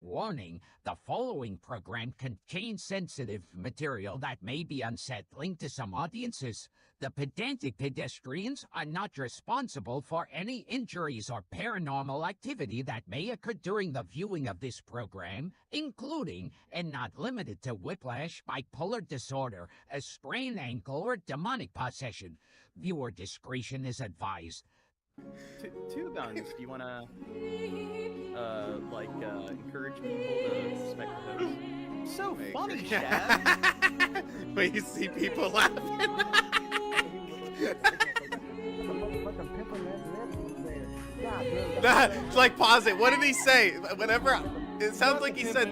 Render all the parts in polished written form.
Warning, the following program contains sensitive material that may be unsettling to some audiences. The Pedantic Pedestrians are not responsible for any injuries or paranormal activity that may occur during the viewing of this program, including, and not limited to, whiplash, bipolar disorder, a sprained ankle, or demonic possession. Viewer discretion is advised. Two guns. Do you want to, encourage people to respect the host? So funny, Chad. When you see people laughing. Like, pause it. What did he say? Whenever it sounds like he said.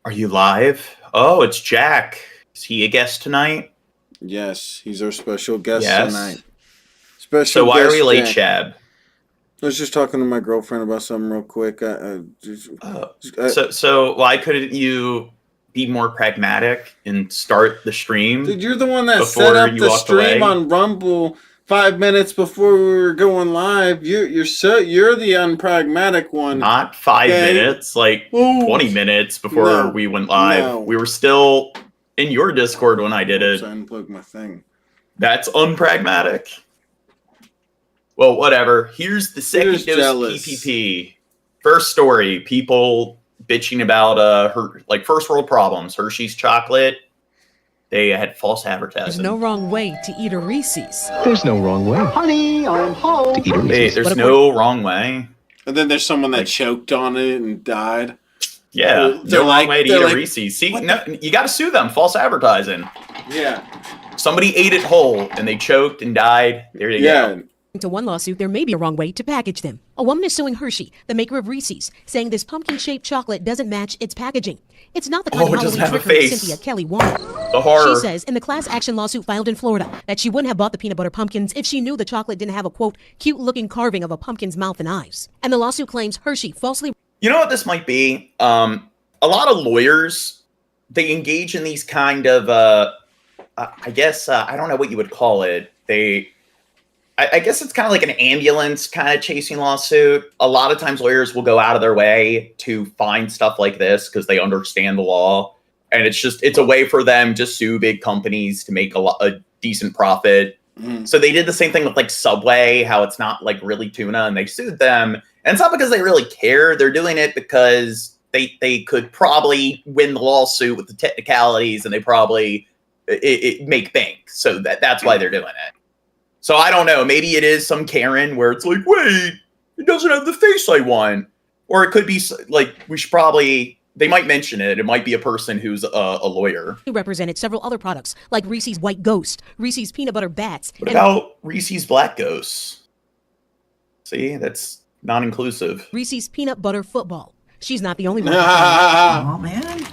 Are you live? Oh, it's Jack. Is he a guest tonight? Yes, he's our special guest tonight. So why are we late, Chab? I was just talking to my girlfriend about something real quick. So why couldn't you be more pragmatic and start the stream? Dude, you're the one that set up the stream on Rumble 5 minutes before we were going live. You're the unpragmatic one. Not 5 minutes, like 20 minutes before we went live. No. We were still in your Discord when I did it. I unplugged my thing. That's unpragmatic. Well, whatever. Here's the second dose PPP. First story. People bitching about first world problems. Hershey's chocolate. They had false advertising. There's no wrong way to eat a Reese's. There's no wrong way. Honey, I'm home. To eat a Reese's. There's no wrong way. And then there's someone that choked on it and died. Yeah, no wrong way to eat a Reese's. See, no, you got to sue them. False advertising. Yeah. Somebody ate it whole and they choked and died. There you go. To one lawsuit, there may be a wrong way to package them. A woman is suing Hershey, the maker of Reese's, saying this pumpkin-shaped chocolate doesn't match its packaging. It's not the kind of Halloween trickery Cynthia Kelly wanted. The horror. She says in the class action lawsuit filed in Florida that she wouldn't have bought the peanut butter pumpkins if she knew the chocolate didn't have a, quote, cute-looking carving of a pumpkin's mouth and eyes. And the lawsuit claims Hershey falsely... You know what this might be? A lot of lawyers, they engage in these kind of, I don't know what you would call it. I guess it's kind of like an ambulance kind of chasing lawsuit. A lot of times lawyers will go out of their way to find stuff like this because they understand the law. And it's a way for them to sue big companies to make a decent profit. Mm. So they did the same thing with like Subway, how it's not like really tuna, and they sued them. And it's not because they really care. They're doing it because they could probably win the lawsuit with the technicalities and they probably make bank. So that's why they're doing it. So I don't know. Maybe it is some Karen where it's like, wait, it doesn't have the face I want. Or it could be like, they might mention it. It might be a person who's a lawyer. He represented several other products like Reese's White Ghost, Reese's Peanut Butter Bats. What about Reese's Black Ghosts? See, that's not inclusive. Reese's Peanut Butter Football. She's not the only one. Oh, man.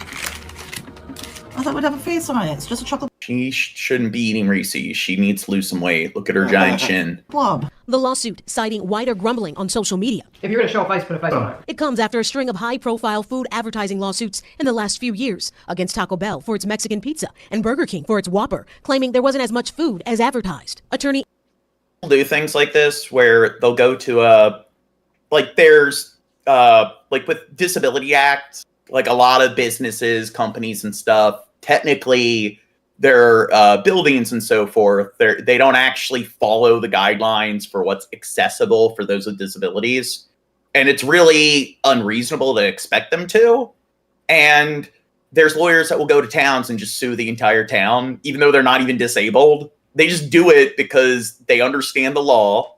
I thought it would have a face on it. It's just a chocolate. She shouldn't be eating Reese's. She needs to lose some weight. Look at her giant chin. Blob. The lawsuit citing wider grumbling on social media. If you're going to show a face, put a face on it. It comes after a string of high-profile food advertising lawsuits in the last few years against Taco Bell for its Mexican pizza and Burger King for its Whopper, claiming there wasn't as much food as advertised. Attorney do things like this where they'll go to with Disability Act, like a lot of businesses, companies and stuff, technically their buildings and so forth, they don't actually follow the guidelines for what's accessible for those with disabilities. And it's really unreasonable to expect them to. And there's lawyers that will go to towns and just sue the entire town, even though they're not even disabled. They just do it because they understand the law.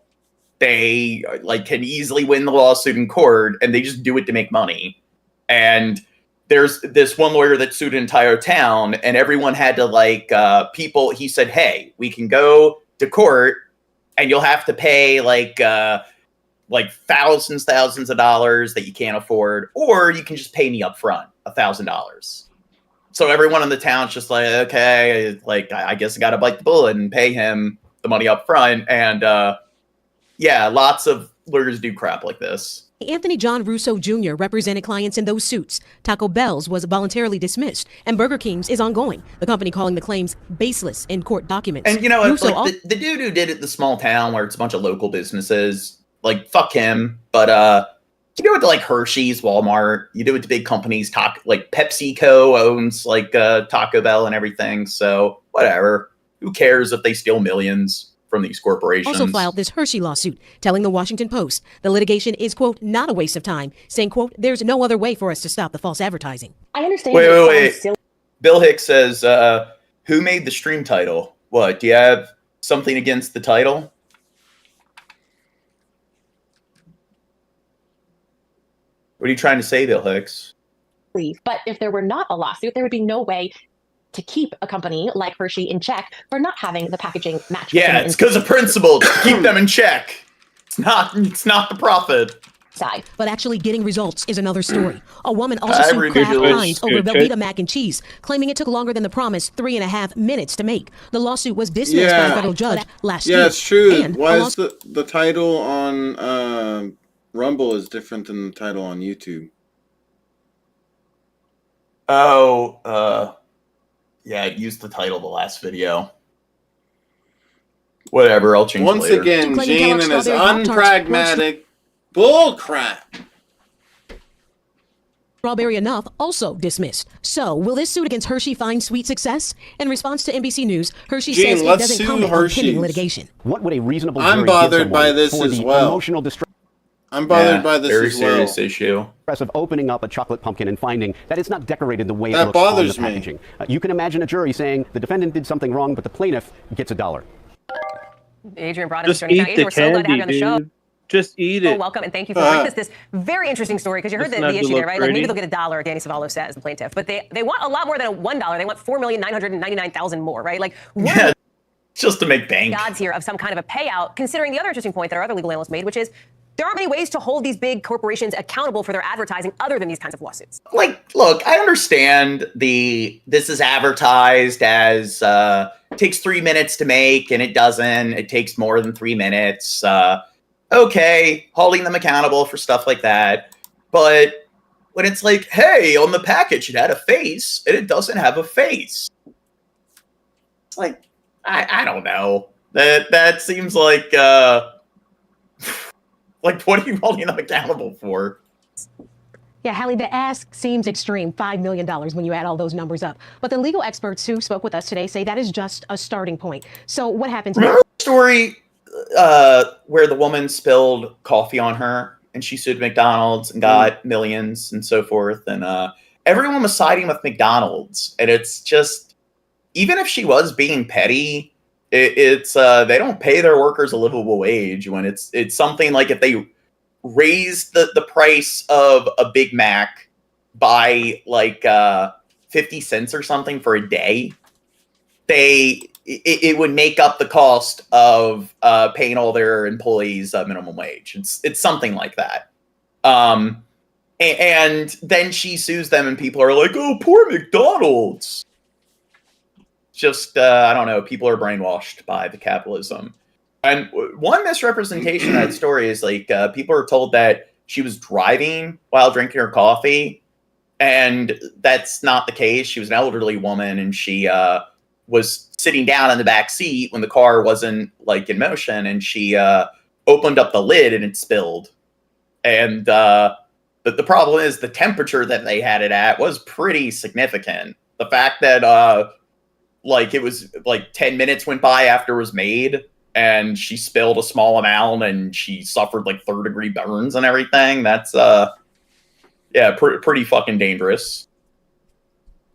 They can easily win the lawsuit in court, and they just do it to make money. And there's this one lawyer that sued an entire town, and everyone had to he said, hey, we can go to court and you'll have to pay thousands of dollars that you can't afford, or you can just pay me up front $1,000. So everyone in the town's just like, okay, I guess I got to bite the bullet and pay him the money up front. And Yeah, lots of lawyers do crap like this. Anthony John Russo Jr. represented clients in those suits. Taco Bell's was voluntarily dismissed, and Burger King's is ongoing. The company calling the claims baseless in court documents. And you know, like the dude who did it, the small town where it's a bunch of local businesses, like fuck him. But you do it to like Hershey's, Walmart. You do it to big companies. Like PepsiCo owns like Taco Bell and everything. So whatever. Who cares if they steal millions from these corporations? Also filed this Hershey lawsuit, telling the Washington Post the litigation is, quote, not a waste of time, saying, quote, there's no other way for us to stop the false advertising. I understand. Wait. Bill Hicks says, who made the stream title? What, do you have something against the title? What are you trying to say, Bill Hicks? But if there were not a lawsuit, there would be no way to keep a company like Hershey in check for not having the packaging match. Yeah, it's because of principle to keep them in check. It's not the profit. Side. But actually getting results is another story. A woman also sued Kraft Heinz over Velveeta mac and cheese, claiming it took longer than the promised 3.5 minutes to make. The lawsuit was dismissed by a federal judge last year. Yeah, it's true. Why is the title on Rumble is different than the title on YouTube? Yeah, it used the title of the last video. Whatever, I'll change it later. Once again, Gene and his unpragmatic bullcrap. Strawberry Enough also dismissed. So, will this suit against Hershey find sweet success? In response to NBC News, Hershey says it doesn't comment on pending litigation. What would a reasonable I'm bothered by this as well. Emotional distress? I'm bothered by this very as well. serious issue. Of opening up a chocolate pumpkin and finding that it's not decorated the way that it looks on the bothers packaging. You can imagine a jury saying the defendant did something wrong, but the plaintiff gets $1. Adrian brought us Attorney Adrian, we're so glad to have you on the show. Just eat it. Oh, welcome, and thank you for bringing this very interesting story, because you heard the issue there, right? Like maybe they'll get $1, Danny Savallo says, the plaintiff, but they want a lot more than $1. They want 4,999,000 more, right? Like, yeah, just to make bank. Odds here of some kind of a payout, considering the other interesting point that our other legal analyst made, which is there aren't many ways to hold these big corporations accountable for their advertising other than these kinds of lawsuits. Like, look, I understand this is advertised as takes 3 minutes to make, and it doesn't. It takes more than 3 minutes. Okay, holding them accountable for stuff like that. But when it's like, hey, on the package it had a face, and it doesn't have a face. It's like, I don't know. That seems like like, what are you holding them accountable for? Yeah, Hallie, the ask seems extreme, $5 million when you add all those numbers up. But the legal experts who spoke with us today say that is just a starting point. So what happens? Remember the story where the woman spilled coffee on her and she sued McDonald's and got millions and so forth? And everyone was siding with McDonald's. And it's just, even if she was being petty, it's they don't pay their workers a livable wage when it's something like if they raise the price of a Big Mac by like 50 cents or something for a day, it would make up the cost of paying all their employees minimum wage. It's something like that. And then she sues them and people are like, oh, poor McDonald's. Just, I don't know, people are brainwashed by the capitalism. And one misrepresentation of that story is like people are told that she was driving while drinking her coffee. And that's not the case. She was an elderly woman and she was sitting down in the back seat when the car wasn't like in motion. And she opened up the lid and it spilled. And the problem is the temperature that they had it at was pretty significant. The fact that like it was like 10 minutes went by after it was made and she spilled a small amount and she suffered like 3rd-degree burns and everything. That's pretty fucking dangerous.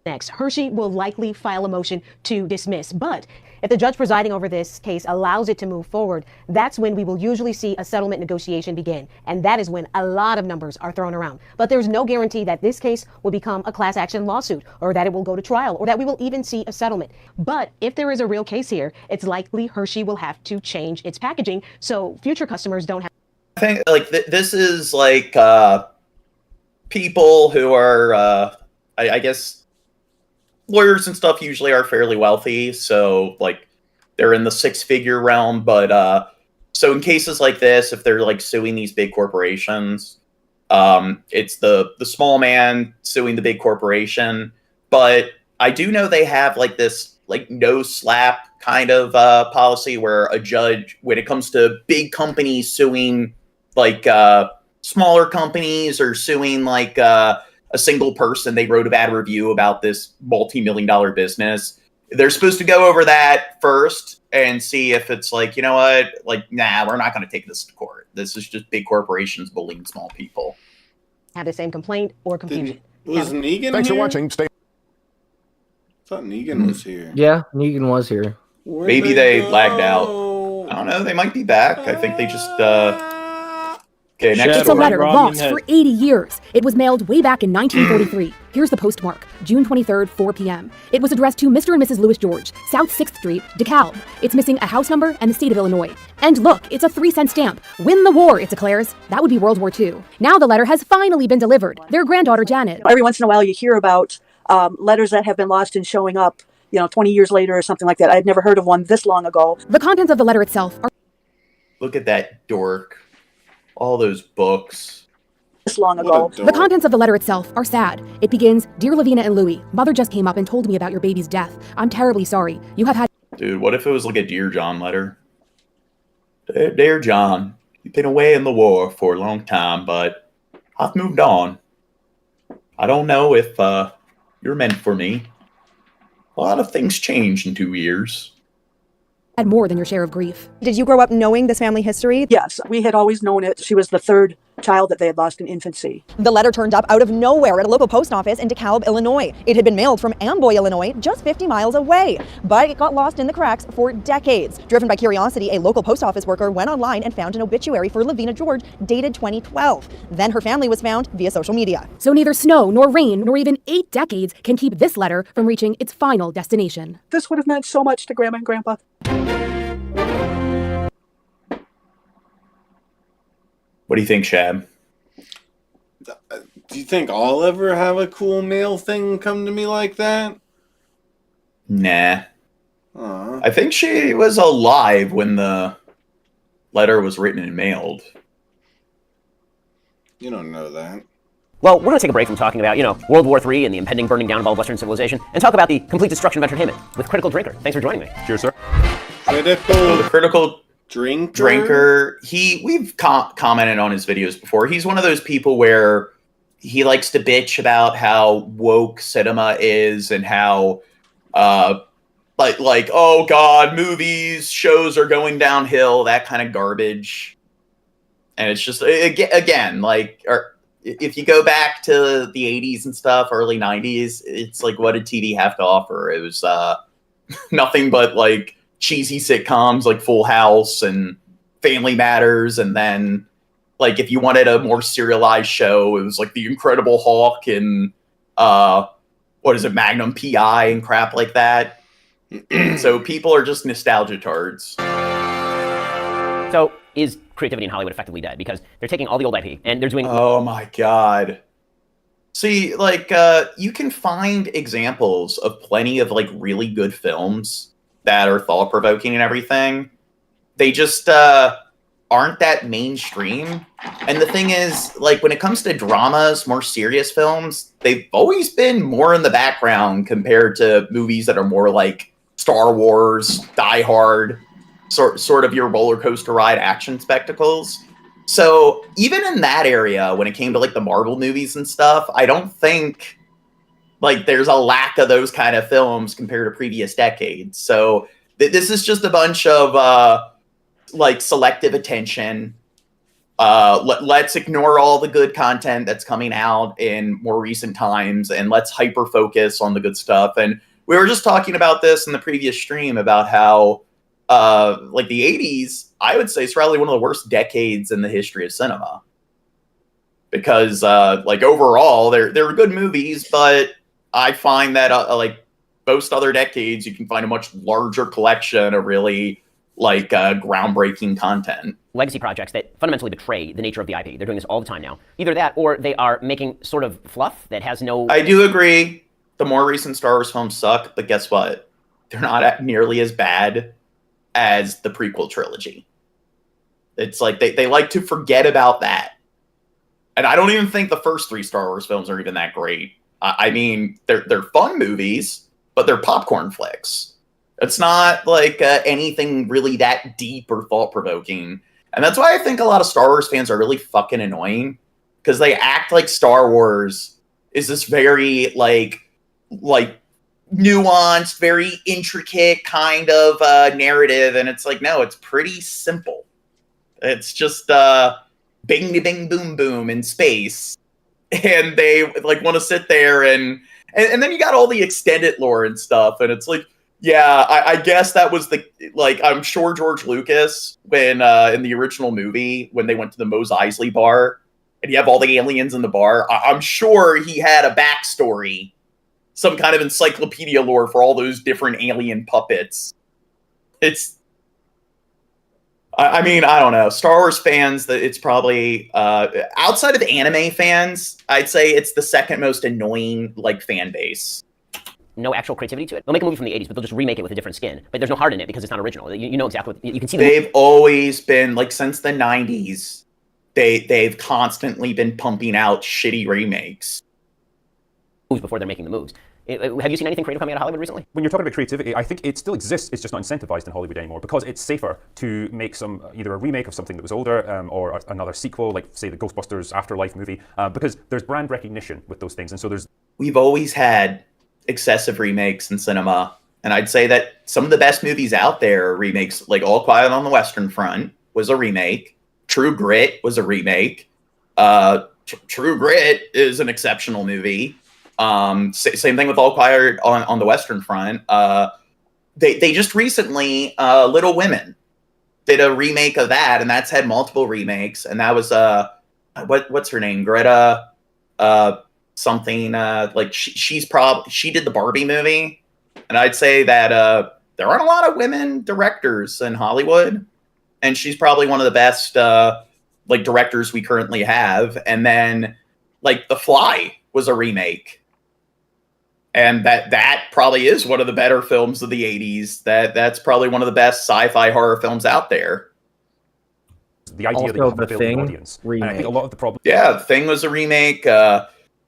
Next, Hershey will likely file a motion to dismiss, but if the judge presiding over this case allows it to move forward, that's when we will usually see a settlement negotiation begin. And that is when a lot of numbers are thrown around. But there's no guarantee that this case will become a class action lawsuit or that it will go to trial or that we will even see a settlement. But if there is a real case here, it's likely Hershey will have to change its packaging so future customers don't have. I think like this is like people who are, I guess, lawyers and stuff usually are fairly wealthy, so like they're in the 6-figure realm, but So in cases like this, if they're like suing these big corporations, it's the small man suing the big corporation. But I do know they have like this like no slap kind of policy where a judge, when it comes to big companies suing like smaller companies or suing like a single person, they wrote a bad review about this multi-million-dollar business. They're supposed to go over that first and see if it's like, you know what, like, nah, we're not going to take this to court. This is just big corporations bullying small people. Have the same complaint or confusion. Was Negan Thanks here? for watching. Stay. I thought Negan was here. Yeah, Negan was here. Where'd Maybe they go? lagged out. I don't know. They might be back. I think they just. Okay, next It's a story. letter lost for 80 years. It was mailed way back in 1943. Here's the postmark, June 23rd, 4 p.m. It was addressed to Mr. and Mrs. Louis George, South 6th Street, DeKalb. It's missing a house number and the state of Illinois. And look, it's a 3-cent stamp. Win the war, it declares. That would be World War II. Now the letter has finally been delivered. Their granddaughter, Janet. Every once in a while you hear about letters that have been lost and showing up, 20 years later or something like that. I'd never heard of one this long ago. The contents of the letter itself are... Look at that dork. All those books. This long ago. The contents of the letter itself are sad. It begins, Dear Lavina and Louie, Mother just came up and told me about your baby's death. I'm terribly sorry. You have had... Dude, what if it was like a Dear John letter? Dear John, you've been away in the war for a long time, but I've moved on. I don't know if you're meant for me. A lot of things changed in 2 years. Had more than your share of grief. Did you grow up knowing this family history? Yes, we had always known it. She was the third child that they had lost in infancy. The letter turned up out of nowhere at a local post office in DeKalb, Illinois. It had been mailed from Amboy, Illinois, just 50 miles away, but it got lost in the cracks for decades. Driven by curiosity, a local post office worker went online and found an obituary for Lavina George dated 2012. Then her family was found via social media. So neither snow nor rain nor even 8 decades can keep this letter from reaching its final destination. This would have meant so much to Grandma and Grandpa. What do you think, Shab? Do you think I'll ever have a cool mail thing come to me like that? Nah. Aww. I think she was alive when the letter was written and mailed. You don't know that. Well, we're going to take a break from talking about, World War III and the impending burning down of all Western civilization and talk about the complete destruction of entertainment with Critical Drinker. Thanks for joining me. Cheers, sir. The Critical Drinker. We've commented on his videos before. He's one of those people where he likes to bitch about how woke cinema is and how, like, oh God, movies, shows are going downhill, that kind of garbage. And it's just, again, like, if you go back to the 80s and stuff, early 90s, it's like, what did TV have to offer? It was nothing but like cheesy sitcoms like Full House and Family Matters. And then like if you wanted a more serialized show, it was like The Incredible Hulk and Magnum PI and crap like that. So people are just nostalgia tards. So is creativity in Hollywood effectively dead? Because they're taking all the old IP and they're doing... Oh my God. See, like, you can find examples of plenty of, like, really good films that are thought-provoking and everything. They just aren't that mainstream. And the thing is, like, when it comes to dramas, more serious films, they've always been more in the background compared to movies that are more like Star Wars, Die Hard, sort of your roller coaster ride action spectacles. So even in that area, when it came to like the Marvel movies and stuff, I don't think like there's a lack of those kind of films compared to previous decades. So this is just a bunch of like selective attention. Let's ignore all the good content that's coming out in more recent times and let's hyper focus on the good stuff. And we were just talking about this in the previous stream about how like the 80s, I would say, is probably one of the worst decades in the history of cinema. Because, like, overall, they're good movies, but I find that, like, most other decades, you can find a much larger collection of really, like, groundbreaking content. Legacy projects that fundamentally betray the nature of the IP. They're doing this all the time now. Either that, or they are making sort of fluff that has no... I do agree. The more recent Star Wars films suck, but guess what? They're not nearly as bad as the prequel trilogy. It's like they like to forget about that. And I don't even think the first 3 Star Wars films are even that great. I mean, they're fun movies, but they're popcorn flicks. It's not like anything really that deep or thought-provoking. And that's why I think a lot of Star Wars fans are really fucking annoying, because they act like Star Wars is this very like nuanced, very intricate kind of narrative, and it's like, no, it's pretty simple. It's just bing bing boom boom in space, and they like want to sit there and then you got all the extended lore and stuff, and it's like, yeah, I guess that was the, like, I'm sure George Lucas, when in the original movie, when they went to the Mos Eisley bar, and you have all the aliens in the bar, I'm sure he had a backstory, some kind of encyclopedia lore for all those different alien puppets. I mean, I don't know. Star Wars fans, it's probably, outside of anime fans, I'd say it's the second most annoying, like, fan base. No actual creativity to it. They'll make a movie from the 80s, but they'll just remake it with a different skin. But there's no heart in it because it's not original. You know exactly what, you can see They've always been, like, since the 90s, they've constantly been pumping out shitty remakes. Before they're making the moves. Have you seen anything creative coming out of Hollywood recently? When you're talking about creativity, I think it still exists. It's just not incentivized in Hollywood anymore because it's safer to make either a remake of something that was older or another sequel, like say the Ghostbusters Afterlife movie, because there's brand recognition with those things, and so We've always had excessive remakes in cinema, and I'd say that some of the best movies out there are remakes. Like All Quiet on the Western Front was a remake. True Grit was a remake. True Grit is an exceptional movie. Same thing with All Quiet on the Western Front. They just recently, Little Women did a remake of that, and that's had multiple remakes. And that was what's her name? Greta something. Like she did the Barbie movie, and I'd say that there aren't a lot of women directors in Hollywood, and she's probably one of the best like directors we currently have. And then like The Fly was a remake. And that probably is one of the better films of the 80s. That's probably one of the best sci-fi horror films out there. The idea also, that you have the to build Thing an audience. remake. And I think a lot of the problem. Yeah, The Thing was a remake.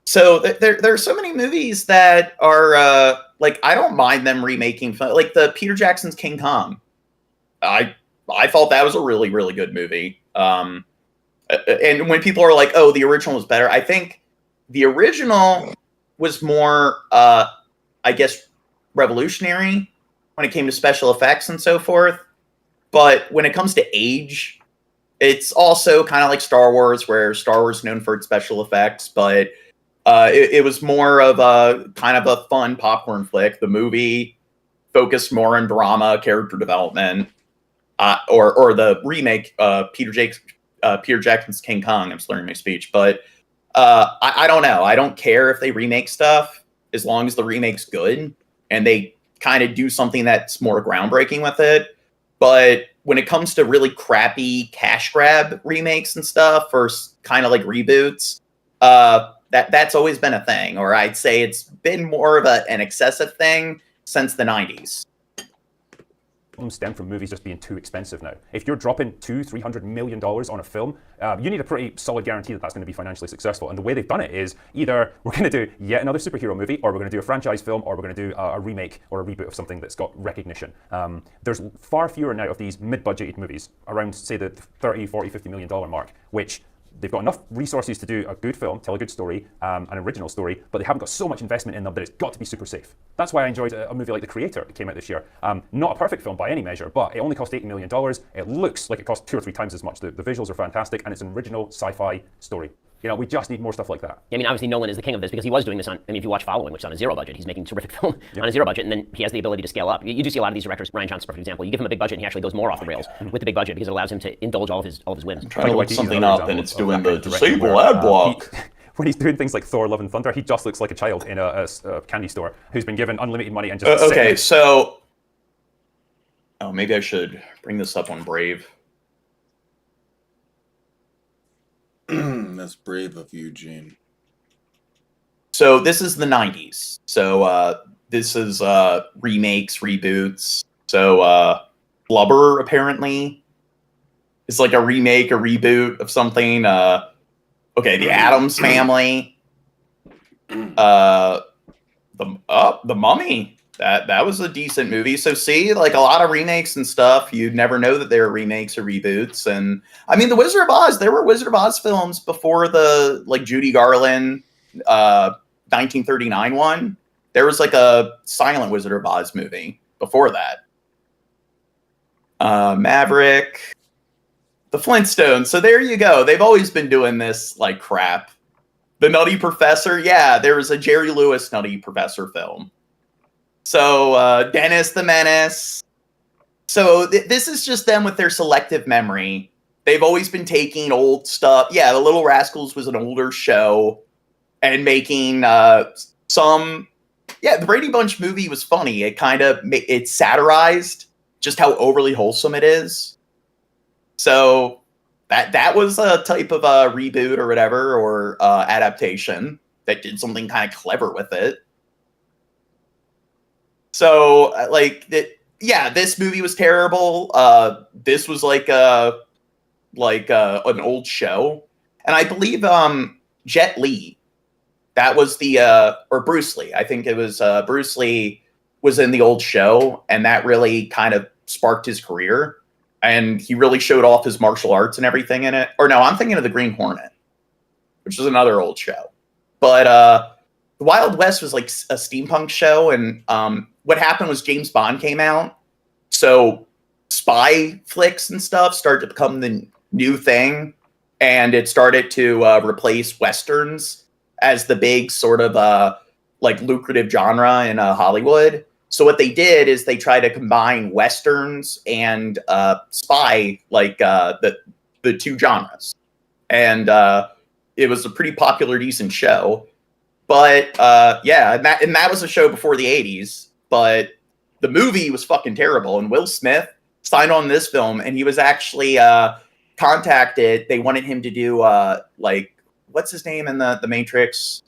So there are so many movies that are like, I don't mind them remaking. Like the Peter Jackson's King Kong. I thought that was a really, really good movie. And when people are like, oh, the original was better, I think the original was more, I guess, revolutionary when it came to special effects and so forth. But when it comes to age, it's also kind of like Star Wars, where Star Wars is known for its special effects, but it was more of a kind of a fun popcorn flick. The movie focused more on drama, character development, or the remake, Peter Jackson's King Kong. I'm slurring my speech, but I don't know. I don't care if they remake stuff as long as the remake's good and they kind of do something that's more groundbreaking with it. But when it comes to really crappy cash grab remakes and stuff, or kind of like reboots, that's always been a thing. Or I'd say it's been more of an excessive thing since the 90s. Stem from movies just being too expensive now. If you're dropping $200-300 million on a film, you need a pretty solid guarantee that that's going to be financially successful. And the way they've done it is either we're going to do yet another superhero movie, or we're going to do a franchise film, or we're going to do a remake or a reboot of something that's got recognition. There's far fewer now of these mid-budgeted movies, around say the $30, $40, $50 million mark, which they've got enough resources to do a good film, tell a good story, an original story, but they haven't got so much investment in them that it's got to be super safe. That's why I enjoyed a movie like The Creator that came out this year. Not a perfect film by any measure, but it only cost $80 million. It looks like it cost 2 or 3 times as much. The visuals are fantastic, and it's an original sci-fi story. You know, we just need more stuff like that. I mean, obviously Nolan is the king of this because he was doing this on, I mean, if you watch Following, which is on a zero budget, he's making terrific film on a zero budget, and then he has the ability to scale up. You do see a lot of these directors, Ryan Johnson's a perfect example. You give him a big budget and he actually goes more off the rails with the big budget because it allows him to indulge all of his whims. I'm trying to look something up and it's doing the disable ad block. When he's doing things like Thor: Love and Thunder, he just looks like a child in a candy store who's been given unlimited money and just okay, so maybe I should bring this up on Brave. That's brave of you, Gene. So this is the 90s. So this is remakes, reboots. So Blubber apparently It's like a remake, a reboot of something. Okay, The Addams Family. The Mummy. That was a decent movie. So see, like a lot of remakes and stuff, you'd never know that they were remakes or reboots. And I mean, The Wizard of Oz, there were Wizard of Oz films before the like Judy Garland 1939 one. There was like a silent Wizard of Oz movie before that. Maverick, The Flintstones. So there you go. They've always been doing this like crap. The Nutty Professor. Yeah, there was a Jerry Lewis Nutty Professor film. So Dennis the Menace. So this is just them with their selective memory. They've always been taking old stuff. Yeah, The Little Rascals was an older show and making some. Yeah, the Brady Bunch movie was funny. It kind of it satirized just how overly wholesome it is. So that was a type of a reboot or whatever, or adaptation that did something kind of clever with it. So yeah, this movie was terrible. This was like an old show, and I believe Jet Li, that was or Bruce Lee. I think it was Bruce Lee was in the old show, and that really kind of sparked his career. And he really showed off his martial arts and everything in it. Or no, I'm thinking of The Green Hornet, which is another old show. But The Wild West was like a steampunk show, and what happened was James Bond came out, so spy flicks and stuff started to become the new thing, and it started to replace westerns as the big sort of like lucrative genre in Hollywood. So what they did is they tried to combine westerns and spy, like the two genres, and it was a pretty popular, decent show. But yeah, and that was a show before the 80s. But the movie was fucking terrible. And Will Smith signed on this film, and he was actually contacted. They wanted him to do like, what's his name in the Matrix?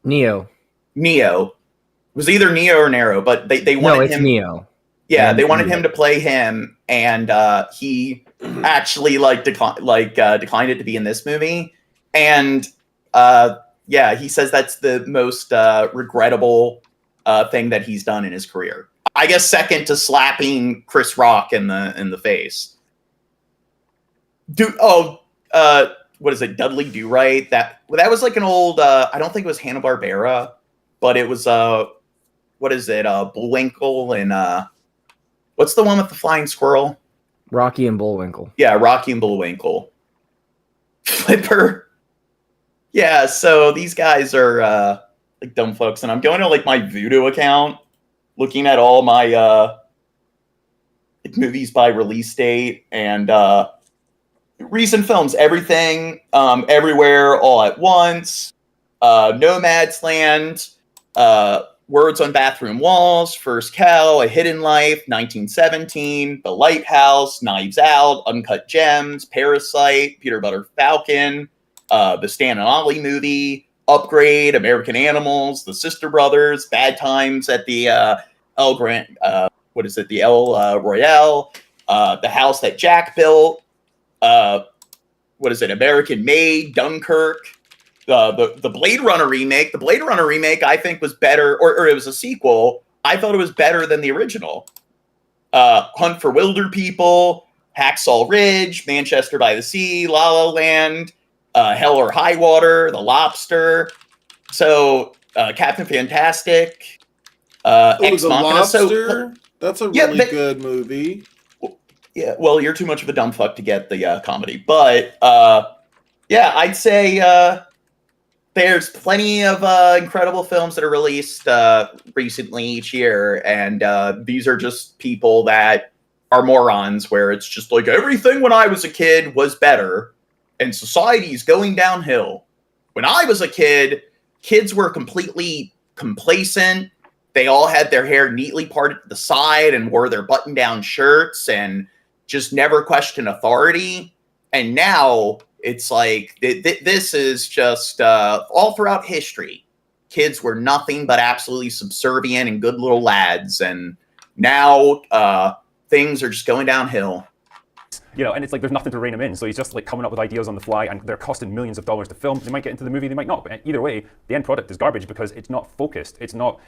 Neo. It was either Neo or Nero, but they wanted him. Neo. Yeah, they wanted him to play him, and he actually declined it to be in this movie. And yeah, he says that's the most regrettable thing that he's done in his career. I guess second to slapping Chris Rock in the face. What is it? Dudley Do Right? That was like an old. I don't think it was Hanna-Barbera, but it was what is it? Bullwinkle and what's the one with the flying squirrel? Rocky and Bullwinkle. Yeah, Rocky and Bullwinkle. Flipper. Yeah, so these guys are like dumb folks, and I'm going to like my Voodoo account, looking at all my like movies by release date and recent films. Everything, Everywhere, All at Once, Nomad's Land, Words on Bathroom Walls, First Cow, A Hidden Life, 1917, The Lighthouse, Knives Out, Uncut Gems, Parasite, Peter Butter Falcon, the Stan and Ollie movie, Upgrade, American Animals, The Sister Brothers, Bad Times at the El Royale, The House That Jack Built, American Made, Dunkirk, the Blade Runner remake. The Blade Runner remake, I think, was better, or it was a sequel. I thought it was better than the original. Hunt for Wilder People, Hacksaw Ridge, Manchester by the Sea, La La Land, Hell or High Water, The Lobster. So Captain Fantastic, Ex The Machina. Lobster? That's a really good movie. Yeah, well, you're too much of a dumb fuck to get the comedy. But, yeah, I'd say there's plenty of incredible films that are released recently each year. And these are just people that are morons, where it's just like, everything when I was a kid was better, and society's going downhill. When I was a kid, kids were completely complacent. They all had their hair neatly parted to the side and wore their button-down shirts and just never questioned authority. And now it's like, this is just all throughout history. Kids were nothing but absolutely subservient and good little lads. And now things are just going downhill. And it's like there's nothing to rein him in. So he's just like coming up with ideas on the fly, and they're costing millions of dollars to film. They might get into the movie, they might not. But either way, the end product is garbage because it's not focused. It's not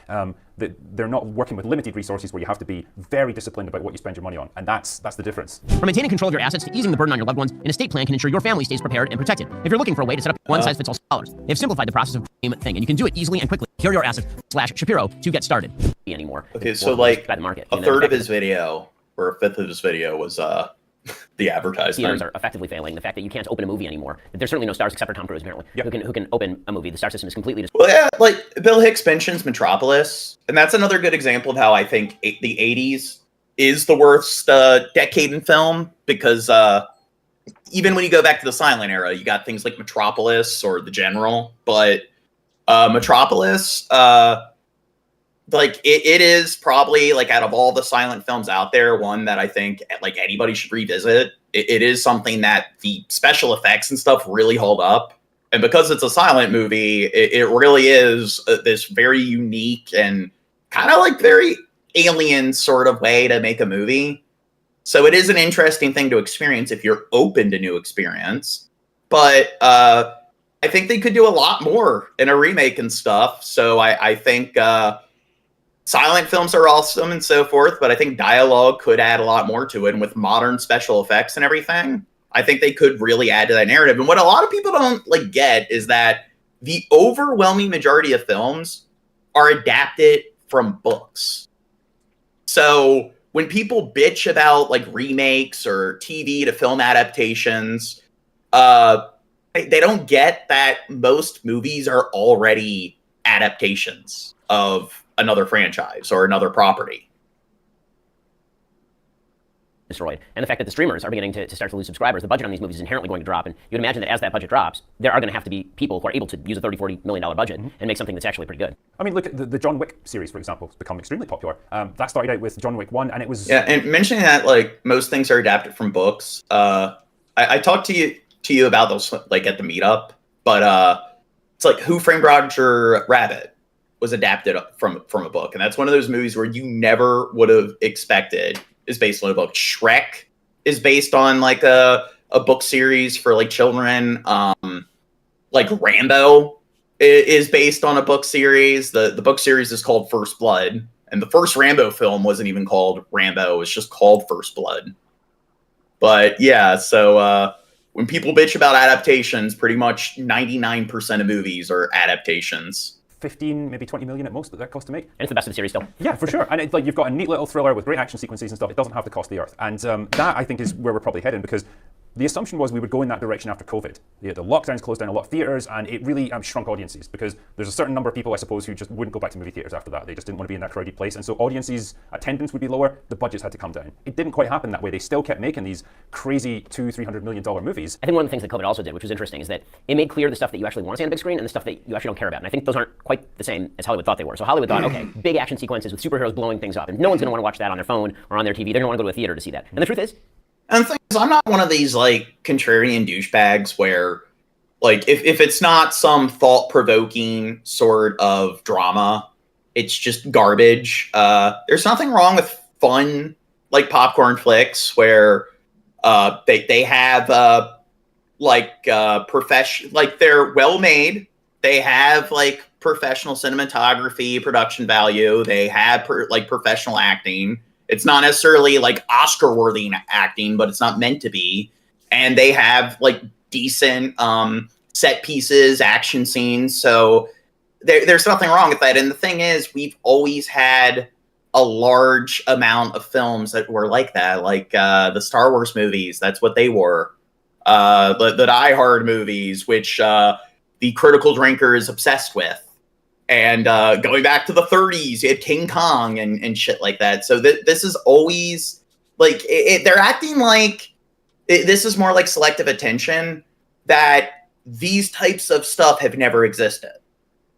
they're not working with limited resources where you have to be very disciplined about what you spend your money on, and that's the difference. From maintaining control of your assets to easing the burden on your loved ones, an estate plan can ensure your family stays prepared and protected. If you're looking for a way to set up one-size-fits-all scholars, they've simplified the process of the same thing, and you can do it easily and quickly. Here are your assets/Shapiro to get started. Anymore. Okay, so like a third of his video or a fifth of his video was the advertisement. Theaters are effectively failing. The fact that you can't open a movie anymore. There's certainly no stars except for Tom Cruise, apparently, who can open a movie. The star system is completely Well, yeah, like Bill Hicks mentions Metropolis, and that's another good example of how I think the 80s is the worst decade in film, because even when you go back to the silent era, you got things like Metropolis or The General, but Metropolis, like it is probably, like, out of all the silent films out there, one that I think like anybody should revisit. It is something that the special effects and stuff really hold up, and because it's a silent movie, it really is this very unique and kind of like very alien sort of way to make a movie. So it is an interesting thing to experience if you're open to new experience, but I think they could do a lot more in a remake and stuff. So I think silent films are awesome and so forth, but I think dialogue could add a lot more to it. And with modern special effects and everything, I think they could really add to that narrative. And what a lot of people don't like get is that the overwhelming majority of films are adapted from books. So when people bitch about like remakes or TV to film adaptations, they don't get that most movies are already adaptations of another franchise or another property. Destroyed. And the fact that the streamers are beginning to start to lose subscribers, the budget on these movies is inherently going to drop. And you'd imagine that as that budget drops, there are going to have to be people who are able to use a $30-40 million budget and make something that's actually pretty good. I mean, look at the John Wick series, for example, has become extremely popular. That started out with John Wick 1, and it was... Yeah, and mentioning that, like, most things are adapted from books, I talked to you about those, like, at the meetup, but it's like Who Framed Roger Rabbit was adapted from a book, and that's one of those movies where you never would have expected is based on a book. Shrek is based on like a book series for like children. Like Rambo is based on a book series. The book series is called First Blood, and the first Rambo film wasn't even called Rambo. It was just called First Blood. But yeah, so when people bitch about adaptations, pretty much 99% of movies are adaptations. 15, maybe 20 million at most that cost to make. And it's the best of the series still. Yeah, for sure. And it's like you've got a neat little thriller with great action sequences and stuff. It doesn't have to cost the earth. And that, I think, is where we're probably heading, because the assumption was we would go in that direction after COVID. The lockdowns closed down a lot of theaters, and it really shrunk audiences, because there's a certain number of people, I suppose, who just wouldn't go back to movie theaters after that. They just didn't want to be in that crowded place. And so audiences' attendance would be lower. The budgets had to come down. It didn't quite happen that way. They still kept making these crazy $200-300 million movies. I think one of the things that COVID also did, which was interesting, is that it made clear the stuff that you actually want to see on the big screen and the stuff that you actually don't care about. And I think those aren't quite the same as Hollywood thought they were. So Hollywood thought, okay, big action sequences with superheroes blowing things up, and no one's going to want to watch that on their phone or on their TV. They're going to want to go to a theater to see that. And the truth is, and the thing is, I'm not one of these like contrarian douchebags where, like, if it's not some thought-provoking sort of drama, it's just garbage. There's nothing wrong with fun, like, popcorn flicks where they have like they're well made. They have like professional cinematography, production value. They have professional acting. It's not necessarily like Oscar-worthy acting, but it's not meant to be. And they have like decent set pieces, action scenes. So there's nothing wrong with that. And the thing is, we've always had a large amount of films that were like that, like the Star Wars movies. That's what they were. The Die Hard movies, which the critical drinker is obsessed with. And going back to the 30s, you had King Kong and shit like that. So this is always like they're acting like this is more like selective attention, that these types of stuff have never existed.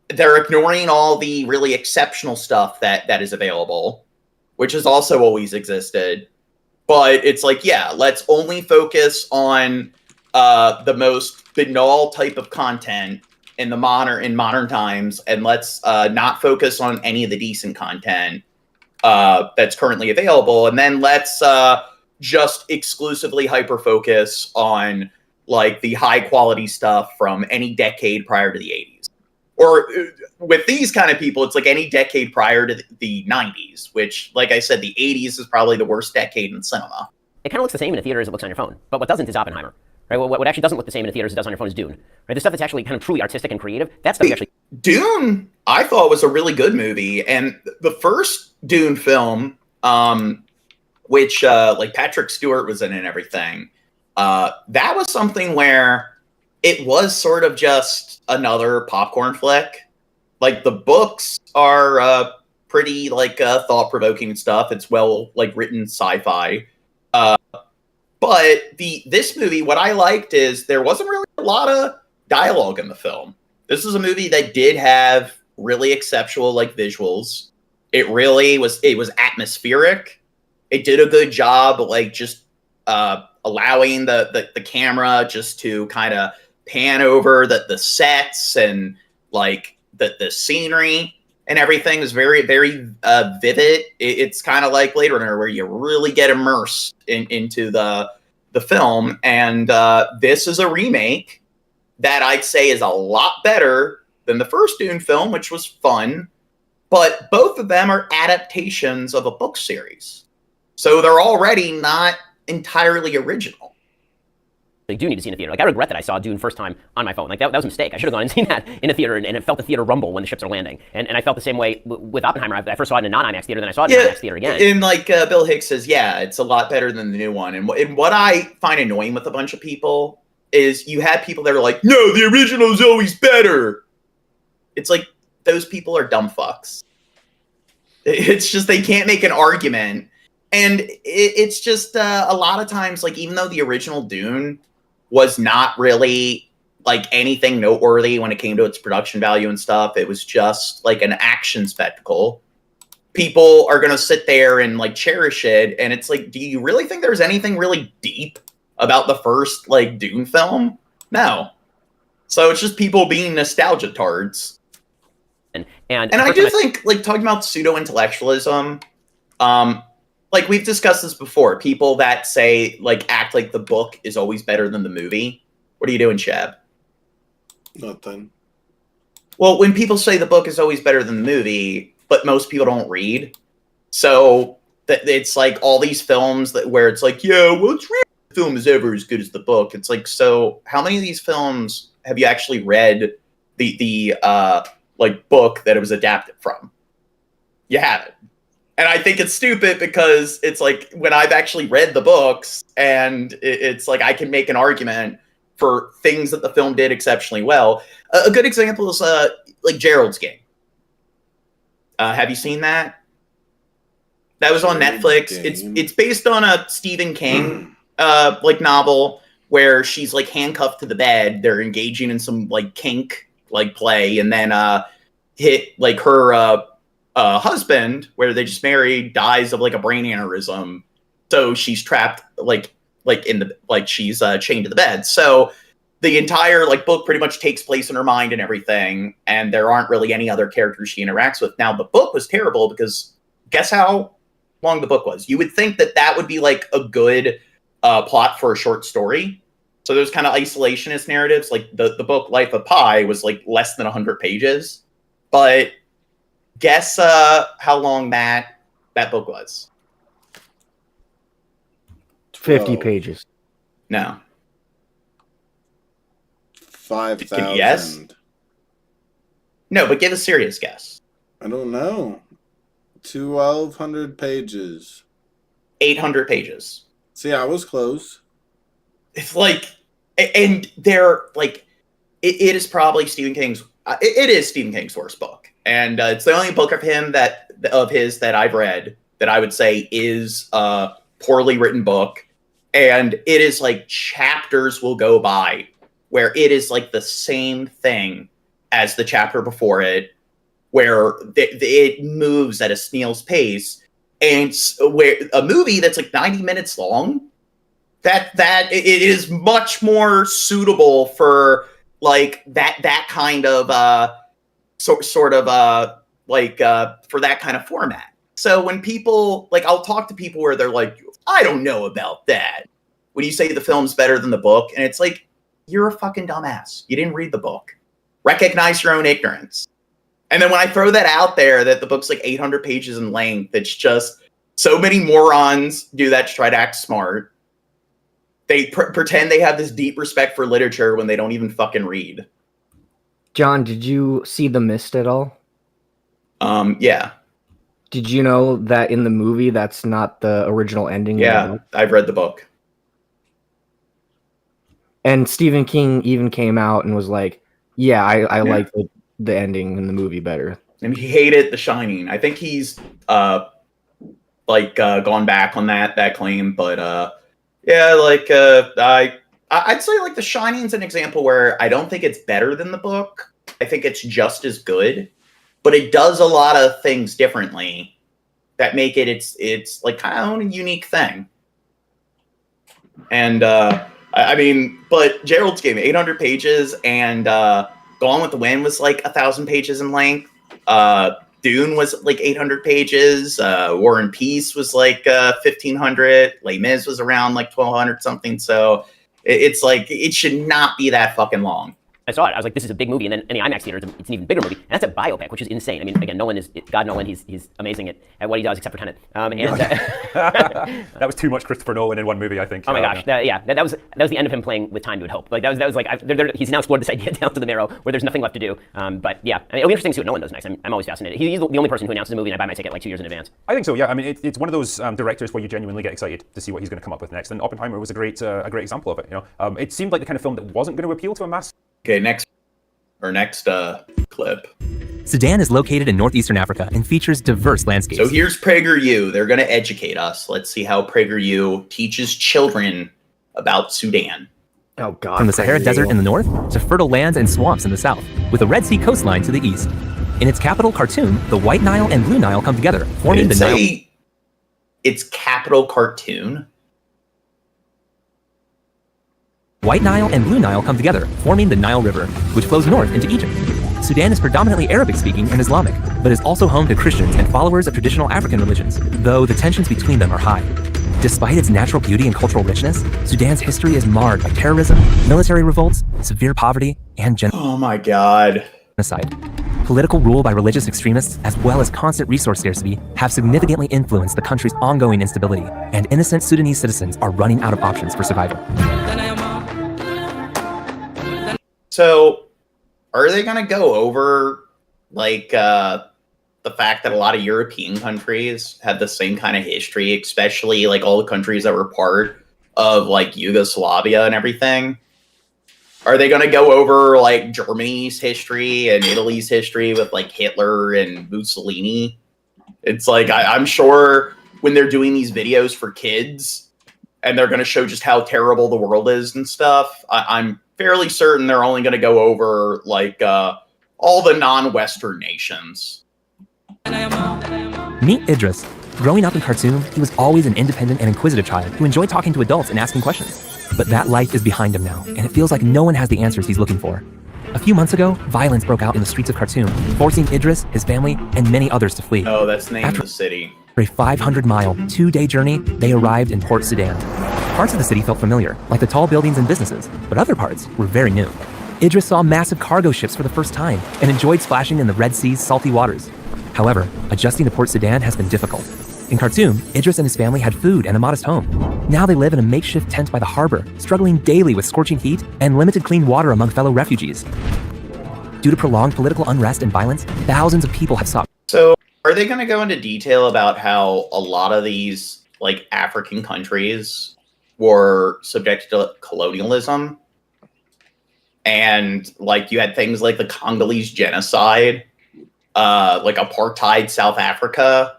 They're ignoring all the really exceptional stuff that is available, which has also always existed. But it's like, yeah, let's only focus on the most banal type of content in modern times, and let's not focus on any of the decent content that's currently available, and then let's just exclusively hyper-focus on, like, the high-quality stuff from any decade prior to the 80s. Or with these kind of people, it's like any decade prior to the 90s, which, like I said, the 80s is probably the worst decade in cinema. It kind of looks the same in a theater as it looks on your phone. But what doesn't is Oppenheimer. Right? What actually doesn't look the same in a theater as it does on your phone is Dune. Right? The stuff that's actually kind of truly artistic and creative, that stuff actually... Dune, I thought, was a really good movie. And the first Dune film, which like Patrick Stewart was in and everything, that was something where it was sort of just another popcorn flick. Like, the books are pretty, like, thought-provoking stuff. It's well, like, written sci-fi. But this movie, what I liked is there wasn't really a lot of dialogue in the film. This is a movie that did have really exceptional, like, visuals. It was atmospheric. It did a good job, like, just allowing the camera just to kind of pan over the sets and, like, the scenery and everything is very, very vivid. It's kind of like Blade Runner, where you really get immersed into the film. And this is a remake that I'd say is a lot better than the first Dune film, which was fun. But both of them are adaptations of a book series. So they're already not entirely original. I do need to see in a theater. Like, I regret that I saw Dune first time on my phone. Like, that was a mistake. I should have gone and seen that in a theater, and it felt the theater rumble when the ships are landing. And I felt the same way with Oppenheimer. I first saw it in a non-IMAX theater, then I saw it in an IMAX theater again. And like Bill Hicks says, yeah, it's a lot better than the new one. And what I find annoying with a bunch of people is you have people that are like, no, the original is always better. It's like, those people are dumb fucks. It's just, they can't make an argument. And it's just a lot of times, like, even though the original Dune was not really like anything noteworthy when it came to its production value and stuff, it was just like an action spectacle. People are going to sit there and like cherish it. And it's like, do you really think there's anything really deep about the first like Dune film? No. So it's just people being nostalgia tards. And I do think, like, talking about pseudo-intellectualism, like, we've discussed this before. People that say, like, act like the book is always better than the movie. What are you doing, Shab? Nothing. Well, when people say the book is always better than the movie, but most people don't read, so it's like all these films where it's like, yeah, well, it's rare the film is ever as good as the book. It's like, so how many of these films have you actually read the like book that it was adapted from? You haven't. And I think it's stupid because it's like, when I've actually read the books, and it's like I can make an argument for things that the film did exceptionally well. A good example is like Gerald's Game. Have you seen that? That was on Netflix. It's based on a Stephen King like novel where she's like handcuffed to the bed. They're engaging in some like kink like play, and then hit like her husband, where they just married, dies of like a brain aneurysm. So she's trapped like in the, like, she's chained to the bed. So the entire like book pretty much takes place in her mind and everything, and there aren't really any other characters she interacts with. Now, the book was terrible because guess how long the book was? You would think that that would be like a good plot for a short story. So there's kind of isolationist narratives. Like the book Life of Pi was like less than 100 pages. But guess how long that book was? 50 pages. No. 5,000. Can you guess? No, but give a serious guess. I don't know. 1,200 pages. 800 pages. See, I was close. It's like, and they're like, it is probably Stephen King's. It is Stephen King's worst book, and it's the only book of his that I've read that I would say is a poorly written book. And it is like chapters will go by where it is like the same thing as the chapter before it, where it moves at a snail's pace, and where a movie that's like 90 minutes long, that it is much more suitable for like that kind of for that kind of format. So when people, like, I'll talk to people where they're like, I don't know about that. When you say the film's better than the book, and it's like, you're a fucking dumbass. You didn't read the book. Recognize your own ignorance. And then when I throw that out there, that the book's like 800 pages in length, it's just so many morons do that to try to act smart. They pretend they have this deep respect for literature when they don't even fucking read. John, did you see The Mist at all? Yeah. Did you know that in the movie, that's not the original ending? Yeah, I've read the book. And Stephen King even came out and was like, yeah, I like the ending in the movie better. And he hated The Shining. I think he's gone back on that claim, but I'd say like The Shining's an example where I don't think it's better than the book. I think it's just as good, but it does a lot of things differently that make it's like kind of a unique thing. And but Gerald's game, 800 pages, and Gone with the Wind was like 1,000 pages in length. Dune was like 800 pages. War and Peace was like 1,500. Les Mis was around like 1,200 something. So it's like, it should not be that fucking long. I saw it. I was like, this is a big movie. And then in the IMAX theater, it's an even bigger movie. And that's a biopic, which is insane. I mean, again, Nolan, he's amazing at what he does, except for Tenet. That was too much Christopher Nolan in one movie, I think. Oh my gosh. That was the end of him playing with time, you would hope. Like, that was like, he's now explored this idea down to the marrow where there's nothing left to do. But yeah, I mean, it'll be interesting to see what Nolan does next. I'm always fascinated. He's the only person who announces a movie and I buy my ticket like 2 years in advance. I think so, yeah. I mean, it's one of those directors where you genuinely get excited to see what he's going to come up with next. And Oppenheimer was a great example of it. You know, it seemed like the kind of film that wasn't going to appeal to a mass. Okay, next clip. Sudan is located in northeastern Africa and features diverse landscapes. So here's PragerU. They're going to educate us. Let's see how PragerU teaches children about Sudan. Oh, God. From the Sahara Desert in the north to fertile lands and swamps in the south, with the Red Sea coastline to the east. In its capital, Khartoum, the White Nile and Blue Nile come together, forming the Nile. It's capital Khartoum. White Nile and Blue Nile come together, forming the Nile River, which flows north into Egypt. Sudan is predominantly Arabic-speaking and Islamic, but is also home to Christians and followers of traditional African religions, though the tensions between them are high. Despite its natural beauty and cultural richness, Sudan's history is marred by terrorism, military revolts, severe poverty, and oh my God. Genocide. Political rule by religious extremists, as well as constant resource scarcity, have significantly influenced the country's ongoing instability, and innocent Sudanese citizens are running out of options for survival. So, are they going to go over, like, the fact that a lot of European countries have the same kind of history, especially, like, all the countries that were part of, like, Yugoslavia and everything? Are they going to go over, like, Germany's history and Italy's history with, like, Hitler and Mussolini? It's like, I'm sure when they're doing these videos for kids and they're going to show just how terrible the world is and stuff, I'm fairly certain they're only going to go over, like, all the non-Western nations. Meet Idris. Growing up in Khartoum, he was always an independent and inquisitive child who enjoyed talking to adults and asking questions. But that life is behind him now, and it feels like no one has the answers he's looking for. A few months ago, violence broke out in the streets of Khartoum, forcing Idris, his family, and many others to flee. Oh, that's the name of the city. For a 500-mile, 2-day journey, they arrived in Port Sudan. Parts of the city felt familiar, like the tall buildings and businesses, but other parts were very new. Idris saw massive cargo ships for the first time and enjoyed splashing in the Red Sea's salty waters. However, adjusting to Port Sudan has been difficult. In Khartoum, Idris and his family had food and a modest home. Now they live in a makeshift tent by the harbor, struggling daily with scorching heat and limited clean water among fellow refugees. Due to prolonged political unrest and violence, thousands of people have sought. So, are they going to go into detail about how a lot of these, like, African countries were subjected to colonialism? And, like, you had things like the Congolese genocide, like apartheid South Africa,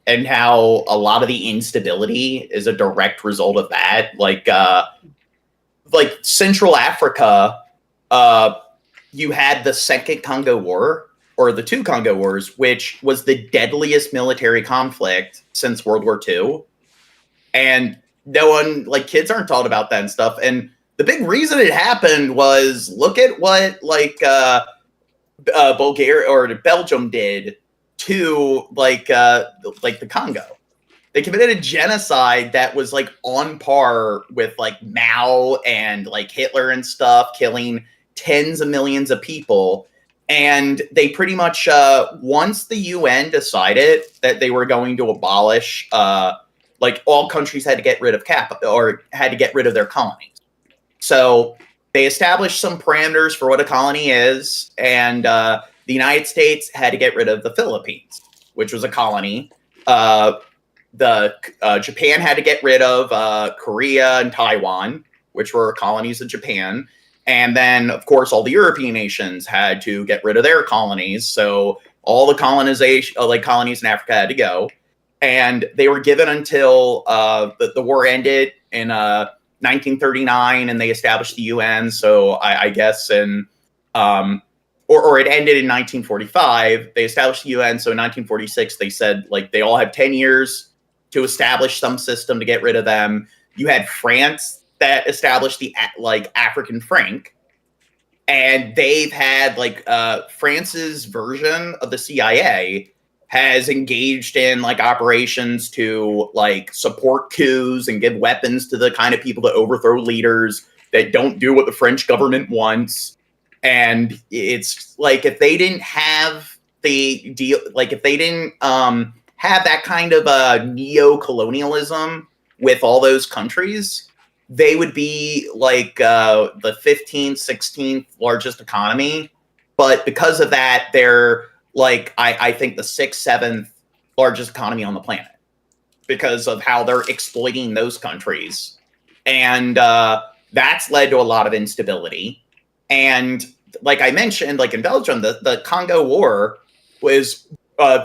and how a lot of the instability is a direct result of that. Like Central Africa, you had the Second Congo War, or the two Congo Wars, which was the deadliest military conflict since World War II. And no one, like, kids aren't taught about that and stuff. And the big reason it happened was, look at what, like, Bulgaria or Belgium did to, like the Congo. They committed a genocide that was like on par with like Mao and like Hitler and stuff, killing tens of millions of people. And they pretty much, once the UN decided that they were going to abolish, like all countries had to get rid of had to get rid of their colonies. So they established some parameters for what a colony is, and the United States had to get rid of the Philippines, which was a colony. Japan had to get rid of Korea and Taiwan, which were colonies of Japan. And then, of course, all the European nations had to get rid of their colonies. So all the colonies in Africa had to go. And they were given until the war ended in 1939, and they established the UN. So I guess it ended in 1945. They established the UN. So in 1946, they said like they all have 10 years to establish some system to get rid of them. You had France that established the African franc, and they've had France's version of the CIA has engaged in like operations to like support coups and give weapons to the kind of people that overthrow leaders that don't do what the French government wants. And it's like if they didn't have the deal, like if they didn't have that kind of neo-colonialism with all those countries, they would be like the 15th, 16th largest economy. But because of that, they're like, I think the 6th, 7th largest economy on the planet because of how they're exploiting those countries. And that's led to a lot of instability. And like I mentioned, like in Belgium, the Congo War was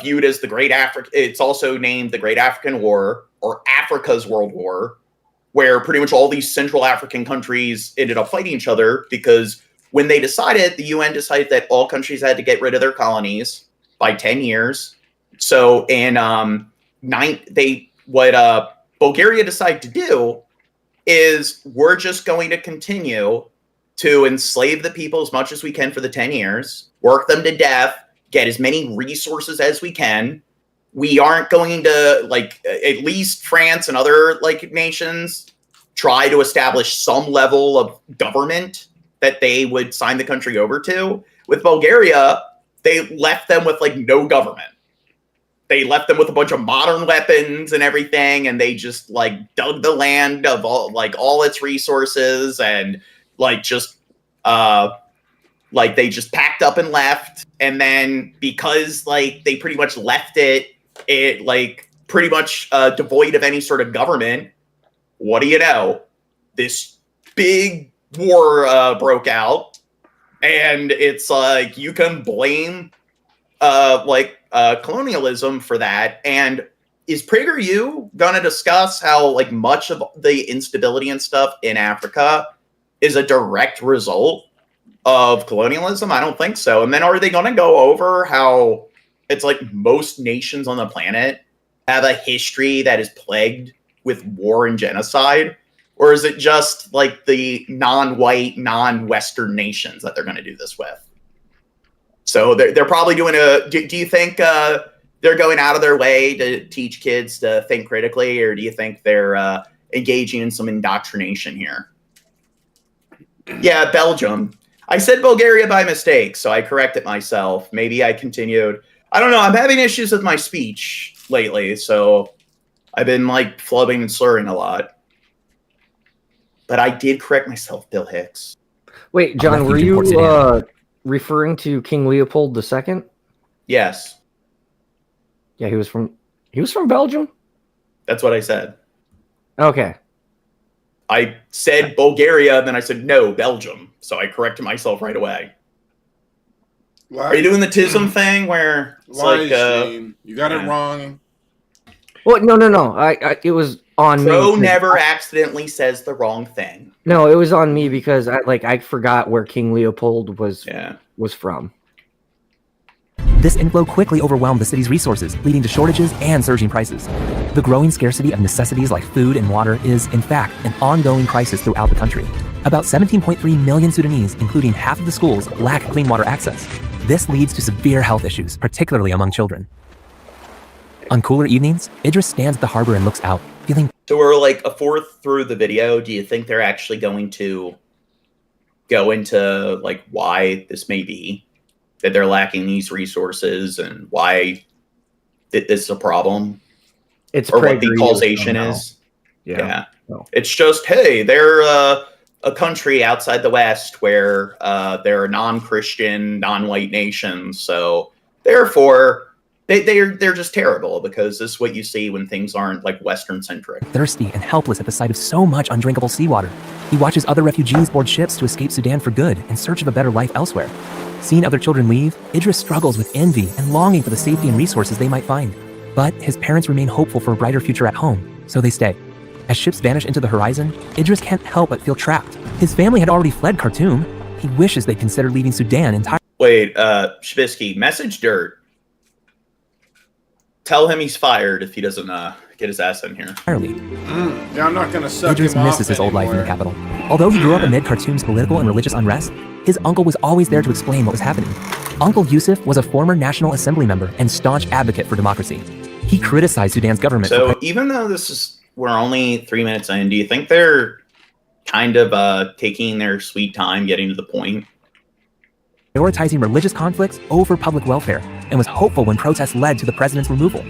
viewed as the Great Africa. It's also named the Great African War or Africa's World War, where pretty much all these Central African countries ended up fighting each other because when they decided, the UN decided that all countries had to get rid of their colonies by 10 years. So in Bulgaria decided to do is we're just going to continue to enslave the people as much as we can for the 10 years, work them to death, get as many resources as we can. We aren't going to, like, at least France and other like nations try to establish some level of government that they would sign the country over to. With Bulgaria, they left them with like no government. They left them with a bunch of modern weapons and everything, and they just like dug the land of all its resources and like just they just packed up and left. And then because like they pretty much left it like pretty much devoid of any sort of government, what do you know? This big war broke out, and it's like you can blame colonialism for that. And is PragerU gonna discuss how like much of the instability and stuff in Africa is a direct result of colonialism? I don't think so. And then are they gonna go over how it's like most nations on the planet have a history that is plagued with war and genocide? Or is it just like the non-white, non-Western nations that they're going to do this with? So they're probably doing do you think they're going out of their way to teach kids to think critically, or do you think they're engaging in some indoctrination here? Yeah, Belgium. I said Bulgaria by mistake, so I corrected myself. Maybe I continued. I don't know. I'm having issues with my speech lately, so I've been like flubbing and slurring a lot. But I did correct myself, Bill Hicks. Wait, John, were you referring to King Leopold II? Yes. Yeah, he was from Belgium? That's what I said. Okay. I said Bulgaria, then I said no, Belgium. So I corrected myself right away. Are you doing the TISM thing where it's you got it wrong? Well, no. It was on me. Crow never accidentally says the wrong thing. No, it was on me because I forgot where King Leopold was from. This inflow quickly overwhelmed the city's resources, leading to shortages and surging prices. The growing scarcity of necessities like food and water is, in fact, an ongoing crisis throughout the country. About 17.3 million Sudanese, including half of the schools, lack clean water access. This leads to severe health issues, particularly among children. On cooler evenings, Idris stands at the harbor and looks out, feeling... So we're like a fourth through the video. Do you think they're actually going to go into like why this may be? That they're lacking these resources and why this is a problem? It's or what the causation is? Yeah. It's just, hey, they're a country outside the West where they're a non-Christian, non-white nation. So therefore, they're just terrible because this is what you see when things aren't like Western-centric. Thirsty and helpless at the sight of so much undrinkable seawater, he watches other refugees board ships to escape Sudan for good in search of a better life elsewhere. Seeing other children leave, Idris struggles with envy and longing for the safety and resources they might find. But his parents remain hopeful for a brighter future at home, so they stay. As ships vanish into the horizon, Idris can't help but feel trapped. His family had already fled Khartoum. He wishes they'd considered leaving Sudan entirely. Wait, Shabisky, message Dirt. Tell him he's fired if he doesn't get his ass in here. Yeah, I'm not gonna suck Idris him misses off his old life in the anymore. capital. Although he grew up amid Khartoum's political and religious unrest, his uncle was always there to explain what was happening. Uncle Yusuf was a former National Assembly member and staunch advocate for democracy. He criticized Sudan's government. So even though we're only 3 minutes in, do you think they're kind of taking their sweet time getting to the point? Prioritizing religious conflicts over public welfare, and was hopeful when protests led to the president's removal.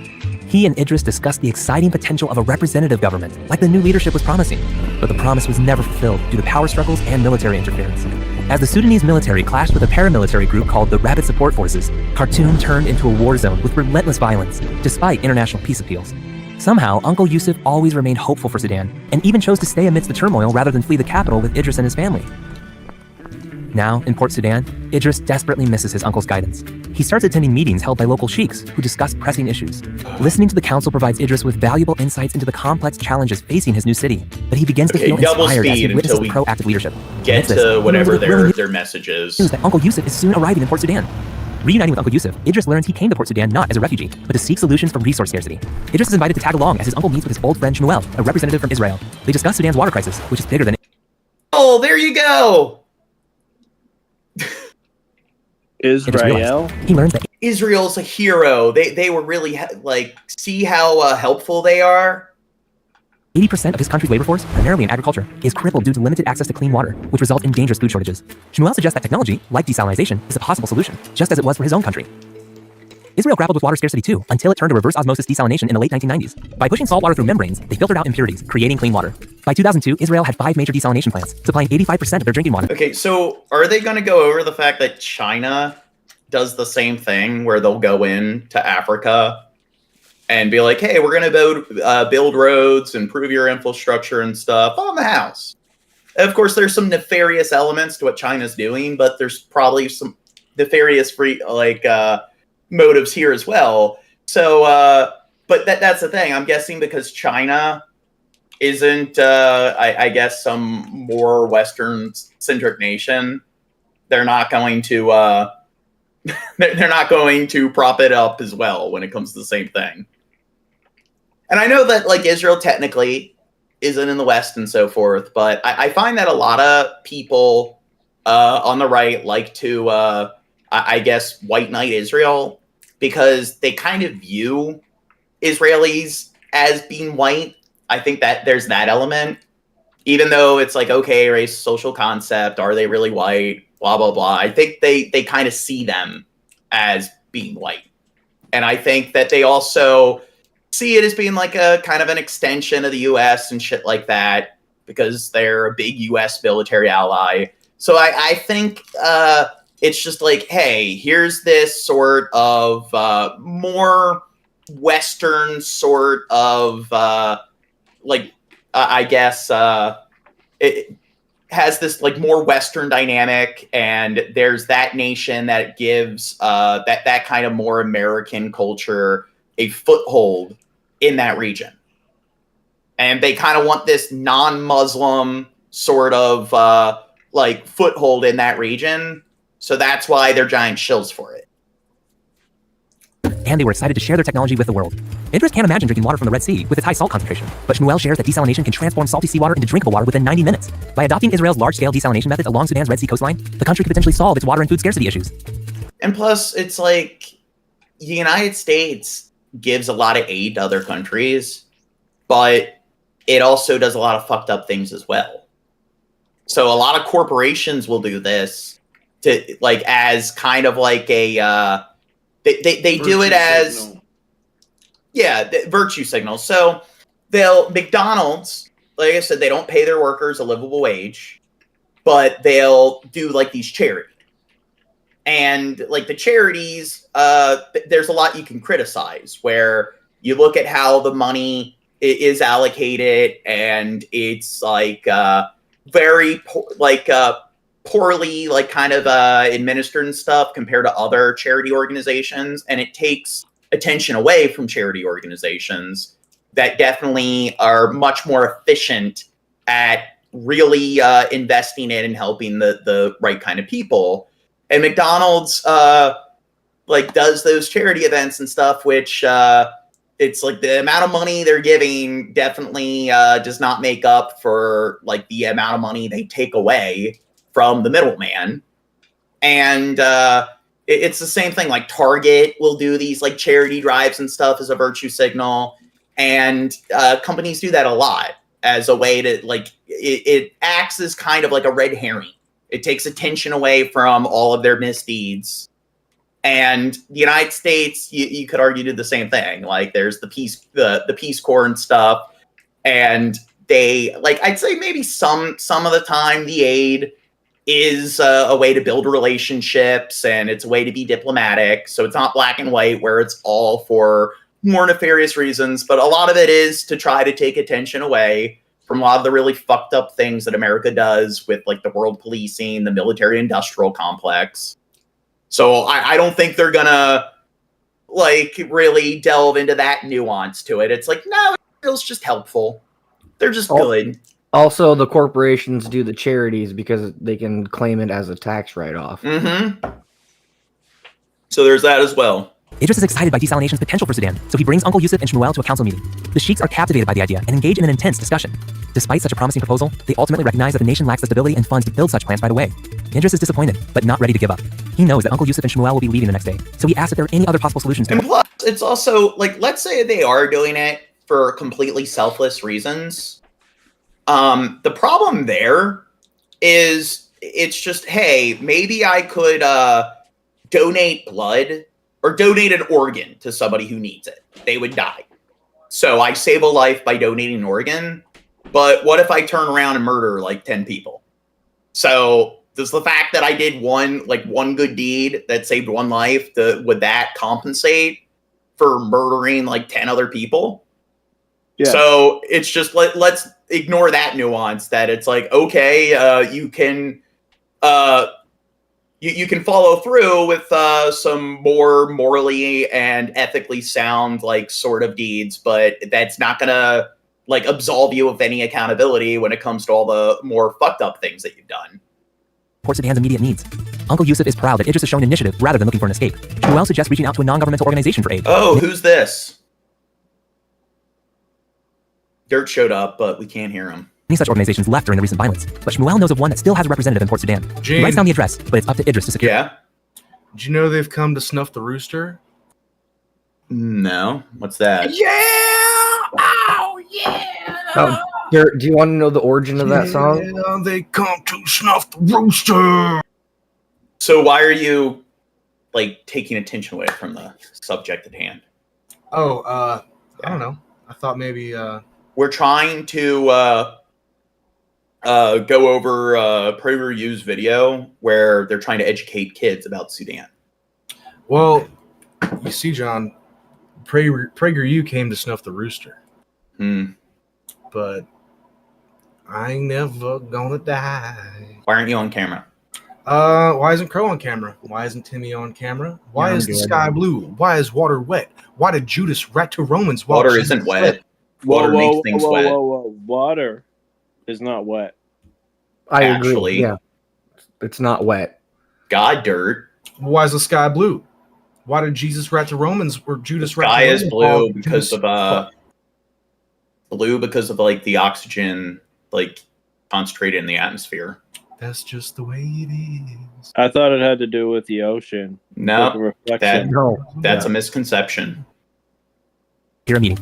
He and Idris discussed the exciting potential of a representative government, like the new leadership was promising. But the promise was never fulfilled due to power struggles and military interference. As the Sudanese military clashed with a paramilitary group called the Rapid Support Forces, Khartoum turned into a war zone with relentless violence, despite international peace appeals. Somehow, Uncle Yusuf always remained hopeful for Sudan, and even chose to stay amidst the turmoil rather than flee the capital with Idris and his family. Now, in Port Sudan, Idris desperately misses his uncle's guidance. He starts attending meetings held by local sheiks who discuss pressing issues. Listening to the council provides Idris with valuable insights into the complex challenges facing his new city, but he begins to feel inspired as he witnesses proactive leadership. Get to whatever their message is. That Uncle Yusuf is soon arriving in Port Sudan. Reuniting with Uncle Yusuf, Idris learns he came to Port Sudan not as a refugee, but to seek solutions for resource scarcity. Idris is invited to tag along as his uncle meets with his old friend Shmuel, a representative from Israel. They discuss Sudan's water crisis, which is bigger than... Oh, there you go! Israel? He learns that Israel's a hero. They were really, see how helpful they are? 80% of his country's labor force, primarily in agriculture, is crippled due to limited access to clean water, which results in dangerous food shortages. Shmuel suggests that technology, like desalination, is a possible solution, just as it was for his own country. Israel grappled with water scarcity too, until it turned to reverse osmosis desalination in the late 1990s. By pushing salt water through membranes, they filtered out impurities, creating clean water. By 2002, Israel had 5 major desalination plants, supplying 85% of their drinking water. Okay, so are they going to go over the fact that China does the same thing, where they'll go into Africa and be like, hey, we're going to build roads, improve your infrastructure and stuff on the house? And of course, there's some nefarious elements to what China's doing, but there's probably some nefarious motives here as well. So, but that's the thing. I'm guessing because China isn't, I guess, some more Western-centric nation, they're not going to they're not going to prop it up as well when it comes to the same thing. And I know that Israel technically isn't in the West and so forth, but I find that a lot of people on the right like to, I guess, white knight Israel because they kind of view Israelis as being white. I think that there's that element, even though it's like, okay, race, social concept, are they really white? Blah, blah, blah. I think they kind of see them as being white. And I think that they also see it as being like a kind of an extension of the U.S. and shit like that because they're a big U.S. military ally. So I think it's just like, hey, here's this sort of more Western sort of, I guess, it has this more Western dynamic, and there's that nation that gives that kind of more American culture a foothold in that region. And they kind of want this non-Muslim sort of foothold in that region. So that's why they're giant shills for it. And they were excited to share their technology with the world. Idris can't imagine drinking water from the Red Sea with its high salt concentration, but Shmuel shares that desalination can transform salty seawater into drinkable water within 90 minutes. By adopting Israel's large-scale desalination methods along Sudan's Red Sea coastline, the country could potentially solve its water and food scarcity issues. And plus, it's like the United States gives a lot of aid to other countries, but it also does a lot of fucked up things as well. So a lot of corporations will do this to like as kind of like a they do it as signal. Virtue signal. So McDonald's, like I said, they don't pay their workers a livable wage, but they'll do like these charities. And like the charities, there's a lot you can criticize where you look at how the money is allocated, and it's like very poorly like kind of administered and stuff compared to other charity organizations, and it takes attention away from charity organizations that definitely are much more efficient at really investing in and helping the right kind of people. And McDonald's like does those charity events and stuff, which it's like the amount of money they're giving definitely does not make up for like the amount of money they take away from the middleman. And it's the same thing. Like Target will do these like charity drives and stuff as a virtue signal, and companies do that a lot as a way to like it acts as kind of like a red herring. It takes attention away from all of their misdeeds. And the United States, you could argue, did the same thing. Like there's the Peace Corps and stuff, and they like I'd say maybe some of the time the aid is a way to build relationships, and it's a way to be diplomatic. So it's not black and white where it's all for more nefarious reasons, but a lot of it is to try to take attention away from a lot of the really fucked up things that America does with like the world policing, the military industrial complex. So I don't think they're gonna like really delve into that nuance to it. It's like, no, it feels just helpful. They're just good. Also, the corporations do the charities because they can claim it as a tax write-off. Mm-hmm. So there's that as well. Idris is excited by desalination's potential for Sudan, so he brings Uncle Yusuf and Shmuel to a council meeting. The sheiks are captivated by the idea and engage in an intense discussion. Despite such a promising proposal, they ultimately recognize that the nation lacks the stability and funds to build such plants right away. Idris is disappointed, but not ready to give up. He knows that Uncle Yusuf and Shmuel will be leaving the next day, so he asks if there are any other possible solutions. And plus, it's also, like, let's say they are doing it for completely selfless reasons. The problem there is it's just, hey, maybe I could donate blood or donate an organ to somebody who needs it. They would die. So I save a life by donating an organ, but what if I turn around and murder like 10 people? So does the fact that I did one good deed that saved one life, would that compensate for murdering like 10 other people? Yeah. So it's just let's ignore that nuance that it's like, okay, you can you can follow through with some more morally and ethically sound like sort of deeds, but that's not gonna like absolve you of any accountability when it comes to all the more fucked up things that you've done. Port Sudan's immediate needs. Uncle Yusuf is proud that Idris has shown initiative rather than looking for an escape. Shmuel suggests reaching out to a non-governmental organization for aid. Oh, who's this? Dirt showed up, but we can't hear him. Many such organizations left during the recent violence, but Shmuel knows of one that still has a representative in Port Sudan. He writes down the address, but it's up to Idris to secure. Yeah. Did you know they've come to snuff the rooster? No. What's that? Yeah! Oh, yeah! Do you want to know the origin of that song? Yeah, they come to snuff the rooster! So why are you, like, taking attention away from the subject at hand? Oh, I don't know. I thought maybe, We're trying to go over PragerU's video where they're trying to educate kids about Sudan. Well, you see, John, PragerU came to snuff the rooster. But I ain't never gonna die. Why aren't you on camera? Why isn't Crow on camera? Why isn't Timmy on camera? Why is the sky blue? Why is water wet? Why did Judas rat to Romans? Water isn't wet. Water makes things wet. Water is not wet. I agree. Yeah, it's not wet. God, dirt. Why is the sky blue? Why did Jesus rat to Romans or Judas rat to Romans? Sky is blue because of like the oxygen like concentrated in the atmosphere. That's just the way it is. I thought it had to do with the ocean. No, that's a misconception. Here a meeting.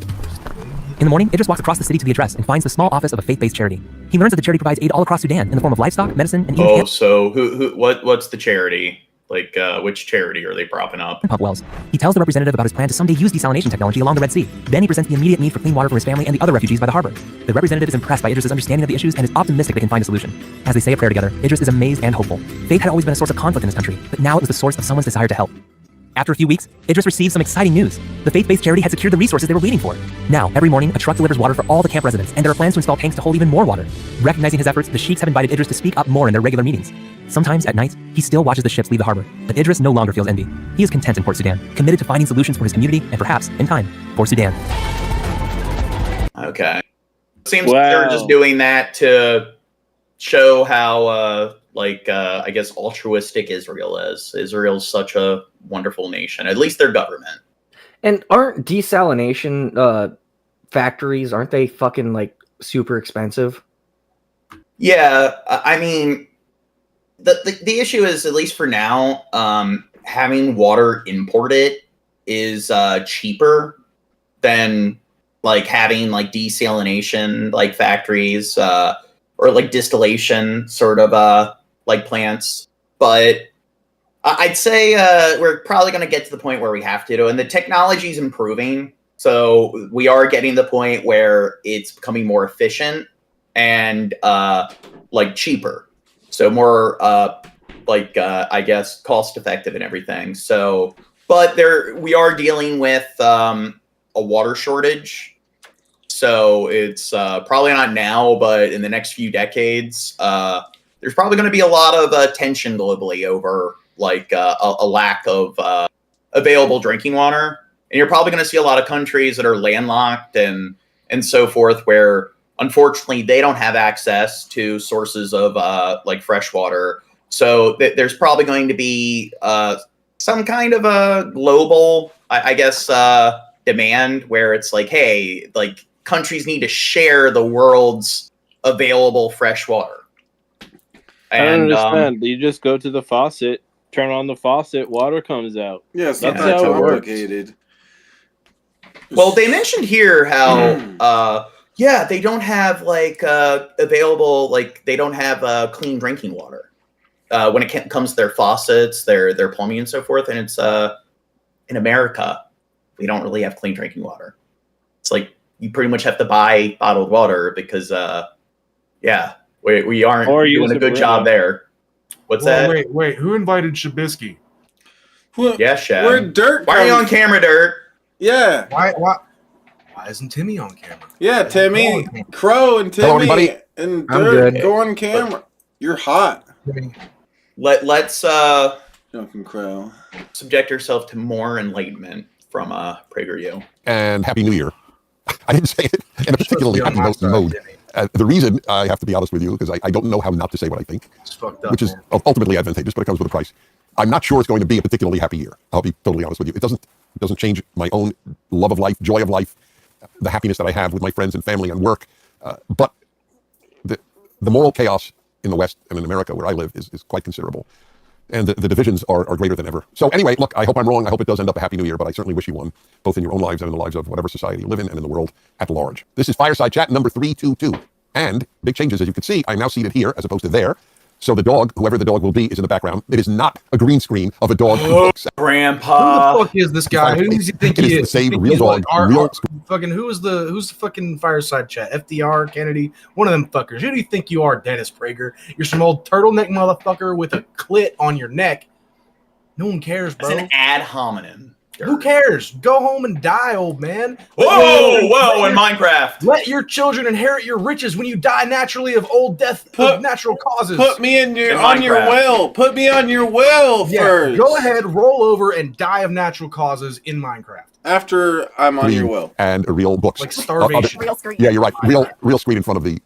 In the morning, Idris walks across the city to the address and finds the small office of a faith-based charity. He learns that the charity provides aid all across Sudan in the form of livestock, medicine, and even so what's the charity? Like, which charity are they propping up? pump wells. He tells the representative about his plan to someday use desalination technology along the Red Sea. Then he presents the immediate need for clean water for his family and the other refugees by the harbor. The representative is impressed by Idris's understanding of the issues and is optimistic they can find a solution. As they say a prayer together, Idris is amazed and hopeful. Faith had always been a source of conflict in this country, but now it was the source of someone's desire to help. After a few weeks, Idris receives some exciting news. The faith-based charity had secured the resources they were waiting for. Now, every morning, a truck delivers water for all the camp residents, and there are plans to install tanks to hold even more water. Recognizing his efforts, the sheiks have invited Idris to speak up more in their regular meetings. Sometimes, at night, he still watches the ships leave the harbor, but Idris no longer feels envy. He is content in Port Sudan, committed to finding solutions for his community, and perhaps, in time, for Sudan. Okay. Seems like they're just doing that to show how, I guess, altruistic Israel is. Israel's such a wonderful nation, at least their government. And aren't desalination factories, aren't they fucking, like, super expensive? Yeah, I mean, the issue is, at least for now, having water imported is cheaper than, like, having, like, desalination, like, factories, or, like, distillation sort of, like, plants. But I'd say we're probably going to get to the point where we have to, and the technology is improving. So we are getting to the point where it's becoming more efficient and like cheaper. So more I guess cost effective and everything. So, but we are dealing with a water shortage. So it's probably not now, but in the next few decades, there's probably going to be a lot of tension globally over like a lack of available drinking water. And you're probably going to see a lot of countries that are landlocked and so forth, where unfortunately they don't have access to sources of like fresh water. So there's probably going to be some kind of a global, I guess, demand where it's like, hey, like countries need to share the world's available fresh water. And, I don't understand. You just go to the faucet, turn on the faucet, water comes out. Yes, that's how it works. Well, they mentioned here how, they don't have like available, like they don't have clean drinking water when it comes to their faucets, their plumbing and so forth. And it's in America, we don't really have clean drinking water. It's like you pretty much have to buy bottled water because, we aren't doing a good job there. What's that? Wait. Who invited Shabisky? Yeah, Shab. Where Dirt? Why are you on camera, Dirt? Yeah. Why isn't Timmy on camera? Yeah, Timmy, Crow, and Timmy, everybody. and I'm Dirt good. go on camera. You're hot. Let's Drunken Crow. subject yourself to more enlightenment from PragerU. And Happy New Year. I didn't say it in a particularly happy mode. The reason I have to be honest with you, because I don't know how not to say what I think, which is ultimately advantageous, but it comes with a price. I'm not sure it's going to be a particularly happy year. I'll be totally honest with you. It doesn't change my own love of life, joy of life, the happiness that I have with my friends and family and work. But the moral chaos in the West and in America, where I live, is quite considerable. And the divisions are greater than ever. So anyway, look, I hope I'm wrong. I hope it does end up a happy new year, but I certainly wish you one, both in your own lives and in the lives of whatever society you live in and in the world at large. This is Fireside Chat number 322. And big changes, as you can see, I'm now seated here as opposed to there. So the dog, whoever the dog will be, is in the background. It is not a green screen of a dog. Grandpa. Who the fuck is this guy? Who does he think he is? The same real dog. Who's the fucking Fireside Chat? FDR, Kennedy, one of them fuckers. Who do you think you are, Dennis Prager? You're some old turtleneck motherfucker with a clit on your neck. No one cares, bro. It's an ad hominem. Who cares? Go home and die, old man. Whoa, in Minecraft. Let your children inherit your riches when you die naturally of old death of natural causes. Put me on your will. Put me on your will first. Go ahead, roll over, and die of natural causes in Minecraft. After I'm on your will. And real books. Like starvation. Real screen. Yeah, you're right. Real screen in front of the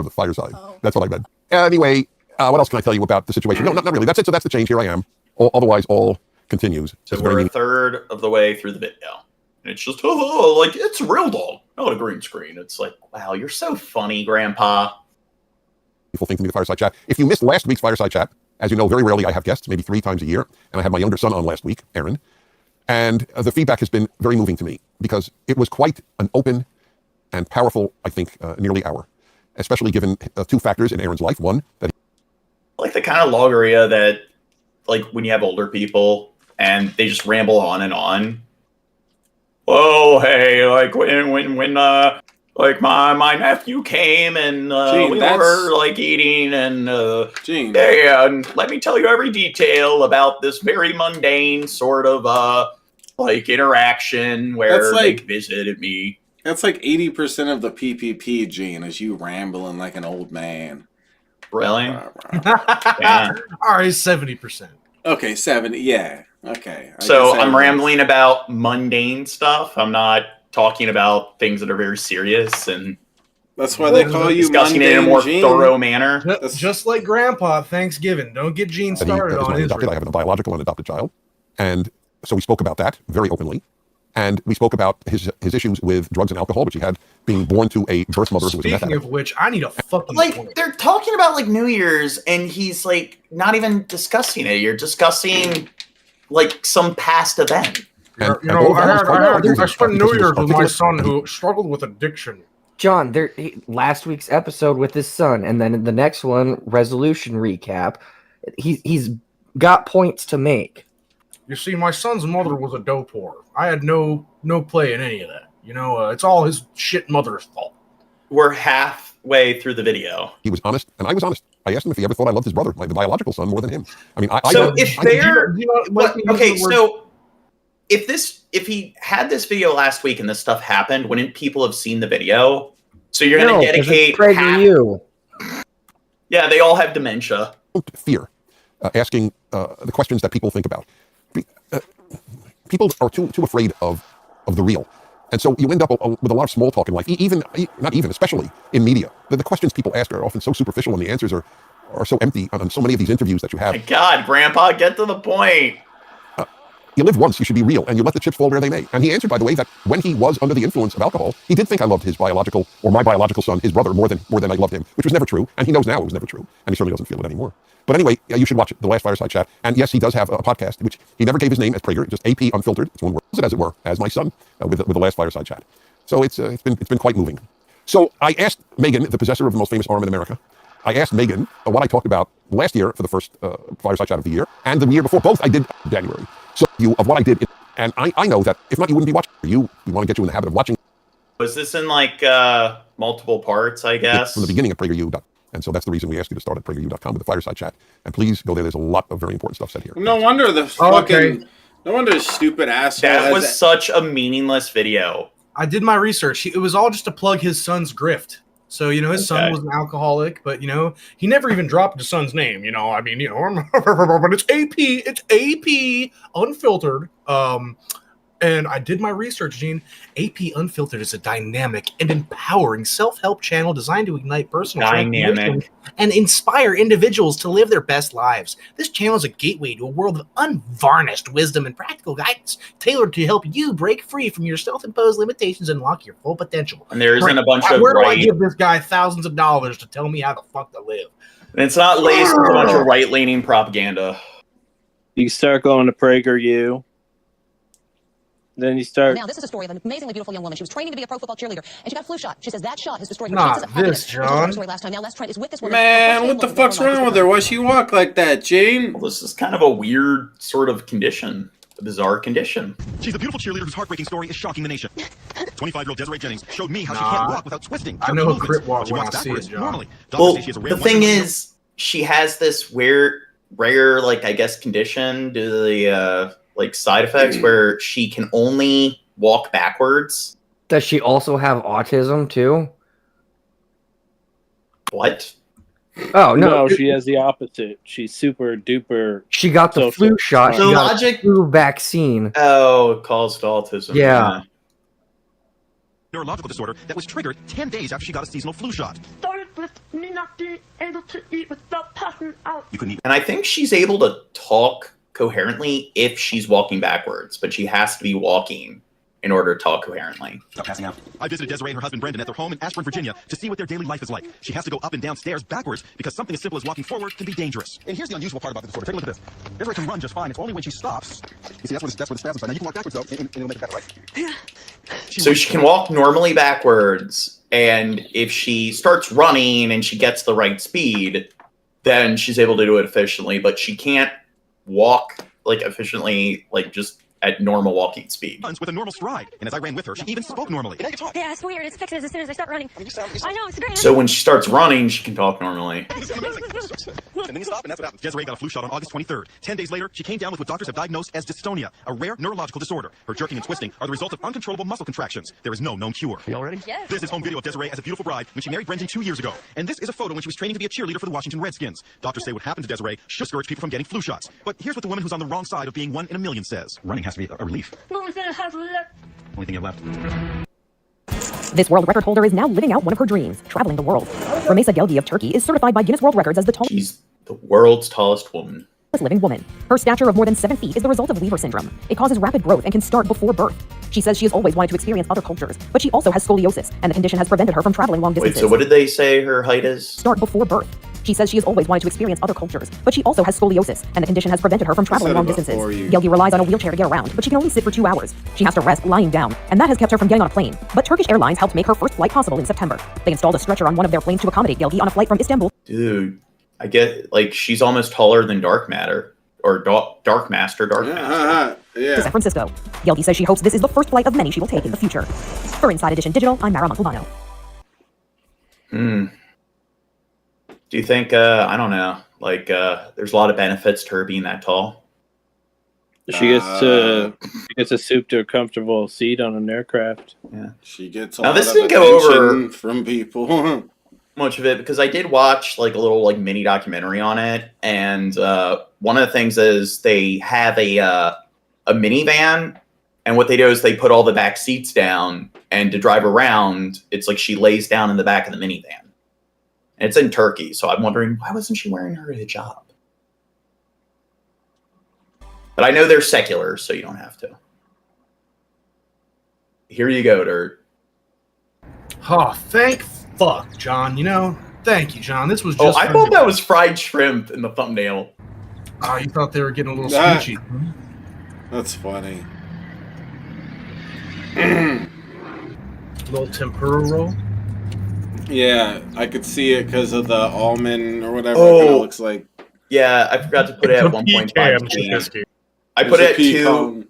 fireside. Oh. That's what I meant. Anyway, what else can I tell you about the situation? No, not really. That's it. So that's the change. Here I am. Otherwise, all continues. So we're a third of the way through the video. And it's just, like, it's a real dog, not a green screen. It's like, wow, you're so funny, Grandpa. Thing to me, the Fireside Chat. If you missed last week's Fireside Chat, as you know, very rarely I have guests, maybe 3 times a year. And I had my younger son on last week, Aaron. And the feedback has been very moving to me because it was quite an open and powerful, I think, nearly hour, especially given two factors in Aaron's life. One, that like the kind of logorrhea that, like, when you have older people and they just ramble on and on. Oh, hey, like when like my nephew came and we were like eating and hey, and let me tell you every detail about this very mundane sort of like interaction where they visited me. That's like 80% of the PPP, Gene, is you rambling like an old man. Really? Yeah. All right, 70%. Okay, 70. Yeah. Okay. So I'm rambling about mundane stuff. I'm not talking about things that are very serious, and that's why they call you discussing it in a more thorough manner. Just like Grandpa at Thanksgiving. Don't get Gene started on Israel. I have a biological and adopted child, and so we spoke about that very openly. And we spoke about his issues with drugs and alcohol, which he had being born to a birth mother who was a meth addict. Speaking of which, I need a fucking like they're talking about like New Year's, and he's like not even discussing it. You're discussing like some past event. I spent New Year's with my son who struggled with addiction. John, last week's episode with his son, and then the next one, resolution recap. He's got points to make. You see, my son's mother was a dope whore. I had no play in any of that. You know, it's all his shit mother's fault. We're halfway through the video. He was honest, and I was honest. I asked him if he ever thought I loved his brother, the biological son, more than him. I mean, if he had this video last week and this stuff happened, wouldn't people have seen the video? So you're going to dedicate you. Yeah, they all have dementia. Fear, asking the questions that people think about. People are too afraid of the real. And so you end up with a lot of small talk in life, especially in media. The questions people ask are often so superficial and the answers are so empty on so many of these interviews that you have. My God, Grandpa, get to the point. You live once, you should be real, and you let the chips fall where they may. And he answered, by the way, that when he was under the influence of alcohol, he did think I loved my biological son, his brother, more than I loved him, which was never true. And he knows now it was never true. And he certainly doesn't feel it anymore. But anyway, you should watch it, The Last Fireside Chat. And yes, he does have a podcast, which he never gave his name as Prager, just AP Unfiltered. It's one word, as it were, as my son, with The Last Fireside Chat. So it's been quite moving. So I asked Megan, the possessor of the most famous arm in America, I asked Megan what I talked about last year for the first Fireside Chat of the year, and the year before. Both I did in January. So of what I did, and I know that if not, you wouldn't be watching. We want to get you in the habit of watching. Was this in like multiple parts, I guess? From the beginning of PragerU. And so that's the reason we asked you to start at PragerU.com with the Fireside Chat. And please go there. There's a lot of very important stuff said here. No wonder the no wonder stupid asshole. That was such a meaningless video. I did my research. It was all just to plug his son's grift. So, his son was an alcoholic, but, he never even dropped his son's name. I mean, but it's AP Unfiltered. And I did my research, Gene. AP Unfiltered is a dynamic and empowering self-help channel designed to ignite personal transformation and inspire individuals to live their best lives. This channel is a gateway to a world of unvarnished wisdom and practical guidance tailored to help you break free from your self-imposed limitations and unlock your full potential. And there isn't a bunch of Where do I give this guy thousands of dollars to tell me how the fuck to live? And it's not laced with a bunch of right-leaning propaganda. You start going to PragerU. Then you start. Now, this is a story of an amazingly beautiful young woman. She was training to be a pro football cheerleader, and she got a flu shot. She says that shot has destroyed her chances of happiness. John. Last time. Now, Les Trent is with this woman. Man, what the fuck's wrong with her? Why she walk like that, Jane? Well, this is kind of a weird sort of condition, a bizarre condition. She's a beautiful cheerleader whose heartbreaking story is shocking the nation. 25-year-old Desiree Jennings showed me how she can't walk without twisting. I know a crit walk when I see it, John. Normally, well, the thing is, she has this rare, like, I guess, condition due to the like side effects where she can only walk backwards. Does she also have autism too? What? Oh no, she has the opposite. She's super duper. She got the flu shot. She got the flu vaccine. Oh, it caused autism. Yeah. Neurological disorder that was triggered 10 days after she got a seasonal flu shot. Started with me not being able to eat without passing out. You couldn't eat. And I think she's able to talk coherently if she's walking backwards, but she has to be walking in order to talk coherently. Stop passing out. I visited Desiree and her husband Brendan at their home in Ashburn, Virginia, to see what their daily life is like. She has to go up and down stairs backwards because something as simple as walking forward can be dangerous. And here's the unusual part about the disorder. Take a look at this. Desiree can run just fine. It's only when she stops. You see, that's where the spasms are. Now you can walk backwards though, and it'll make it better, right? Yeah. So she can walk normally backwards, and if she starts running and she gets the right speed, then she's able to do it efficiently. But she can't walk like efficiently, like just at normal walking speed. With a normal stride, and as I ran with her, she even spoke normally. Yeah, it's weird. It fixes as soon as I start running. I know, it's great. So when she starts running, she can talk normally. And then you stop, and that's what happens. Desiree got a flu shot on August 23rd. 10 days later, she came down with what doctors have diagnosed as dystonia, a rare neurological disorder. Her jerking and twisting are the result of uncontrollable muscle contractions. There is no known cure. Are you all ready? Yes. This is home video of Desiree as a beautiful bride when she married Brendan 2 years ago. And this is a photo when she was training to be a cheerleader for the Washington Redskins. Doctors say what happened to Desiree should discourage people from getting flu shots. But here's what the woman who's on the wrong side of being 1 in a million says. Running has to be a relief. Only thing I have left. Only thing you have left. This world record holder is now living out one of her dreams, traveling the world. Ramesa Gelgi of Turkey is certified by Guinness World Records as the tallest. She's the world's tallest woman. Living woman. Her stature of more than 7 feet is the result of Weaver syndrome. It causes rapid growth and can start before birth. She says she has always wanted to experience other cultures, but she also has scoliosis, and the condition has prevented her from traveling long distances. Wait, so what did they say her height is? Start before birth. She says she has always wanted to experience other cultures, but she also has scoliosis, and the condition has prevented her from traveling long distances. Gelgi relies on a wheelchair to get around, but she can only sit for 2 hours. She has to rest lying down, and that has kept her from getting on a plane. But Turkish Airlines helped make her first flight possible in September. They installed a stretcher on one of their planes to accommodate Gelgi on a flight from Istanbul. Dude, I get, like, she's almost taller than Dark Matter. Or Dark Master. Yeah. To San Francisco. Gelgi says she hopes this is the first flight of many she will take in the future. For Inside Edition Digital, I'm Mara Montalbano. Do you think, I don't know, like, there's a lot of benefits to her being that tall? She gets a soup to a comfortable seat on an aircraft. Yeah. She gets Now, lot this of didn't go over attention from people. much of it because I did watch like a little like mini documentary on it, and one of the things is they have a minivan, and what they do is they put all the back seats down, and to drive around, it's like she lays down in the back of the minivan. And it's in Turkey, so I'm wondering why wasn't she wearing her hijab? But I know they're secular, so you don't have to. Here you go, Dirt. Oh, thank fuck, John. You know, thank you, John. This was just. I thought that was fried shrimp in the thumbnail. Oh, you thought they were getting a little squishy. That's funny. Little tempura roll. Yeah, I could see it because of the almond or whatever Oh. it kinda looks like. Yeah, I forgot to put it at 1.5 speed. I put There's it a at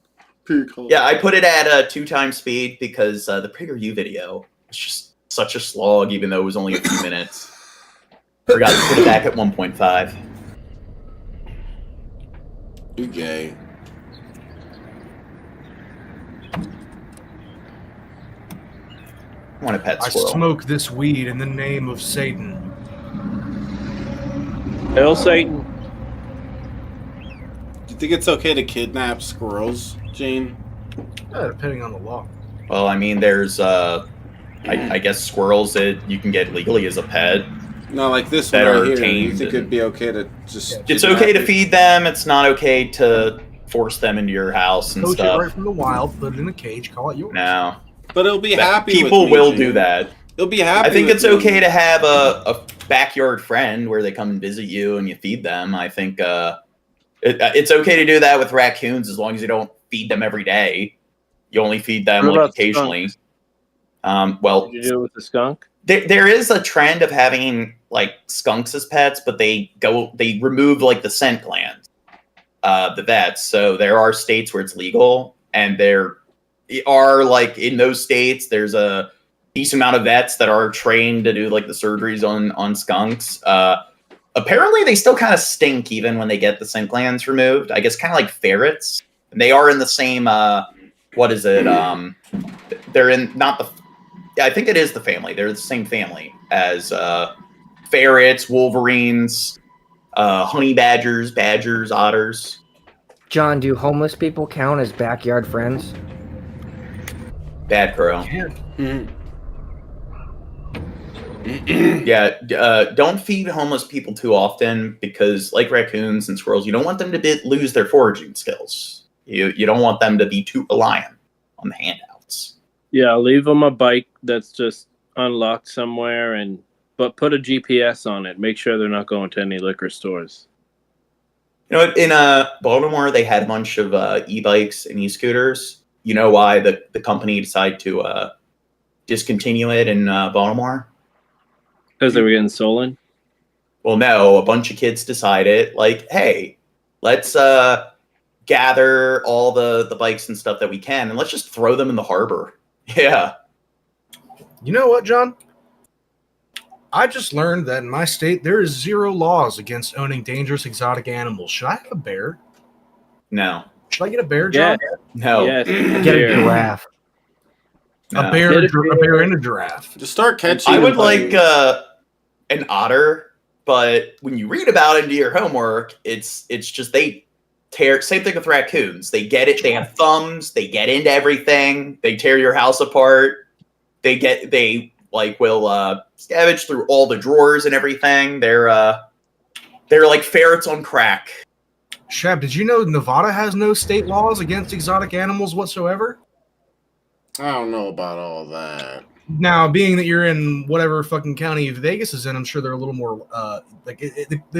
2. pecan. Yeah, I put it at 2 times speed because the PragerU video was just such a slog, even though it was only a few minutes. Forgot to put it back at 1.5. You gay. I want a pet I squirrel. smoke this weed in the name of Satan. Hail Satan. Do you think it's okay to kidnap squirrels, Gene? Depending on the law. Well, I mean, there's, I guess squirrels that you can get legally as a pet. No, like this that one are right here. tamed. You think it'd be okay to just? It's kidnap okay to it? feed them. It's not okay to force them into your house and Poach it stuff. right from the wild, put it in a cage, call it yours. No. But it'll be But happy. People with me, will Gene. do that. It'll be happy. I think with it's me. okay to have a backyard friend where they come and visit you and you feed them. I think it's okay to do that with raccoons as long as you don't feed them every day. You only feed them What like about occasionally. Well, Did you do it with the skunk? there is a trend of having like skunks as pets, but they remove like the scent glands, the vets. So there are states where it's legal, and there are like in those states there's a decent amount of vets that are trained to do like the surgeries on skunks. Apparently they still kind of stink even when they get the scent glands removed. I guess kind of like ferrets. And they are in the same what is it? They're in not the. I think it is the family. They're the same family as ferrets, wolverines, honey badgers, otters. John, do homeless people count as backyard friends? Bad crow. Yeah, don't feed homeless people too often because, like raccoons and squirrels, you don't want them to lose their foraging skills. You don't want them to be too reliant on the handouts. Yeah, leave them a bike that's just unlocked somewhere, but put a GPS on it. Make sure they're not going to any liquor stores. You know, in Baltimore, they had a bunch of e-bikes and e-scooters. You know why the company decided to discontinue it in Baltimore? Because they were getting stolen? Well, no. A bunch of kids decided, like, hey, let's gather all the bikes and stuff that we can, and let's just throw them in the harbor. Yeah. You know what, John? I just learned that in my state, there is 0 laws against owning dangerous exotic animals. Should I have a bear? No. Should I get a bear, John? No. Yes. Get a giraffe. A bear and a giraffe. Just start catching. I would like an otter, but when you read about it and do your homework, it's just they tear. Same thing with raccoons. They get it. They have thumbs. They get into everything. They tear your house apart. They will scavenge through all the drawers and everything. They're like ferrets on crack. Shab, did you know Nevada has no state laws against exotic animals whatsoever? I don't know about all that. Now, being that you're in whatever fucking county Vegas is in, I'm sure they're a little more they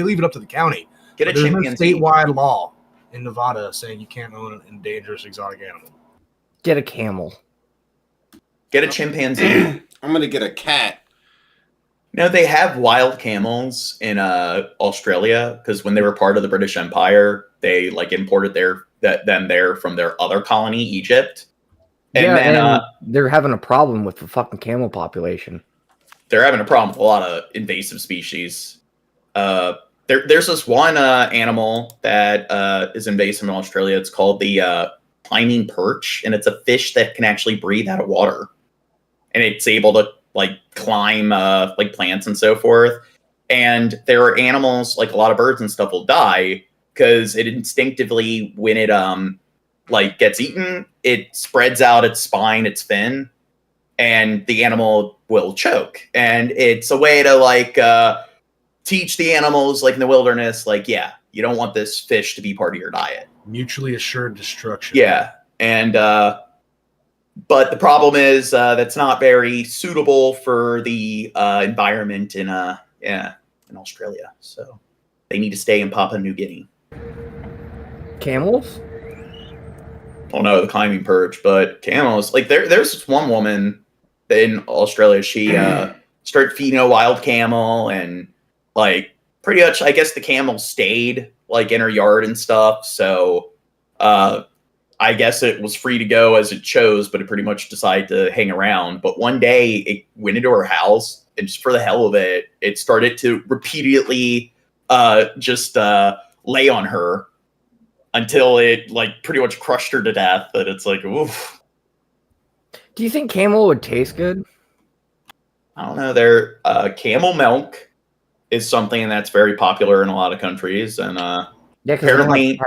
leave it up to the county. Get a There's no chimpanzee. statewide law in Nevada saying you can't own a dangerous exotic animal. Get a camel. Get a chimpanzee. I'm gonna get a cat. No, they have wild camels in Australia because when they were part of the British Empire, they imported them there from their other colony, Egypt. And they're having a problem with the fucking camel population. They're having a problem with a lot of invasive species. There's this one animal that is invasive in Australia. It's called the climbing perch, and it's a fish that can actually breathe out of water, and it's able to climb plants and so forth. And there are animals, like a lot of birds and stuff, will die because it instinctively, when it gets eaten, it spreads out its spine, its fin, and the animal will choke. And it's a way to teach the animals in the wilderness, you don't want this fish to be part of your diet. Mutually assured destruction. Yeah. And but the problem is that's not very suitable for the environment in Australia. So they need to stay in Papua New Guinea. Camels? Oh no, the climbing perch, but camels. There's this one woman in Australia. She started feeding a wild camel, and pretty much, I guess the camel stayed in her yard and stuff. So I guess it was free to go as it chose, but it pretty much decided to hang around. But one day it went into her house, and just for the hell of it, it started to repeatedly just lay on her until it pretty much crushed her to death. And it's oof. Do you think camel would taste good? I don't know. Their camel milk is something that's very popular in a lot of countries, and apparently,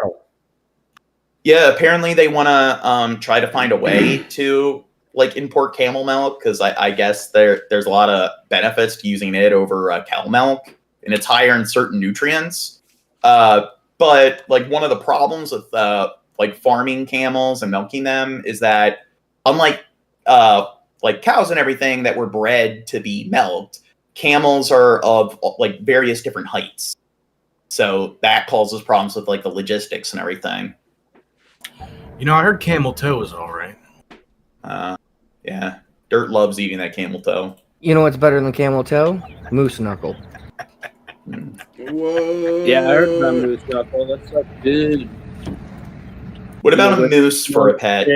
apparently they want to try to find a way to import camel milk, because I guess there's a lot of benefits to using it over cow milk, and it's higher in certain nutrients. But one of the problems with farming camels and milking them is that, unlike cows and everything that were bred to be milked, camels are of various different heights. So that causes problems with the logistics and everything. I heard camel toe is all right. Yeah. Dirt loves eating that camel toe. You know what's better than camel toe? Moose knuckle. Whoa. Yeah, I heard about moose knuckle. That's good. What about a moose for a pet?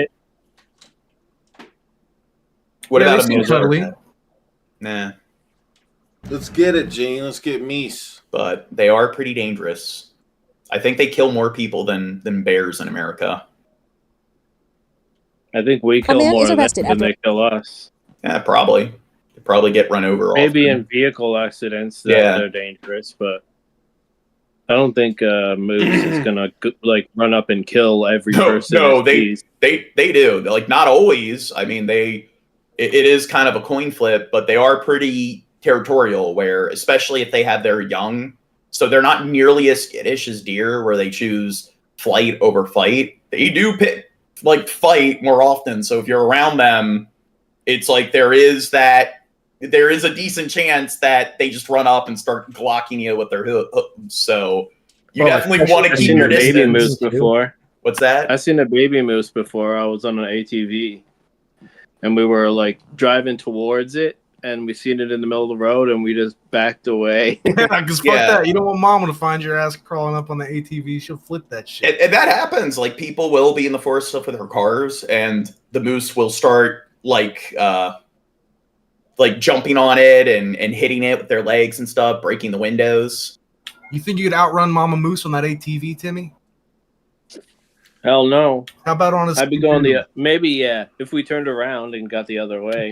What about a moose for a pet? Nah. Let's get it, Gene. Let's get meese. But they are pretty dangerous. I think they kill more people than bears in America. I think we kill more of them than they kill us. Yeah, probably. They probably get run over. Maybe often. in vehicle accidents that they're dangerous, but I don't think moose is gonna run up and kill every person. No, they do. Not always. I mean, it is kind of a coin flip, but they are pretty territorial, where especially if they have their young, so they're not nearly as skittish as deer, where they choose flight over fight. They do fight more often. So if you're around them, it's like there is a decent chance that they just run up and start glocking you with their hooves. So you definitely want to keep your distance. Baby moose before. What's that? I've seen a baby moose before. I was on an ATV, and we were like driving towards it, and we seen it in the middle of the road, and we just backed away. Yeah, because fuck that. You don't want mama to find your ass crawling up on the ATV. She'll flip that shit. And that happens. Like, people will be in the forest stuff with their cars, and the moose will start like jumping on it and hitting it with their legs and stuff, breaking the windows. You think you could outrun Mama Moose on that ATV, Timmy? Hell no. How about on a I'd be going maybe, yeah, if we turned around and got the other way.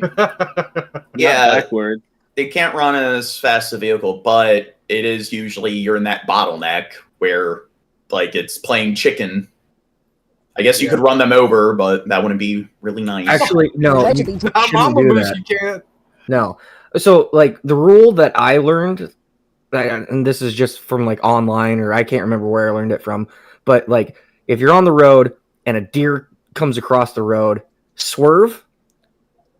Yeah, backward. It can't run as fast as a vehicle, but it is usually you're in that bottleneck where like it's playing chicken. I guess you could run them over, but that wouldn't be really nice. Actually, no. You shouldn't do that. You can't. No. So, like, the rule that I learned, and this is just from, like, online, or I can't remember where I learned it from, but, like, if you're on the road and a deer comes across the road, swerve.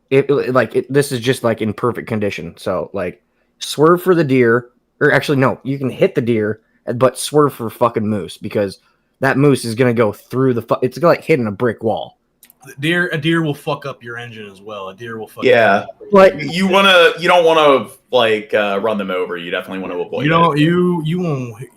This is just, like, in perfect condition. So, like, swerve for the deer. Or, actually, no. You can hit the deer, but swerve for fucking moose, because that moose is going to go through it's like hitting a brick wall. A deer will fuck up your engine as well. A deer will fuck Yeah, up. like you don't want to like run them over. You definitely want to avoid. You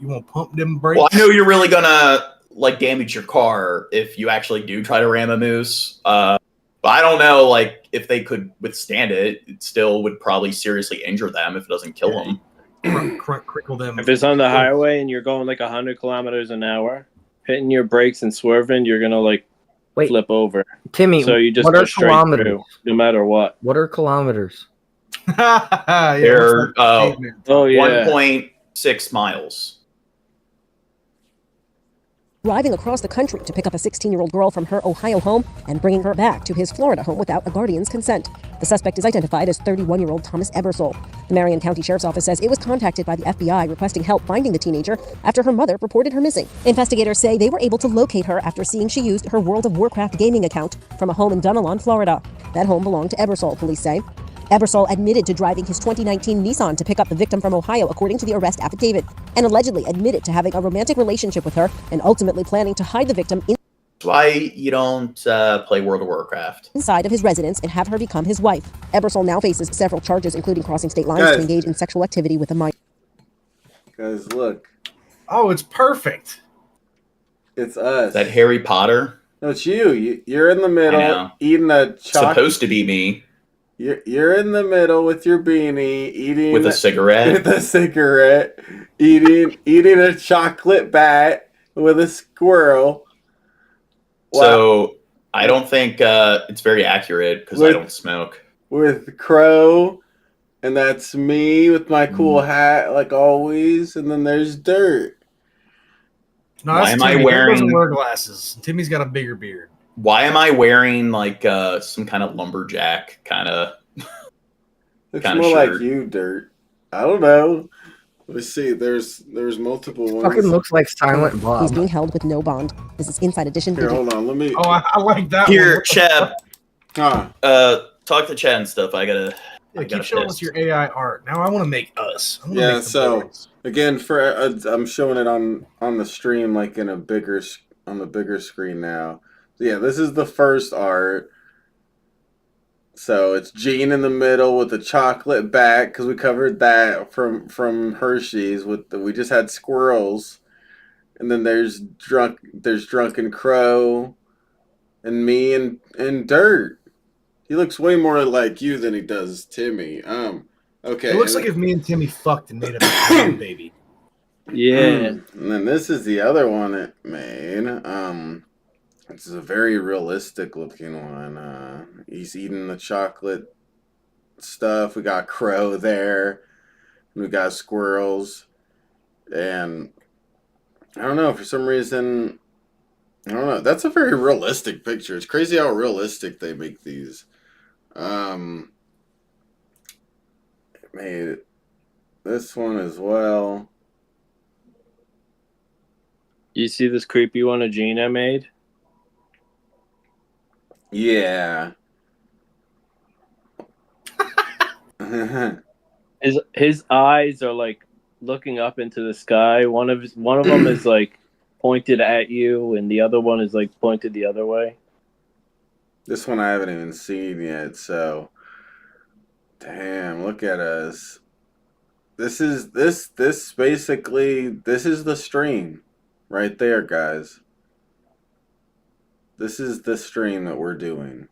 won't pump them brakes. Well, I know you're really gonna like damage your car if you actually do try to ram a moose. But I don't know, like if they could withstand it. It still would probably seriously injure them if it doesn't kill them. Crickle them. If it's on the highway and you're going like 100 kilometers an hour, hitting your brakes and swerving, you're gonna like flip over. Timmy, so you just what go are straight kilometers? through, no matter what. What are kilometers? They're 1.6 miles. Driving across the country to pick up a 16-year-old girl from her Ohio home and bringing her back to his Florida home without a guardian's consent. The suspect is identified as 31-year-old Thomas Ebersole. The Marion County Sheriff's Office says it was contacted by the FBI requesting help finding the teenager after her mother reported her missing. Investigators say they were able to locate her after seeing she used her World of Warcraft gaming account from a home in Dunalon, Florida. That home belonged to Ebersole, police say. Ebersole admitted to driving his 2019 Nissan to pick up the victim from Ohio, according to the arrest affidavit, and allegedly admitted to having a romantic relationship with her and ultimately planning to hide the victim That's why you don't play World of Warcraft. inside of his residence and have her become his wife. Ebersole now faces several charges, including crossing state lines to engage in sexual activity with a minor. Guys, look. Oh, it's perfect. It's us. That Harry Potter? No, it's you. You're in the middle eating a chocolate. Supposed to be me. You're in the middle with your beanie, eating With a cigarette. With a cigarette, eating a chocolate bat with a squirrel. So I don't think it's very accurate because I don't smoke. With Crow, and that's me with my cool hat, like always. And then there's Dirt. No, Why am I wearing? Doesn't wear glasses. Timmy's got a bigger beard. Why am I wearing like some kind of lumberjack kind of? Looks more like you, Dirt. I don't know. Let's see. There's multiple ones. Fucking looks like Silent Bob. He's being held with no bond. This is Inside Edition. Here, hold on. Let me. Oh, I like that. Here, one. Cheb. Huh. Talk to Chad and stuff. I gotta keep showing us your AI art. Now I want to make us. I wanna Yeah. make the So boys. again, I'm showing it on the stream, like on the bigger screen now. So yeah, this is the first art. So it's Gene in the middle with the chocolate back, because we covered that from Hershey's. We just had squirrels, and then there's Drunken Crow, and me and Dirt. He looks way more like you than he does Timmy. Okay. It looks like if me and Timmy fucked and made a baby. Yeah. And then this is the other one it made. This is a very realistic looking one. He's eating the chocolate stuff. We got Crow there. We got squirrels. And I don't know, for some reason, I don't know. That's a very realistic picture. It's crazy how realistic they make these. Made this one as well. You see this creepy one of Gina made? Yeah. His eyes are like looking up into the sky. One of them is like pointed at you, and the other one is like pointed the other way. This one I haven't even seen yet, so damn, look at us. This is basically the stream right there, guys. This is the stream that we're doing.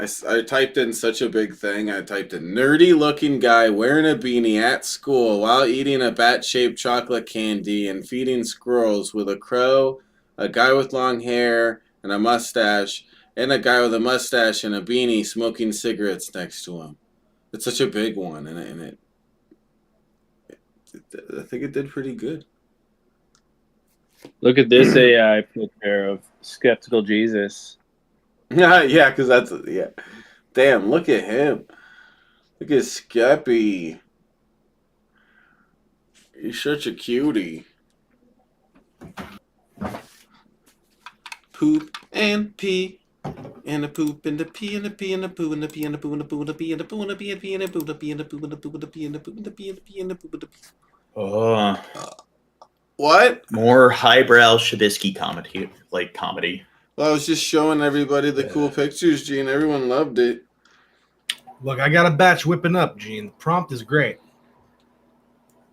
I typed in such a big thing. I typed in nerdy looking guy wearing a beanie at school while eating a bat-shaped chocolate candy and feeding squirrels with a crow, a guy with long hair and a mustache, and a guy with a mustache and a beanie smoking cigarettes next to him. It's such a big one, and I think it did pretty good. Look at this AI picture of Skeptical Jesus. Yeah, because that's Damn, look at him. Look at Skeppy. He's such a cutie. Poop and pee. And a poop and a pee and a pee and a poo and a pee and a poo and a poo and a pee and a poo and a pee and a pee and a poo and a pee and a poo and a poo and a pee and a poo and a pee and a pee and a poo and a pee. Oh. What? More highbrow Shabisky comedy. Well, I was just showing everybody the cool pictures, Gene. Everyone loved it. Look, I got a batch whipping up, Gene. The prompt is great.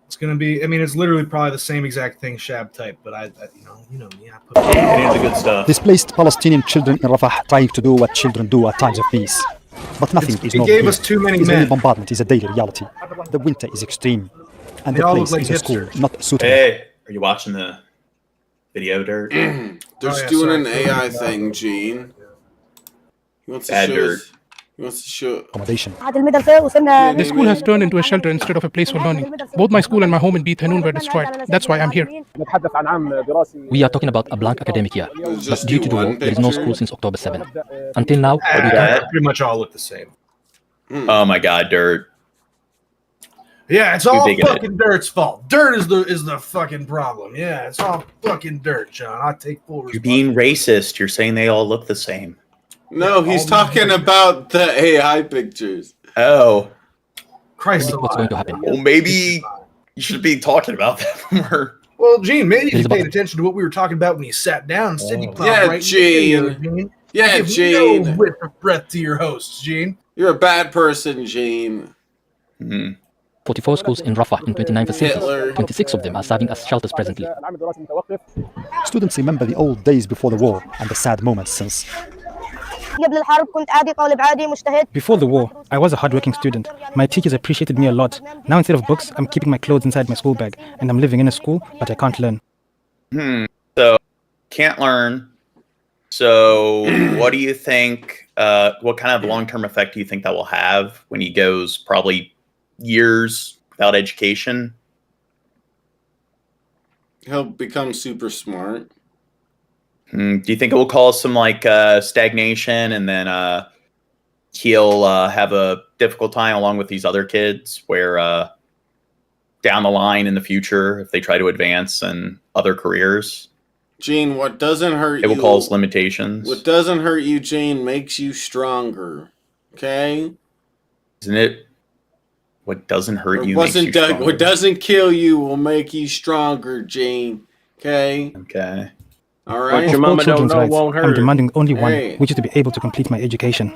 It's gonna be. I mean, it's literally probably the same exact thing Shab typed, but I you know me. I put the good stuff. Displaced Palestinian children in Rafah trying to do what children do at times of peace, but nothing is It normal gave here. us too many Israeli men. bombardment is a daily reality. The winter is extreme, and They the all place look like is a school hipsters. not suitable. Hey, are you watching the video, Dirt? They're just doing an AI thing, Gene. He wants to Bad show Dirt. us. He wants to show. Accommodation. The school has turned into a shelter instead of a place for learning. Both my school and my home in Beit Hanun were destroyed. That's why I'm here. We are talking about a blank academic year, but just due do to the war, one there is no picture. school since October 7. Until now, Okay. pretty much all look the same. Oh my God, Dirt. Yeah, it's all bigoted. fucking Dirt's fault. Dirt is the fucking problem. Yeah, it's all fucking Dirt, John. I take full You're being racist. You're saying they all look the same. No, he's talking about the AI pictures. Oh. Christ, what's going to happen? Well, maybe you should be talking about that more. Well, Gene, maybe if you Here's paid about- attention to what we were talking about when you sat down, instead you plowed Yeah, right into the video, Gene. Yeah, Give Gene. no whiff of breath to your hosts, Gene. You're a bad person, Gene. 44 schools in Rafah in 29 facilities. Hitler. 26 of them are serving as shelters presently. Students remember the old days before the war and the sad moments since. Before the war, I was a hardworking student. My teachers appreciated me a lot. Now, instead of books, I'm keeping my clothes inside my school bag, and I'm living in a school, but I can't learn. So, can't learn. So, what do you think? What kind of long-term effect do you think that will have when he goes probably years without education? He'll become super smart. Do you think it will cause some stagnation, and then he'll have a difficult time along with these other kids where down the line in the future, if they try to advance in other careers, Gene, what doesn't hurt it you will cause limitations? What doesn't hurt you, Gene, makes you stronger. Okay? Isn't it? What doesn't hurt you makes you stronger. What doesn't kill you will make you stronger, Gene. Okay? Okay. All right? Of all children's rights, I'm demanding only one, Hey. which is to be able to complete my education.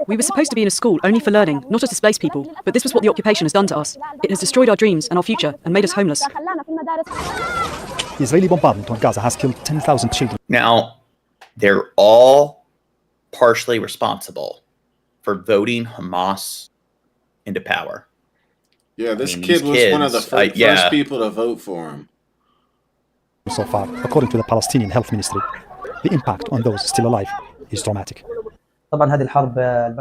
We were supposed to be in a school only for learning, not as displaced people, but this was what the occupation has done to us. It has destroyed our dreams and our future and made us homeless. The Israeli bombardment on Gaza has killed 10,000 children. Now, they're all partially responsible for voting Hamas into power. Yeah, this I mean, kid these was one of the kids, first people to vote for him. So far, according to the Palestinian Health Ministry, the impact on those still alive is dramatic.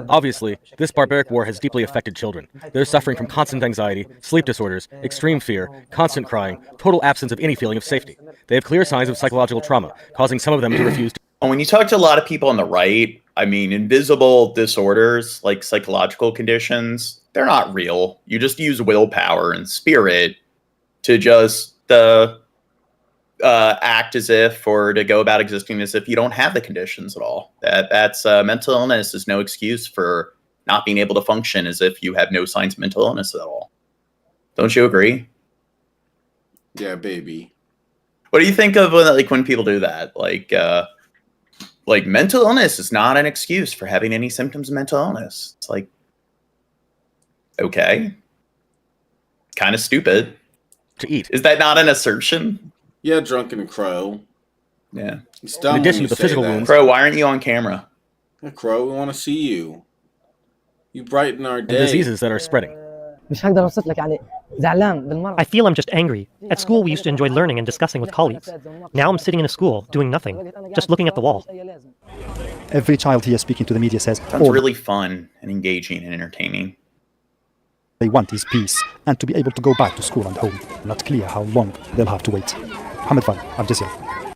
Obviously, this barbaric war has deeply affected children. They're suffering from constant anxiety, sleep disorders, extreme fear, constant crying, total absence of any feeling of safety. They have clear signs of psychological trauma, causing some of them to refuse to. When you talk to a lot of people on the right, I mean, invisible disorders like psychological conditions, they're not real. You just use willpower and spirit to just act as if, or to go about existing as if you don't have the conditions at all. That's mental illness is no excuse for not being able to function as if you have no signs of mental illness at all. Don't you agree? Yeah, baby. What do you think of when people do that? Like mental illness is not an excuse for having any symptoms of mental illness. It's like, okay, kind of stupid to eat. Is that not an assertion? Yeah, drunken crow. Yeah. It's dumb In addition when to you the say physical that. wounds, Crow, why aren't you on camera? Yeah, Crow, we want to see you. You brighten our and day. diseases that are spreading. I feel I'm just angry. At school, we used to enjoy learning and discussing with colleagues. Now I'm sitting in a school, doing nothing, just looking at the wall. Every child here speaking to the media says, Sounds really fun and engaging and entertaining. They want is peace, and to be able to go back to school and home. Not clear how long they'll have to wait. Mohammed Fan, Al Jazeera.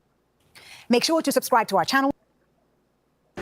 Make sure to subscribe to our channel.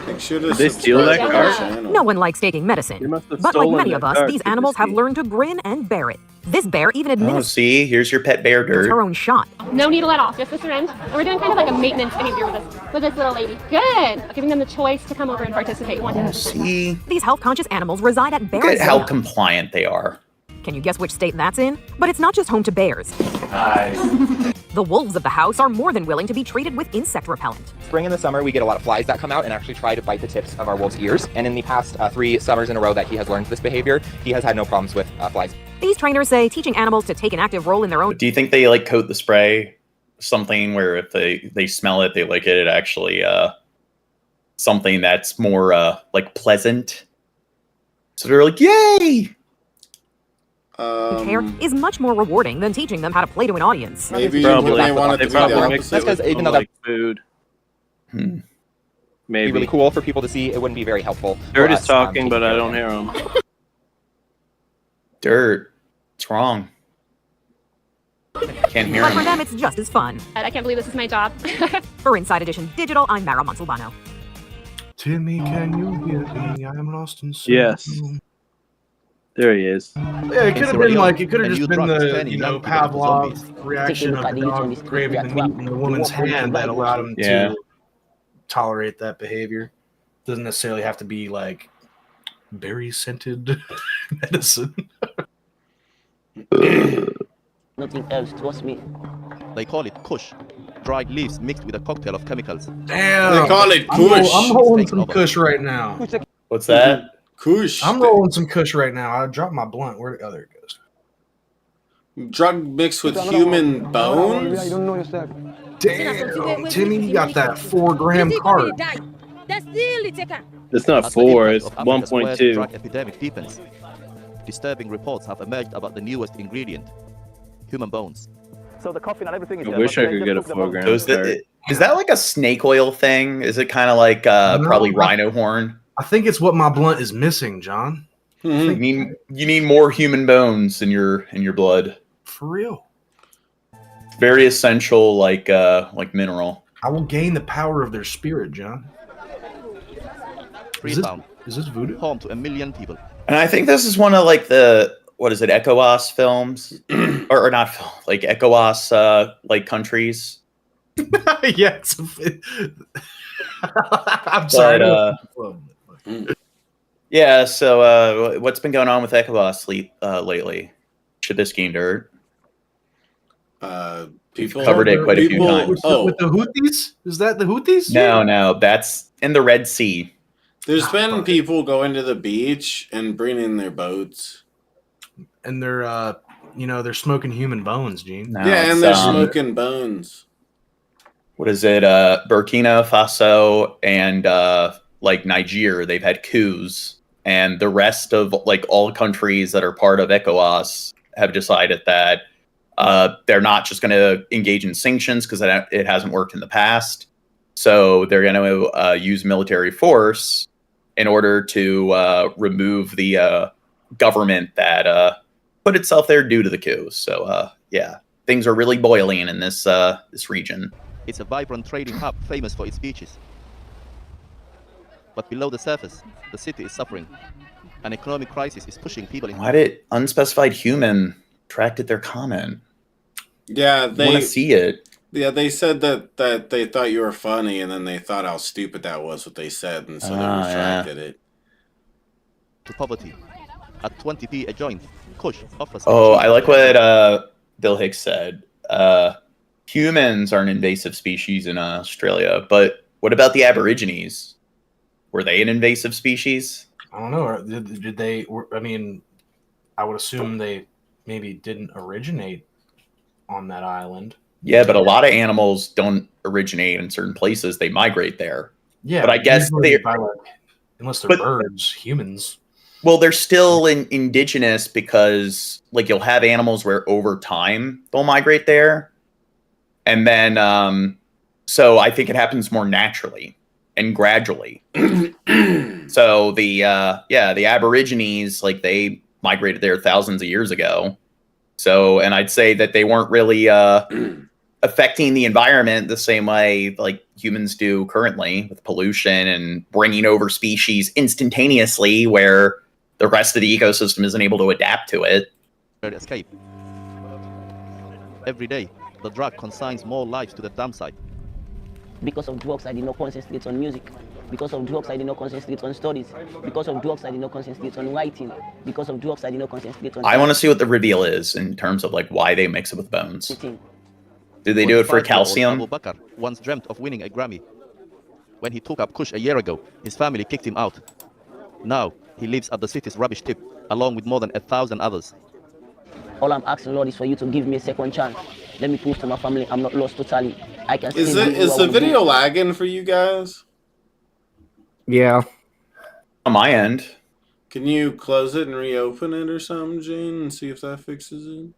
Make sure to They steal that car? No one likes taking medicine. must have But like stolen many that of us, car these to animals have escape. learned to grin and bear it. This bear even Oh, administers see, here's your pet bear her dirt. own shot. No needle at all, just the syringe. And we're doing kind of like a maintenance behavior with this little lady. Good. Giving them the choice to come over and participate. See, These health-conscious animals reside at look bear at how zoo. compliant they are. Can you guess which state that's in? But it's not just home to bears. Nice. The wolves of the house are more than willing to be treated with insect repellent. Spring and the summer, we get a lot of flies that come out and actually try to bite the tips of our wolf's ears. And in the past 3 summers in a row that he has learned this behavior, he has had no problems with flies. These trainers say teaching animals to take an active role in their own Do you think they like coat the spray something where if they smell it, they lick it, it actually something that's more like pleasant? So they're like, yay! care is much more rewarding than teaching them how to play to an audience. Maybe Probably. they wanted They to probably be mix That's it with because even though like food. It'd Maybe. be really cool for people to see, it wouldn't be very helpful. Dirt for is us, talking, taking but care I of don't them. hear him. Dirt. What's wrong? Can't hear But for him. them, it's just as fun. I can't believe this is my job. For Inside Edition Digital, I'm Mara Montalbano. Timmy, can you hear me? I'm lost in soul. Yes. There he is. Yeah, it could have been like, it could have just been the, Pavlov reaction of the dog grabbing the meat in the woman's hand that allowed him to tolerate that behavior. Doesn't necessarily have to be like berry scented medicine. Nothing else, trust me. They call it kush, dried leaves mixed with a cocktail of chemicals. Damn. They call it I'm kush. rolling some kush right now. What's that? Kush. I'm rolling some kush right now. I dropped my blunt. Where the other goes? Drug mixed with human bones? Damn, Timmy, you got that 4 gram card. It's not 4, it's Africa's worst 1.2. drug epidemic deepens. Disturbing reports have emerged about the newest ingredient, human bones. So the coffee and everything is I wish I could get a 4 gram. So is that like a snake oil thing? Is it kind of like probably rhino horn? I think it's what my blunt is missing, John. You need more human bones in your blood. For real. Very essential, like mineral. I will gain the power of their spirit, John. Freetown is this voodoo? Home to 1 million people. And I think this is one of like the ECOWAS films, or not film, like ECOWAS like countries. Yeah, I'm sorry. Yeah. So what's been going on with ECOWAS lately? Should this game dirt? People covered it quite a few times. With the Houthis? Is that the Houthis? No, that's in the Red Sea. There's been people going to the beach and bringing their boats. And they're, they're smoking human bones, Gene. No, yeah, and they're smoking bones. What is it? Burkina Faso and like Niger, they've had coups, and the rest of like all countries that are part of ECOWAS have decided that they're not just going to engage in sanctions because it hasn't worked in the past. So they're going to use military force in order to remove the government that put itself there due to the coup. So yeah, things are really boiling in this region. It's a vibrant trading hub famous for its beaches. But below the surface, the city is suffering. An economic crisis is pushing people in. Why did unspecified human attracted their comment? Yeah, they want to see it. Yeah, they said that they thought you were funny, and then they thought how stupid that was what they said, and so they retracted it. To poverty. At 20p a joint, Kush offers. Oh, I like what Bill Hicks said. Humans are an invasive species in Australia, but what about the Aborigines? Were they an invasive species? I don't know. Did they? I mean, I would assume they maybe didn't originate on that island. Yeah, but a lot of animals don't originate in certain places; they migrate there. Yeah, but I guess they're unless they're birds, humans. Well, they're still indigenous because, like, you'll have animals where over time they'll migrate there, and then so I think it happens more naturally and gradually. So the Aborigines, like, they migrated there thousands of years ago. So, and I'd say that they weren't really affecting the environment the same way like humans do currently with pollution and bringing over species instantaneously where the rest of the ecosystem isn't able to adapt to it. Escape. Every day, the drug consigns more lives to the dump site. Because of drugs, I did not concentrate on music. Because of drugs, I did not concentrate on studies. Because of drugs, I did not concentrate on writing. Because of drugs, I did not concentrate on... I want to see what the reveal is in terms of like why they mix it with bones. Do they do it for calcium? Abu Bakr once dreamt of winning a Grammy. When he took up Kush a year ago, his family kicked him out. Now, he lives at the city's rubbish tip, along with more than 1,000 others. All I'm asking, Lord, is for you to give me a second chance. Let me prove to my family I'm not lost totally. I can. Is the video lagging for you guys? Yeah. On my end. Can you close it and reopen it or something, Gene, and see if that fixes it?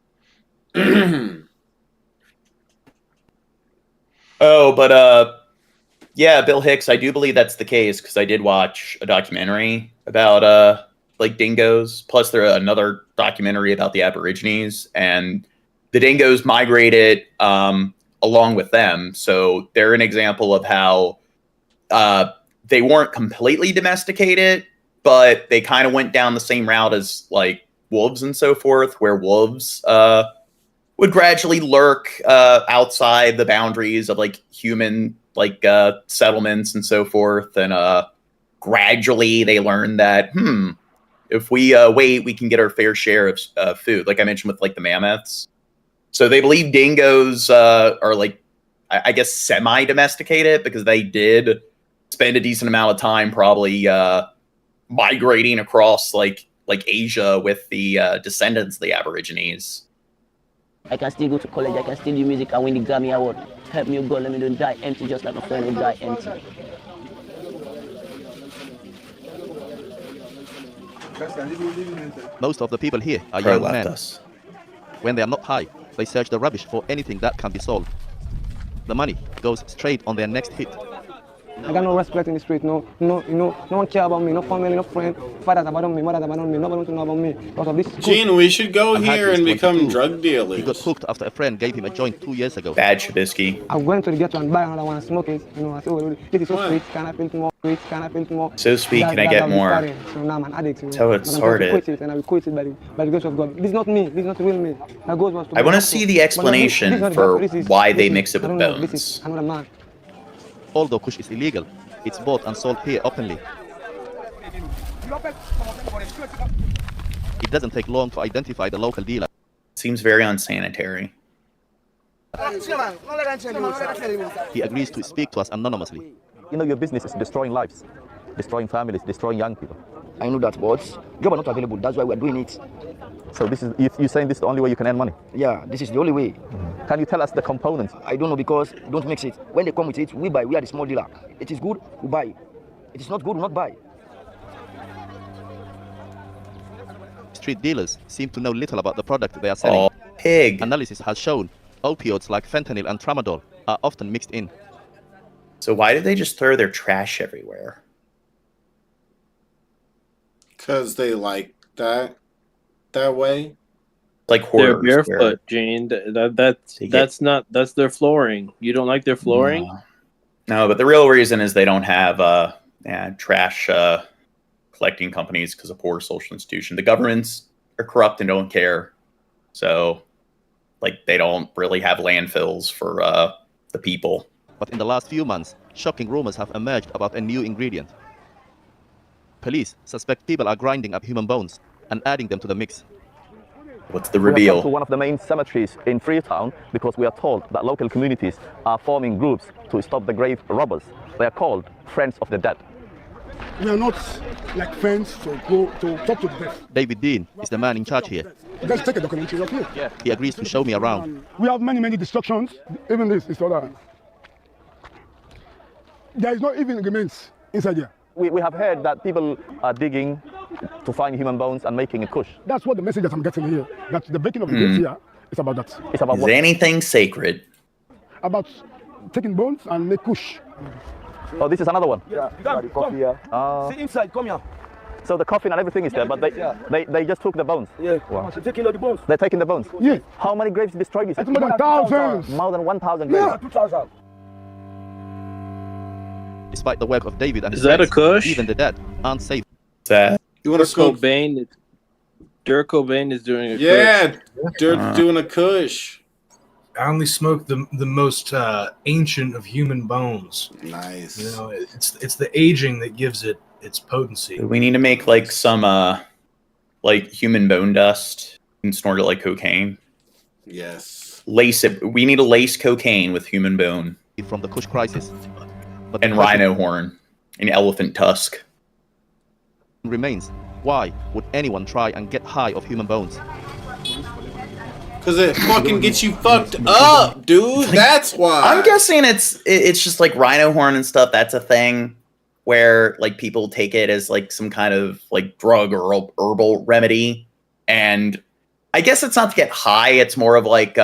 Oh, but yeah, Bill Hicks, I do believe that's the case because I did watch a documentary about like dingoes. Plus, there's another documentary about the Aborigines, and the dingoes migrated along with them. So they're an example of how they weren't completely domesticated, but they kind of went down the same route as like wolves and so forth, where wolves would gradually lurk outside the boundaries of like human like settlements and so forth, and gradually they learned that if we wait, we can get our fair share of food. Like I mentioned with like the mammoths. So they believe dingoes are like, I guess, semi-domesticated because they did spend a decent amount of time probably migrating across like Asia with the descendants of the Aborigines. I can still go to college, I can still do music and win the Grammy Award. Help me, God, let me don't die empty just like my friend will die empty. Most of the people here are young men. When they are not high, they search the rubbish for anything that can be sold. The money goes straight on their next hit. I got no respect in the street, no one care about me, no family, no friend. Fathers abandon me, mothers abandon me, nobody wants to know about me. Because of this Gene, we should go here and become drug dealers. He got hooked after a friend gave him a joint 2 years ago. Bad Trubisky. I went to the ghetto and buy another one and smoke it. I said, oh, this is so sweet, can I feel more? Sweet, can I feel more? So sweet, can I get more? So now I'm an addict. That's how it started. Quit it, and I will quit it by the grace of God. This is not me, this is not real me. My God was to I want to see the explanation for why they mix it with bones. This is another man. Although Kush is illegal, it's bought and sold here openly. It doesn't take long to identify the local dealer. Seems very unsanitary. He agrees to speak to us anonymously. You know, your business is destroying lives, destroying families, destroying young people. I know that, but jobs are not available. That's why we're doing it. So this is, you're saying this is the only way you can earn money? Yeah, this is the only way. Can you tell us the components? I don't know because don't mix it. When they come with it, we buy. We are the small dealer. It is good, we buy. It is not good, we not buy. Street dealers seem to know little about the product they are selling. Oh, pig. Analysis has shown opioids like fentanyl and tramadol are often mixed in. So why do they just throw their trash everywhere? Because they like that way. Like they're hoarders. barefoot, Gene. That's their flooring. You don't like their flooring? No, but the real reason is they don't have trash collecting companies because of poor social institution. The governments are corrupt and don't care. So like they don't really have landfills for the people. But in the last few months, shocking rumors have emerged about a new ingredient. Police suspect people are grinding up human bones and adding them to the mix. What's the We have reveal? come to one of the main cemeteries in Freetown because we are told that local communities are forming groups to stop the grave robbers. They are called Friends of the Dead. We are not like friends to go to talk to the dead. David Dean is the man in charge here. Let's take a documentary of here. Yeah. He agrees to show me around. We have many destructions. Even this is other. There is not even remains inside here. We have heard that people are digging to find human bones and making a kush. That's what the message that I'm getting here. That the breaking of the gates here is about that. It's about Is what? anything sacred? About taking bones and make kush. Oh, this is another one. Yeah, the coffee here. See inside, come here. So the coffin and everything is there, but they just took the bones. Yeah. Wow. They're taking all the bones. They're taking the bones. Yeah. How many graves destroyed is it? It's more than thousands. More than 1,000 graves. Yeah. 2,000. Despite the work of David and Is his that a friends, kush? even the dead aren't safe. That You want to smoke? Dirk Cobain is doing a Yeah, kush. Dirk's doing a kush. I only smoke the most ancient of human bones. Nice. You know, it's the aging that gives it its potency. we need to make like some like human bone dust and snort it like cocaine. Yes. Lace it. We need to lace cocaine with human bone From the kush crisis. But and the question rhino horn and elephant tusk. remains, why would anyone try and get high of human bones? Because it fucking gets you fucked up, dude. That's why. I'm guessing it's just like rhino horn and stuff. That's a thing where like people take it as like some kind of like drug or herbal remedy, and I guess it's not to get high. It's more of like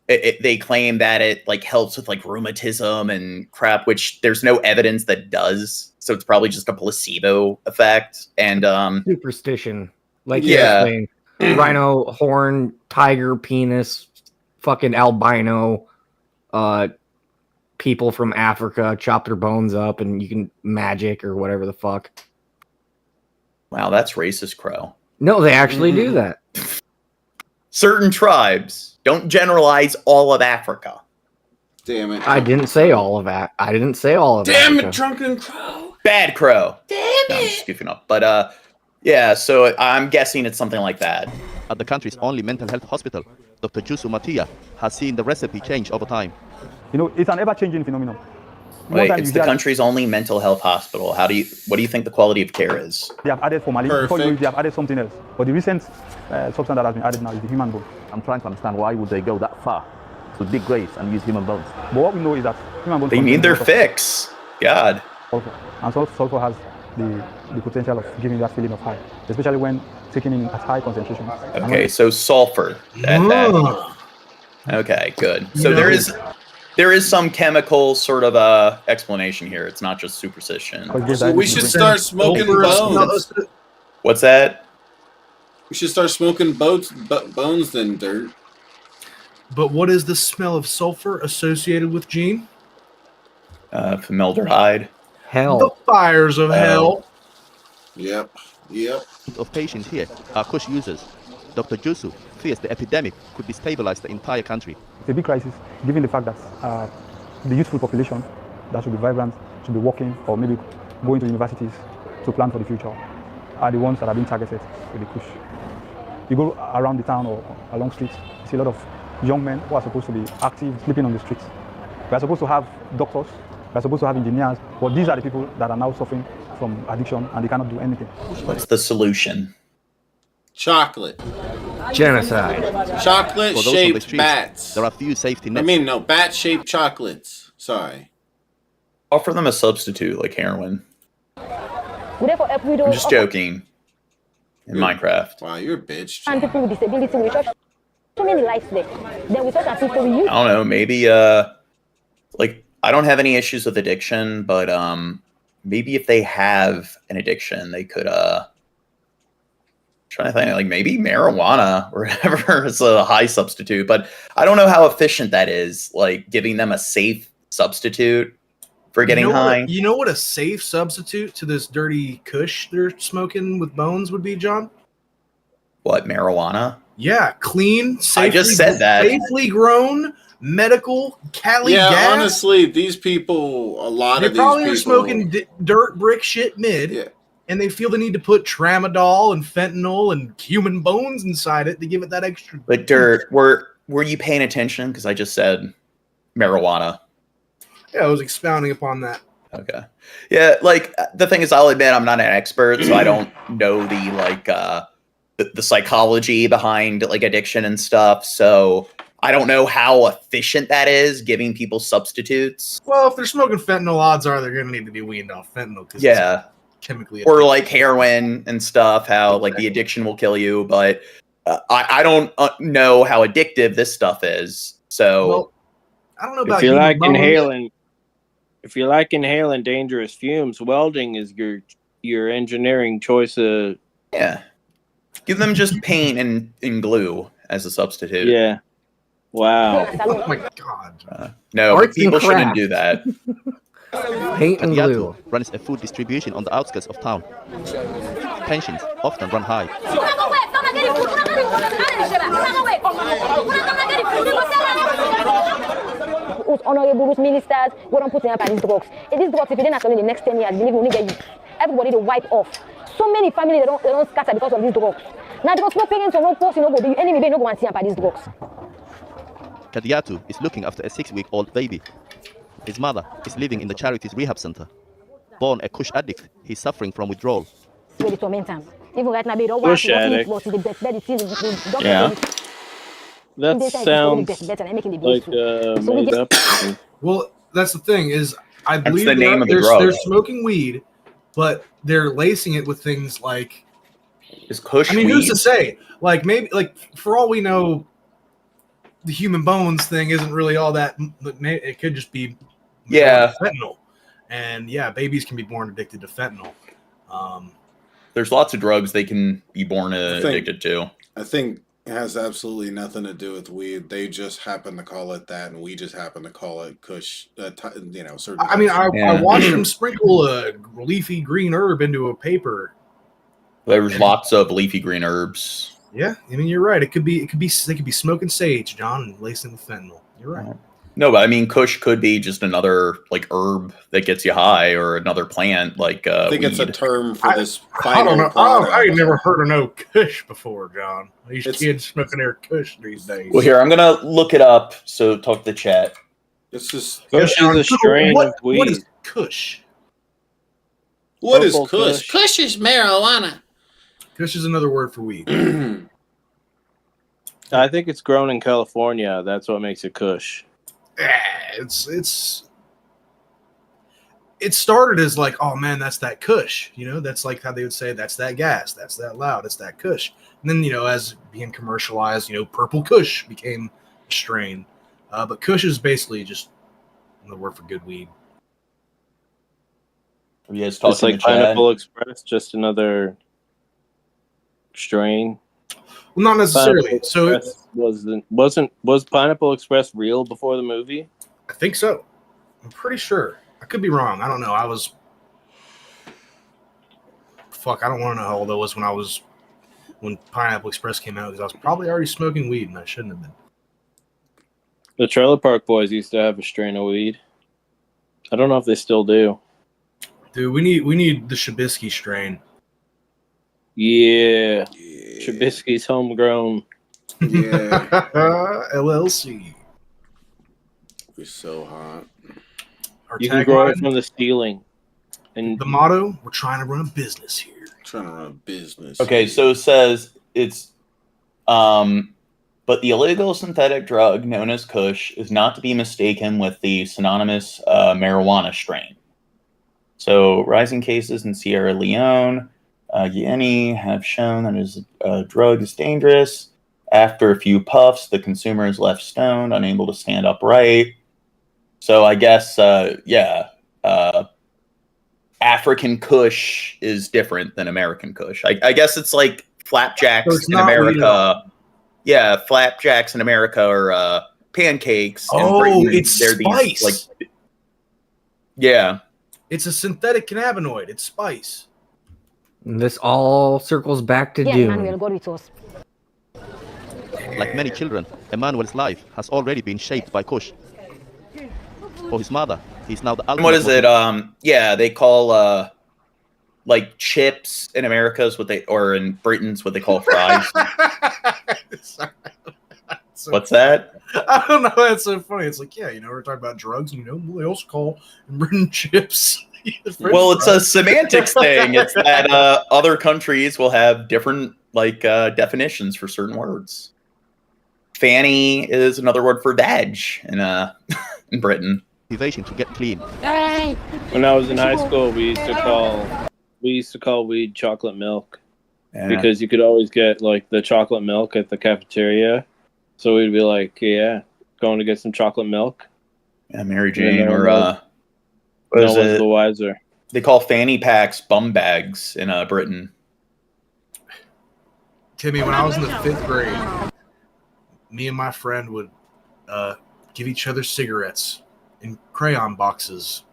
they claim that it like helps with like rheumatism and crap, which there's no evidence that does. So it's probably just a placebo effect. And Superstition. Like Yeah. you're saying, rhino horn, tiger penis, fucking albino, people from Africa chop their bones up and you can magic or whatever the fuck. wow, that's racist, Crow. No, they actually do that. Certain tribes. Don't generalize all of Africa. Damn it. I didn't say all of that. I didn't say all of that. Damn it, Drunken Crow. Bad Crow. Damn No, I'm just goofing up. But yeah, so I'm guessing it's something like that. At the country's only mental health hospital, Dr. Jusu Matia has seen the recipe change over time. You know, it's an ever-changing phenomenon. Wait, it's the country's only mental health hospital. What do you think the quality of care is? They have added formalin. Before you know it, they have added something else. But the recent substance that has been added now is the human bone. I'm trying to understand why would they go that far to dig graves and use human bones. But what we know is that human bones. They need their fix. God. Sulfur. And sulfur has the potential of giving that feeling of high, especially when taken in at high concentrations. Okay, so sulfur. Okay, good. So there is some chemical sort of explanation here. It's not just superstition. So we should start smoking bones. What's that? We should start smoking bones then, Dirt. But what is the smell of sulfur associated with, Gene? Formaldehyde. Hell. The fires of hell. Yep. Of patients here are kush users. Dr. Jusu fears the epidemic could destabilize the entire country. It's a big crisis, given the fact that the youthful population that should be vibrant, should be working, or maybe going to universities to plan for the future, are the ones that are being targeted with the kush. You go around the town or along streets, you see a lot of young men who are supposed to be active, sleeping on the streets. We are supposed to have doctors, we are supposed to have engineers, but these are the people that are now suffering from addiction and they cannot do anything. What's the solution? Chocolate. Genocide. Chocolate-shaped bats. There are few safety nets. I mean, no, bat-shaped chocolates. Sorry. Offer them a substitute like heroin. I'm just joking. In Minecraft. Wow, you're a bitch. And people with disability, we touch so many lives there. Then we touch as people we use. I don't know, maybe like I don't have any issues with addiction, but maybe if they have an addiction, they could trying to think like maybe marijuana or whatever is a high substitute, but I don't know how efficient that is, like giving them a safe substitute for getting high. You know what a safe substitute to this dirty kush they're smoking with bones would be, John? What, marijuana? Yeah, clean, safely, I just said that. Safely grown medical, Cali Yeah, gas. honestly, these people, a lot They of these probably people are smoking dirt brick shit mid, and they feel the need to put tramadol and fentanyl and human bones inside it to give it that extra. But Dirt, were you paying attention? Because I just said marijuana. Yeah, I was expounding upon that. Okay. Yeah, like the thing is, I'll admit I'm not an expert, so I don't know the psychology behind like addiction and stuff. So I don't know how efficient that is, giving people substitutes. Well, if they're smoking fentanyl, odds are they're going to need to be weaned off fentanyl. Yeah. It's chemically Or addictive. like heroin and stuff, how like the addiction will kill you. But I don't know how addictive this stuff is. So Well, I don't know about If you human like bones. inhaling dangerous fumes, welding is your engineering choice of give them just paint and glue as a substitute. Yeah. Wow. Oh my god. No, Arts people and shouldn't crafts. do that. Paint and glue. runs a food distribution on the outskirts of town. Pensions often run high. Honorable ministers, we don't put in up these drugs. If these drugs, if you didn't actually in the next 10 years, believe me, we get you. Everybody to wipe off. So many families they don't scatter because of these drugs. Now because no parents or no post, go the enemy they no go and see about these drugs. Kadiatu is looking after a 6-week-old baby. His mother is living in the charity's rehab center. Born a kush addict, he's suffering from withdrawal. Really torment them. Even right now, they don't want Kush to addict. go to the best medicine. Yeah. That sounds like made up. Well, that's the thing is, I That's believe the name of the they're drug. smoking weed, but they're lacing it with things like. Is kush I mean, who's weed? to say? Like maybe, like for all we know, the human bones thing isn't really all that. It could just be fentanyl, and yeah, babies can be born addicted to fentanyl. There's lots of drugs they can be born addicted to. I think it has absolutely nothing to do with weed. They just happen to call it that, and we just happen to call it kush. Certain. I mean, I watched them sprinkle a leafy green herb into a paper. There's lots of leafy green herbs. Yeah, I mean, you're right. They could be smoking sage, John, and lacing with fentanyl. You're right. No, but I mean, kush could be just another like herb that gets you high, or another plant like I think it's a weed. term for this. I don't know. final I ain't product. never heard of no kush before, John. These kids smoking their kush these days. Well, here I'm gonna look it up. So talk to the chat. It's just Kush is a strain of weed. What is kush? What is Purple kush? Kush is marijuana. Kush is another word for weed. I think it's grown in California. That's what makes it kush. It started as like, oh man, that's that kush. You know, that's like how they would say that's that gas, that's that loud, it's that kush. And then, you know, as being commercialized, you know, purple kush became a strain. But kush is basically just another word for good weed. You guys talking It's like to Chad? Pineapple Express, just another strain. Well, not necessarily. Pineapple So Express was Pineapple Express real before the movie? I think so. I'm pretty sure. I could be wrong. I don't know. I don't want to know how old I was when Pineapple Express came out, because I was probably already smoking weed and I shouldn't have been. The Trailer Park Boys used to have a strain of weed. I don't know if they still do. Dude, we need the Shabisky strain. Yeah. Trubisky's homegrown. Yeah. LLC. We're so hot. Our You can grow it tagline, from the ceiling. And the motto, we're trying to run a business here. Trying to run a business. Okay, so it says it's but the illegal synthetic drug known as kush is not to be mistaken with the synonymous marijuana strain. So rising cases in Sierra Leone, Guinea have shown that a drug is dangerous. After a few puffs, the consumer is left stoned, unable to stand upright. So I guess, African kush is different than American kush. I guess it's like flapjacks So it's in not weed at America. all. Yeah, flapjacks in America are pancakes. In Oh, Britain, it's they're spice. These, yeah. It's a synthetic cannabinoid. It's spice. And this all circles back to Yeah, Dune. Emmanuel, God with us. Like many children, Emmanuel's life has already been shaped by Kush. For his mother, he's now the ultimate. What is it? Yeah, they call like chips in America is what they, or in Britain's what they call fries. What's that? I don't know. That's so funny. It's like, yeah, we're talking about drugs, and they also call Britain chips. Well, it's a semantics thing. It's that other countries will have different definitions for certain words. Fanny is another word for veg in in Britain. Motivation to get clean. When I was in high school, we used to call weed chocolate milk because you could always get like the chocolate milk at the cafeteria. So we'd be like, yeah, going to get some chocolate milk. Yeah, Mary Jane or no one's the wiser. They call fanny packs bum bags in Britain. Timmy, when I was in the 5th grade, me and my friend would give each other cigarettes in crayon boxes,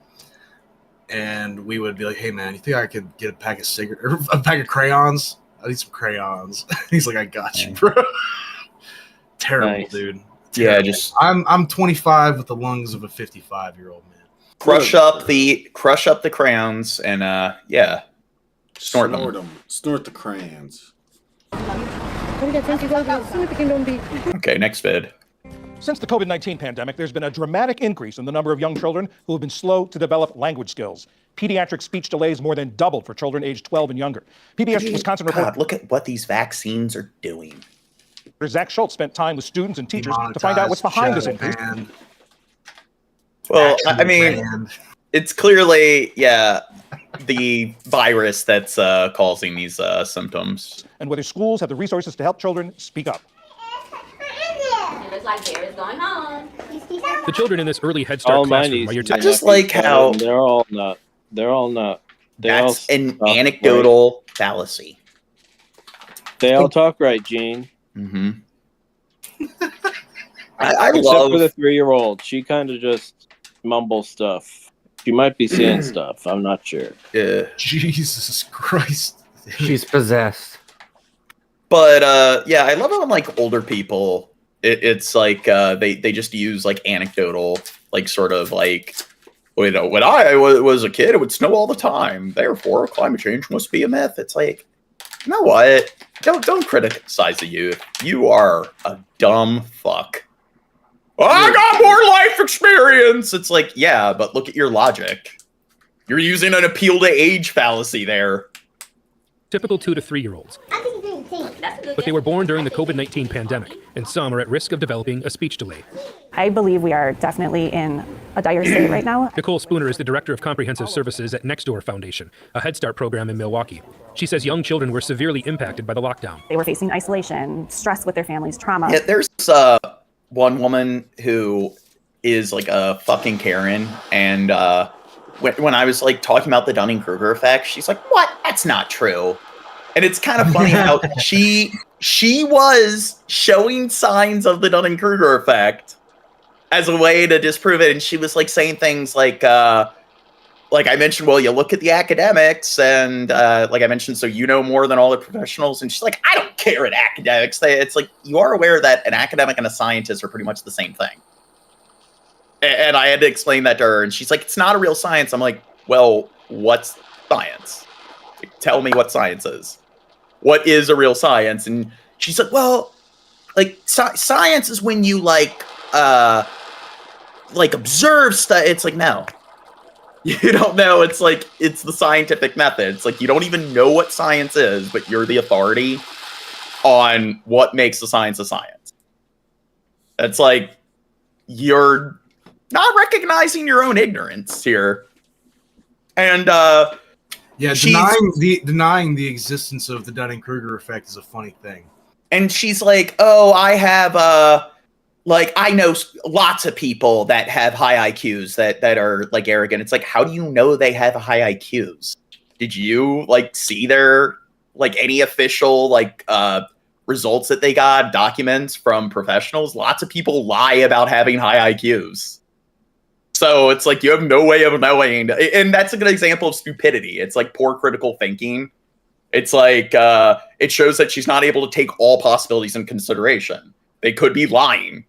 and we would be like, "Hey, man, you think I could get a pack of crayons? I need some crayons." He's like, "I got you, bro." Terrible, Nice. dude. Yeah, Terrible. I'm 25 with the lungs of a 55-year-old man. Crush up the crayons and snort them. Snort the crayons. Okay, next vid. Since the COVID-19 pandemic, there's been a dramatic increase in the number of young children who have been slow to develop language skills. Pediatric speech delays more than doubled for children aged 12 and younger. PBS Wisconsin reporter. Look at what these vaccines are doing. Zach Schultz spent time with students and teachers to find out what's behind this increase. Well, I mean, it's clearly, the virus that's causing these symptoms. And whether schools have the resources to help children speak up. It looks like Jared's going home. The children in this early Head Start classroom are your I just like how they're all not. That's an anecdotal fallacy. They all talk right, Gene. Mm-hmm. I Except love for the 3-year-old. She kind of just mumbles stuff. She might be seeing stuff. I'm not sure. Yeah. Jesus Christ. She's possessed. But I love how like older people. It's like they just use like anecdotal, like sort of like, when I was a kid, it would snow all the time. Therefore, climate change must be a myth. It's like, you know what? Don't criticize the youth. You are a dumb fuck. I got more life experience. It's like, yeah, but look at your logic. You're using an appeal to age fallacy there. Typical 2 to 3-year-olds. But they were born during the COVID-19 pandemic, and some are at risk of developing a speech delay. I believe we are definitely in a dire state right now. Nicole Spooner is the Director of Comprehensive Services at Nextdoor Foundation, a Head Start program in Milwaukee. She says young children were severely impacted by the lockdown. They were facing isolation, stress with their families, trauma. Yeah, there's one woman who is like a fucking Karen, and when I was like talking about the Dunning-Kruger effect, she's like, "What? That's not true." And it's kind of funny how she was showing signs of the Dunning-Kruger effect as a way to disprove it, and she was like saying things like I mentioned, well, you look at the academics, and like I mentioned, so you know more than all the professionals, and she's like, I don't care at academics. It's like, you are aware that an academic and a scientist are pretty much the same thing. And I had to explain that to her, and she's like, it's not a real science. I'm like, well, what's science? Like, tell me what science is. What is a real science? And she's like, well, like science is when you like observe stuff. It's like, no, you don't know. It's like, it's the scientific method. It's like, you don't even know what science is, but you're the authority on what makes the science a science. It's like, you're not recognizing your own ignorance here. And denying the existence of the Dunning-Kruger effect is a funny thing. And she's like, oh, I have I know lots of people that have high IQs that are like arrogant. It's like, how do you know they have high IQs? Did you like see their like any official like results that they got, documents from professionals? Lots of people lie about having high IQs. So it's like, you have no way of knowing. And that's a good example of stupidity. It's like poor critical thinking. It's like, it shows that she's not able to take all possibilities in consideration. They could be lying.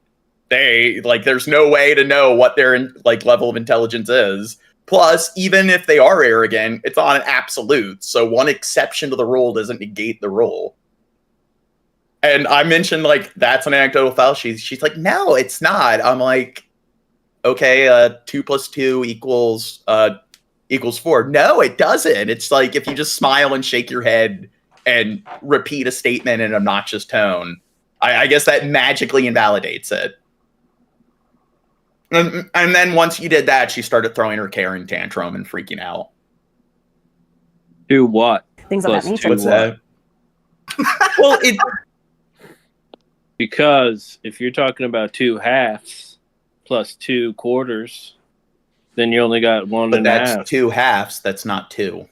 There's no way to know what their level of intelligence is. Plus, even if they are arrogant, it's on an absolute. So one exception to the rule doesn't negate the rule. And I mentioned that's an anecdotal file. She's like, no, it's not. I'm like, okay, 2 + 2 equals 4. No, it doesn't. It's like if you just smile and shake your head and repeat a statement in an obnoxious tone, I guess that magically invalidates it. And then once you did that, she started throwing her Karen tantrum and freaking out. Do what? Things of that nature. What's that? Well, because if you're talking about 2 halves plus 2 quarters, then you only got 1 but and a half. That's 2 halves. That's not 2.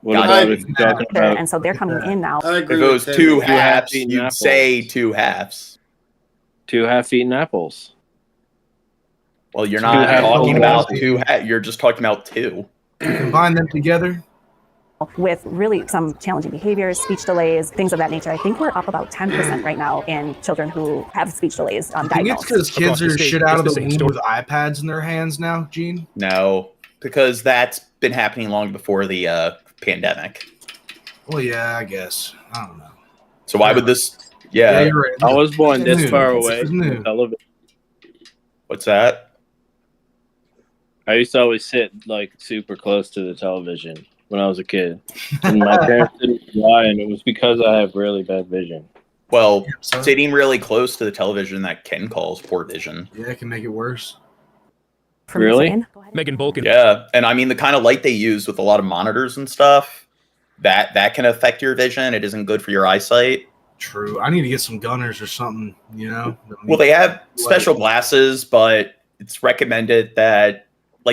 What about if you're talking about? And so they're coming in now. If it was 2 halves, you'd say 2 halves. 2 half-eaten apples. Well, you're not talking about 2. You're just talking about 2. Combine them together. With really some challenging behaviors, speech delays, things of that nature. I think we're up about 10% right now in children who have speech delays I think diagnosed. it's because kids are shit out of the womb with iPads in their hands now, Gene. No, because that's been happening long before the pandemic. Well, yeah, I guess. I don't know. So why would this... Yeah, you're right. I was born this New. far It's away new. from television. What's that? I used to always sit super close to the television when I was a kid, and my parents didn't lie, and it was because I have really bad vision. Well, sitting really close to the television that Ken calls poor vision. Yeah, it can make it worse. Really? Megan Bolkin. Yeah, and I mean the kind of light they use with a lot of monitors and stuff, that can affect your vision. It isn't good for your eyesight. True. I need to get some gunners or something, Well, they have special glasses, but it's recommended that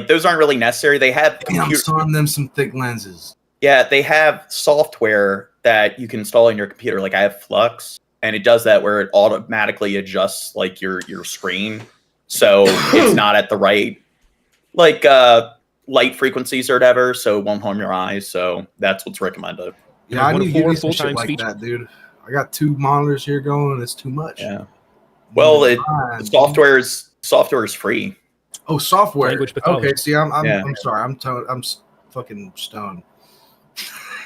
those aren't really necessary. They have I'm selling them some thick lenses. Yeah, they have software that you can install in your computer. I have Flux, and it does that where it automatically adjusts your screen, so it's not at the right light frequencies or whatever, so it won't harm your eyes. So that's what's recommended. Yeah, I need to get me some shit like that, dude. I got 2 monitors here going, and it's too much. Yeah. Well, software is free. Oh, software. Language pathology. Okay, see, I'm sorry. I'm fucking stoned.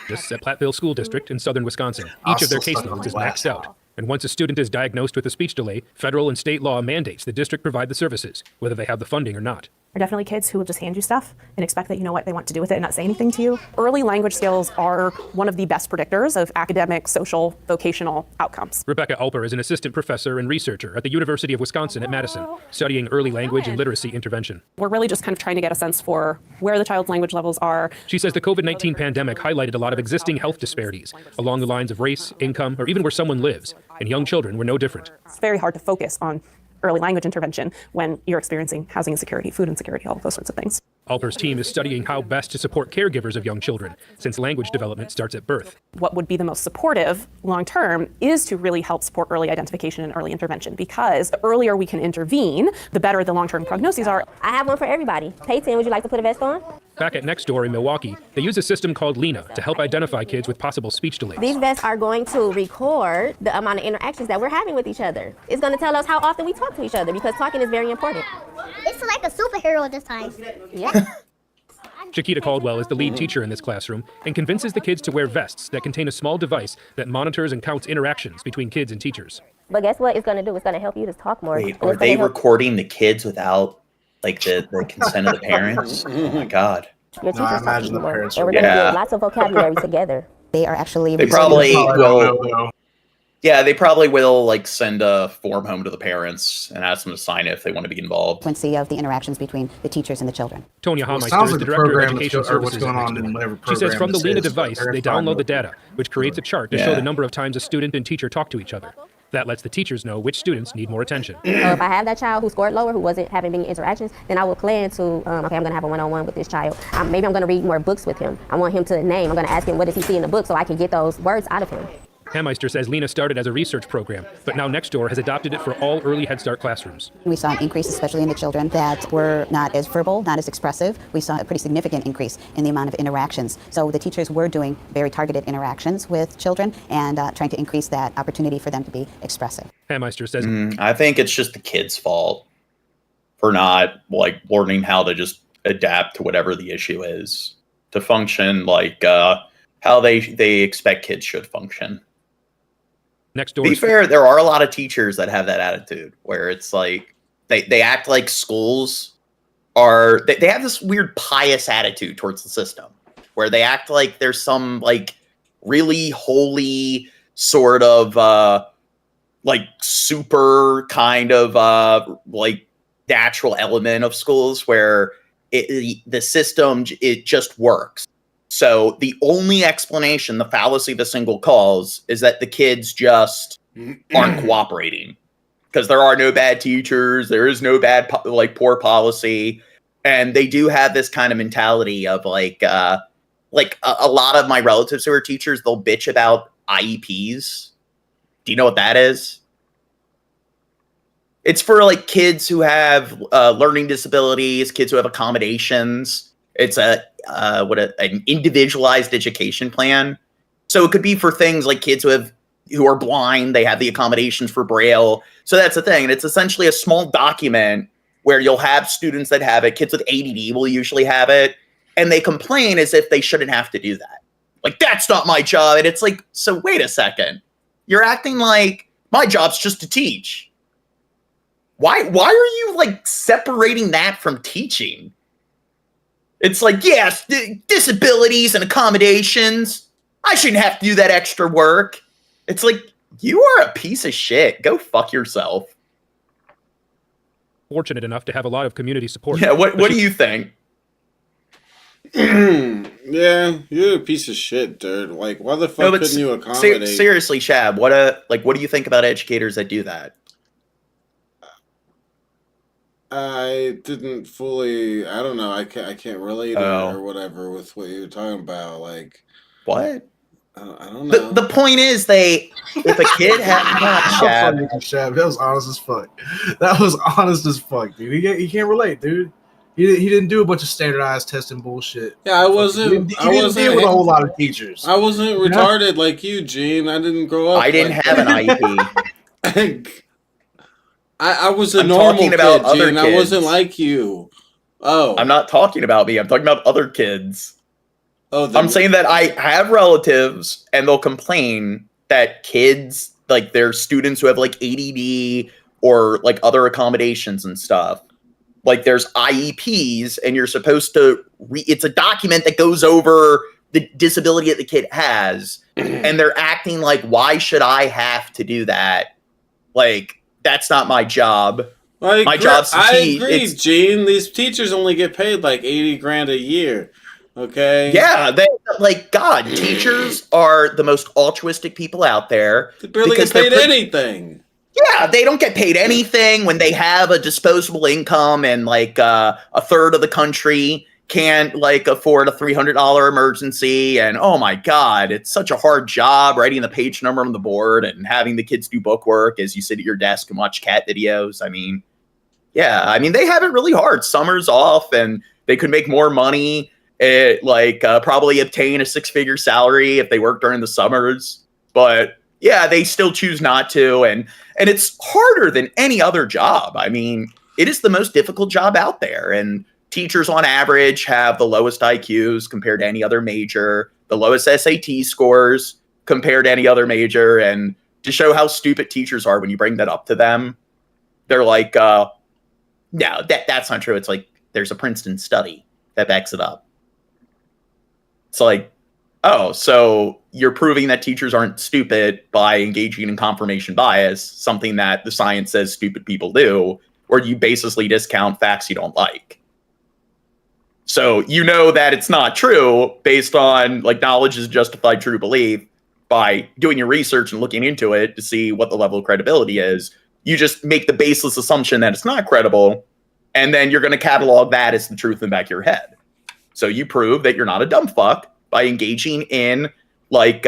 This at Platteville School District in southern Wisconsin. Each of their caseloads is maxed out. And once a student is diagnosed with a speech delay, federal and state law mandates the district provide the services, whether they have the funding or not. There are definitely kids who will just hand you stuff and expect that you know what they want to do with it and not say anything to you. Early language skills are one of the best predictors of academic, social, vocational outcomes. Rebecca Alper is an assistant professor and researcher at the University of Wisconsin at Madison, studying early language and literacy intervention. We're really just kind of trying to get a sense for where the child's language levels are. She says the COVID-19 pandemic highlighted a lot of existing health disparities along the lines of race, income, or even where someone lives, and young children were no different. It's very hard to focus on early language intervention when you're experiencing housing insecurity, food insecurity, all of those sorts of things. Alper's team is studying how best to support caregivers of young children, since language development starts at birth. What would be the most supportive long-term is to really help support early identification and early intervention, because the earlier we can intervene, the better the long-term prognoses are. I have one for everybody. Peyton, would you like to put a vest on? Back at Nextdoor in Milwaukee, they use a system called Lena to help identify kids with possible speech delays. These vests are going to record the amount of interactions that we're having with each other. It's going to tell us how often we talk to each other, because talking is very important. It's like a superhero this time. Yeah. Chiquita Caldwell is the lead teacher in this classroom and convinces the kids to wear vests that contain a small device that monitors and counts interactions between kids and teachers. But guess what it's going to do? It's going to help you to talk more. Wait, are they recording the kids without the consent of the parents? Oh my God. Your teacher's talking more. And we're going to build lots of vocabulary together. They are actually... They probably will... Yeah, they probably will send a form home to the parents and ask them to sign it if they want to be involved. Frequency of the interactions between the teachers and the children. Tonya Hameister is the director of education services. She says from the Lena device, they download the data, which creates a chart to show the number of times a student and teacher talk to each other. That lets the teachers know which students need more attention. So if I have that child who scored lower, who wasn't having many interactions, then I will plan to, okay, I'm going to have a one-on-one with this child. Maybe I'm going to read more books with him. I want him to name. I'm going to ask him, what does he see in the book, so I can get those words out of him. Hammeister says Lena started as a research program, but now Nextdoor has adopted it for all early Head Start classrooms. We saw an increase, especially in the children that were not as verbal, not as expressive. We saw a pretty significant increase in the amount of interactions. So the teachers were doing very targeted interactions with children and trying to increase that opportunity for them to be expressive. Hammeister says, I think it's just the kids' fault for not like learning how to just adapt to whatever the issue is to function like how they expect kids should function. Nextdoor. To be fair, there are a lot of teachers that have that attitude where it's like they act like schools are they have this weird pious attitude towards the system where they act like there's some like really holy sort of like super kind of like natural element of schools where the system, it just works. So the only explanation, the fallacy the single cause, is that the kids just aren't cooperating because there are no bad teachers. There is no bad, poor policy. And they do have this kind of mentality of like a lot of my relatives who are teachers, they'll bitch about IEPs. Do you know what that is? It's for like kids who have learning disabilities, kids who have accommodations. It's an individualized education plan. So it could be for things like kids who are blind, they have the accommodations for Braille. So that's the thing. And it's essentially a small document where you'll have students that have it. Kids with ADD will usually have it. And they complain as if they shouldn't have to do that. Like, that's not my job. And it's like, so wait a second. You're acting like my job's just to teach. Why are you like separating that from teaching? It's like, yes, disabilities and accommodations. I shouldn't have to do that extra work. It's like, you are a piece of shit. Go fuck yourself. Fortunate enough to have a lot of community support. Yeah, what do you think? Yeah, you're a piece of shit, dude. Like, why the fuck couldn't you accommodate? Seriously, Shab, what do you think about educators that do that? I didn't fully. I don't know. I can't relate or whatever with what you're talking about. Like, what? I don't know. The point is, if a kid had Shab, that was honest as fuck. That was honest as fuck, dude. He can't relate, dude. He didn't do a bunch of standardized testing bullshit. Yeah, I wasn't. He didn't deal with a whole lot of teachers. I wasn't retarded like you, Gene. I didn't grow up. I didn't have an IEP. I was a normal kid, Gene. I wasn't like you. Oh. I'm not talking about me. I'm talking about other kids. I'm saying that I have relatives and they'll complain that kids, like their students who have like ADD or like other accommodations and stuff, like there's IEPs and you're supposed to it's a document that goes over the disability that the kid has and they're acting like, why should I have to do that? Like, that's not my job. My job's to teach. I agree, Gene. These teachers only get paid like $80,000 a year. Okay. Yeah, God, teachers are the most altruistic people out there. They barely get paid anything. Yeah, they don't get paid anything when they have a disposable income and like a third of the country can't like afford a $300 emergency. And oh my God, it's such a hard job writing the page number on the board and having the kids do book work as you sit at your desk and watch cat videos. I mean, yeah, I mean, they have it really hard. Summer's off and they could make more money. Probably obtain a 6-figure salary if they work during the summers. But yeah, they still choose not to. And it's harder than any other job. I mean, it is the most difficult job out there. And teachers on average have the lowest IQs compared to any other major, the lowest SAT scores compared to any other major. And to show how stupid teachers are when you bring that up to them, they're like, no, that's not true. It's like, there's a Princeton study that backs it up. It's like, oh, so you're proving that teachers aren't stupid by engaging in confirmation bias, something that the science says stupid people do, or you basically discount facts you don't like. So you know that it's not true based on like knowledge is justified true belief by doing your research and looking into it to see what the level of credibility is. You just make the baseless assumption that it's not credible, and then you're going to catalog that as the truth in the back of your head. So you prove that you're not a dumb fuck by engaging in like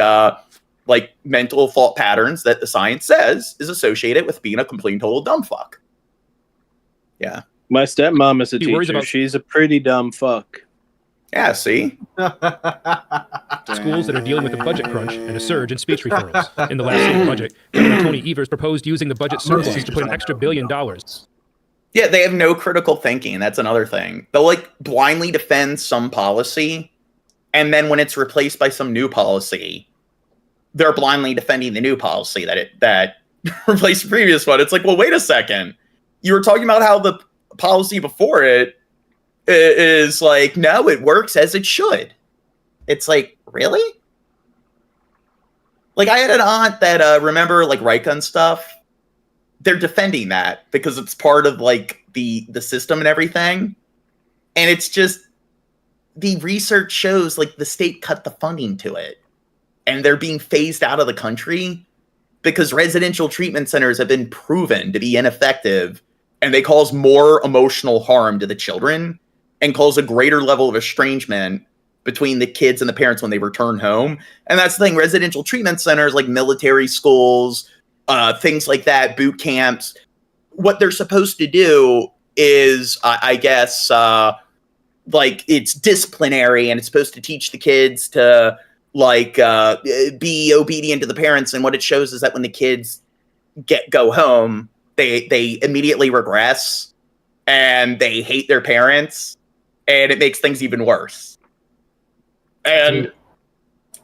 like mental fault patterns that the science says is associated with being a complete and total dumb fuck. Yeah. My stepmom is a He worries teacher. about- She's a pretty dumb fuck. Yeah, see? Schools that are dealing with a budget crunch and a surge in speech referrals. In the last state budget, Governor Tony Evers proposed using the budget surplus to put an extra $1 billion. Yeah, they have no critical thinking. That's another thing. They'll like blindly defend some policy, and then when it's replaced by some new policy, they're blindly defending the new policy that replaced the previous one. It's like, well, wait a second. You were talking about how the policy before it is like, no, it works as it should. It's like, really? Like, I had an aunt that remember like Rika and stuff. They're defending that because it's part of like the system and everything. And it's just, the research shows like the state cut the funding to it, and they're being phased out of the country because residential treatment centers have been proven to be ineffective, and they cause more emotional harm to the children and cause a greater level of estrangement between the kids and the parents when they return home. And that's the thing, residential treatment centers like military schools, things like that, boot camps, what they're supposed to do is, I guess, like it's disciplinary, and it's supposed to teach the kids to like be obedient to the parents. And what it shows is that when the kids go home, they immediately regress and they hate their parents, and it makes things even worse. And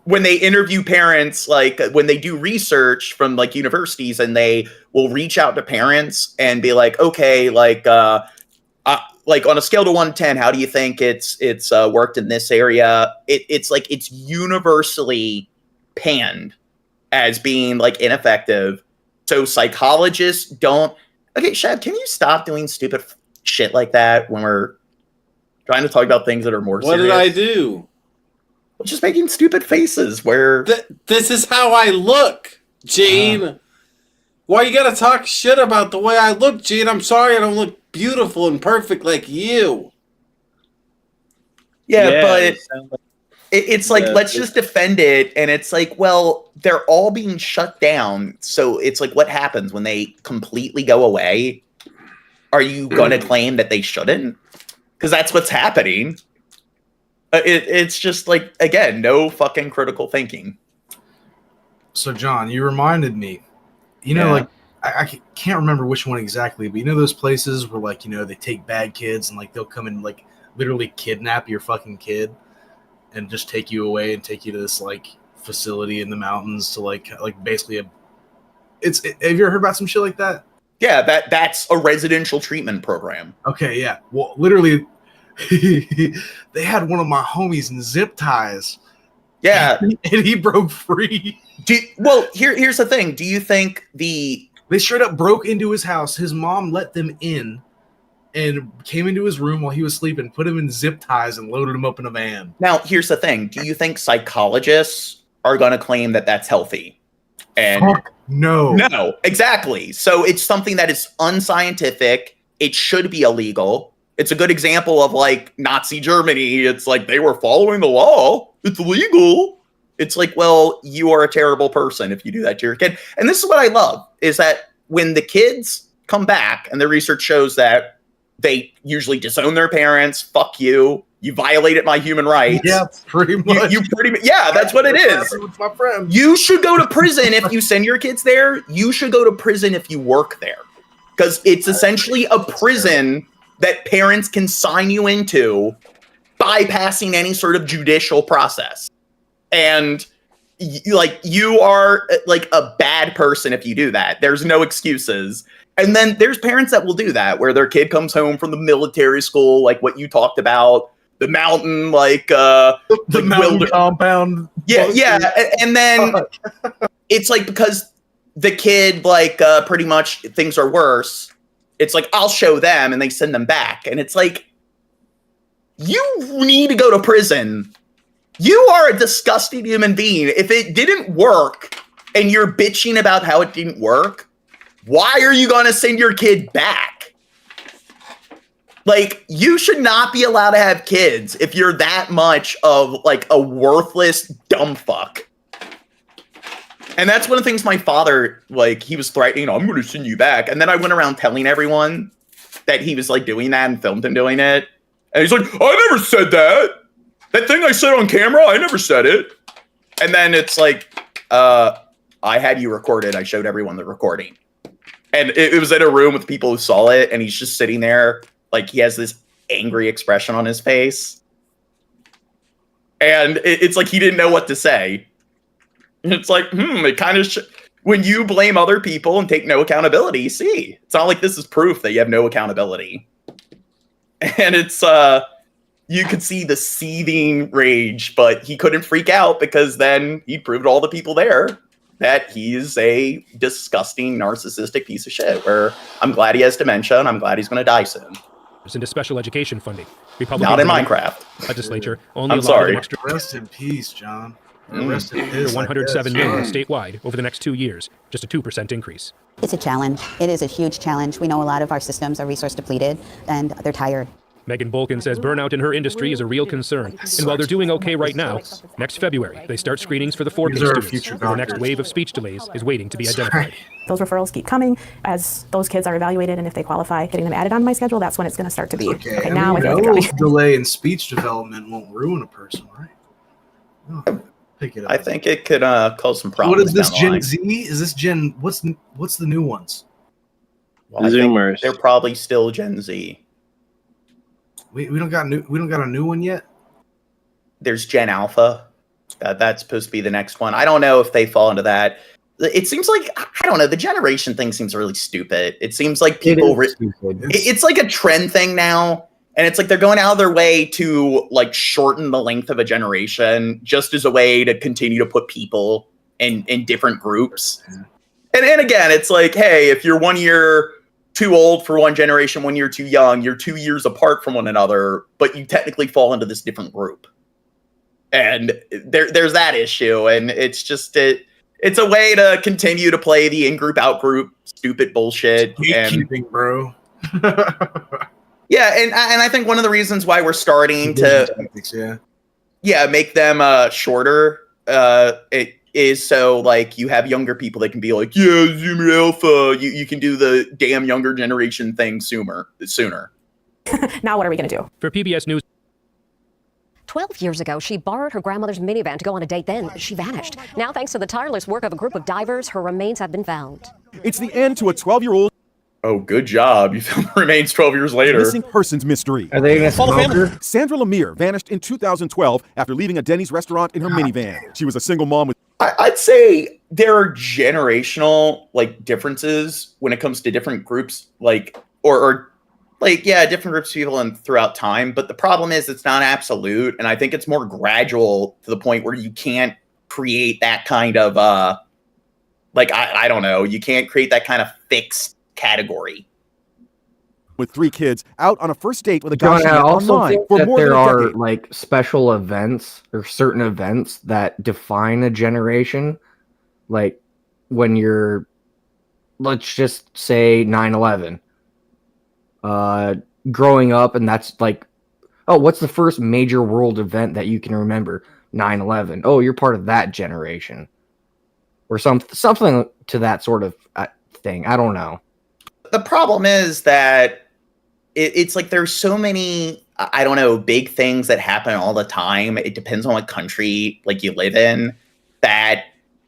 when they interview parents, like when they do research from like universities, and they will reach out to parents and be like, okay, like on a scale to 1 to 10, how do you think it's worked in this area? It's like it's universally panned as being like ineffective. So psychologists don't. Okay, Shad, can you stop doing stupid shit like that when we're trying to talk about things that are more What serious? did I do? Just making stupid faces where... This is how I look, Gene. Why you gotta talk shit about the way I look, Gene? I'm sorry I don't look beautiful and perfect like you. Yeah, but it's like, let's just defend it. And it's like, well, they're all being shut down. So it's like, what happens when they completely go away? Are you going to claim that they shouldn't? Because that's what's happening. It's just like, again, no fucking critical thinking. So, John, you reminded me, you know, like, I can't remember which one exactly, but you know those places where, like, you know, they take bad kids and, like, they'll come and, like, literally kidnap your fucking kid and just take you away and take you to this, like, facility in the mountains to, like basically have you ever heard about some shit like that? Yeah, that's a residential treatment program. Okay, yeah. Well, literally, they had one of my homies in zip ties. Yeah. And he broke free. Here's the thing. Do you think they straight up broke into his house? His mom let them in and came into his room while he was sleeping, put him in zip ties, and loaded him up in a van. Now, here's the thing. Do you think psychologists are going to claim that that's healthy? And Fuck no. No, exactly. So it's something that is unscientific. It should be illegal. It's a good example of like Nazi Germany. It's like they were following the law. It's illegal. It's like, well, you are a terrible person if you do that to your kid. And this is what I love, is that when the kids come back, and the research shows that they usually disown their parents, fuck you, you violated my human rights. Yeah, pretty much. Yeah, that's what it is. With my friend. You should go to prison if you send your kids there. You should go to prison if you work there. Because it's essentially a prison that parents can sign you into, bypassing any sort of judicial process. And you are like a bad person if you do that. There's no excuses. And then there's parents that will do that, where their kid comes home from the military school, like what you talked about, the mountain, the mountain compound. Yeah. And then it's like, because the kid, pretty much things are worse. It's like, I'll show them, and they send them back. And it's like, you need to go to prison. You are a disgusting human being. If it didn't work and you're bitching about how it didn't work, why are you going to send your kid back? Like, you should not be allowed to have kids if you're that much of like a worthless dumb fuck. And that's one of the things my father, like, he was threatening, I'm going to send you back. And then I went around telling everyone that he was, like, doing that and filmed him doing it. And he's like, I never said that. That thing I said on camera, I never said it. And then it's like, I had you recorded. I showed everyone the recording. And it was in a room with people who saw it. And he's just sitting there, like, he has this angry expression on his face. And it's like he didn't know what to say. And it's like, it kind of... when you blame other people and take no accountability, see, it's not like this is proof that you have no accountability. And it's, you could see the seething rage, but he couldn't freak out because then he proved to all the people there that he's a disgusting, narcissistic piece of shit, where I'm glad he has dementia and I'm glad he's going to die soon. Into special education funding. Republicans not in Minecraft. Legislature only I'm sorry. Rest in peace, John. Rest in peace. 107 million statewide over the next 2 years, just a 2% increase. It's a challenge. It is a huge challenge. We know a lot of our systems are resource depleted and they're tired. Megan Bolkin says burnout in her industry is a real concern. And while they're doing okay right now, next February, they start screenings for the 4K students. The next wave of speech delays is waiting to be identified. Those referrals keep coming as those kids are evaluated, and if they qualify, getting them added on my schedule, that's when it's going to start to be, okay, now I think they're coming. Delay in speech development won't ruin a person, right? Oh, pick it up. I think it could cause some problems. What is this, down the Gen line. Z? Is this Gen, what's the new ones? Well, I think Zoomers. they're probably still Gen Z. We don't got a new one yet. There's Gen Alpha. That's supposed to be the next one. I don't know if they fall into that. It seems like, I don't know, the generation thing seems really stupid. It seems like people it's like a trend thing now, and it's like they're going out of their way to like shorten the length of a generation just as a way to continue to put people in different groups. And again, it's like, hey, if you're 1 year too old for one generation, 1 year too young, you're 2 years apart from one another, but you technically fall into this different group. And there's that issue, and it's just it's a way to continue to play the in-group, out-group stupid bullshit. Gatekeeping, bro. Yeah, and I think one of the reasons why we're starting to make them shorter, it is so like you have younger people that can be like, yeah, Zoomer Alpha, you can do the damn younger generation thing sooner. Now what are we going to do? For PBS News. 12 years ago, she borrowed her grandmother's minivan to go on a date. Then she vanished. Now, thanks to the tireless work of a group of divers, her remains have been found. It's the end to a 12-year-old. Oh, good job. You found the remains 12 years later. Missing persons mystery. Are they going to smoke her? Sandra Lemire vanished in 2012 after leaving a Denny's restaurant in her minivan. She was a single mom with... I'd say there are generational like differences when it comes to different groups, like or different groups of people and throughout time. But the problem is it's not absolute, and I think it's more gradual to the point where you can't create that kind of I don't know, you can't create that kind of fixed category. With 3 kids out on a first date with a guy John, she I met also online think for that more there than a are decade. like special events or certain events that define a generation. Like when you're, let's just say 9/11. Growing up, and that's like, oh, what's the first major world event that you can remember? 9/11. Oh, you're part of that generation, or something to that sort of thing. I don't know. The problem is that it's like there's so many, I don't know, big things that happen all the time. It depends on what country like you live in that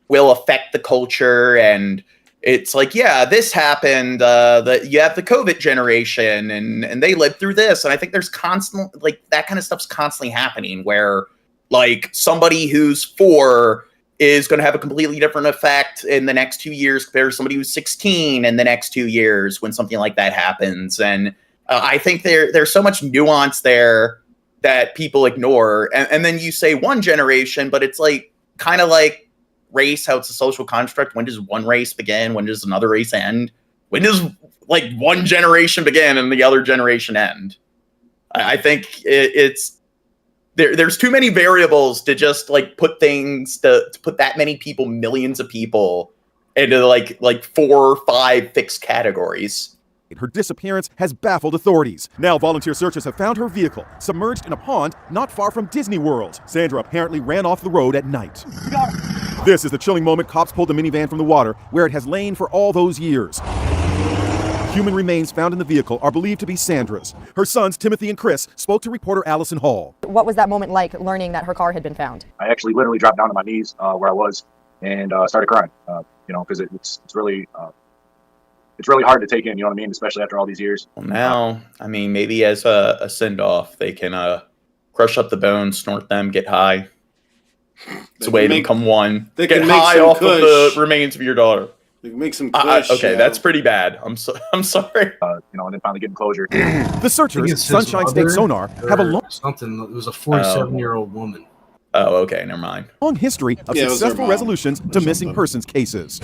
will affect the culture. And it's like, yeah, this happened. You have the COVID generation and they lived through this. And I think there's constant, like that kind of stuff's constantly happening where like somebody who's 4 is going to have a completely different effect in the next 2 years compared to somebody who's 16 in the next 2 years when something like that happens. And I think there's so much nuance there that people ignore. And then you say one generation, but it's like kind of like race, how it's a social construct. When does one race begin? When does another race end? When does like one generation begin and the other generation end? I think it's there's too many variables to just like put things to put that many people, millions of people into like 4 or 5 fixed categories. Her disappearance has baffled authorities. Now volunteer searchers have found her vehicle submerged in a pond not far from Disney World. Sandra apparently ran off the road at night. This is the chilling moment cops pulled the minivan from the water where it has lain for all those years. Human remains found in the vehicle are believed to be Sandra's. Her sons, Timothy and Chris, spoke to reporter Allison Hall. What was that moment like, learning that her car had been found? I actually literally dropped down to my knees where I was and started crying, because it's really hard to take in, you know what I mean, especially after all these years. Well, now, I mean, maybe as a send-off, they can crush up the bones, snort them, get high. It's a way to become one. They get can make high some off kush. of the remains of your daughter. They can make some kush. Okay, that's pretty bad. I'm sorry. And then finally getting closure. The searchers, Sunshine State Sonar, have a something. It was a 47-year-old woman. Oh, okay, never mind. long history of Yeah, it was their successful mom resolutions to missing persons cases.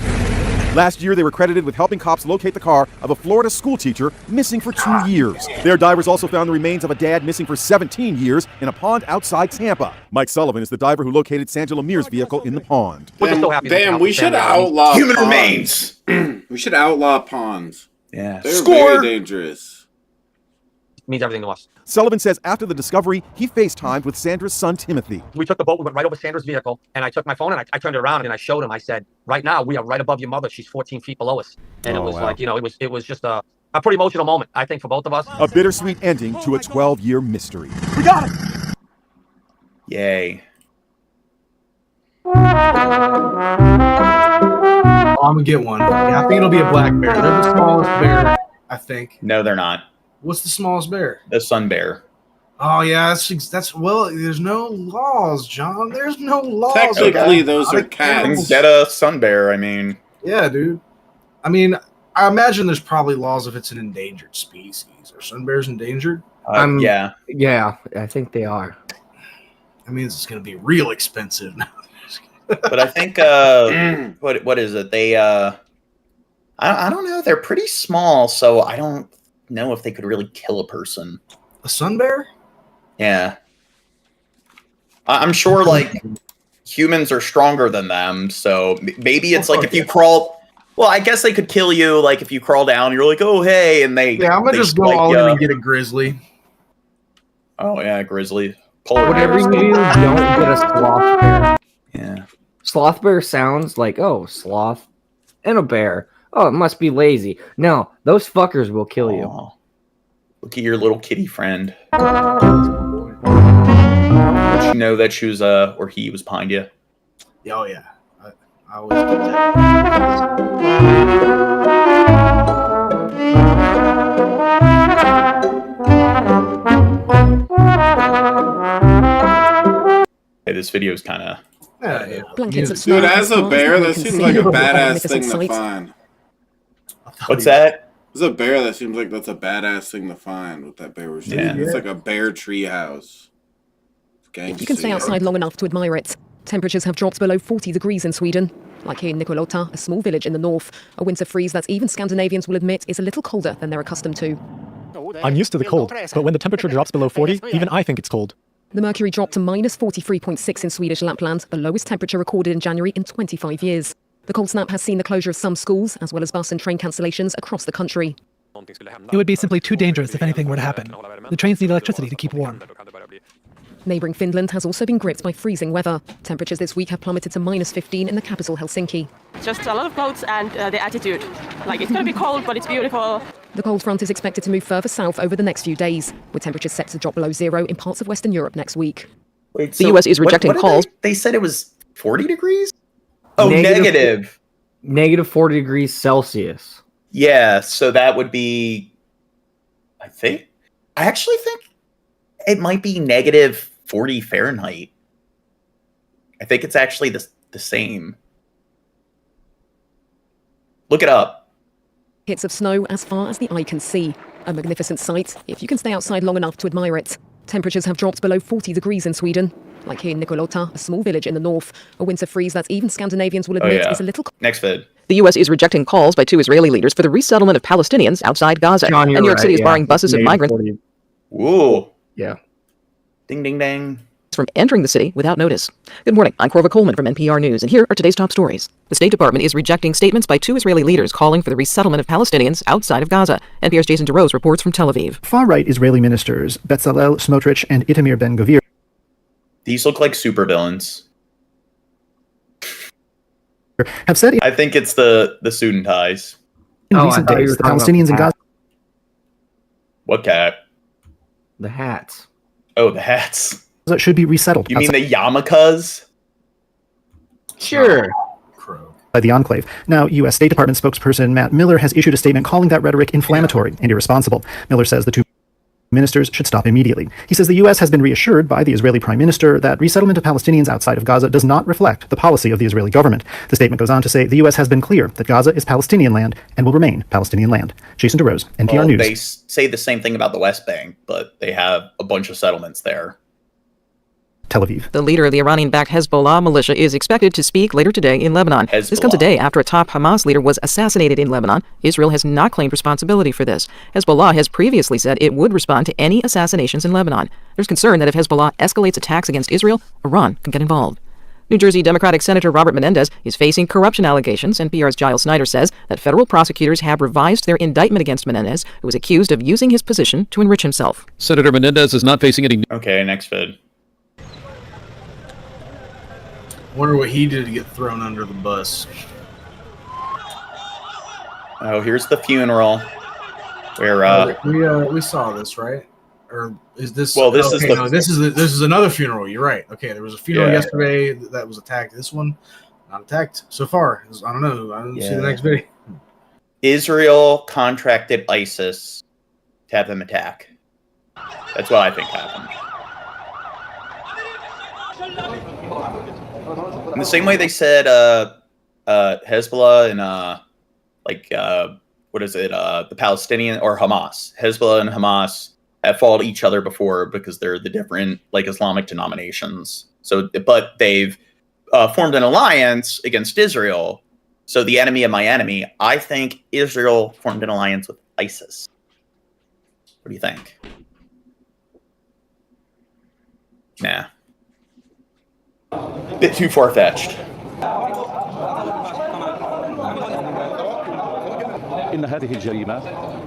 Last year, they were credited with helping cops locate the car of a Florida school teacher missing for 2 years. Their divers also found the remains of a dad missing for 17 years in a pond outside Tampa. Mike Sullivan is the diver who located Sandra Lemir's vehicle in the pond. Damn, we should outlaw human ponds. remains. We should outlaw ponds. Yeah. They're Score! very dangerous. Means everything to us. Sullivan says after the discovery, he FaceTimed with Sandra's son, Timothy. We took the boat, we went right over Sandra's vehicle, and I took my phone and I turned it around and I showed him. I said, right now, we are right above your mother. She's 14 feet below us. And it was like, it was just a pretty emotional moment, I think, for both of us. A bittersweet ending to a 12-year mystery. We got it! Yay. I'm gonna get one. Yeah, I think it'll be a black bear. They're the smallest bear, I think. No, they're not. What's the smallest bear? The sun bear. Oh yeah, that's well. There's no laws, John. There's no laws. Technically, those are cats. Get a sun bear, I mean. Yeah, dude. I mean, I imagine there's probably laws if it's an endangered species. Are sun bears endangered? Yeah. Yeah, I think they are. That means it's going to be real expensive now. But I think what is it? They I don't know. They're pretty small, so I don't know if they could really kill a person. A sun bear? Yeah. I'm sure like humans are stronger than them, so maybe it's like if you crawl. Well, I guess they could kill you like if you crawl down. You're like, oh hey, and they. Yeah, I'm gonna just go all in and get a grizzly. Oh yeah, grizzly. Whatever you do, don't get a sloth bear. Yeah. Sloth bear sounds like, oh, sloth and a bear. Oh, it must be lazy. No, those fuckers will kill you. Look at your little kitty friend. Did you know that she was or he was behind you? Oh yeah. I always do Hey, this video is kind of. Dude, as a bear, that seems like a badass thing to find. What's that? As a bear, that seems like that's a badass thing to find. What that bear was doing. Yeah. It's like a bear tree house. If you can stay outside long enough to admire it. Temperatures have dropped below 40 degrees in Sweden. Like here in Nicolota, a small village in the north, a winter freeze that even Scandinavians will admit is a little colder than they're accustomed to. I'm used to the cold, but when the temperature drops below 40, even I think it's cold. The mercury dropped to minus 43.6 in Swedish Lapland, the lowest temperature recorded in January in 25 years. The cold snap has seen the closure of some schools, as well as bus and train cancellations across the country. It would be simply too dangerous if anything were to happen. The trains need electricity to keep warm. Neighbouring Finland has also been gripped by freezing weather. Temperatures this week have plummeted to minus 15 in the capital, Helsinki. Just a lot of clothes and the attitude. Like, it's going to be cold, but it's beautiful. The cold front is expected to move further south over the next few days, with temperatures set to drop below zero in parts of Western Europe next week. Wait, The US is rejecting calls. They said it was 40 degrees? Oh, negative. Negative 40 degrees Celsius. Yeah, so that would be, I actually think it might be negative 40 Fahrenheit. I think it's actually the same. Look it up. Hits of snow as far as the eye can see. A magnificent sight, if you can stay outside long enough to admire it. Temperatures have dropped below 40 degrees in Sweden. Like here in Nicolota, a small village in the north, a winter freeze that even Scandinavians will admit is a little... Next vid. The US is rejecting calls by two Israeli leaders for the resettlement of Palestinians outside Gaza. John, and New York City is barring buses of migrants Whoa. Yeah. Ding, ding, ding. from entering the city without notice. Good morning, I'm Corva Coleman from NPR News, and here are today's top stories. The State Department is rejecting statements by two Israeli leaders calling for the resettlement of Palestinians outside of Gaza. NPR's Jason DeRose reports from Tel Aviv. Far-right Israeli ministers Bezalel Smotrich and Itamar Ben-Gvir. These look like supervillains. have said I think it's the suit and ties. in recent days the Palestinians in Gaza. What cat? The hats. Oh, the hats. Should be resettled. You mean the yarmulkes? Sure. By the enclave. Now, U.S. State Department spokesperson Matt Miller has issued a statement calling that rhetoric inflammatory and irresponsible. Miller says the two ministers should stop immediately. He says the U.S. has been reassured by the Israeli Prime Minister that resettlement of Palestinians outside of Gaza does not reflect the policy of the Israeli government. The statement goes on to say the U.S. has been clear that Gaza is Palestinian land and will remain Palestinian land. Jason DeRose, NPR News. They say the same thing about the West Bank, but they have a bunch of settlements there. Tel Aviv. The leader of the Iranian-backed Hezbollah militia is expected to speak later today in Lebanon. This comes a day after a top Hamas leader was assassinated in Lebanon. Israel has not claimed responsibility for this. Hezbollah has previously said it would respond to any assassinations in Lebanon. There's concern that if Hezbollah escalates attacks against Israel, Iran could get involved. New Jersey Democratic Senator Robert Menendez is facing corruption allegations. NPR's Giles Snyder says that federal prosecutors have revised their indictment against Menendez, who was accused of using his position to enrich himself. Senator Menendez is not facing any... Okay, next vid. Wonder what he did to get thrown under the bus. Oh, here's the funeral. Where we saw this, right? Or is this? Well, this is the. No, this is another funeral. You're right. Okay, there was a funeral yesterday that was attacked. This one, not attacked so far. I don't know. I didn't see the next video. Israel contracted ISIS to have them attack. That's what I think happened. In the same way they said Hezbollah and what is it? The Palestinian or Hamas. Hezbollah and Hamas have fought each other before because they're the different Islamic denominations. So, but they've formed an alliance against Israel. So the enemy of my enemy. I think Israel formed an alliance with ISIS. What do you think? Nah. Bit too far-fetched. إن هذه الجريمة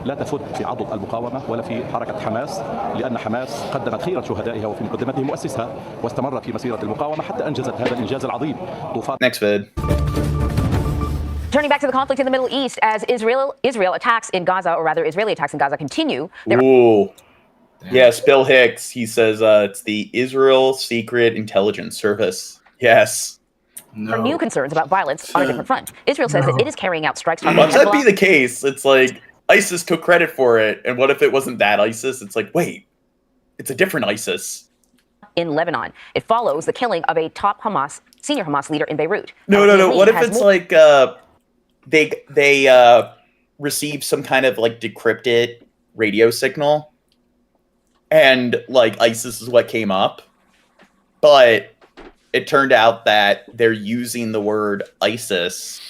لا تفت في عضد المقاومة ولا في حركة حماس لأن حماس قدمت خيرة شهدائها وفي مقدمته مؤسسها واستمر في مسيرة المقاومة حتى أنجزت هذا الإنجاز العظيم. Next vid. Turning back to the conflict in the Middle East, as Israel attacks in Gaza, or rather Israeli attacks in Gaza continue. Ooh. Yes, Bill Hicks. He says it's the Israel Secret Intelligence Service. Yes. Are new concerns about violence on a different front. Israel says that it is carrying out strikes targeting Once that be the case, it's like ISIS took credit for it, and what if it wasn't that ISIS? It's like, wait, it's a different ISIS. In Lebanon. It follows the killing of a top senior Hamas leader in Beirut. No. What if it's like they received some kind of decrypted radio signal, and ISIS is what came up, but it turned out that they're using the word ISIS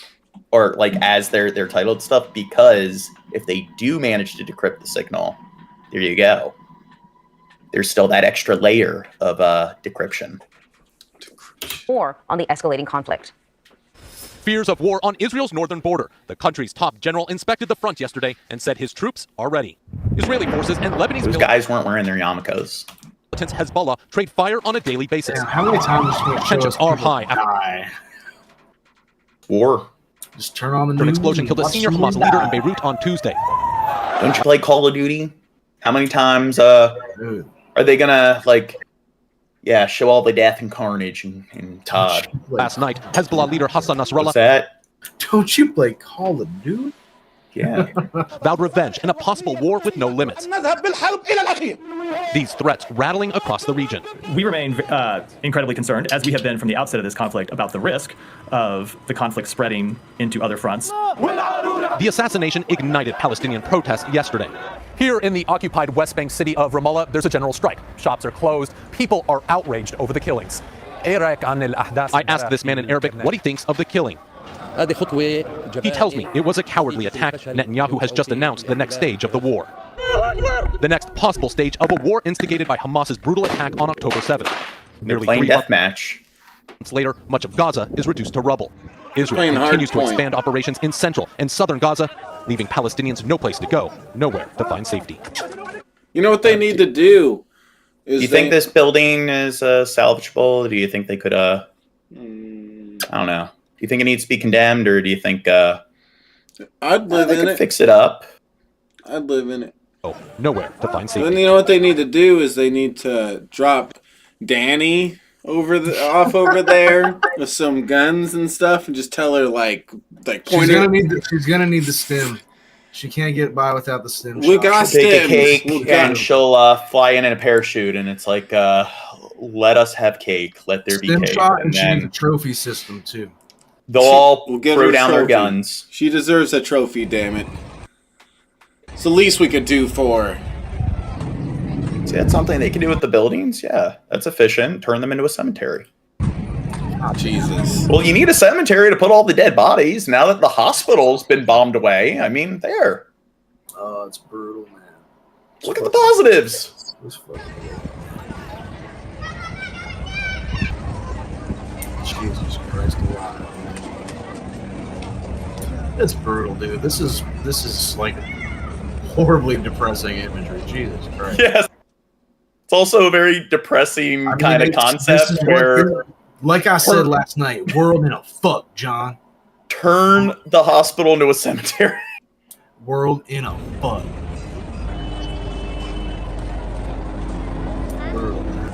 or as their titled stuff because if they do manage to decrypt the signal, there you go. There's still that extra layer of decryption. More on the escalating conflict. Fears of war on Israel's northern border. The country's top general inspected the front yesterday and said his troops are ready. Israeli forces and Lebanese Those guys weren't wearing their yarmulkes. Hezbollah trade fire on a daily basis. Damn, how many times tensions are high after war? Just turn on the news. An explosion killed a senior Hamas leader in Beirut on Tuesday. Don't you play Call of Duty? How many times are they gonna show all the death and carnage in Todd? Last night, Hezbollah leader Hassan Nasrallah. What's that? Don't you play Call of Duty? Yeah. Vowed revenge and a possible war with no limits. These threats rattling across the region. We remain incredibly concerned, as we have been from the outset of this conflict, about the risk of the conflict spreading into other fronts. The assassination ignited Palestinian protests yesterday. Here in the occupied West Bank city of Ramallah, there's a general strike. Shops are closed. People are outraged over the killings. I asked this man in Arabic what he thinks of the killing. He tells me it was a cowardly attack. Netanyahu has just announced the next stage of the war. The next possible stage of a war instigated by Hamas's brutal attack on October 7th. They're playing deathmatch. Later, much of Gaza is reduced to rubble. Israel continues to expand operations in central and southern Gaza, leaving Palestinians no place to go, nowhere to find safety. You know what they need to do? Do you think this building is salvageable? Do you think they could, I don't know, you think it needs to be condemned, or do you think I'd live they in could it. fix it up? I'd live in it. Oh, nowhere to find safety. Then you know what they need to do is they need to drop Danny off over there with some guns and stuff, and just tell her like point She's her. she's gonna need the stem. She can't get by without the stem. We shot. got She'll bake a stems. cake We got 'em. and she'll fly in a parachute, and it's like, let us have cake. Let there be Stem cake. shot, And and she needs a then trophy system too. they'll all We'll get throw her a down their trophy. guns. She deserves a trophy, damn it. It's the least we could do for her. See, that's something they can do with the buildings. Yeah, that's efficient. Turn them into a cemetery. Oh, Jesus. Well, you need a cemetery to put all the dead bodies. Now that the hospital's been bombed away, I mean, there. Oh, it's brutal, man. Look at the positives. Jesus Christ alive. It's brutal, dude. This is like horribly depressing imagery. Jesus Christ. Yes. It's also a very depressing kind of this concept is where, like I said last night, world in a fuck, John. turn the hospital into a cemetery. World in a fuck. Brutal, man.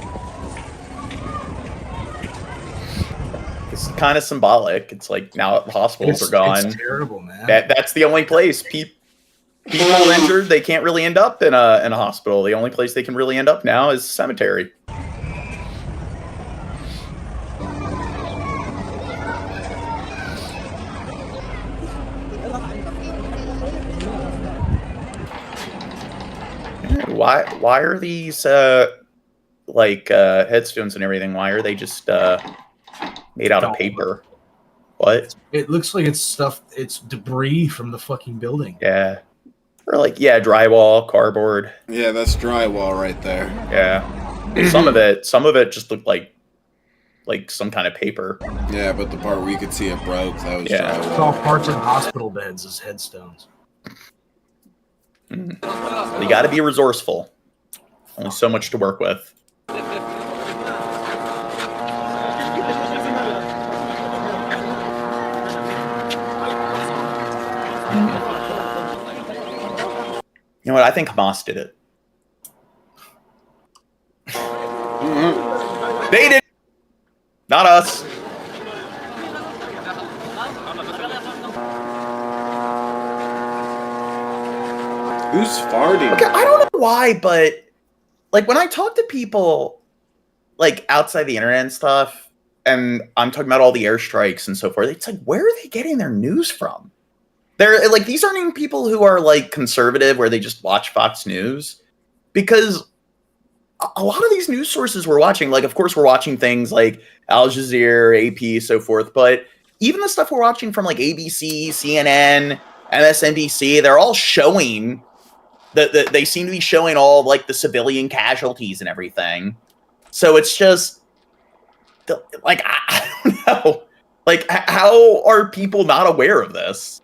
It's kind of symbolic. It's like now the hospitals are gone. It's terrible, man. That's the only place people injured. They can't really end up in a hospital. The only place they can really end up now is cemetery. Why are these headstones and everything? Why are they just made out of paper? What? It looks like it's stuff. It's debris from the fucking building. Yeah. Or drywall, cardboard. Yeah, that's drywall right there. Yeah. Some of it just looked like some kind of paper. Yeah, but the part where you could see it broke, that was Yeah. It's drywall. all parts of hospital beds as headstones. You got to be resourceful. Only so much to work with. You know what? I think Hamas did it. They did. Not us. Who's farting? Okay, I don't know why, but when I talk to people outside the internet and stuff, and I'm talking about all the airstrikes and so forth, it's like, where are they getting their news from? They're these aren't even people who are conservative where they just watch Fox News, because a lot of these news sources we're watching, of course we're watching things like Al Jazeera, AP, so forth, but even the stuff we're watching from ABC, CNN, MSNBC, they're all showing they seem to be showing all the civilian casualties and everything. So it's just I don't know. How are people not aware of this?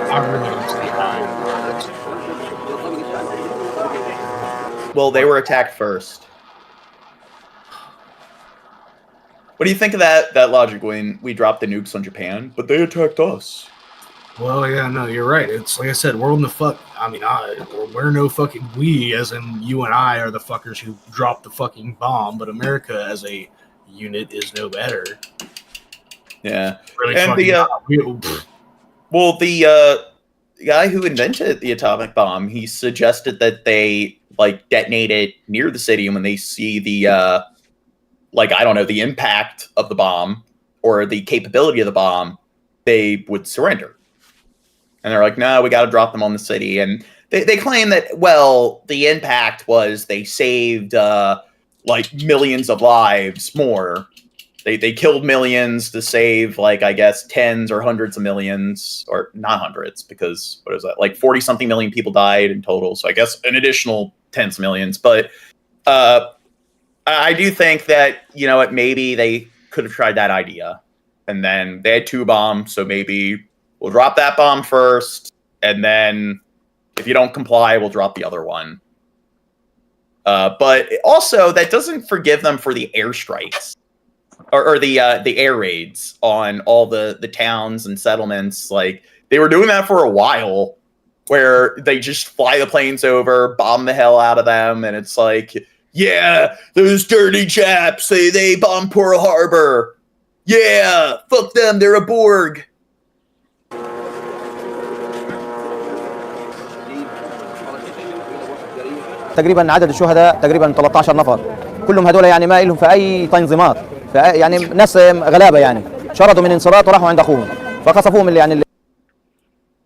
I really don't see how. Well, they were attacked first. What do you think of that logic when we dropped the nukes on Japan, but they attacked us? Well, yeah, no, you're right. It's like I said, world in the fuck. I mean, we're no fucking we, as in you and I are the fuckers who dropped the fucking bomb, but America as a unit is no better. Yeah. Really And fucking the guy who invented the atomic bomb, he suggested that they detonate it near the city, and when they see the I don't know, the impact of the bomb or the capability of the bomb, they would surrender. And they're like, no, we got to drop them on the city. And they claim that, well, the impact was they saved millions of lives more. They killed millions to save I guess tens or hundreds of millions, or not hundreds, because what is that? 40 something million people died in total. So I guess an additional tens of millions. But I do think that, maybe they could have tried that idea. And then they had two bombs, so maybe we'll drop that bomb first, and then If you don't comply, we'll drop the other one. But also, that doesn't forgive them for the airstrikes or the air raids on all the towns and settlements. Like, they were doing that for a while, where they just fly the planes over, bomb the hell out of them, and it's like, yeah, those dirty chaps, they bombed Pearl Harbor. Yeah, fuck them, they're a Borg. تقريبا عدد الشهداء تقريبا 13 نفر، كلهم هذول يعني ما لهم في اي تنظيمات، يعني ناس غلابه يعني شردوا من انصارات وراحوا عند اخوهم فقصفوهم اللي يعني.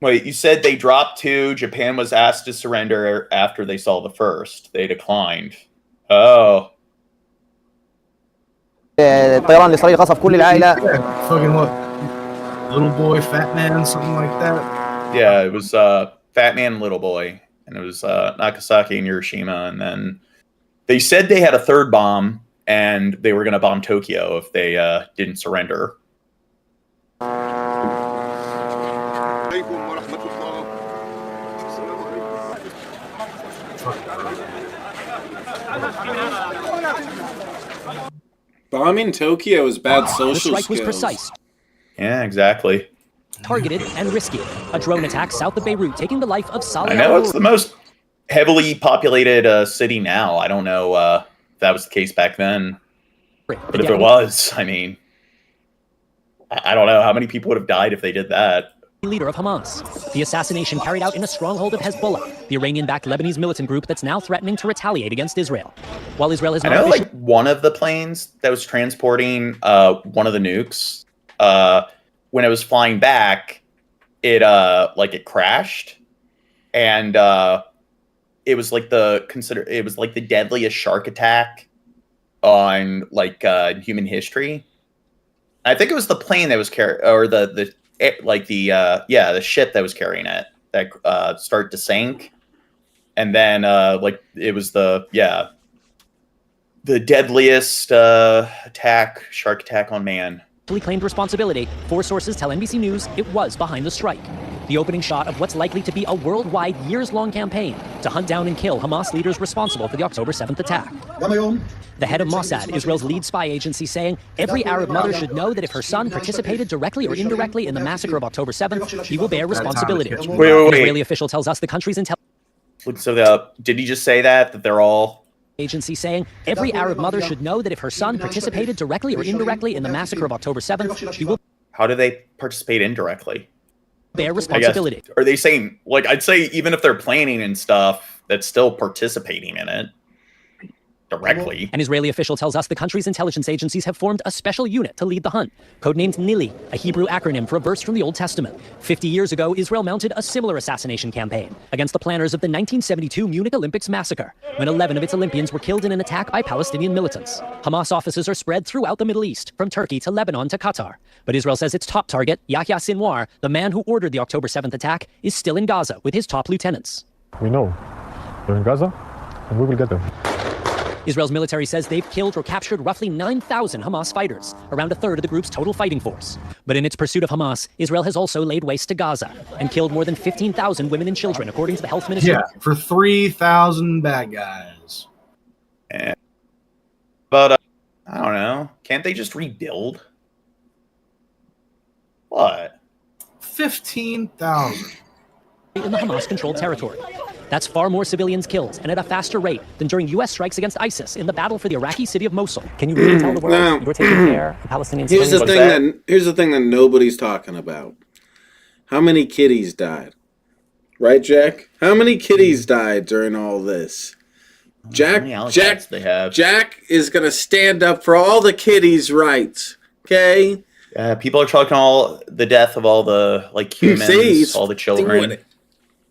Wait, you said they dropped 2. Japan was asked to surrender after they saw the first. They declined. Oh. الطيران الإسرائيلي قصف كل العائلة. Fucking what? Little boy, fat man, something like that. Yeah, it was Fat Man, Little Boy, and it was Nagasaki and Hiroshima, and then they said they had a third bomb, and they were going to bomb Tokyo if they didn't surrender. Bombing Tokyo is bad social skills. The strike was precise. Yeah, exactly. Targeted and risky. A drone attack south of Beirut, taking the life of Salih. I know it's the most heavily populated city now. I don't know if that was the case back then. But if it was, I mean, I don't know how many people would have died if they did that. Leader of Hamas. The assassination carried out in a stronghold of Hezbollah, the Iranian-backed Lebanese militant group that's now threatening to retaliate against Israel. While Israel has I not know, like, one of the planes that was transporting one of the nukes, when it was flying back, it crashed, and it was like the deadliest shark attack on human history. I think it was the plane that was the ship that was carrying it that started to sink, and then it was the deadliest shark attack on man. Claimed responsibility. 4 sources tell NBC News it was behind the strike. The opening shot of what's likely to be a worldwide, years-long campaign to hunt down and kill Hamas leaders responsible for the October 7th attack. The head of Mossad, Israel's lead spy agency, saying every Arab mother should know that if her son participated directly or indirectly in the massacre of October 7th, he will bear responsibility. An Israeli official tells us the country's intelligence. So did he just say that they're all... Agency saying every Arab mother should know that if her son participated directly or indirectly in the massacre of October 7th, he will... How do they participate indirectly? Bear responsibility. Are they saying, I'd say even if they're planning and stuff, that's still participating in it directly. An Israeli official tells us the country's intelligence agencies have formed a special unit to lead the hunt, codenamed Nili, a Hebrew acronym for a verse from the Old Testament. 50 years ago, Israel mounted a similar assassination campaign against the planners of the 1972 Munich Olympics massacre, when 11 of its Olympians were killed in an attack by Palestinian militants. Hamas offices are spread throughout the Middle East, from Turkey to Lebanon to Qatar. But Israel says its top target, Yahya Sinwar, the man who ordered the October 7th attack, is still in Gaza with his top lieutenants. We know they're in Gaza, and we will get them. Israel's military says they've killed or captured roughly 9,000 Hamas fighters, around a third of the group's total fighting force. But in its pursuit of Hamas, Israel has also laid waste to Gaza and killed more than 15,000 women and children, according to the health ministry. Yeah, for 3,000 bad guys. Yeah. But, I don't know. Can't they just rebuild? What? 15,000. In the Hamas-controlled territory. That's far more civilians killed, and at a faster rate than during U.S. strikes against ISIS in the battle for the Iraqi city of Mosul. Can you really tell the world you're taking care of Palestinian Here's civilians? here's the thing that nobody's talking about. How many kiddies died? Right, Jack? How many kiddies died during all this? Jack is going to stand up for all the kiddies' rights, okay? Yeah, people are talking all the death of all the humans, all the children.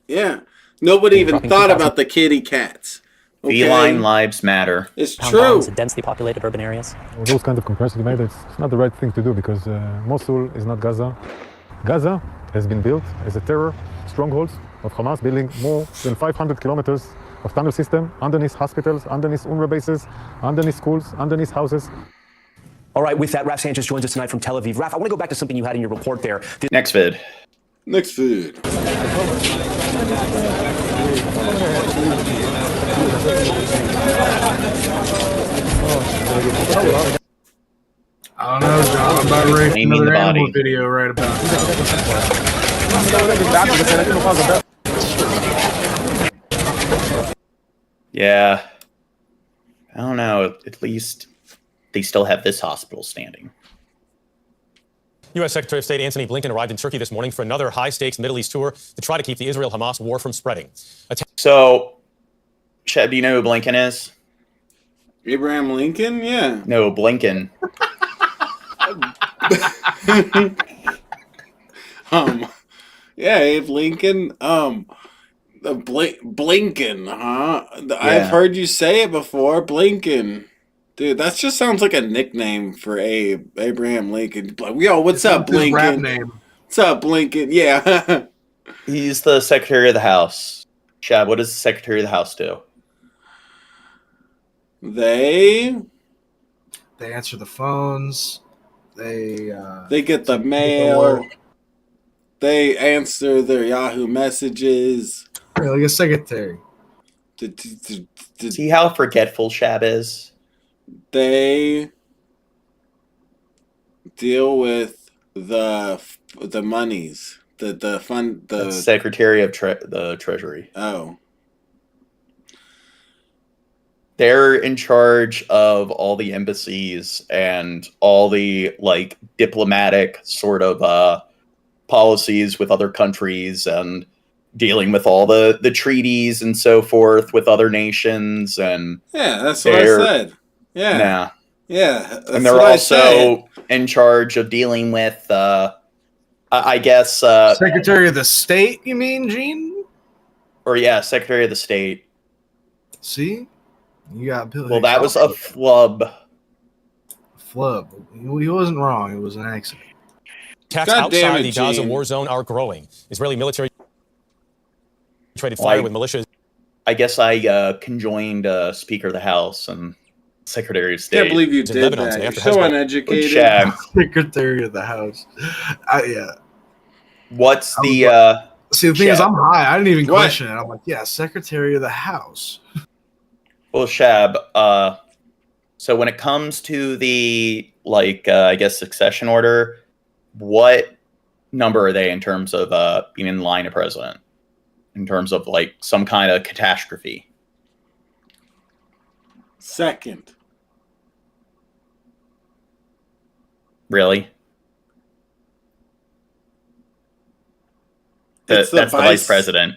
Yeah. Nobody even thought about the kitty cats. Okay? Feline lives matter. It's true. In densely populated urban areas. Those kind of comparisons made, it's not the right thing to do because Mosul is not Gaza. Gaza has been built as a terror stronghold of Hamas, building more than 500 kilometers of tunnel system underneath hospitals, underneath UNRWA bases, underneath schools, underneath houses. All right, with that, Raf Sanchez joins us tonight from Tel Aviv. Raf, I want to go back to something you had in your report there. Next vid. Next vid. I don't know, John. I'm about to rate Naming another the animal body. video right about Yeah. I don't know. At least they still have this hospital standing. U.S. Secretary of State Antony Blinken arrived in Turkey this morning for another high-stakes Middle East tour to try to keep the Israel-Hamas war from spreading. So, Sheb, do you know who Blinken is? Abraham Lincoln? Yeah. No, Blinken. Yeah, Abe Lincoln. Blinken, huh? Yeah. I've heard you say it before, Blinken. Dude, that just sounds like a nickname for Abraham Lincoln. Like, yo, what's up, his Blinken? rap name. What's up, Blinken? Yeah. He's the Secretary of the House. Shab, what does the Secretary of the House do? They answer the phones. They get the mail. They answer their Yahoo messages. Like a secretary. See how forgetful Shab is? They deal with the monies, the fund, the Secretary of the Treasury. Oh, they're in charge of all the embassies and all the like diplomatic sort of policies with other countries and dealing with all the treaties and so forth with other nations. And yeah, that's what I said. Yeah. Nah. Yeah. And they're also in charge of dealing with, I guess... Secretary of the State, you mean, Gene? Or, yeah, Secretary of the State. See? You got Bill. Well, that was a flub. Flub. He wasn't wrong. It was an accident. Attacks outside the Gaza war zone are growing. Israeli military traded fire with militias. I guess I conjoined Speaker of the House and Secretary of State. Can't believe you did that. You're so uneducated. Secretary of the House. Yeah. What's the... See, the thing is, I'm high. I didn't even question it. I'm like, yeah, Secretary of the House. Well, Shab, so when it comes to the, like, I guess, succession order, what number are they in terms of being in line of president? In terms of, like, some kind of catastrophe? Second. Really? That's the vice president.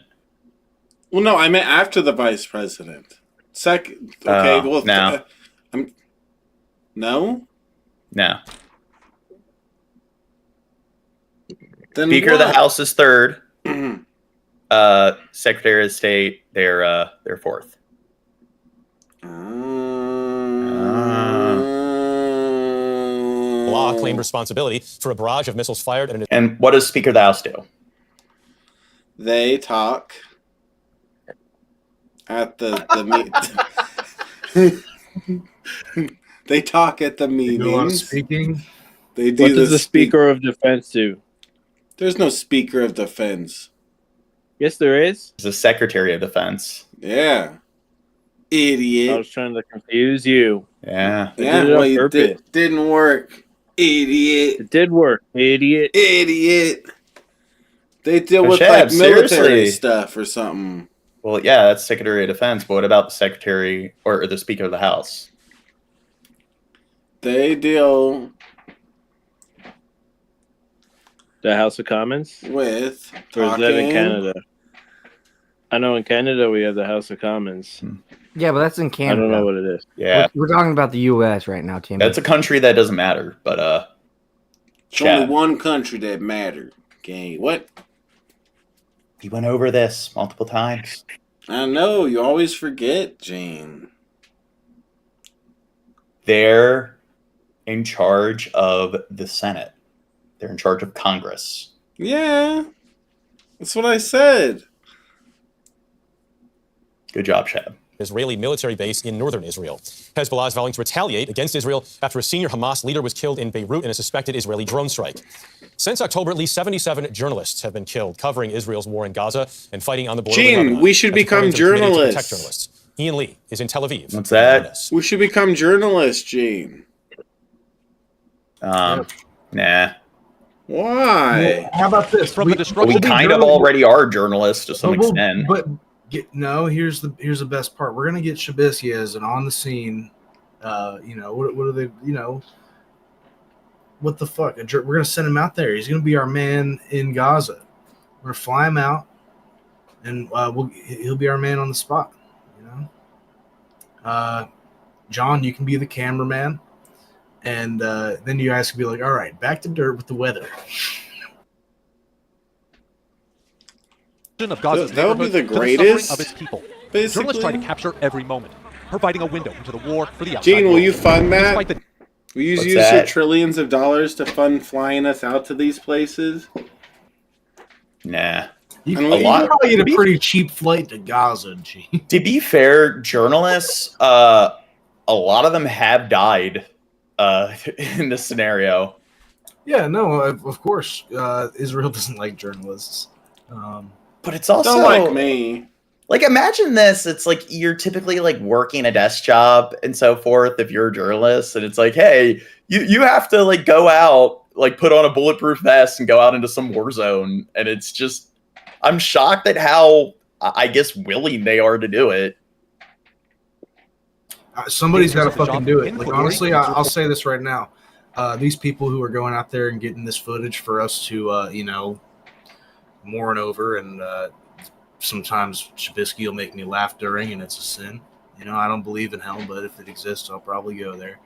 Well, no, I meant after the vice president. Second. Okay, well, no. No? No. Then Speaker of what? the House is third. Secretary of State, they're fourth. Law claimed responsibility for a barrage of missiles fired. And what does Speaker of the House do? They talk at the they talk at the meetings. Speaking. They do. What does the Speaker of Defense do? There's no Speaker of Defense. Yes, there is. It's the Secretary of Defense. Yeah. Idiot. I was trying to confuse you. Yeah. Yeah, well, you didn't work. Idiot. It did work. Idiot. Idiot. They deal with Shab, like military seriously. stuff or something. Well, yeah, that's Secretary of Defense, but what about the Secretary or the Speaker of the House? They deal The House of Commons? with Or is that in talking. Canada? I know in Canada we have the House of Commons. Yeah, but that's in Canada. I don't know what it is. Yeah. We're talking about the U.S. right now, Tim. That's a country that doesn't matter, but It's only one country that mattered. Okay, what? he went over this multiple times. I know, you always forget, Gene. They're in charge of the Senate. They're in charge of Congress. Yeah. That's what I said. Good job, Shab. Israeli military base in northern Israel. Hezbollah is vowing to retaliate against Israel after a senior Hamas leader was killed in Beirut in a suspected Israeli drone strike. Since October, at least 77 journalists have been killed covering Israel's war in Gaza and fighting on the border with Gene, Lebanon. we should That's become according to the Committee to Protect journalists. Journalists. Ian Lee is in Tel Aviv. What's that? We should become journalists, Gene. Nah. Why? How about this? We kind of already are journalists to some extent. But here's the best part. We're gonna get Shabiskias and on the scene. What are they? What the fuck? We're gonna send him out there. He's gonna be our man in Gaza. We're gonna fly him out, and he'll be our man on the spot. John, you can be the cameraman, and then you guys can be like, all right, back to dirt with the weather. Of Gaza's That would be the neighborhood to greatest, suffering of its people. basically. Journalists try to capture every moment, providing a window into the war for the outside Gene, will world. you fund that? Despite the- Will you What's use that? your trillions of dollars to fund flying us out to these places? Nah. You A can lot- probably get a pretty cheap flight to Gaza, Gene. To be fair, journalists, a lot of them have died in this scenario. Yeah, no, of course. Israel doesn't like journalists. But it's also Don't like me. Like, imagine this. It's like you're typically like working a desk job and so forth if you're a journalist, and it's like, hey, you have to like go out, like put on a bulletproof vest and go out into some war zone. And it's just, I'm shocked at how, I guess, willing they are to do it. Somebody's got to fucking do it. Like, honestly, I'll say this right now. These people who are going out there and getting this footage for us to, mourn over, and sometimes Chabisky will make me laugh during, and it's a sin. I don't believe in hell, but if it exists, I'll probably go there.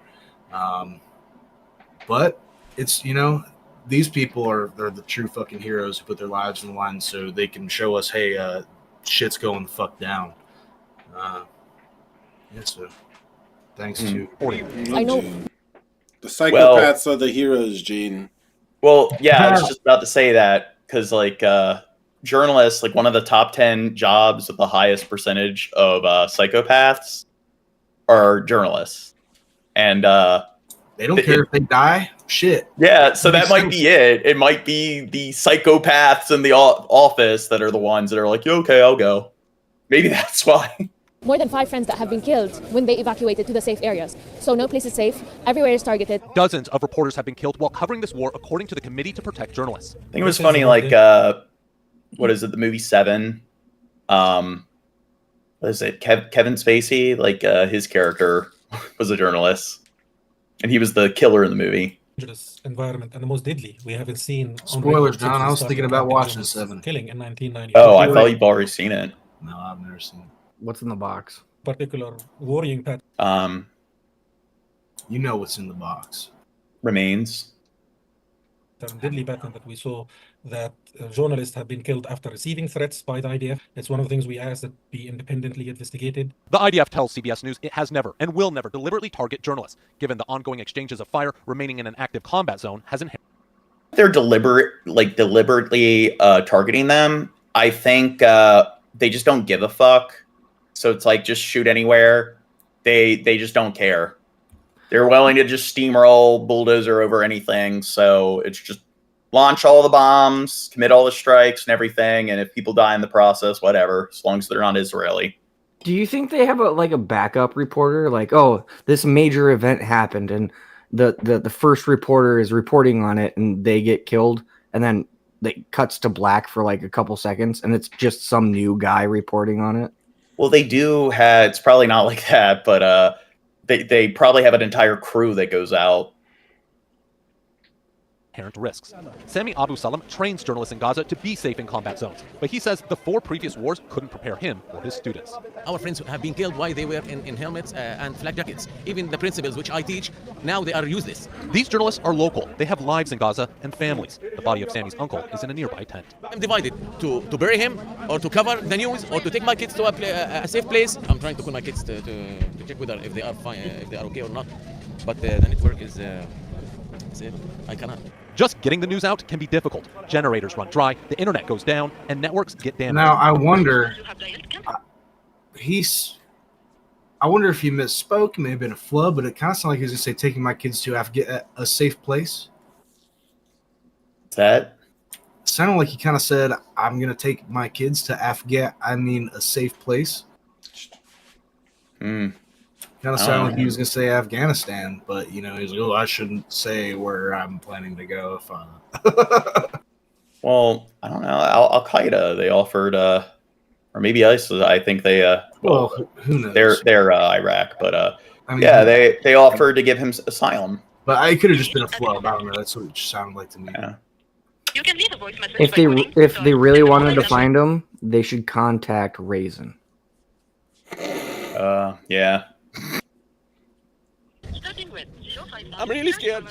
But it's, these people they're the true fucking heroes who put their lives on the line so they can show us, hey, shit's going the fuck down. So thanks to I know. The psychopaths are the heroes, Gene. Well, yeah, I was just about to say that because, like, journalists, like, one of the top 10 jobs with the highest percentage of psychopaths are journalists. And they don't care if they die. Shit. Yeah, so that might be it. It might be the psychopaths in the office that are the ones that are like, okay, I'll go. Maybe that's why. More than 5 friends that have been killed when they evacuated to the safe areas. So no place is safe. Everywhere is targeted. Dozens of reporters have been killed while covering this war, according to the Committee to Protect Journalists. I think it was funny, like, what is it, the movie Seven? What is it, Kevin Spacey? Like, his character was a journalist, and he was the killer in the movie. Dangerous environment and the most deadly we haven't seen. Spoilers, John. I was thinking about watching Seven. Killing in 1990. Oh, I thought you've already seen it. No, I've never seen it. What's in the box? Particular worrying pattern. You know what's in the box. Remains. Deadly pattern that we saw, that journalists have been killed after receiving threats by the IDF. It's one of the things we ask that be independently investigated. The IDF tells CBS News it has never and will never deliberately target journalists, given the ongoing exchanges of fire remaining in an active combat zone has inherent. They're deliberately targeting them. I think they just don't give a fuck. So it's like, just shoot anywhere. They just don't care. They're willing to just steamroll, bulldozer over anything. So it's just launch all the bombs, commit all the strikes and everything. And if people die in the process, whatever, as long as they're not Israeli. Do you think they have a backup reporter? Like, oh, this major event happened and the first reporter is reporting on it and they get killed, and then it cuts to black for like a couple seconds and it's just some new guy reporting on it? Well, they do have, it's probably not like that, but they probably have an entire crew that goes out. Inherent risks. Sami Abu Salam trains journalists in Gaza to be safe in combat zones, but he says the 4 previous wars couldn't prepare him or his students. Our friends have been killed while they were in helmets and flak jackets. Even the principles which I teach, now they are useless. These journalists are local. They have lives in Gaza and families. The body of Sami's uncle is in a nearby tent. I'm divided to bury him, or to cover the news, or to take my kids to a safe place. I'm trying to call my kids to check whether if they are fine, if they are okay or not. But the network is I cannot. Just getting the news out can be difficult. Generators run dry, the internet goes down, and networks get damaged. Now, I wonder, I wonder if he misspoke. It may have been a flub, but it kind of sounded like he was going to say taking my kids to a safe place. That sounded like he kind of said, I'm going to take my kids to a safe place. Kind of sounded like he was going to say Afghanistan, but, he was like, I shouldn't say where I'm planning to go. Well, I don't know. Al-Qaeda, they offered, or maybe ISIS, I think they, who knows? They're Iraq, but, they offered to give him asylum. But it could have just been a flub. I don't know. That's what it sounded like to me. Yeah. You can leave a voice message. If they really wanted to find him, they should contact Raisin. Yeah. I'm really scared.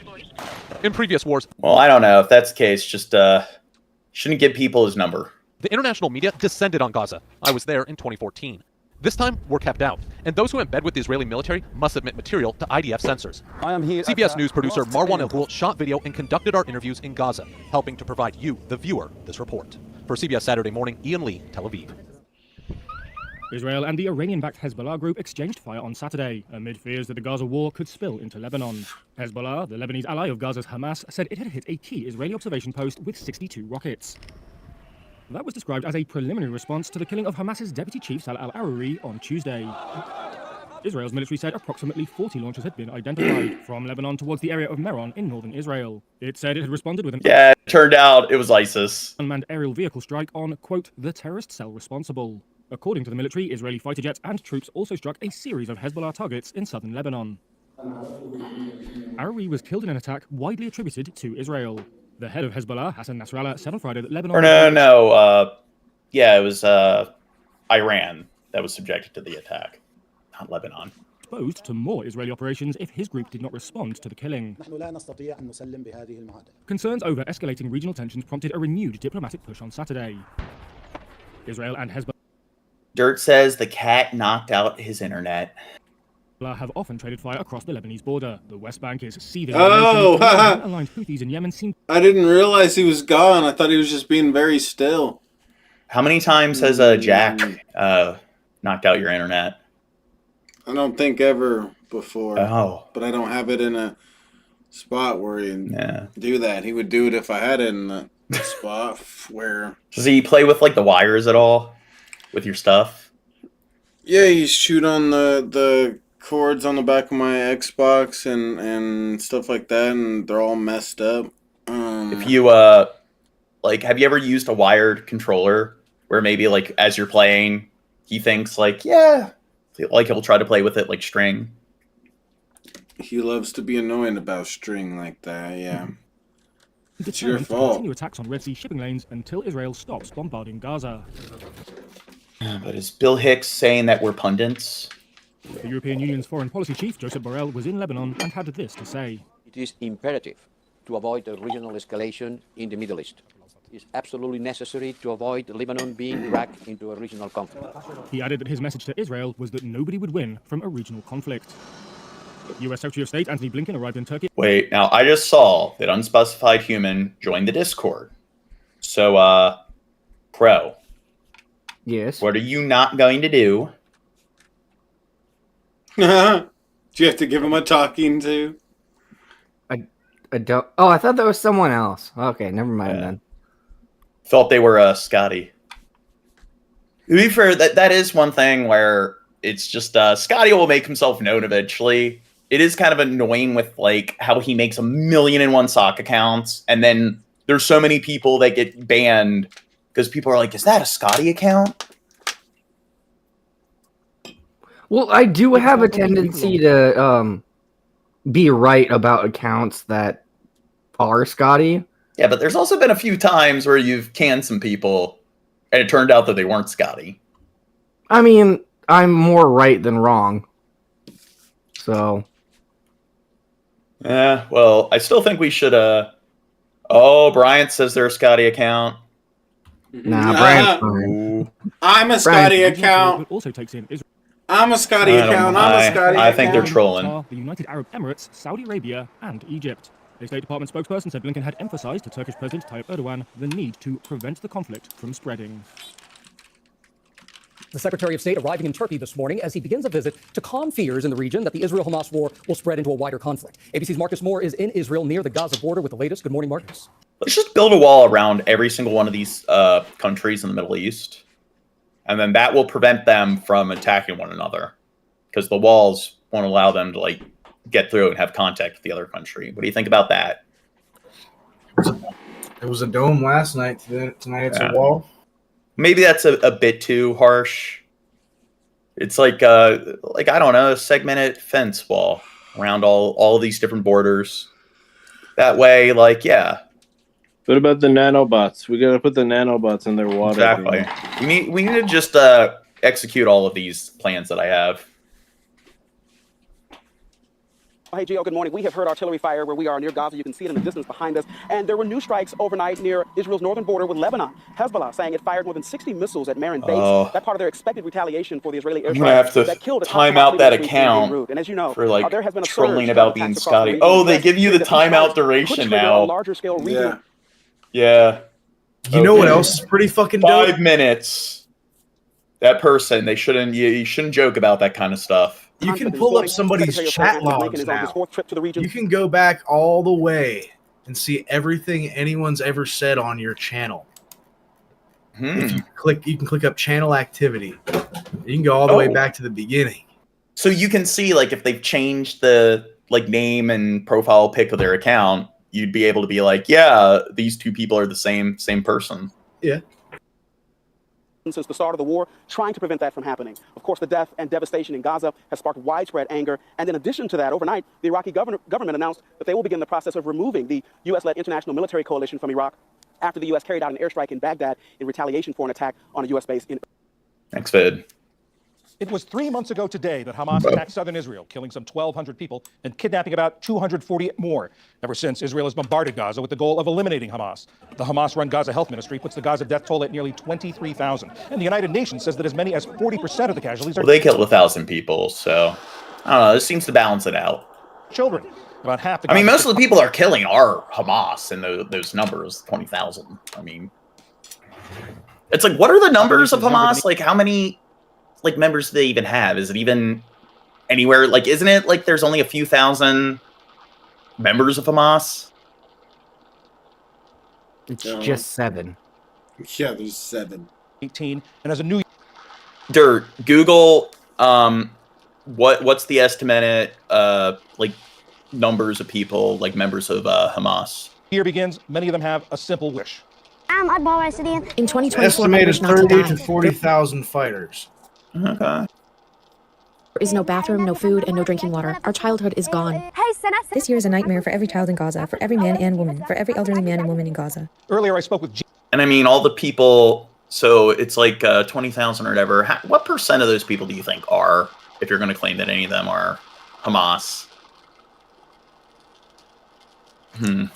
In previous wars, Well, I don't know. If that's the case, just shouldn't give people his number. the international media descended on Gaza. I was there in 2014. This time, we're kept out, and those who embed with the Israeli military must submit material to IDF censors. I am here. CBS News producer Marwan El-Ghul shot video and conducted our interviews in Gaza, helping to provide you, the viewer, this report. For CBS Saturday Morning, Ian Lee, Tel Aviv. Israel and the Iranian-backed Hezbollah group exchanged fire on Saturday, amid fears that the Gaza war could spill into Lebanon. Hezbollah, the Lebanese ally of Gaza's Hamas, said it had hit a key Israeli observation post with 62 rockets. That was described as a preliminary response to the killing of Hamas's deputy chief Salah al-Aruri on Tuesday. Israel's military said approximately 40 launches had been identified from Lebanon towards the area of Meron in northern Israel. It said it had responded with an it turned out it was ISIS. unmanned aerial vehicle strike on, quote, the terrorist cell responsible. According to the military, Israeli fighter jets and troops also struck a series of Hezbollah targets in southern Lebanon. Aruri was killed in an attack widely attributed to Israel. The head of Hezbollah, Hassan Nasrallah, said on Friday that Lebanon... It was Iran that was subjected to the attack, not Lebanon. ...exposed to more Israeli operations if his group did not respond to the killing. Concerns over escalating regional tensions prompted a renewed diplomatic push on Saturday. Israel and Hezbollah Dirt says the cat knocked out his internet. have often traded fire across the Lebanese border. The West Bank is seething. Oh, aligned Houthis in Yemen seem... I didn't realize he was gone. I thought he was just being very still. How many times has Jack knocked out your internet? I don't think ever before. Oh. But I don't have it in a spot where he do that. He would do it if I had it in a spot where... Does he play with, the wires at all? With your stuff? Yeah, you shoot on the cords on the back of my Xbox and stuff like that, and they're all messed up. If you, have you ever used a wired controller where maybe, as you're playing, he thinks, he'll try to play with it like string? He loves to be annoying about string like that, yeah. It's your fault. Continue attacks on Red Sea shipping lanes until Israel stops bombarding Gaza. But is Bill Hicks saying that we're pundits? The European Union's foreign policy chief, Josep Borrell, was in Lebanon and had this to say. It is imperative to avoid a regional escalation in the Middle East. It is absolutely necessary to avoid Lebanon being dragged into a regional conflict. He added that his message to Israel was that nobody would win from a regional conflict. U.S. Secretary of State Antony Blinken arrived in Turkey. Wait, now I just saw that Unspecified Human joined the Discord. So, Pro. Yes. What are you not going to do? Do you have to give him a talking to? I don't... Oh, I thought that was someone else. Okay, never mind then. Thought they were Scotty. To be fair, that is one thing where it's just Scotty will make himself known eventually. It is kind of annoying with how he makes 1,000,001 sock accounts, and then there's so many people that get banned because people are like, "Is that a Scotty account?" Well, I do have a tendency to be right about accounts that are Scotty. Yeah, but there's also been a few times where you've canned some people, and it turned out that they weren't Scotty. I mean, I'm more right than wrong. So. Yeah, well, I still think we should, Oh, Bryant says they're a Scotty account. Nah, Bryant's fine. I'm a Scotty account. Also takes in Israel. I'm a Scotty account. I'm a Scotty account. I think they're trolling. The United Arab Emirates, Saudi Arabia, and Egypt. A State Department spokesperson said Blinken had emphasized to Turkish President Tayyip Erdogan the need to prevent the conflict from spreading. The Secretary of State arriving in Turkey this morning as he begins a visit to calm fears in the region that the Israel-Hamas war will spread into a wider conflict. ABC's Marcus Moore is in Israel near the Gaza border with the latest. Good morning, Marcus. Let's just build a wall around every single one of these countries in the Middle East. And then that will prevent them from attacking one another. Because the walls won't allow them to, like, get through and have contact with the other country. What do you think about that? It was a dome last night. Tonight it's a wall. Maybe that's a bit too harsh. It's like I don't know, a segmented fence wall around all these different borders. That way, like, yeah. What about the nanobots? We gotta put the nanobots in their water. Exactly. We need to just execute all of these plans that I have. Hey, Gio, good morning. We have heard artillery fire where we are near Gaza. You can see it in the distance behind us. And there were new strikes overnight near Israel's northern border with Lebanon. Hezbollah saying it fired more than 60 missiles at Marin base. That part of their expected retaliation for the Israeli airstrike that killed a time out that account and as you know, for like there has been a trolling about being Scotty. Oh, they give you the timeout duration now. Larger scale region. Yeah. You know what else is pretty fucking dope? 5 minutes. That person, you shouldn't joke about that kind of stuff. You can pull up somebody's chat logs now. You can go back all the way and see everything anyone's ever said on your channel. If you can click up channel activity. You can go all the way back to the beginning. So you can see, like, if they've changed the like name and profile pic of their account, you'd be able to be like, yeah, these two people are the same person. Yeah. Since the start of the war, trying to prevent that from happening. Of course, the death and devastation in Gaza has sparked widespread anger. And in addition to that, overnight, the Iraqi government announced that they will begin the process of removing the U.S.-led international military coalition from Iraq after the U.S. carried out an airstrike in Baghdad in retaliation for an attack on a U.S. base in... Thanks, Vid. It was 3 months ago today that Hamas attacked southern Israel, killing some 1,200 people and kidnapping about 240 more. Ever since, Israel has bombarded Gaza with the goal of eliminating Hamas. The Hamas-run Gaza Health Ministry puts the Gaza death toll at nearly 23,000. And the United Nations says that as many as 40% of the casualties are... Well, they killed 1,000 people, so I don't know. This seems to balance it out. Children. About half the... I mean, most of the people are killing are Hamas in those numbers, 20,000. I mean, it's like, what are the numbers of Hamas? Like, how many... like members do they even have? Is it even anywhere? Like, isn't it like there's only a few thousand members of Hamas? It's just 7. Yeah, there's 7. 18, and as a new Dirt, Google, what's the estimated like numbers of people, like members of Hamas? year begins, many of them have a simple wish. In 2024, Estimated 30 to 40,000 fighters. Okay. There is no bathroom, no food, and no drinking water. Our childhood is gone. This year is a nightmare for every child in Gaza, for every man and woman, for every elderly man and woman in Gaza. Earlier, I spoke with And I mean, all the people, so it's like 20,000 or whatever. What percent of those people do you think are, if you're going to claim that any of them are Hamas?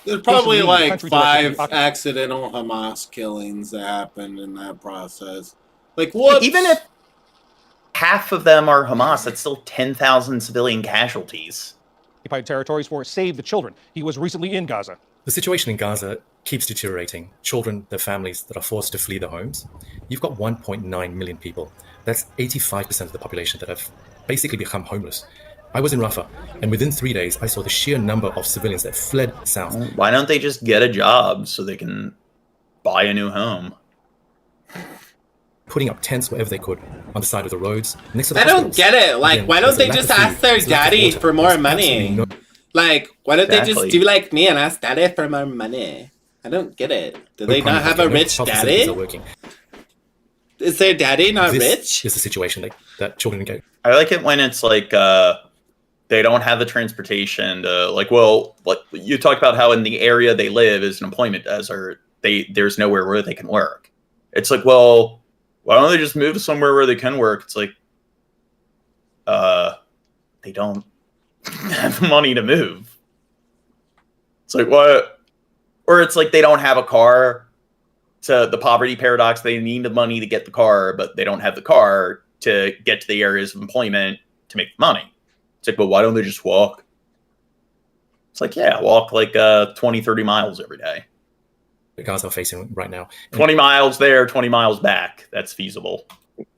There's probably like 5 accidental Hamas killings that happened in that process. Like, what? Even if half of them are Hamas, that's still 10,000 civilian casualties. Occupied territories for Save the Children. He was recently in Gaza. The situation in Gaza keeps deteriorating. Children, their families that are forced to flee their homes. You've got 1.9 million people. That's 85% of the population that have basically become homeless. I was in Rafah, and within 3 days, I saw the sheer number of civilians that fled south. Why don't they just get a job so they can buy a new home? Putting up tents wherever they could, on the side of the roads, next to the I don't hospitals. get it. Like, Again, why don't there's they a lack just of food, ask their there's a lack of daddy water. for more There's money? absolutely Like, why don't they just Exactly. do like me and ask daddy for more money? I don't get it. Do they not have a rich health facilities daddy? are working. Is their daddy not This rich? is the situation that children get. I like it when it's like they don't have the transportation to, like, well, what you talked about how in the area they live is an employment desert. There's nowhere where they can work. It's like, well, why don't they just move somewhere where they can work? It's like they don't have money to move. It's like, what? Or it's like they don't have a car. To the poverty paradox, they need the money to get the car, but they don't have the car to get to the areas of employment to make the money. It's like, well, why don't they just walk? It's like, yeah, walk like 20, 30 miles every day. The Gaza are facing right now. 20 miles there, 20 miles back. That's feasible.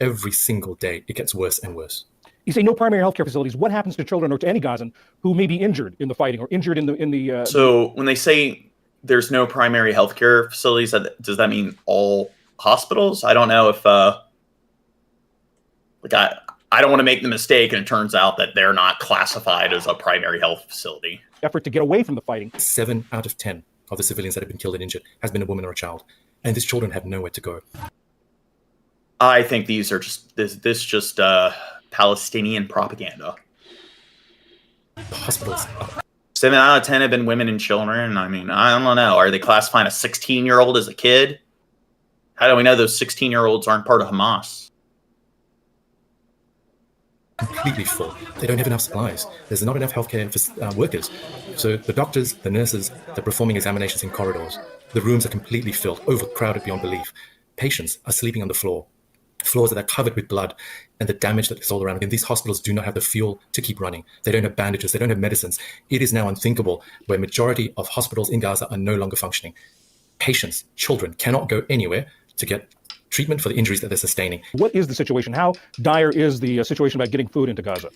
Every single day, it gets worse and worse. You say no primary healthcare facilities. What happens to children or to any Gazan who may be injured in the fighting or injured in the? So when they say there's no primary healthcare facilities, does that mean all hospitals? I don't know if I don't want to make the mistake and it turns out that they're not classified as a primary health facility. Effort to get away from the fighting. 7 out of 10 of the civilians that have been killed and injured has been a woman or a child, and these children have nowhere to go. I think these are just Palestinian propaganda. Hospitals. 7 out of 10 have been women and children. I mean, I don't know. Are they classifying a 16-year-old as a kid? How do we know those 16-year-olds aren't part of Hamas? Completely full. They don't have enough supplies. There's not enough healthcare workers. So the doctors, the nurses, they're performing examinations in corridors. The rooms are completely filled, overcrowded beyond belief. Patients are sleeping on the floor. Floors that are covered with blood and the damage that is all around. And these hospitals do not have the fuel to keep running. They don't have bandages. They don't have medicines. It is now unthinkable where majority of hospitals in Gaza are no longer functioning. Patients, children cannot go anywhere to get treatment for the injuries that they're sustaining. What is the situation? How dire is the situation about getting food into Gaza?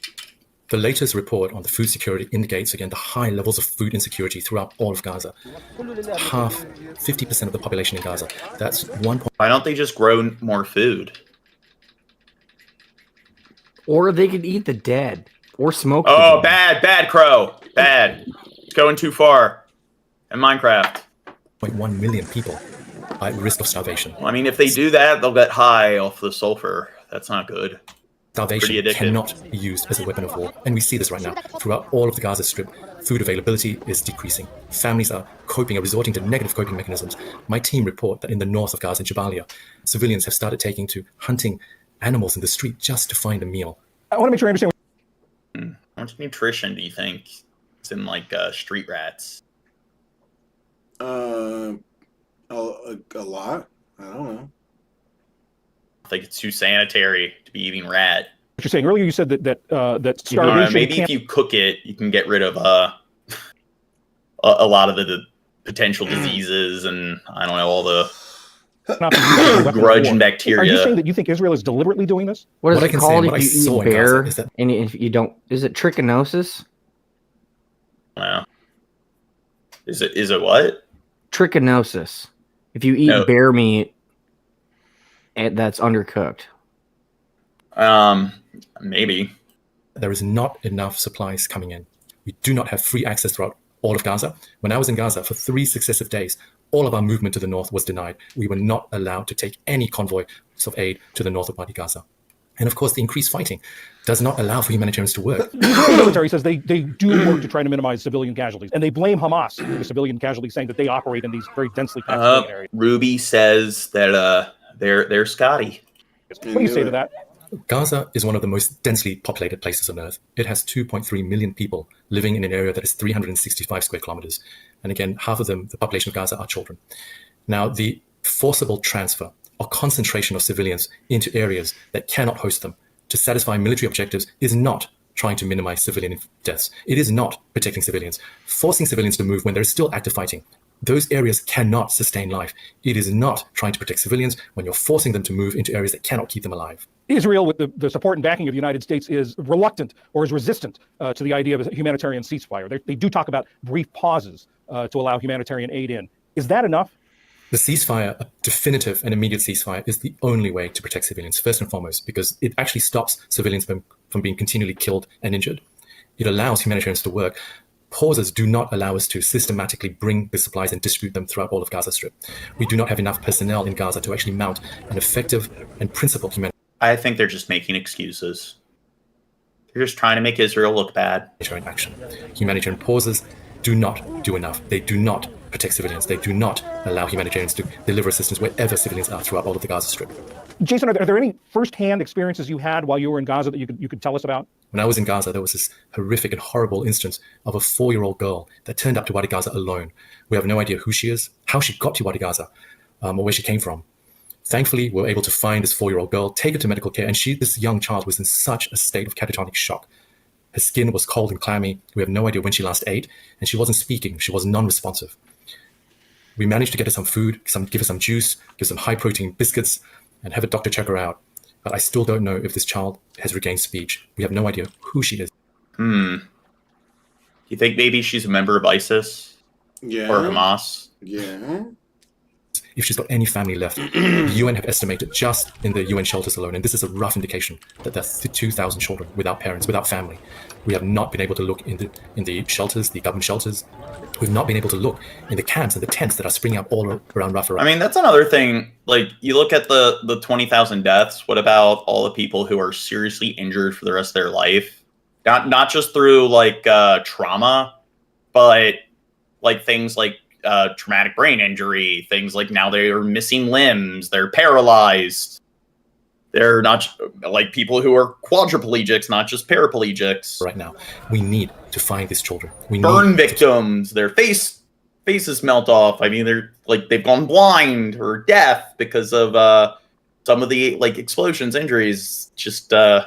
The latest report on the food security indicates, again, the high levels of food insecurity throughout all of Gaza. 50% of the population in Gaza. That's 1. Why don't they just grow more food? Or they could eat the dead. Or smoke Oh, bad, Crow. Bad. It's going too far. In Minecraft. 1 million people are at risk of starvation. Well, I mean, if they do that, they'll get high off the sulfur. That's not good. Starvation cannot be used as a weapon of war. And we see this right now. Throughout all of the Gaza Strip, food availability is decreasing. Families are resorting to negative coping mechanisms. My team report that in the north of Gaza, in Jabalia, civilians have started taking to hunting animals in the street just to find a meal. I want to make sure I understand. How much nutrition do you think is in street rats? A lot. I don't know. I think it's too sanitary to be eating rat. What you're saying earlier, you said that starvation. Maybe if you cook it, you can get rid of a lot of the potential diseases and I don't know all the grudge and bacteria. Are you saying that you think Israel is deliberately doing this? What is it called if you eat bear? And if you don't, is it trichinosis? No. Is it what? Trichinosis. If you eat bear meat and that's undercooked. Maybe. There is not enough supplies coming in. We do not have free access throughout all of Gaza. When I was in Gaza for 3 successive days, all of our movement to the north was denied. We were not allowed to take any convoy of aid to the north of Wadi Gaza. And of course, the increased fighting does not allow for humanitarians to work. The military says they do work to try to minimize civilian casualties. And they blame Hamas for the civilian casualties, saying that they operate in these very densely packed areas. Ruby says that they're Scotty. What do you say to that? Gaza is one of the most densely populated places on Earth. It has 2.3 million people living in an area that is 365 square kilometers. And again, half of them, the population of Gaza, are children. Now, the forcible transfer or concentration of civilians into areas that cannot host them to satisfy military objectives is not trying to minimize civilian deaths. It is not protecting civilians. Forcing civilians to move when there is still active fighting, those areas cannot sustain life. It is not trying to protect civilians when you're forcing them to move into areas that cannot keep them alive. Israel, with the support and backing of the United States, is reluctant or is resistant to the idea of a humanitarian ceasefire. They do talk about brief pauses to allow humanitarian aid in. Is that enough? The ceasefire, a definitive and immediate ceasefire, is the only way to protect civilians, first and foremost, because it actually stops civilians from being continually killed and injured. It allows humanitarians to work. Pauses do not allow us to systematically bring the supplies and distribute them throughout all of Gaza Strip. We do not have enough personnel in Gaza to actually mount an effective and principled humanitarian. I think they're just making excuses. They're just trying to make Israel look bad. Action. Humanitarian pauses do not do enough. They do not protect civilians. They do not allow humanitarians to deliver assistance wherever civilians are throughout all of the Gaza Strip. Jason, are there any first-hand experiences you had while you were in Gaza that you could tell us about? When I was in Gaza, there was this horrific and horrible instance of a 4-year-old girl that turned up to Wadi Gaza alone. We have no idea who she is, how she got to Wadi Gaza, or where she came from. Thankfully, we were able to find this 4-year-old girl, take her to medical care, and this young child was in such a state of catatonic shock. Her skin was cold and clammy. We have no idea when she last ate, and she wasn't speaking. She was non-responsive. We managed to get her some food, give her some juice, give some high-protein biscuits, and have a doctor check her out. but I still don't know if this child has regained speech. We have no idea who she is. Do you think maybe she's a member of ISIS? Yeah. Or Hamas? Yeah. If she's got any family left, the UN have estimated just in the UN shelters alone, and this is a rough indication, that there's 2,000 children without parents, without family. We have not been able to look in the shelters, the government shelters. We've not been able to look in the camps and the tents that are springing up all around Rafah. I mean, that's another thing. Like, you look at the 20,000 deaths. What about all the people who are seriously injured for the rest of their life? Not just through like trauma, but like things like traumatic brain injury, things like now they are missing limbs, they're paralyzed. They're not like people who are quadriplegics, not just paraplegics. Right now, we need to find these children. We burn victims, their faces melt off. I mean, they've gone blind or deaf because of some of the like explosions, injuries. Just I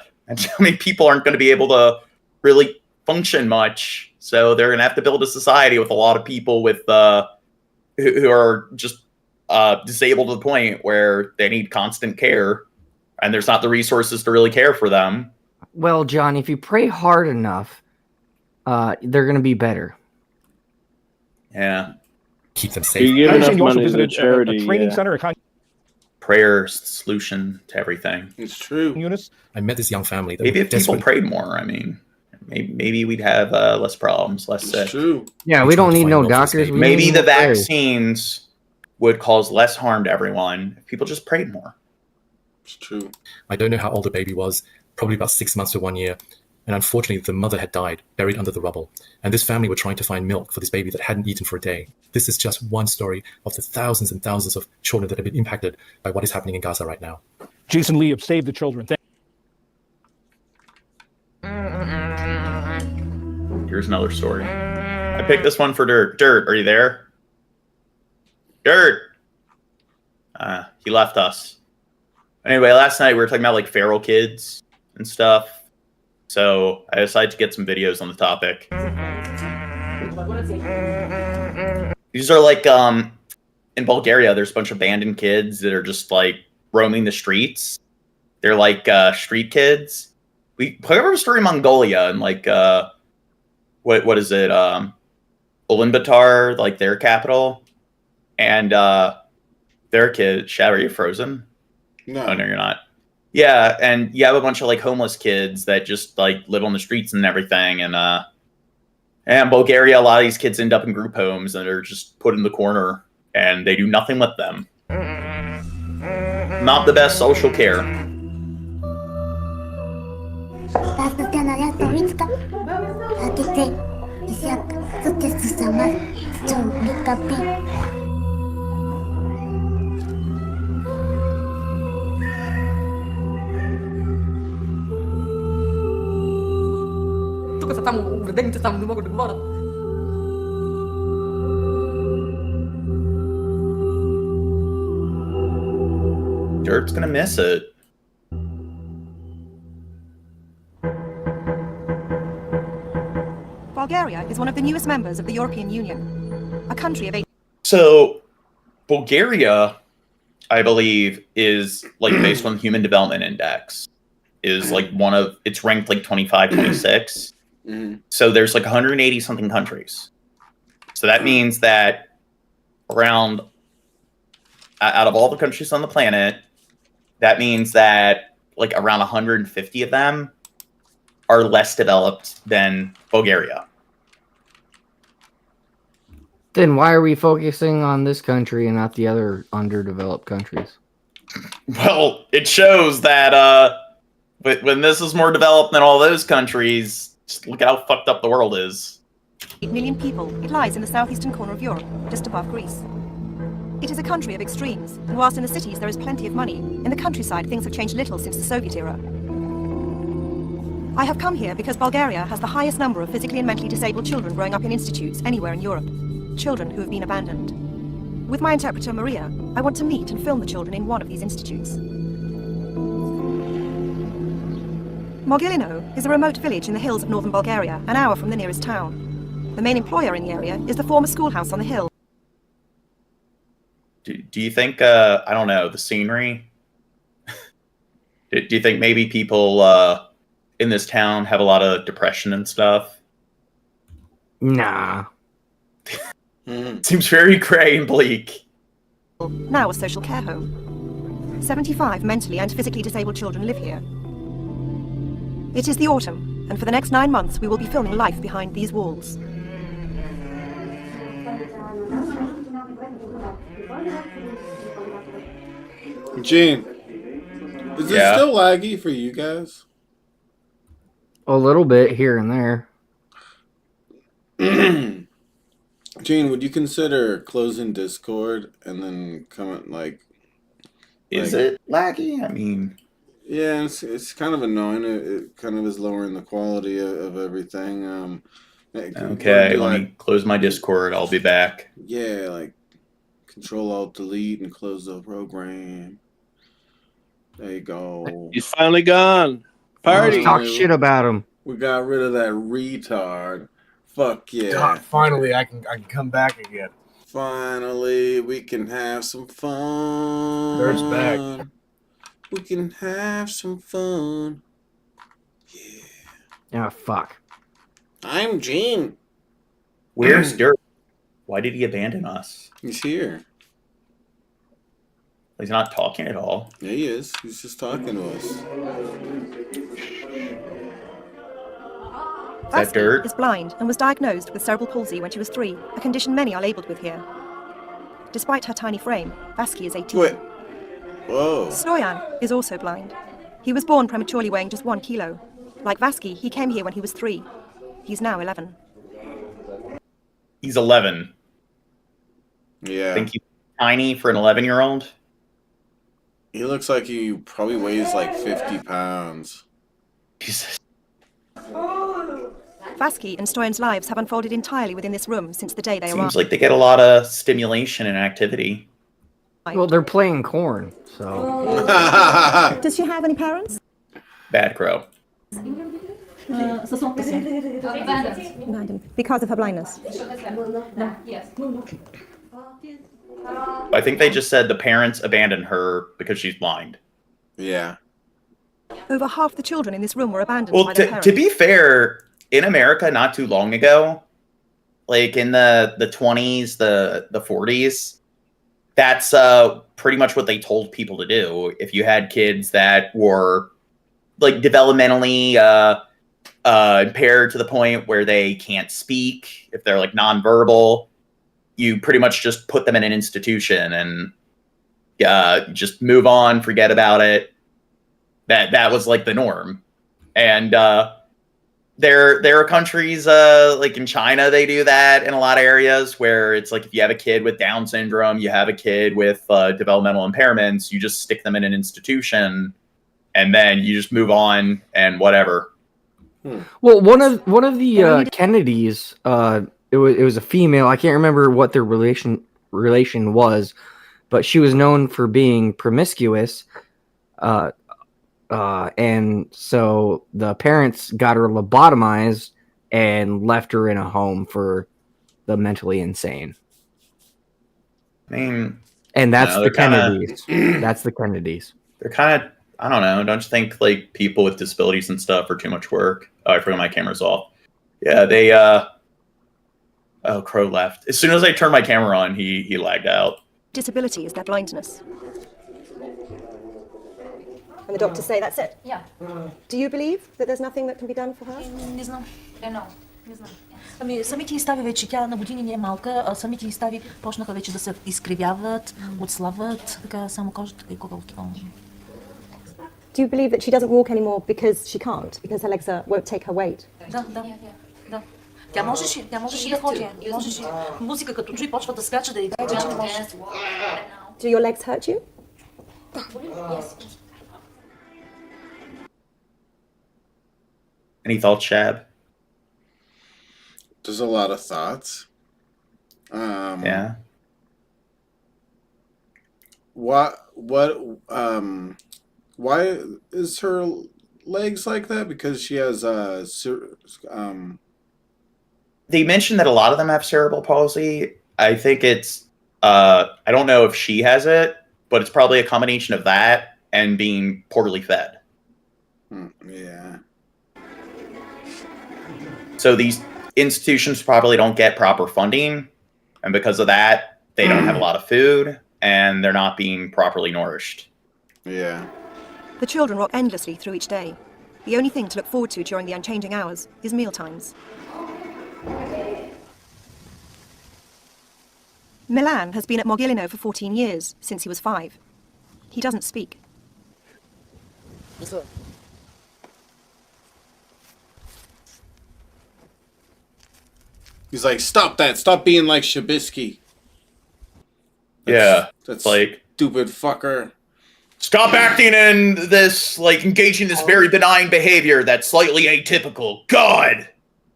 mean, people aren't going to be able to really function much. So they're going to have to build a society with a lot of people with who are just disabled to the point where they need constant care, and there's not the resources to really care for them. Well, John, if you pray hard enough, they're going to be better. Yeah. Keep them safe. You also visited a training center. Prayer's the solution to everything. It's true. Eunice? I met this young family. Maybe if people prayed more, I mean, maybe we'd have less problems, less sick. It's true. Yeah, we don't need no doctors. Maybe the vaccines would cause less harm to everyone if people just prayed more. It's true. I don't know how old the baby was, probably about 6 months to 1 year. And unfortunately, the mother had died, buried under the rubble. And this family were trying to find milk for this baby that hadn't eaten for a day. This is just one story of the thousands and thousands of children that have been impacted by what is happening in Gaza right now. Jason Lee of Save the Children. Here's another story. I picked this one for Dirt. Dirt, are you there? Dirt! He left us. Anyway, last night we were talking about like feral kids and stuff. So I decided to get some videos on the topic. These are like, in Bulgaria, there's a bunch of abandoned kids that are just like roaming the streets. They're like street kids. We put a story in Mongolia and like, what is it? Ulaanbaatar, like their capital. And their kids. Shad, are you frozen? No. Oh, no, you're not. Yeah, and you have a bunch of like homeless kids that just like live on the streets and everything. And in Bulgaria, a lot of these kids end up in group homes and are just put in the corner and they do nothing with them. Not the best social care. Dirt's gonna miss it. Bulgaria is one of the newest members of the European Union, a country of 8. So, Bulgaria, I believe, is like based on the Human Development Index, is like one of, it's ranked like 25, 26. So there's like 180 something countries. So that means that around, out of all the countries on the planet, that means that like around 150 of them are less developed than Bulgaria. Then why are we focusing on this country and not the other underdeveloped countries? Well, it shows that when this is more developed than all those countries, just look how fucked up the world is. 8 million people, it lies in the southeastern corner of Europe, just above Greece. It is a country of extremes, and whilst in the cities there is plenty of money, in the countryside things have changed little since the Soviet era. I have come here because Bulgaria has the highest number of physically and mentally disabled children growing up in institutes anywhere in Europe. Children who have been abandoned. With my interpreter Maria, I want to meet and film the children in one of these institutes. Mogilino is a remote village in the hills of northern Bulgaria, an hour from the nearest town. The main employer in the area is the former schoolhouse on the hill. Do you think, I don't know, the scenery Do you think maybe people in this town have a lot of depression and stuff? Nah. Seems very gray and bleak. Now a social care home. 75 mentally and physically disabled children live here. It is the autumn, and for the next 9 months we will be filming life behind these walls. Gene, is it still laggy for you guys? A little bit here and there. Gene, would you consider closing Discord and then coming Is it laggy? I mean, yeah, it's kind of annoying. It kind of is lowering the quality of everything. Okay, let me close my Discord. I'll be back. Yeah, like Control Alt Delete and close the program. There you go. He's finally gone. Party. Talk shit about him. We got rid of that retard. Fuck yeah. God, finally I can come back again. Finally, we can have some fun. There's back. We can have some fun. Yeah, fuck. I'm Gene. Where's Dirk? Why did he abandon us? He's here. He's not talking at all. Yeah, he is. He's just talking to us. Is that Dirk? Is blind and was diagnosed with cerebral palsy when she was 3, a condition many are labelled with here. Despite her tiny frame, Vasky is 18. Wait. Whoa. Stoyan is also blind. He was born prematurely weighing just 1 kilo. Like Vasky, he came here when he was 3. He's now 11. He's 11. Yeah. I think he's tiny for an 11-year-old. He looks like he probably weighs like 50 pounds. Jesus. Vasky and Stoyan's lives have unfolded entirely within this room since the day they Seems arrived. like they get a lot of stimulation and activity. Well, they're playing corn, so. Does she have any parents? Bad Crow. Because of her blindness. I think they just said the parents abandoned her because she's blind. Yeah. Over half the children in this room were abandoned Well, by their parents. to be fair, in America not too long ago, like in the 20s, the 40s, that's pretty much what they told people to do. If you had kids that were like developmentally impaired to the point where they can't speak, if they're like nonverbal, you pretty much just put them in an institution and just move on, forget about it. That was like the norm. And there are countries like in China, they do that in a lot of areas where it's like if you have a kid with Down syndrome, you have a kid with developmental impairments, you just stick them in an institution and then you just move on and whatever. Well, one of the Kennedys, it was a female. I can't remember what their relation was, but she was known for being promiscuous. And so the parents got her lobotomized and left her in a home for the mentally insane. I mean, and that's no, the Kennedys. That's the Kennedys. They're kind of, I don't know. Don't you think like people with disabilities and stuff are too much work? Oh, I forgot my camera's off. Yeah, they, oh, Crow left. As soon as I turned my camera on, he lagged out. Disability is their blindness. And the doctors say that's it? Yeah. Do you believe that there's nothing that can be done for her? Не знам. Не знам. Ами, самите й стави вече, тя на години не е малка, а самите й стави почнаха вече да се изкривяват, отслабват, така само кожата и куколките. Do you believe that she doesn't walk anymore because she can't, because her legs won't take her weight? Да. Тя можеше да ходи, можеше. Музика като чуи почва да скача, да играе, вече не може. Do your legs hurt you? Yes. Any thoughts, Shab? There's a lot of thoughts. Yeah. Why is her legs like that? Because she has They mentioned that a lot of them have cerebral palsy. I think it's I don't know if she has it, but it's probably a combination of that and being poorly fed. Yeah. So these institutions probably don't get proper funding, and because of that, they don't have a lot of food, and they're not being properly nourished. Yeah. The children rock endlessly through each day. The only thing to look forward to during the unchanging hours is mealtimes. Milan has been at Mogilino for 14 years, since he was 5. He doesn't speak. He's like, stop that. Stop being like Shabisky. That's like stupid fucker. Stop acting in this, like, engaging in this very benign behavior that's slightly atypical. God!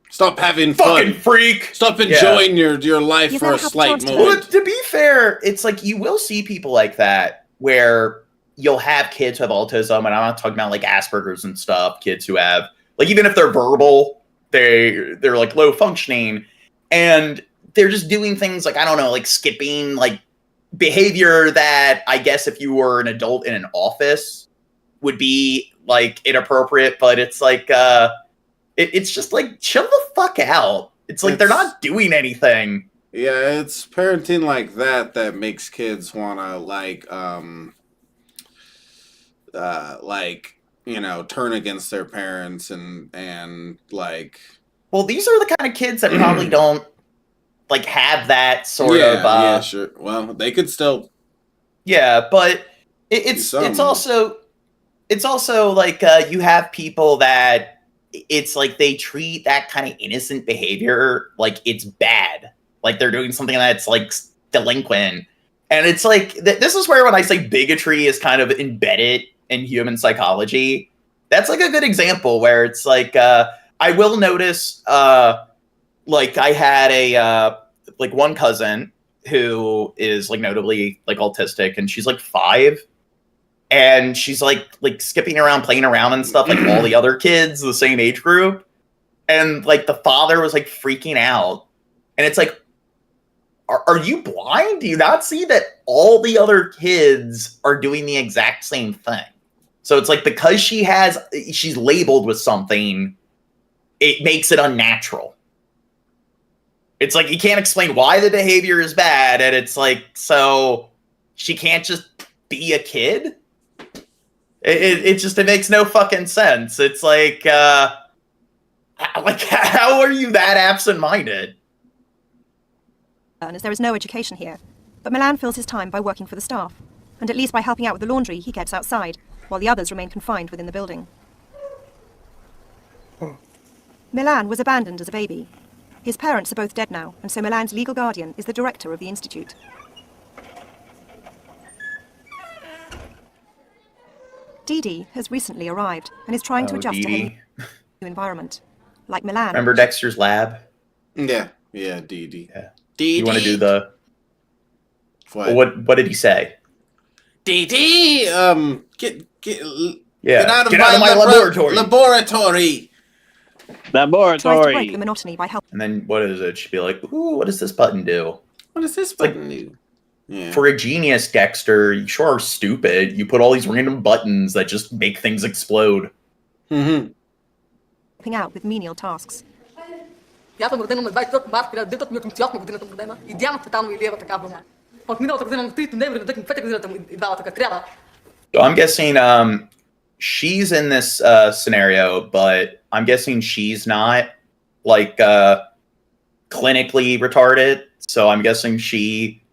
Stop having fun. Fucking freak! Stop enjoying your life for a slight moment. Well, to be fair, it's like you will see people like that where you'll have kids who have autism, and I'm not talking about like Asperger's and stuff, kids who have, like, even if they're verbal, they're like low functioning, and they're just doing things like, I don't know, like skipping, like behavior that I guess if you were an adult in an office would be like inappropriate, but it's like it's just like chill the fuck out. It's like they're not doing anything. Yeah, it's parenting like that makes kids wanna like turn against their parents and like. Well, these are the kind of kids that probably don't like have that sort of yeah, sure. Well, they could still. Yeah, but it's also like you have people that it's like they treat that kind of innocent behavior like it's bad, like they're doing something that's like delinquent, and it's like this is where when I say bigotry is kind of embedded in human psychology, that's like a good example where it's like I will notice like I had a like one cousin who is like notably like autistic, and she's like 5, and she's like skipping around, playing around and stuff like all the other kids the same age group, and like the father was like freaking out, and it's like, are you blind? Do you not see that all the other kids are doing the exact same thing? So it's like because she's labeled with something, it makes it unnatural. It's like you can't explain why the behavior is bad, and it's like, so she can't just be a kid? It makes no fucking sense. It's like how are you that absent-minded? As there is no education here, but Milan fills his time by working for the staff, and at least by helping out with the laundry, he gets outside, while the others remain confined within the building. Milan was abandoned as a baby. His parents are both dead now, and so Milan's legal guardian is the director of the institute. Didi has recently arrived and is trying to adjust to her new environment. Like Milan. Remember Dexter's Lab? Yeah, Didi. Yeah. Didi. You want to do the... What did he say? Didi, get out of my laboratory. Laboratory. Tries to break the monotony by helping. And then what is it? She'd be like, ooh, what does this button do? What does this button do? Yeah. For a genius, Dexter, you sure are stupid. You put all these random buttons that just make things explode. Mm-hmm. Helping out with menial tasks. So I'm guessing she's in this scenario, but I'm guessing she's not like clinically retarded. So I'm guessing she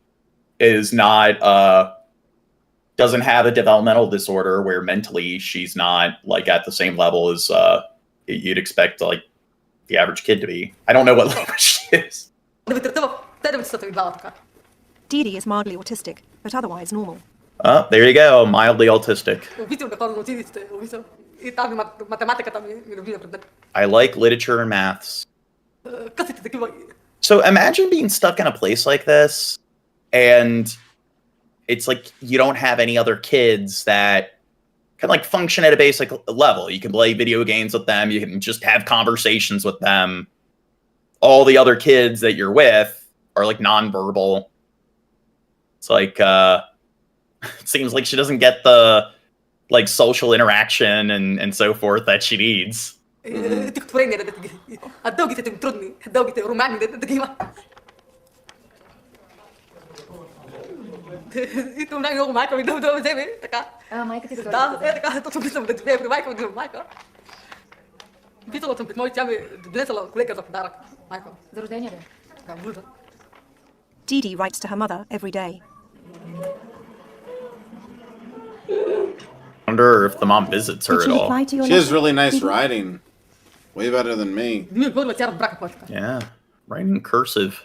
is not doesn't have a developmental disorder where mentally she's not like at the same level as you'd expect like the average kid to be. I don't know what level she is. Didi is mildly autistic, but otherwise normal. Oh, there you go, mildly autistic. I like literature and maths. So imagine being stuck in a place like this, and it's like you don't have any other kids that can like function at a basic level. You can play video games with them. You can just have conversations with them. All the other kids that you're with are like nonverbal. It's like, it seems like she doesn't get the like social interaction and so forth that she needs. Dee Dee writes to her mother every day. Wonder if the mom visits her Did at she all. reply to your She has letter, really nice Dee Dee? writing. Way better than me. Yeah, writing in cursive.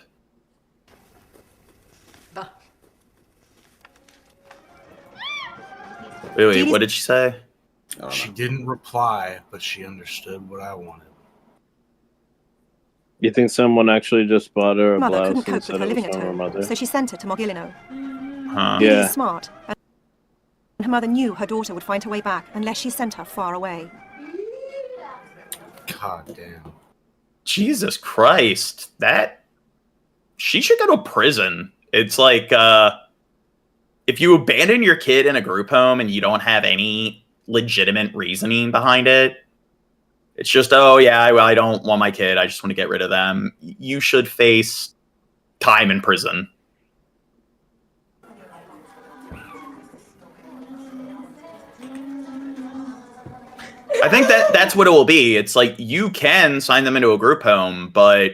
Wait, what did she say? She didn't reply, but she understood what I wanted. You think someone actually just bought her a Mother blouse couldn't and cope said with her it was living at from her home, mother? so she sent her to Mogilino. Huh. Dee Dee Yeah. is smart, and her mother knew her daughter would find her way back unless she sent her far away. God damn. Jesus Christ, that she should go to prison. It's like if you abandon your kid in a group home and you don't have any legitimate reasoning behind it, it's just, oh yeah, I don't want my kid, I just want to get rid of them. You should face time in prison. I think that's what it will be. It's like you can sign them into a group home, but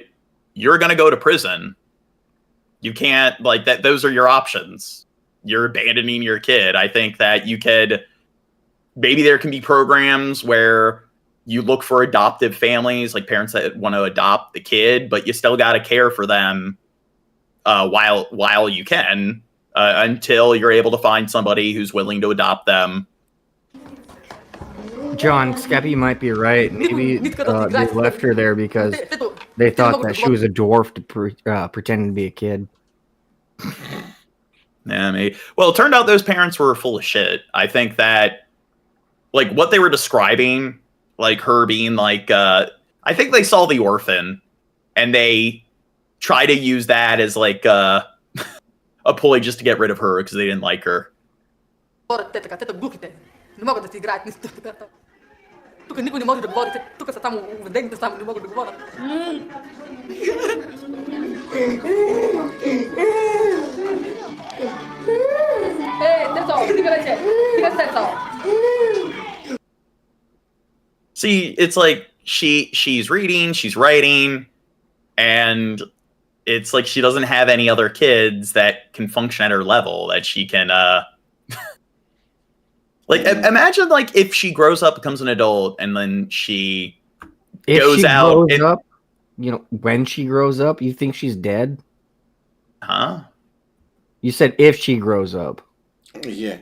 you're going to go to prison. You can't, like, that. Those are your options. You're abandoning your kid. I think that you could, maybe there can be programs where you look for adoptive families, like parents that want to adopt the kid, but you still got to care for them while you can, until you're able to find somebody who's willing to adopt them. John, Skeppy might be right. Maybe they left her there because they thought that she was a dwarf to pretending to be a kid. Yeah, maybe. Well, it turned out those parents were full of shit. I think that, like, what they were describing, like her being like, I think they saw The Orphan, and they try to use that as like a ploy just to get rid of her because they didn't like her. See, it's like she's reading, she's writing, and it's like she doesn't have any other kids that can function at her level, that she can like imagine like if she grows up, becomes an adult, and then she goes out grows up, you know, when she grows up, you think she's dead? Huh? You said if she grows up. Yeah.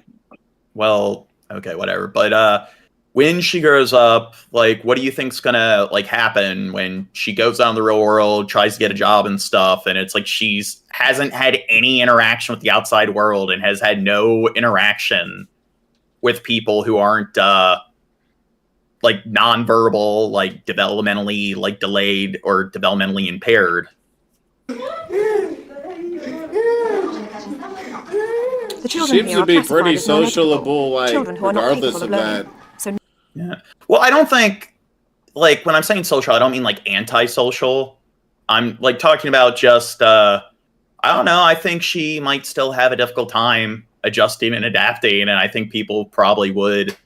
Well, okay, whatever. But when she grows up, like, what do you think's gonna like happen when she goes out in the real world, tries to get a job and stuff, and it's like she's hasn't had any interaction with the outside world and has had no interaction with people who aren't like nonverbal, like developmentally like delayed or developmentally impaired. The children Seems here to are be classified pretty as non-educable, sociable, like, children who are not regardless capable of of learning. that. So Yeah. Well, I don't think, like, when I'm saying social, I don't mean like antisocial. I'm like talking about just I don't know, I think she might still have a difficult time adjusting and adapting, and I think people probably would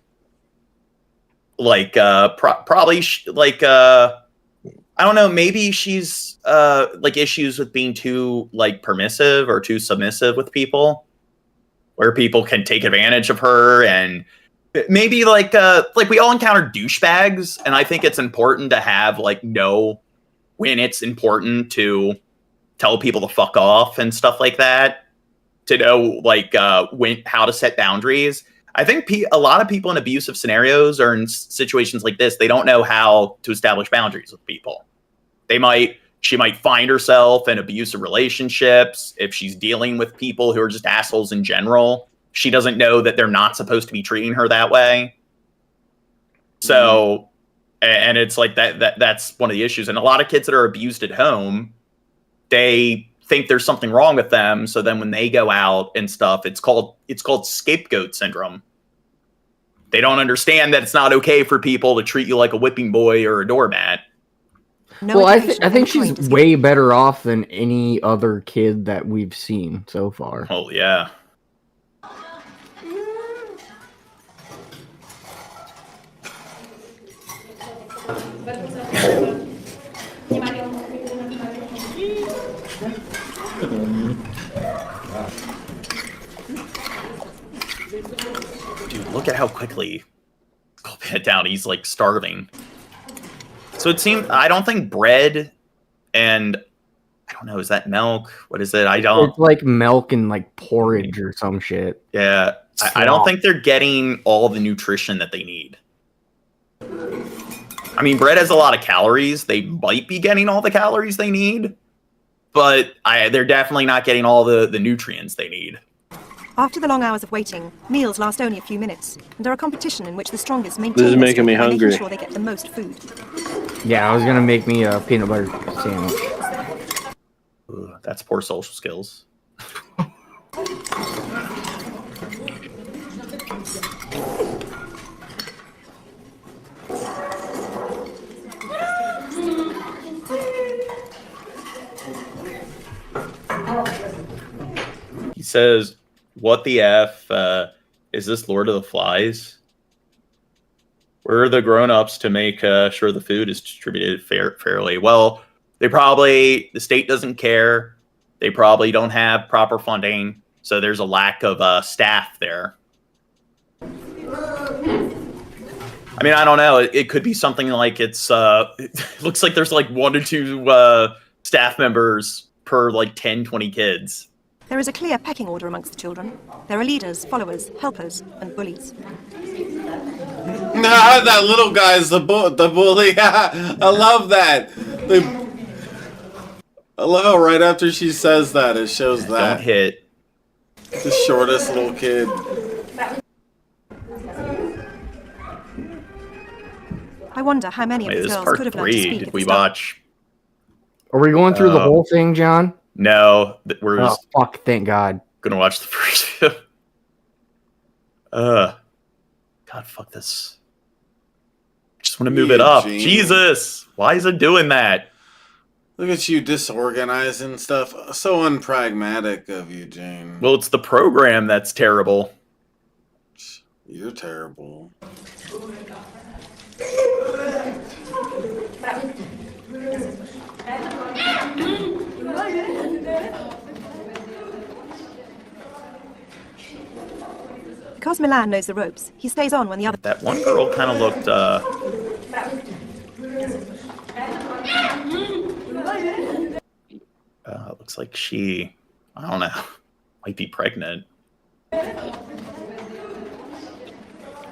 like probably like I don't know, maybe she's like issues with being too like permissive or too submissive with people, where people can take advantage of her, and maybe like we all encounter douchebags, and I think it's important to have like know when it's important to tell people to fuck off and stuff like that, to know like when how to set boundaries. I think a lot of people in abusive scenarios or in situations like this, they don't know how to establish boundaries with people. She might find herself in abusive relationships if she's dealing with people who are just assholes in general. She doesn't know that they're not supposed to be treating her that way. So, and it's like that's one of the issues. And a lot of kids that are abused at home, they think there's something wrong with them. So then when they go out and stuff, it's called scapegoat syndrome. They don't understand that it's not okay for people to treat you like a whipping boy or a doormat. Well, I think she's way better off than any other kid that we've seen so far. Oh, yeah. Dude, look at how quickly I'll pin it down. He's like starving. So it seems, I don't think bread and, I don't know, is that milk? What is it? I don't. It's like milk and like porridge or some shit. Yeah. I don't think they're getting all the nutrition that they need. I mean, bread has a lot of calories. They might be getting all the calories they need, but they're definitely not getting all the nutrients they need. After the long hours of waiting, meals last only a few minutes, and are a competition in which the strongest maintain This is their making me strength by hungry. making sure they get the most food. Yeah, I was gonna make me a peanut butter sandwich. Ugh, that's poor social skills. He says, what the F? Is this Lord of the Flies? Where are the grown-ups to make sure the food is distributed fairly? Well, the state doesn't care. They probably don't have proper funding. So there's a lack of staff there. I mean, I don't know. It could be something like it looks like there's like 1 to 2 staff members per like 10, 20 kids. There is a clear pecking order amongst the children. There are leaders, followers, helpers, and bullies. Nah, that little guy's the bully. I love that. I love how right after she says that, it shows that. Don't hit. The shortest little kid. I wonder how many of Wait, these this is girls part could have learned to 3. speak Did at we the start. watch? Are we going through the whole thing, John? No, we're Oh, just fuck, thank God. gonna watch the first two. God, fuck this. I just want to move it up. Eugene. Jesus, why is it doing that? Look at you disorganizing stuff. So unpragmatic of you, Jane. Well, it's the program that's terrible. You're terrible. Because Milan knows the ropes, he stays on when the other... That one girl kind of looked, looks like she, I don't know, might be pregnant.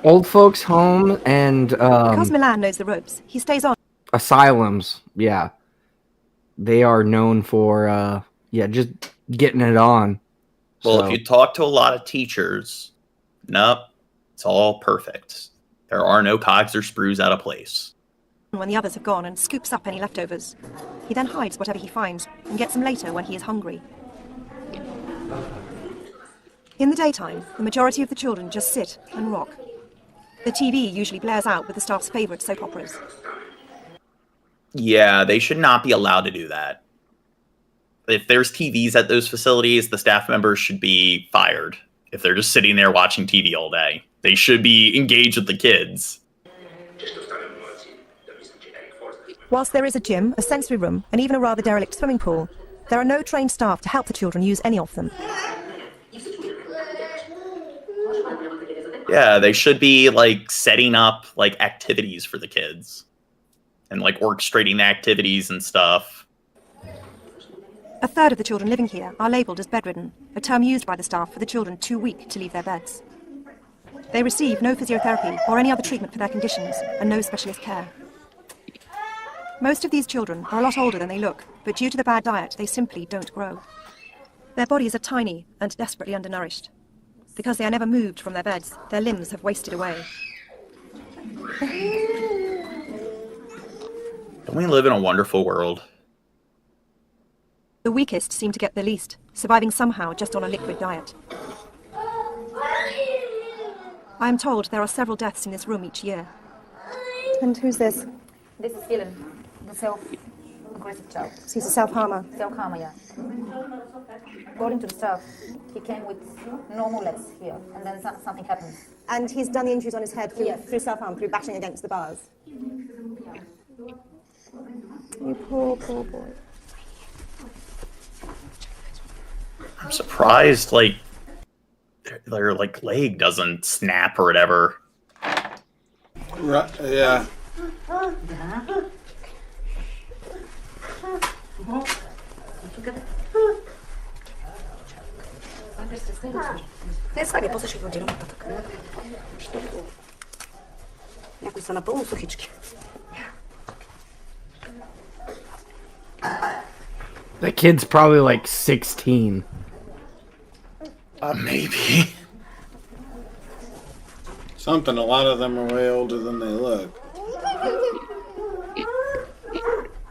Old folks' home and Because Milan knows the ropes, he stays on. asylums, yeah. They are known for, just getting it on. Well, So- if you talk to a lot of teachers, nope, it's all perfect. There are no cogs or screws out of place. When the others have gone and scoops up any leftovers. He then hides whatever he finds and gets them later when he is hungry. In the daytime, the majority of the children just sit and rock. The TV usually blares out with the staff's favourite soap operas. Yeah, they should not be allowed to do that. If there's TVs at those facilities, the staff members should be fired. If they're just sitting there watching TV all day, they should be engaged with the kids. Whilst there is a gym, a sensory room, and even a rather derelict swimming pool, there are no trained staff to help the children use any of them. Yeah, they should be like setting up like activities for the kids and like orchestrating the activities and stuff. A third of the children living here are labelled as bedridden, a term used by the staff for the children too weak to leave their beds. They receive no physiotherapy or any other treatment for their conditions, and no specialist care. Most of these children are a lot older than they look, but due to the bad diet, they simply don't grow. Their bodies are tiny and desperately undernourished. Because they are never moved from their beds, their limbs have wasted away. Don't we live in a wonderful world? The weakest seem to get the least, surviving somehow just on a liquid diet. I am told there are several deaths in this room each year. And who's this? This is Helen, the self-aggressive child. So he's a self-harmer. Self-harmer, yeah. According to the staff, he came with normal legs here, and then something happened. And he's done the injuries on his head through, Yes. through self-harm, through bashing against the bars. You poor, poor boy. I'm surprised, like, their like leg doesn't snap or whatever. Right, yeah. Те сами после ще го делам нататък. Защото някои са напълно сухички. The kid's probably like 16. Maybe. Something. A lot of them are way older than they look.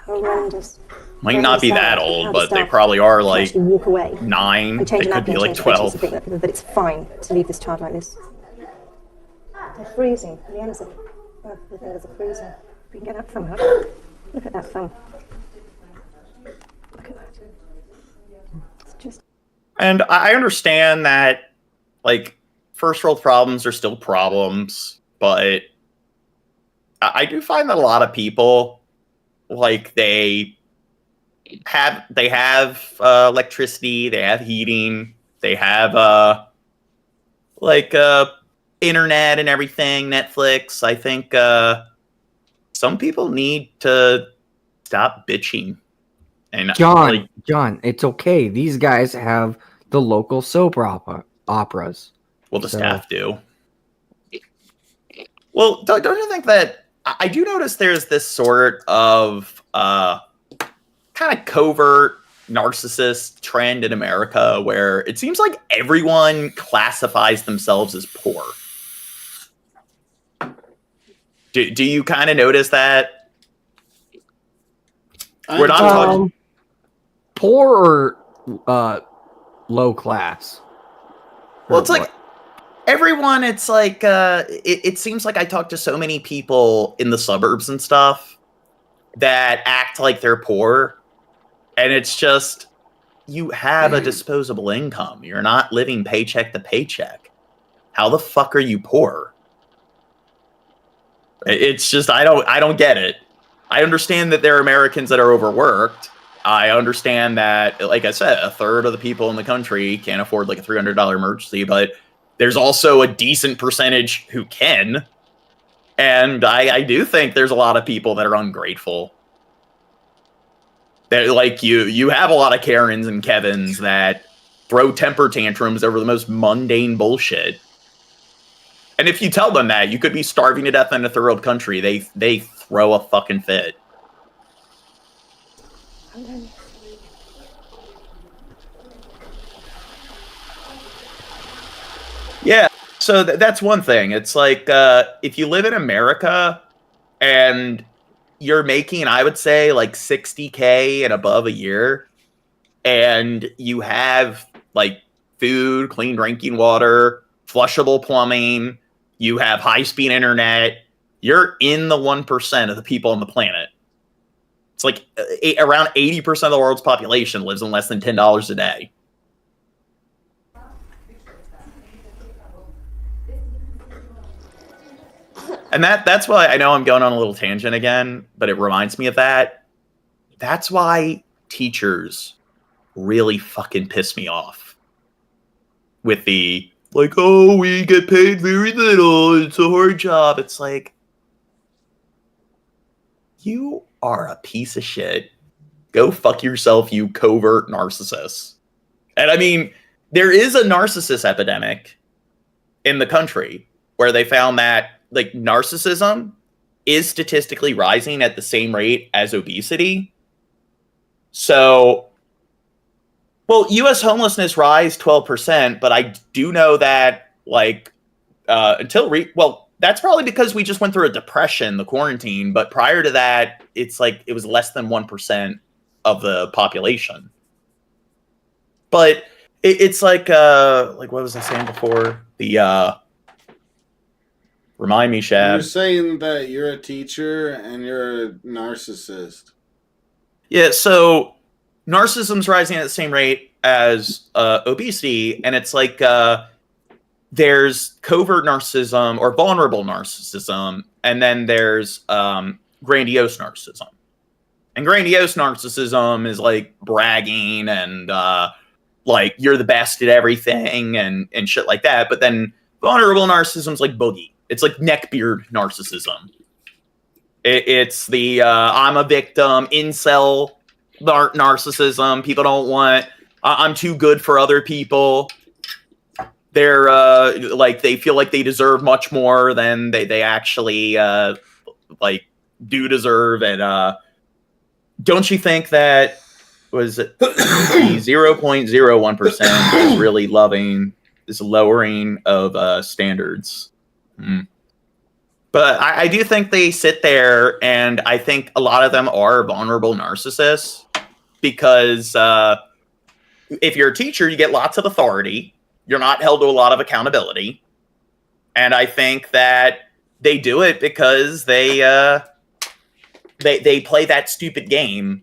Horrendous. Might not be that old, but they probably are like Walk away 9. and They change an could be admin, like change the 12. patients, that it's fine to leave this child like this. They're freezing. The ends of the fingers are freezing. We can get up from her. Look at that thing. Look at that. It's just. And I understand that, like, first world problems are still problems, but I do find that a lot of people, like, they have electricity, they have heating, they have internet and everything, Netflix. I think some people need to stop bitching. And John, it's okay. These guys have the local soap operas. Well, the staff do. Well, don't you think that I do notice there's this sort of kind of covert narcissist trend in America where it seems like everyone classifies themselves as poor. Do you kind of notice that? We're not talking poor or low class. Well, it's like everyone, it's like it seems like I talk to so many people in the suburbs and stuff that act like they're poor, and it's just you have a disposable income. You're not living paycheck to paycheck. How the fuck are you poor? It's just I don't get it. I understand that there are Americans that are overworked. I understand that, like I said, a third of the people in the country can't afford like a $300 emergency, but there's also a decent percentage who can. And I do think there's a lot of people that are ungrateful. That, like, you have a lot of Karens and Kevins that throw temper tantrums over the most mundane bullshit. And if you tell them that you could be starving to death in a third world country, they throw a fucking fit. Yeah, so that's one thing. It's like if you live in America and you're making, I would say, like $60K and above a year, and you have like food, clean drinking water, flushable plumbing, you have high-speed internet, you're in the 1% of the people on the planet. It's like around 80% of the world's population lives on less than $10 a day. And that's why I know I'm going on a little tangent again, but it reminds me of that. That's why teachers really fucking piss me off. With the, like, oh, we get paid very little, it's a hard job. It's like, you are a piece of shit. Go fuck yourself, you covert narcissist. And I mean, there is a narcissist epidemic in the country where they found that, like, narcissism is statistically rising at the same rate as obesity. So, well, U.S. homelessness rise 12%, but I do know that, like, that's probably because we just went through a depression, the quarantine. But prior to that, it's like it was less than 1% of the population. But it's like what was I saying before? Remind me, Shab. You're saying that you're a teacher and you're a narcissist. Yeah, so narcissism's rising at the same rate as obesity, and it's like there's covert narcissism or vulnerable narcissism, and then there's grandiose narcissism. And grandiose narcissism is like bragging and like you're the best at everything and shit like that. But then vulnerable narcissism is like boogie. It's like neckbeard narcissism. It's the I'm a victim, incel narcissism. People don't want, I'm too good for other people. They're like, they feel like they deserve much more than they actually like do deserve. And don't you think that was the 0.01% is really loving this lowering of standards? But I do think they sit there, and I think a lot of them are vulnerable narcissists because if you're a teacher, you get lots of authority. You're not held to a lot of accountability. And I think that they do it because they play that stupid game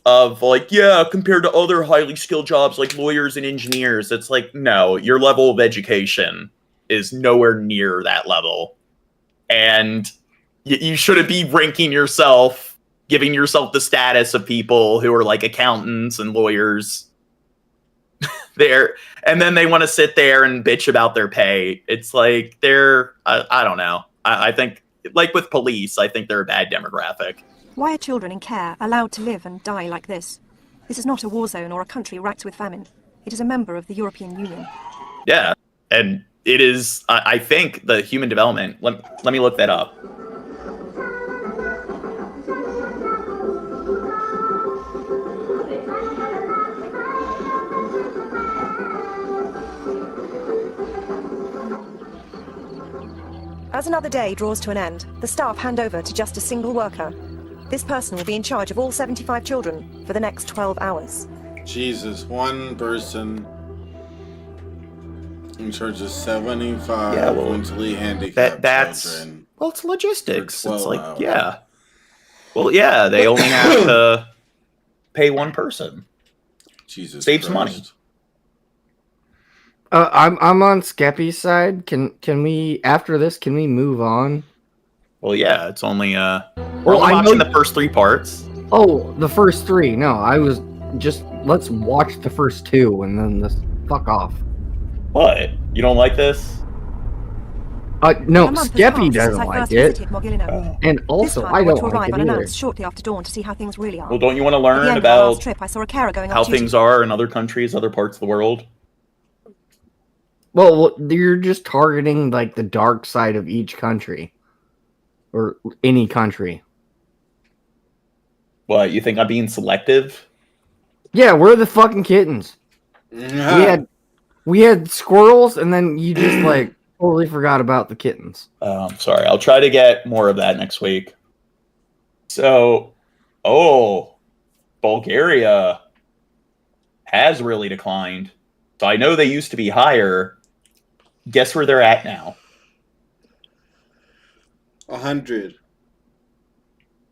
of like, yeah, compared to other highly skilled jobs like lawyers and engineers. It's like, no, your level of education is nowhere near that level. And you shouldn't be ranking yourself, giving yourself the status of people who are like accountants and lawyers there. And then they want to sit there and bitch about their pay. It's like they're, I don't know. I think, like with police, I think they're a bad demographic. Why are children in care allowed to live and die like this? This is not a war zone or a country racked with famine. It is a member of the European Union. Yeah, and it is, I think, the human development. Let me look that up. As another day draws to an end, the staff hand over to just a single worker. This person will be in charge of all 75 children for the next 12 hours. Jesus, one person in charge of 75 mentally handicapped children. Well, it's logistics. For It's 12 like, hours. yeah. Well, yeah, they only have to pay one person. Jesus Saves Christ. money. I'm on Skeppy's side. Can we after this? Can we move on? Well, yeah, it's only we're Well, only I watching know- the first 3 parts. Oh, the first 3. No, I was just let's watch the first 2 and then this fuck off. What? You don't like this? No, A month has Skeppy passed since doesn't I like first it. visited Mogilino. And This also, time I I want don't to like arrive it either. unannounced shortly after dawn to see how things really are. Well, don't you want to At the learn end of our last about trip, I saw a carer going how off duty. things are in other countries, other parts of the world? Well, you're just targeting like the dark side of each country. Or any country. What, you think I'm being selective? Yeah, we're the fucking kittens. We had squirrels, and then you just like totally forgot about the kittens. Sorry, I'll try to get more of that next week. So, Bulgaria has really declined. So I know they used to be higher. Guess where they're at now? 100.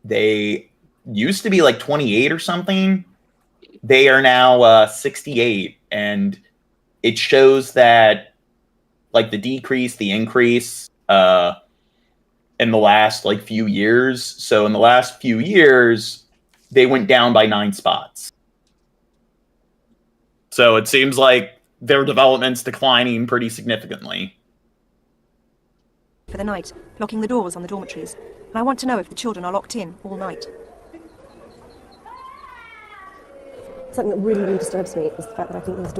They used to be like 28 or something. They are now 68, and it shows that like the decrease, the increase in the last like few years. So in the last few years, they went down by 9 spots. So it seems like their development's declining pretty significantly. For the night, locking the doors on the dormitories. And I want to know if the children are locked in all night. Something that really, really disturbs me is the fact that I think these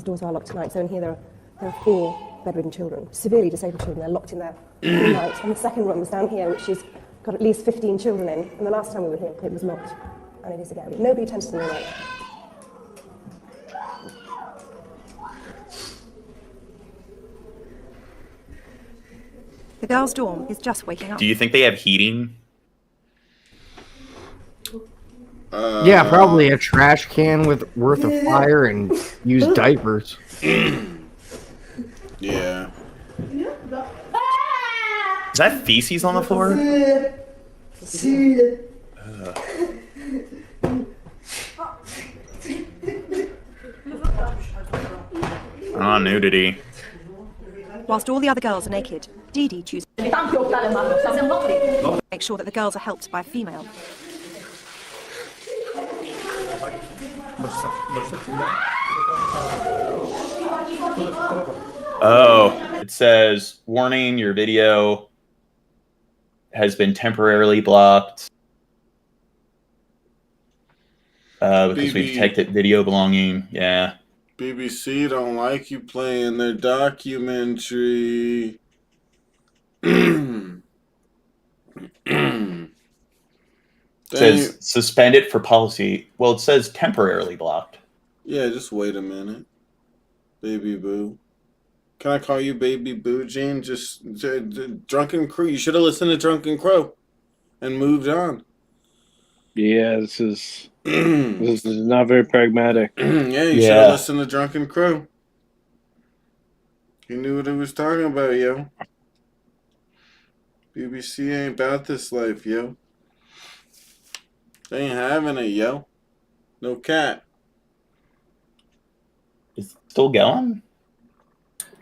doors are locked tonight. So in here there are 4 bedridden children, severely disabled children. They're locked in there all night. And the second room is down here, which has got at least 15 children in. And the last time we were here, it was locked. And it is again. Nobody attends to them all night. The girls' dorm is just waking up. Do you think they have heating? Yeah, probably a trash can worth of fire and use diapers. Yeah. Is that feces on the floor? Oh, nudity. Whilst all the other girls are naked, Dee Dee chooses to make sure that the girls are helped by a female. Oh, it says, warning, your video has been temporarily blocked. Because we detected video belonging. Yeah. BBC don't like you playing their documentary. It says suspended for policy. Well, it says temporarily blocked. Yeah, just wait a minute. Baby Boo. Can I call you Baby Boo, Gene? Just Drunken Crow. You should have listened to Drunken Crow and moved on. Yeah, this is not very pragmatic. Yeah, you should have listened to Drunken Crow. He knew what he was talking about, yo. BBC ain't about this life, yo. They ain't having it, yo. No cat. It's still going?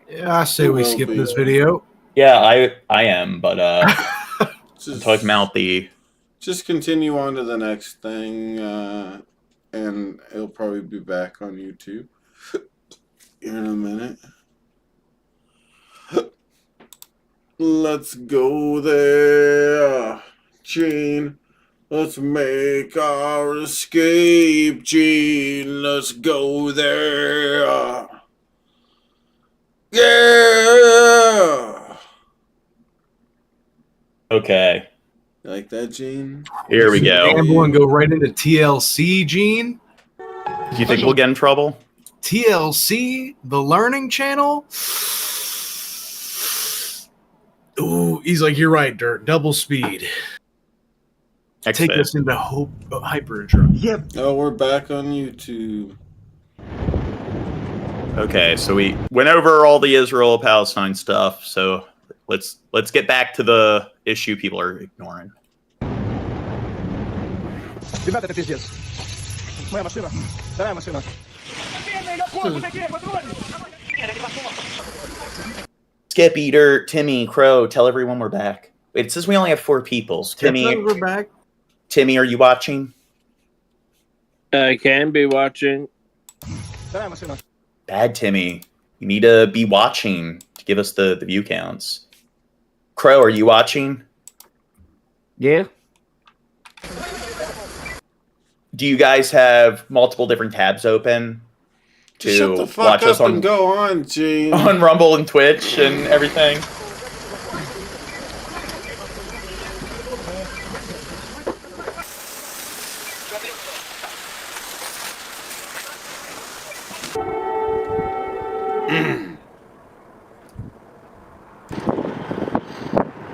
Yeah, I say we skip this video. Yeah, I am, but I'm talking about the... Just continue on to the next thing, and it'll probably be back on YouTube here in a minute. Let's go there, Gene. Let's make our escape, Gene. Let's go there. Yeah. Okay. You like that, Gene? Here we go. Gamble and go right into TLC, Gene. Do you think we'll get in trouble? TLC, the Learning Channel. Ooh, he's like, you're right, Dirt. Double speed. Take us into hyperdrive. Yep. Oh, we're back on YouTube. Okay, so we went over all the Israel-Palestine stuff, so let's get back to the issue people are ignoring. Skip, Eater, Timmy, Crow, tell everyone we're back. Wait, it says we only have 4 people. Timmy, we're back. Timmy, are you watching? I can be watching. Bad Timmy. You need to be watching to give us the view counts. Crow, are you watching? Yeah. Do you guys have multiple different tabs open to Shut the fuck watch up us on and go on, Gene. on Rumble and Twitch and everything?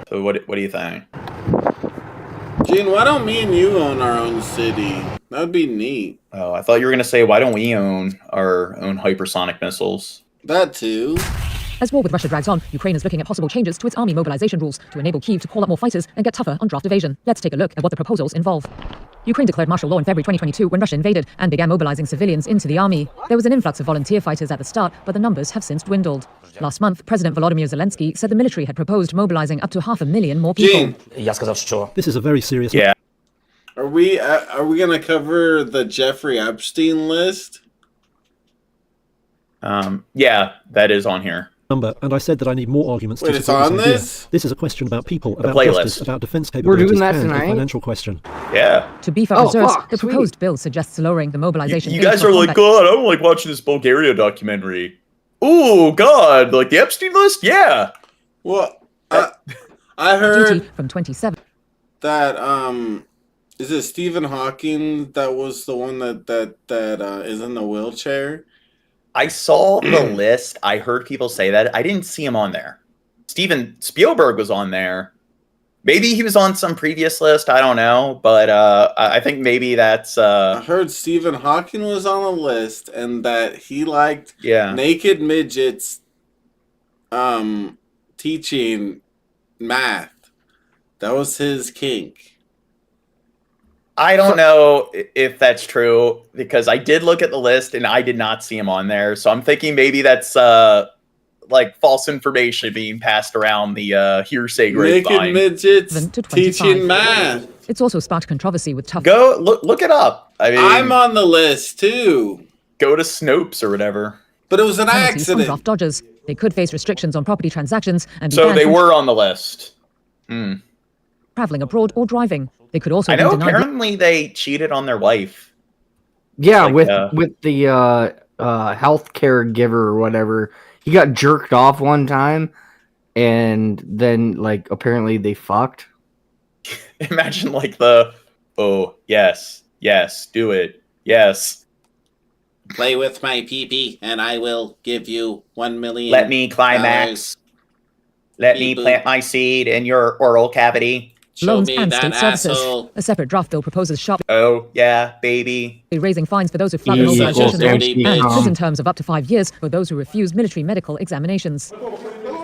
So what do you think? Gene, why don't me and you own our own city? That'd be neat. Oh, I thought you were gonna say, why don't we own our own hypersonic missiles? That too. As war with Russia drags on, Ukraine is looking at possible changes to its army mobilization rules to enable Kyiv to call up more fighters and get tougher on draft evasion. Let's take a look at what the proposals involve. Ukraine declared martial law in February 2022 when Russia invaded and began mobilizing civilians into the army. There was an influx of volunteer fighters at the start, but the numbers have since dwindled. Last month, President Volodymyr Zelensky said the military had proposed mobilizing up to 500,000 more people. This is a very serious... Yeah. Are we gonna cover the Jeffrey Epstein list? Yeah, that is on here. Number, and I said that I need more arguments Wait, to it's support on this idea. this? This is a question about people, The about playlist. justice, about defense We're capabilities, doing that and a tonight? financial question. Yeah. To beef up Oh, reserves, fuck, the sweet. proposed bill suggests lowering the mobilization You age guys for are like, combat. God, I don't like watching this Bulgaria documentary. Ooh, God, like the Epstein list? Yeah. Well, I heard Duty from 27. that is it Stephen Hawking that was the one that is in the wheelchair? I saw the list. I heard people say that. I didn't see him on there. Steven Spielberg was on there. Maybe he was on some previous list. I don't know. But I think maybe that's... I heard Stephen Hawking was on the list and that he liked Yeah. naked midgets teaching math. That was his kink. I don't know if that's true because I did look at the list and I did not see him on there. So I'm thinking maybe that's like false information being passed around the hearsay grapevine. Naked midgets teaching math. It's also sparked controversy with tough. Go look it up. I mean, I'm on the list too. Go to Snopes or whatever. But it was an penalties from accident. draft dodgers. They could face restrictions on property transactions and be So banned they from were on the list. traveling abroad or driving. They could also I be know denied. apparently they cheated on their wife. Yeah, Like, with the healthcare giver or whatever. He got jerked off one time, and then like apparently they fucked. Imagine like oh yes, do it, yes. Play with my pee-pee, and I will give you $1 million. Let me climax. Let me plant my seed in your oral cavity. Loans and state services. A separate draft bill proposes sharply Oh yeah, baby. raising fines for those who flout the You mobilization such a law dirty and bitch. prison terms of up to 5 years for those who refuse military medical examinations.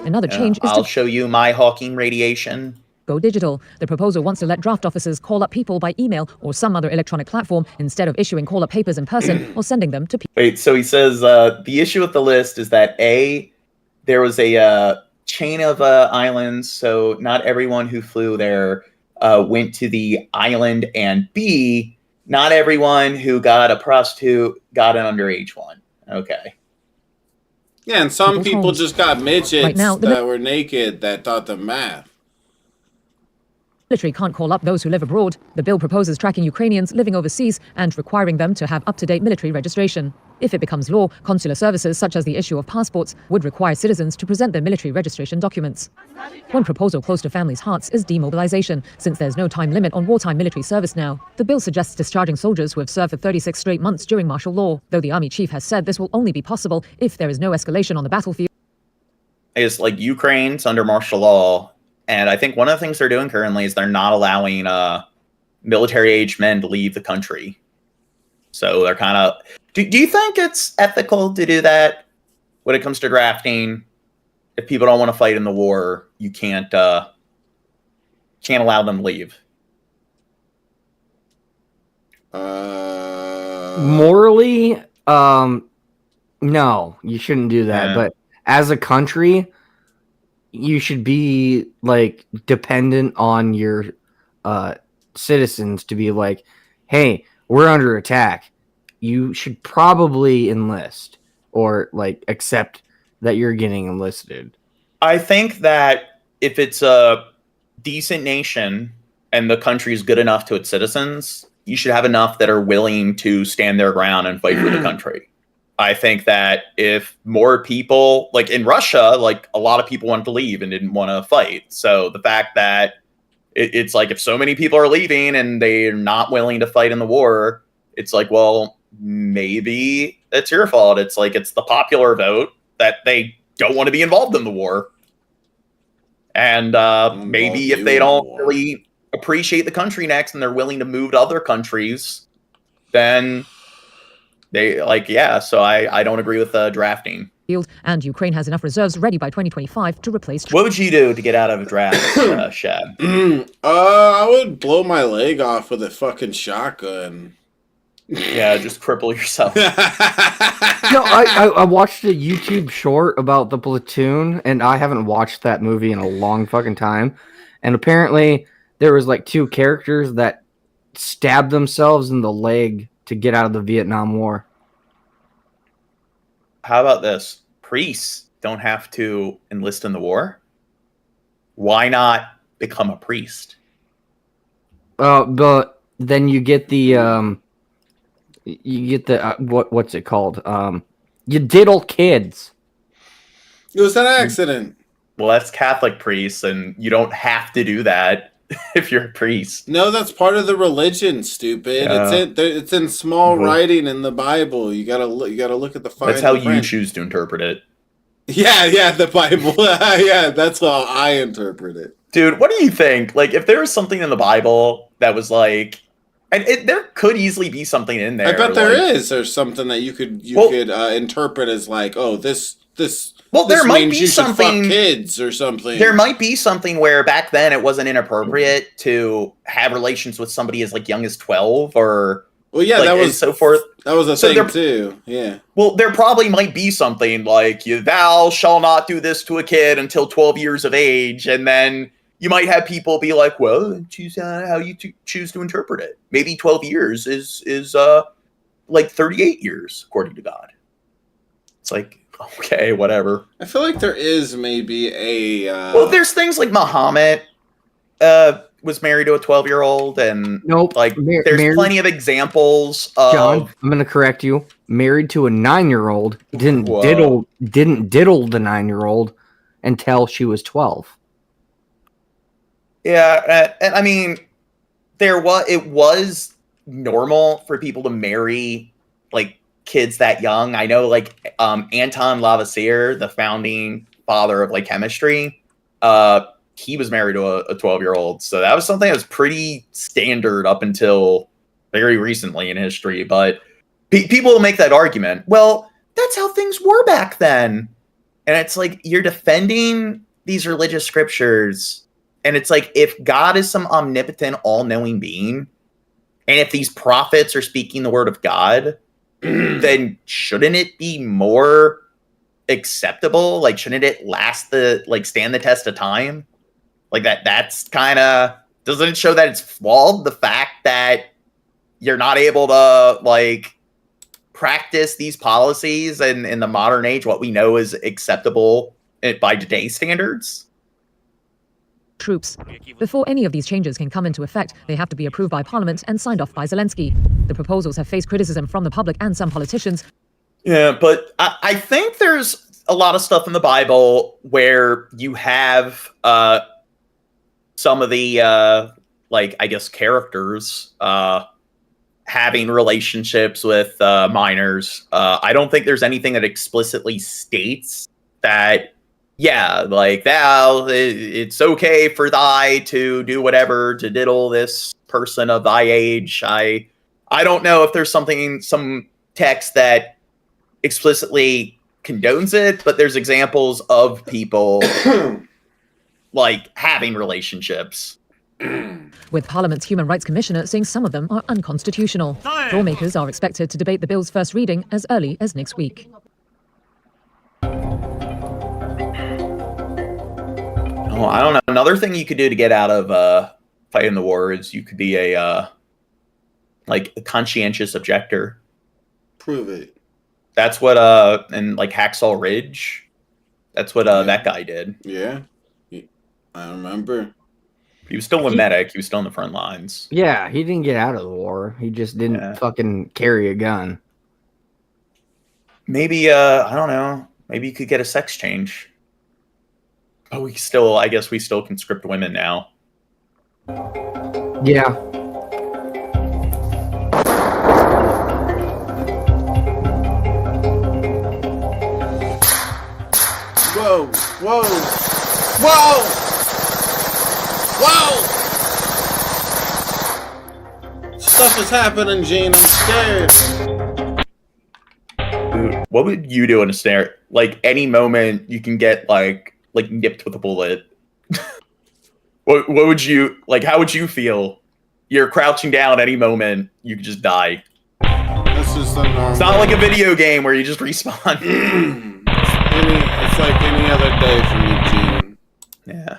Another change is I'll to show you my Hawking radiation. go digital. The proposal wants to let draft officers call up people by email or some other electronic platform instead of issuing call-up papers in person or sending them to people. Wait, so he says the issue with the list is that there was a chain of islands, so not everyone who flew there went to the island, and B, not everyone who got a prostitute got an underage one. Okay. Yeah, and some people just got midgets Right now, the that were naked that taught them math. Military can't call up those who live abroad. The bill proposes tracking Ukrainians living overseas and requiring them to have up-to-date military registration. If it becomes law, consular services such as the issue of passports would require citizens to present their military registration documents. One proposal close to families' hearts is demobilization, since there's no time limit on wartime military service now. The bill suggests discharging soldiers who have served for 36 straight months during martial law, though the army chief has said this will only be possible if there is no escalation on the battlefield. Is like Ukraine's under martial law, and I think one of the things they're doing currently is they're not allowing military-age men to leave the country. So they're kind of... Do you think it's ethical to do that when it comes to drafting? If people don't want to fight in the war, you can't allow them to leave. Morally, no, you shouldn't do that. Yeah. But as a country, you should be like dependent on your citizens to be like, hey, we're under attack. You should probably enlist or like accept that you're getting enlisted. I think that if it's a decent nation and the country is good enough to its citizens, you should have enough that are willing to stand their ground and fight for the country. I think that if more people, like in Russia, like a lot of people wanted to leave and didn't want to fight. So the fact that it's like if so many people are leaving and they're not willing to fight in the war, it's like, well, maybe it's your fault. It's like it's the popular vote that they don't want to be involved in the war. And maybe if they don't really appreciate the country next and they're willing to move to other countries, then they like, yeah, so I don't agree with drafting. And Ukraine has enough reserves ready by 2025 to replace. What would you do to get out of a draft, Shad? I would blow my leg off with a fucking shotgun. Yeah, just cripple yourself. No, I watched a YouTube short about the platoon, and I haven't watched that movie in a long fucking time. And apparently, there was like 2 characters that stabbed themselves in the leg to get out of the Vietnam War. How about this? Priests don't have to enlist in the war. Why not become a priest? But then you get the what's it called? You diddle kids. It was an accident. Well, that's Catholic priests, and you don't have to do that if you're a priest. No, that's part of the religion, stupid. Yeah. It's in small writing in the Bible. You gotta look at the fine. That's how you print. choose to interpret it. Yeah, the Bible. Yeah, that's how I interpret it. Dude, what do you think? Like, if there was something in the Bible that was like, and there could easily be something in there. I bet there like, is, or something that you could interpret as like, oh, this Well, there This might means be you should fuck something. kids or something. There might be something where back then it wasn't inappropriate to have relations with somebody as like young as 12 or. Well, yeah, like, that was and so forth. That was a So thing there- too. Yeah. Well, there probably might be something like thou shall not do this to a kid until 12 years of age, and then you might have people be like, well, choose how you choose to interpret it. Maybe 12 years is like 38 years according to God. It's like, okay, whatever. I feel like there is maybe a. Well, there's things like Muhammad was married to a 12-year-old, and like there's married- plenty of examples of. John, I'm going to correct you. Married to a 9-year-old, didn't Whoa. diddle the 9-year-old until she was 12. Yeah, and I mean, it was normal for people to marry like kids that young. I know, like Anton Lavoisier, the founding father of like chemistry, he was married to a 12-year-old. So that was something that was pretty standard up until very recently in history. But people will make that argument. Well, that's how things were back then. And it's like, you're defending these religious scriptures. And it's like, if God is some omnipotent, all-knowing being, and if these prophets are speaking the word of God, then shouldn't it be more acceptable? Like, shouldn't it stand the test of time? Like that's kind of, doesn't it show that it's flawed? The fact that you're not able to like practice these policies and in the modern age, what we know is acceptable by today's standards. Troops. Before any of these changes can come into effect, they have to be approved by Parliament and signed off by Zelensky. The proposals have faced criticism from the public and some politicians. Yeah, but I think there's a lot of stuff in the Bible where you have some of the I guess characters having relationships with minors. I don't think there's anything that explicitly states that, yeah, like thou, it's okay for thy to do whatever to diddle this person of thy age. I don't know if there's some text that explicitly condones it, but there's examples of people like having relationships. With Parliament's Human Rights Commissioner saying some of them are unconstitutional. Lawmakers are expected to debate the bill's first reading as early as next week. Oh, I don't know. Another thing you could do to get out of fighting the war is you could be a conscientious objector. Prove it. That's what and like Hacksaw Ridge, that's what that guy did. Yeah, I remember. He was still a medic. He was still in the front lines. Yeah, he didn't get out of the war. He just didn't fucking carry a gun. Maybe I don't know. Maybe you could get a sex change. But I guess we still conscript women now. Yeah. Whoa! Whoa! Whoa! Whoa! Stuff is happening, Gene. I'm scared. Dude, what would you do in a snare? Like any moment you can get like nipped with a bullet. What would you like? How would you feel? You're crouching down any moment, you could just die. This is the normal. It's not like a video game where you just respawn. It's like any other day for me, Gene. Yeah.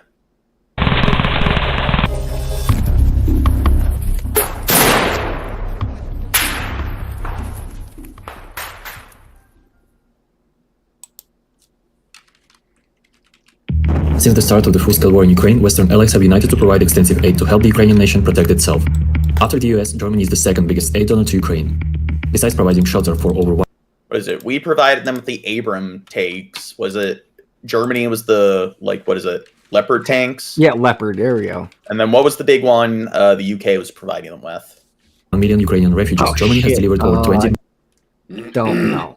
Since the start of the full-scale war in Ukraine, Western allies have united to provide extensive aid to help the Ukrainian nation protect itself. After the US, Germany is the second biggest aid donor to Ukraine. Besides providing shelter for over What is it? We provided them with the Abram tanks. Was it Germany was the Leopard tanks? Yeah, Leopard, there we go. And then what was the big one the UK was providing them with? 1 million Ukrainian refugees. Germany has delivered over 20 don't know.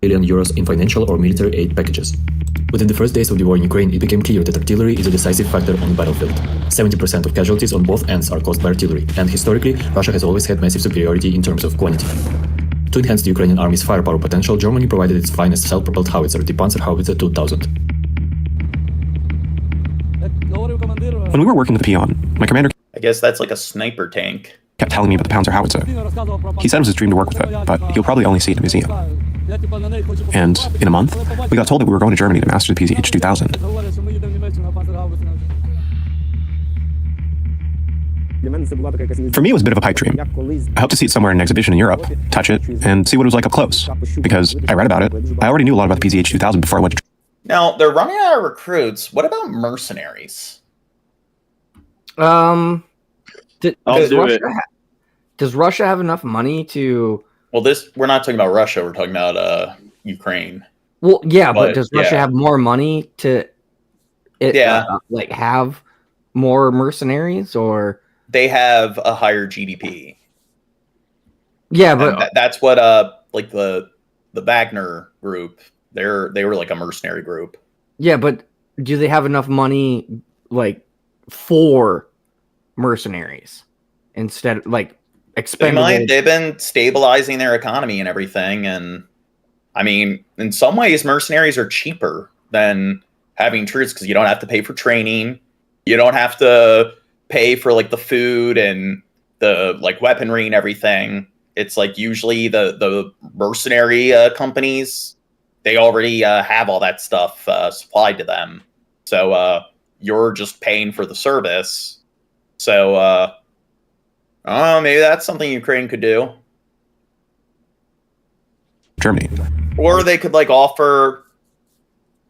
billion euros in financial or military aid packages. Within the first days of the war in Ukraine, it became clear that artillery is a decisive factor on the battlefield. 70% of casualties on both ends are caused by artillery, and historically, Russia has always had massive superiority in terms of quantity. To enhance the Ukrainian army's firepower potential, Germany provided its finest self-propelled howitzer, the Panzerhaubitze 2000. When we were working with the peon, my commander I guess that's like a sniper tank. kept telling me about the Panzer howitzer. He said it was his dream to work with it, but he'll probably only see it in a museum. And in a month, we got told that we were going to Germany to master the PZH 2000. For me, it was a bit of a pipe dream. I hope to see it somewhere in an exhibition in Europe, touch it, and see what it was like up close. Because I read about it, I already knew a lot about the PZH 2000 before I went to. Now, they're running out of recruits. What about mercenaries? Does Russia have enough money to? Well, we're not talking about Russia. We're talking about Ukraine. Well, yeah, but does Russia have more money to? Have more mercenaries, or they have a higher GDP. Yeah, but that's what like the Wagner group. They were like a mercenary group. Yeah, but do they have enough money like for mercenaries instead like expendable? They've been stabilizing their economy and everything, and I mean, in some ways, mercenaries are cheaper than having troops because you don't have to pay for training, you don't have to pay for like the food and the like weaponry and everything. It's like usually the mercenary companies, they already have all that stuff supplied to them, so you're just paying for the service. So I don't know, maybe that's something Ukraine could do. Germany. Or they could like offer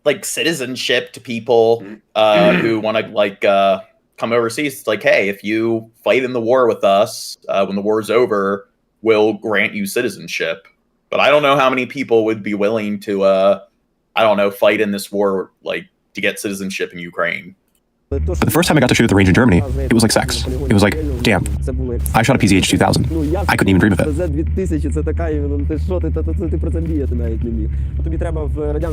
like citizenship to people who want to like come overseas. It's like, hey, if you fight in the war with us, when the war's over, we'll grant you citizenship. But I don't know how many people would be willing to, fight in this war, like to get citizenship in Ukraine. But the first time I got to shoot at the range in Germany, it was like sex. It was like, damn, I shot a PZH 2000. I couldn't even dream of it.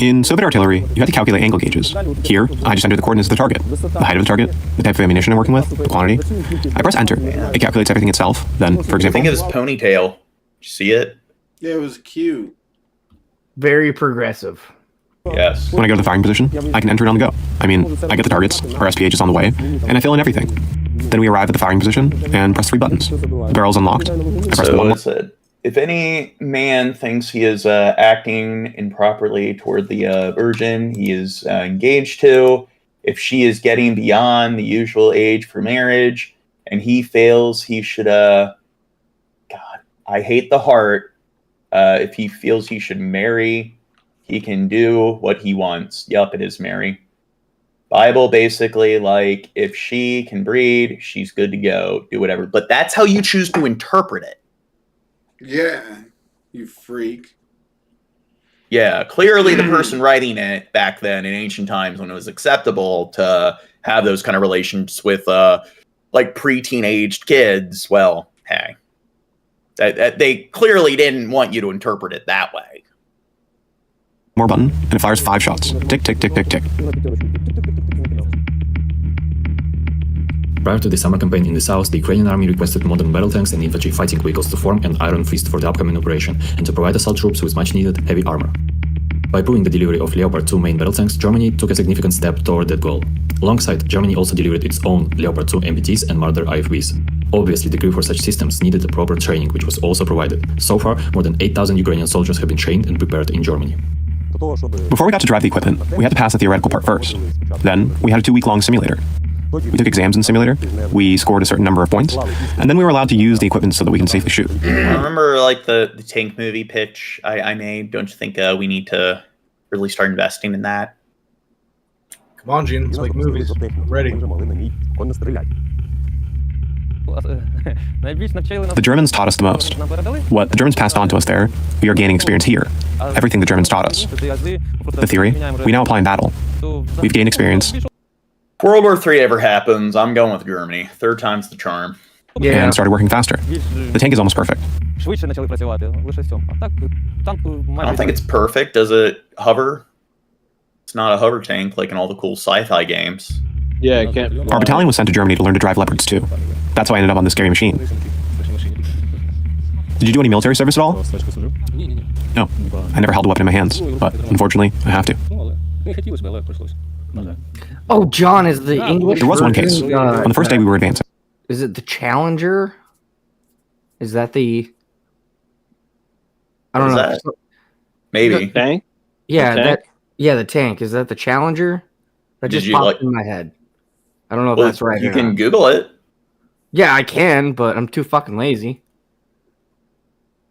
In Soviet artillery, you had to calculate angle gauges. Here, I just enter the coordinates of the target, the height of the target, the type of ammunition I'm working with, the quantity. I press enter. It calculates everything itself. Then, for example, Think of his ponytail. Did you see it? Yeah, it was cute. Very progressive. Yes. When I go to the firing position, I can enter it on the go. I mean, I get the targets, our SPH is on the way, and I fill in everything. Then we arrive at the firing position and press 3 buttons. The barrel's unlocked. I press one more. If any man thinks he is acting improperly toward the virgin he is engaged to, if she is getting beyond the usual age for marriage, and he fails, he should, God, I hate the heart. If he feels he should marry, he can do what he wants. Yup, it is Mary. Bible basically, like, if she can breed, she's good to go. Do whatever. But that's how you choose to interpret it. Yeah, you freak. Yeah, clearly the person writing it back then in ancient times when it was acceptable to have those kind of relations with, like, pre-teenaged kids, well, hey. They clearly didn't want you to interpret it that way. More button, and it fires 5 shots. Tick, tick, tick, tick, tick. Prior to the summer campaign in the south, the Ukrainian army requested modern battle tanks and infantry fighting vehicles to form an iron fist for the upcoming operation and to provide assault troops with much-needed heavy armor. By approving the delivery of Leopard 2 main battle tanks, Germany took a significant step toward that goal. Alongside, Germany also delivered its own Leopard 2 MBTs and Marder IFVs. Obviously, the crew for such systems needed a proper training, which was also provided. So far, more than 8,000 Ukrainian soldiers have been trained and prepared in Germany. Before we got to drive the equipment, we had to pass the theoretical part first. Then, we had a 2-week-long simulator. We took exams in the simulator, we scored a certain number of points, and then we were allowed to use the equipment so that we can safely shoot. I remember, like, the tank movie pitch I made. Don't you think we need to really start investing in that? Come on, Gene, let's make movies. Ready. The Germans taught us the most. What the Germans passed on to us there, we are gaining experience here. Everything the Germans taught us. The theory, we now apply in battle. We've gained experience. If World War III ever happens, I'm going with Germany. 3rd time's the charm. Yeah. And started working faster. The tank is almost perfect. I don't think it's perfect. Does it hover? It's not a hover tank like in all the cool sci-fi games. Yeah, it can't. Our battalion was sent to Germany to learn to drive Leopards too. That's how I ended up on this scary machine. Did you do any military service at all? No. I never held a weapon in my hands, but unfortunately, I have to. Oh, John is the English. There was one case. version, On the first day we were advancing. Is it the Challenger? Is that the? I don't What know. is that? Maybe. The- Tank? Yeah, The tank? the tank. Is that the Challenger? That Did just you, popped like- in my head. I don't know if Well, that's right. you or can not. Google it. Yeah, I can, but I'm too fucking lazy.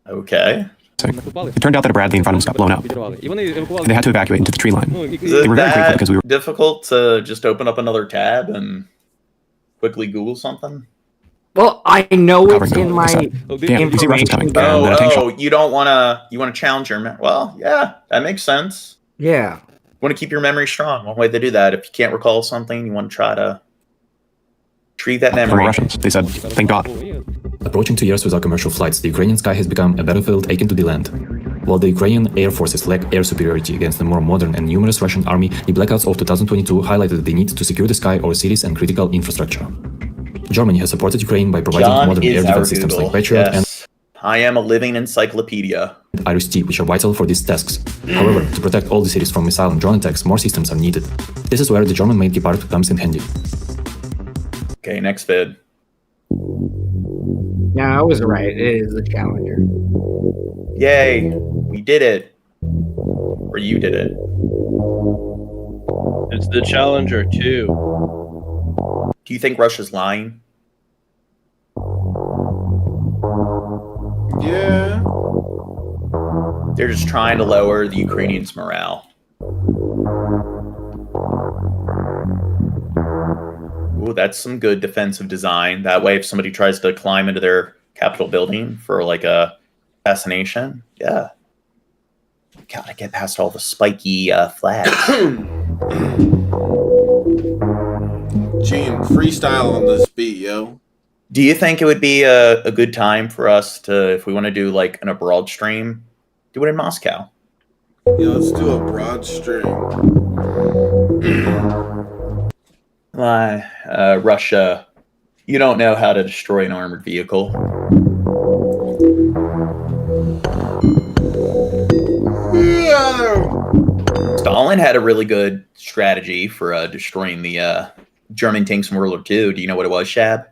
Okay. It turned out that a Bradley in front of us got blown up. And they had to evacuate into the tree line. Is They it were very grateful that because we were difficult to just open up another tab and quickly Google something? Well, I know it's Covering in them, my they said. Yeah, you see Russians coming. information. And then a tank shot. Oh, you don't you want to challenge your well, yeah, that makes sense. Yeah. You want to keep your memory strong. One way to do that, if you can't recall something, you want to try to retrieve that From the memory. Russians. They said, thank God. Approaching 2 years without commercial flights, the Ukrainian sky has become a battlefield akin to the land. While the Ukrainian air forces lack air superiority against the more modern and numerous Russian army, the blackouts of 2022 highlighted the need to secure the sky over cities and critical infrastructure. Germany has supported Ukraine by providing John modern air is our defense systems Google. like Patriot Yes. I am a living encyclopedia. and Iris-T, which are vital for these tasks. However, to protect all the cities from missile and drone attacks, more systems are needed. This is where the German-made Gepard comes in handy. Okay, next vid. Yeah, I was right. It is the Challenger. Yay, we did it. Or you did it. It's the Challenger 2. Do you think Russia's lying? Yeah. They're just trying to lower the Ukrainians' morale. Ooh, that's some good defensive design. That way, if somebody tries to climb into their Capitol building for like a assassination, yeah. Gotta get past all the spiky flags. Gene, freestyle on this beat, yo. Do you think it would be a good time for us to, if we want to do like an abroad stream, do it in Moscow? Yeah, let's do a broad stream. Russia, you don't know how to destroy an armored vehicle. Stalin had a really good strategy for destroying the German tanks in World War II. Do you know what it was, Shab?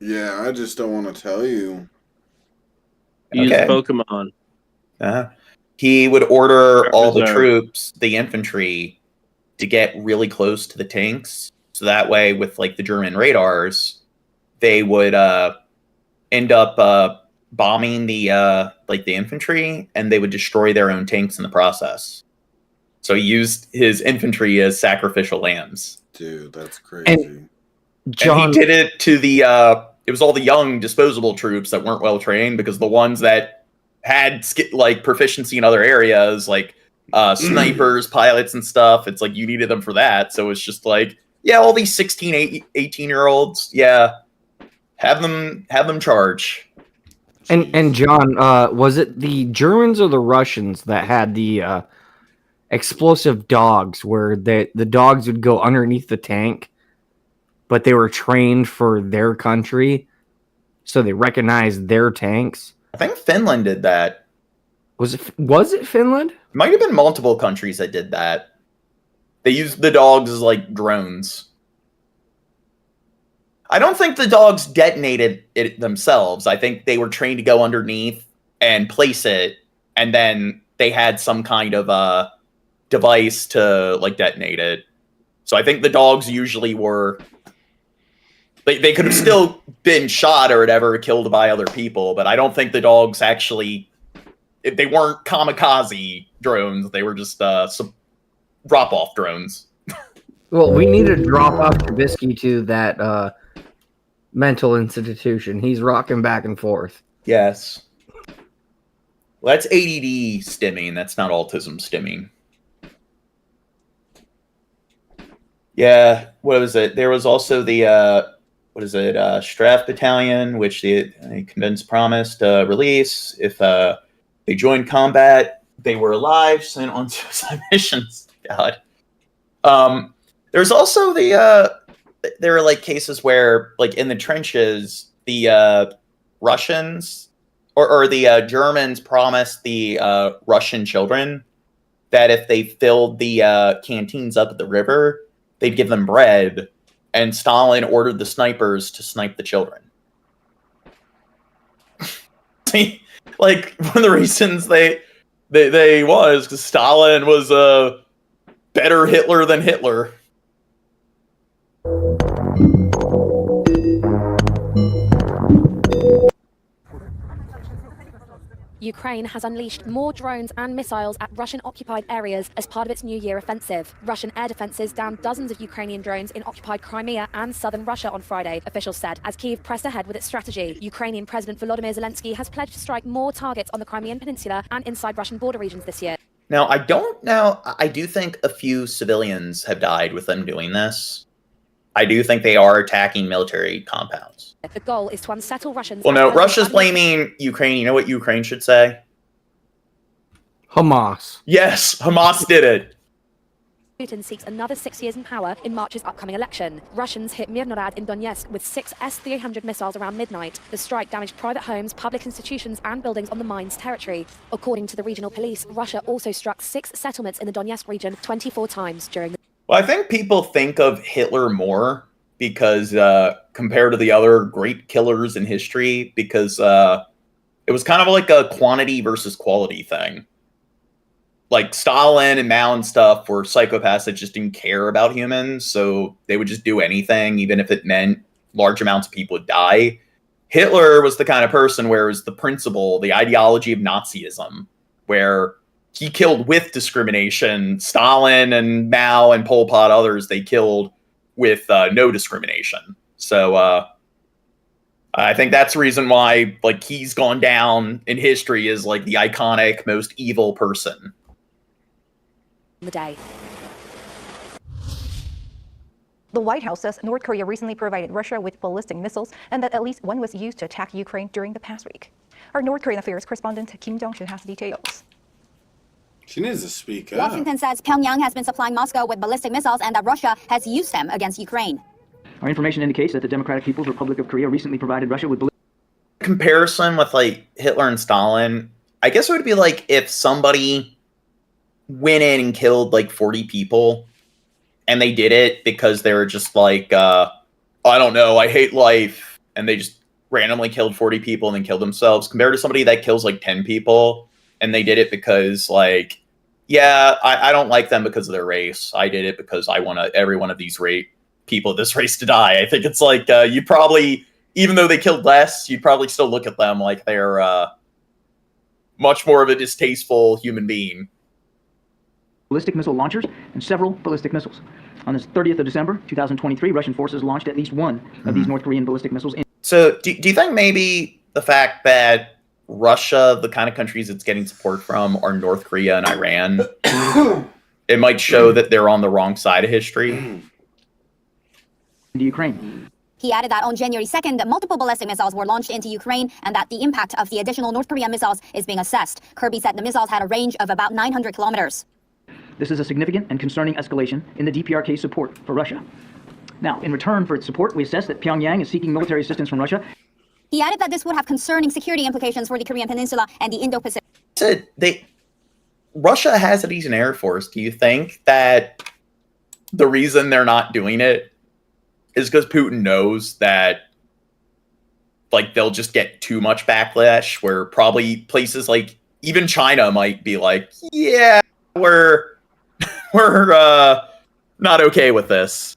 Yeah, I just don't want to tell you. Use Pokemon. He would order all the Reserve. troops, the infantry, to get really close to the tanks. So that way, with like the German radars, they would end up bombing the the infantry, and they would destroy their own tanks in the process. So he used his infantry as sacrificial lambs. Dude, that's crazy. And he did it to the it was all the young disposable troops that weren't well trained, because the ones that had like proficiency in other areas, like snipers, pilots and stuff, it's like you needed them for that. So it's just like, yeah, all these 16, 18-year-olds, yeah, have them charge. And John, was it the Germans or the Russians that had the explosive dogs, where the dogs would go underneath the tank, but they were trained for their country, so they recognized their tanks? I think Finland did that. Was it Finland? It might have been multiple countries that did that. They used the dogs as like drones. I don't think the dogs detonated it themselves. I think they were trained to go underneath and place it, and then they had some kind of device to like detonate it. So I think the dogs usually were... They could have still been shot or whatever, killed by other people, but I don't think the dogs actually... They weren't kamikaze drones. They were just some drop-off drones. Well, we need to drop off Trubisky to that mental institution. He's rocking back and forth. Yes. Well, that's ADD stimming. That's not autism stimming. Yeah, what was it? There was also the... Strafe Battalion, which they convinced promised release. If they joined combat, they were alive, sent on suicide missions. God. There's also the there are like cases where, like in the trenches, the Russians or the Germans promised the Russian children that if they filled the canteens up at the river, they'd give them bread, and Stalin ordered the snipers to snipe the children. Like, one of the reasons they was because Stalin was a better Hitler than Hitler. Ukraine has unleashed more drones and missiles at Russian-occupied areas as part of its New Year offensive. Russian air defenses downed dozens of Ukrainian drones in occupied Crimea and southern Russia on Friday, officials said, as Kyiv pressed ahead with its strategy. Ukrainian President Volodymyr Zelensky has pledged to strike more targets on the Crimean Peninsula and inside Russian border regions this year. Now, I don't know. I do think a few civilians have died with them doing this. I do think they are attacking military compounds. The goal is to unsettle Russians. Well, no, Russia's blaming Ukraine. You know what Ukraine should say? Hamas. Yes, Hamas did it. Putin seeks another 6 years in power in March's upcoming election. Russians hit Mirnorad in Donetsk with 6 S-300 missiles around midnight. The strike damaged private homes, public institutions, and buildings on the mine's territory. According to the regional police, Russia also struck 6 settlements in the Donetsk region 24 times during the... Well, I think people think of Hitler more because compared to the other great killers in history, because it was kind of like a quantity versus quality thing. Like Stalin and Mao and stuff were psychopaths that just didn't care about humans, so they would just do anything, even if it meant large amounts of people would die. Hitler was the kind of person where it was the principle, the ideology of Nazism, where he killed with discrimination. Stalin and Mao and Pol Pot, others, they killed with no discrimination. So I think that's the reason why, like, he's gone down in history as like the iconic, most evil person. The day. The White House says North Korea recently provided Russia with ballistic missiles and that at least one was used to attack Ukraine during the past week. Our North Korean affairs correspondent Kim Jong-shin has the details. She needs to speak up. Washington says Pyongyang has been supplying Moscow with ballistic missiles and that Russia has used them against Ukraine. Our information indicates that the Democratic People's Republic of Korea recently provided Russia with comparison with like Hitler and Stalin, I guess it would be like if somebody went in and killed like 40 people and they did it because they were just like, I don't know, I hate life. And they just randomly killed 40 people and then killed themselves, compared to somebody that kills like 10 people and they did it because like, yeah, I don't like them because of their race. I did it because I want every one of these people of this race to die. I think it's like you probably, even though they killed less, you'd probably still look at them like they're much more of a distasteful human being. Ballistic missile launchers and several ballistic missiles. On the 30th of December, 2023, Russian forces launched at least one of these North Korean ballistic missiles. So do you think maybe the fact that Russia, the kind of countries it's getting support from, are North Korea and Iran, it might show that they're on the wrong side of history? Into Ukraine. He added that on January 2nd, multiple ballistic missiles were launched into Ukraine and that the impact of the additional North Korean missiles is being assessed. Kirby said the missiles had a range of about 900 kilometers. This is a significant and concerning escalation in the DPRK's support for Russia. Now, in return for its support, we assess that Pyongyang is seeking military assistance from Russia. He added that this would have concerning security implications for the Korean Peninsula and the Indo-Pacific. Russia has a decent air force. Do you think that the reason they're not doing it is because Putin knows that like they'll just get too much backlash, where probably places like even China might be like, yeah, we're not okay with this.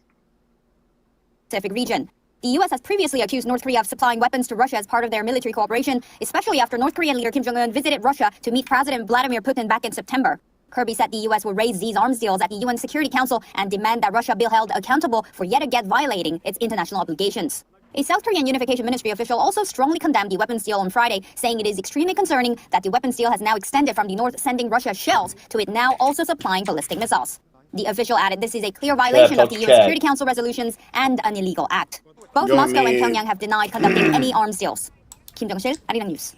Pacific region. The U.S. has previously accused North Korea of supplying weapons to Russia as part of their military cooperation, especially after North Korean leader Kim Jong-un visited Russia to meet President Vladimir Putin back in September. Kirby said the U.S. will raise these arms deals at the UN Security Council and demand that Russia be held accountable for yet again violating its international obligations. A South Korean Unification Ministry official also strongly condemned the weapons deal on Friday, saying it is extremely concerning that the weapons deal has now extended from the North sending Russia shells to it now also supplying ballistic missiles. The official added this is a clear violation of the UN Security Council resolutions and an illegal act. Both Moscow and Pyongyang have denied conducting any arms deals. Kim Jong-sil, Arirang News.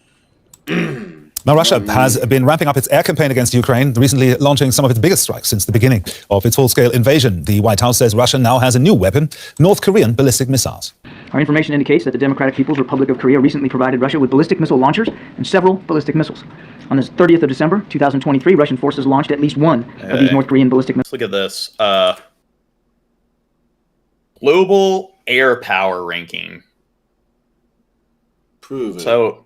Now, Russia has been ramping up its air campaign against Ukraine, recently launching some of its biggest strikes since the beginning of its full-scale invasion. The White House says Russia now has a new weapon, North Korean ballistic missiles. Our information indicates that the Democratic People's Republic of Korea recently provided Russia with ballistic missile launchers and several ballistic missiles. On the 30th of December, 2023, Russian forces launched at least one of these North Korean ballistic missiles. Look at this. Global air power ranking. Prove it. So,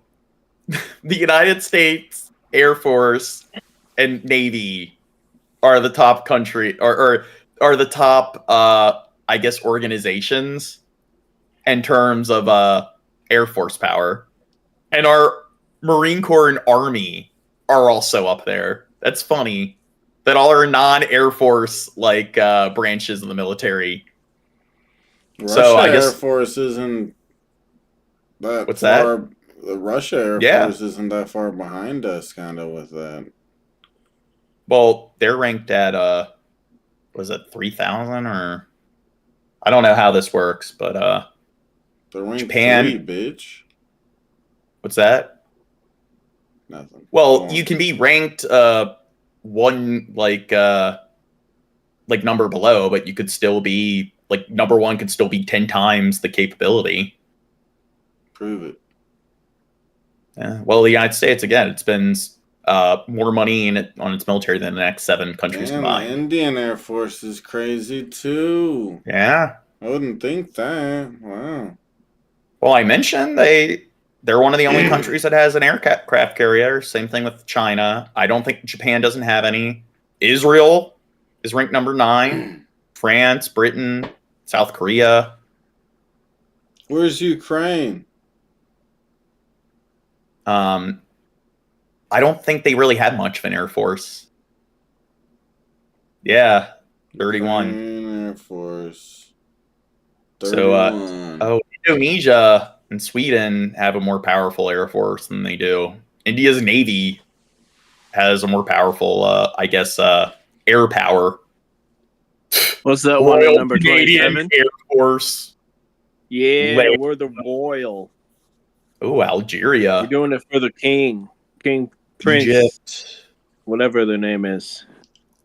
the United States Air Force and Navy are the top country, or are the top, I guess, organizations in terms of Air Force power. And our Marine Corps and Army are also up there. That's funny that all our non-Air Force branches of the military. Russia Air Force isn't that What's far. that? The Russia Air Force isn't that far behind us, kind of, with that. Well, they're ranked at was it 3,000 or I don't know how this works, but they're ranked Japan, 3, bitch. What's that? Nothing. Well, you can be ranked one number below, but you could still be number one could still be 10 times the capability. Prove it. Yeah. Well, the United States, again, it spends more money on its military than the next 7 countries combined. The Indian Air Force is crazy too. Yeah. I wouldn't think that. Wow. Well, I mentioned they're one of the only countries that has an aircraft carrier. Same thing with China. I don't think Japan doesn't have any. Israel is ranked number 9. France, Britain, South Korea. Where's Ukraine? I don't think they really have much of an air force. Yeah, 31. Ukraine Air Force. 31. So, Indonesia and Sweden have a more powerful air force than they do. India's Navy has a more powerful, air power. What's that Royal one? Number Canadian 27? Air Force. Yeah, we're the royal. Oh, Algeria. We're doing it for the king. King Prince. Egypt. Whatever their name is.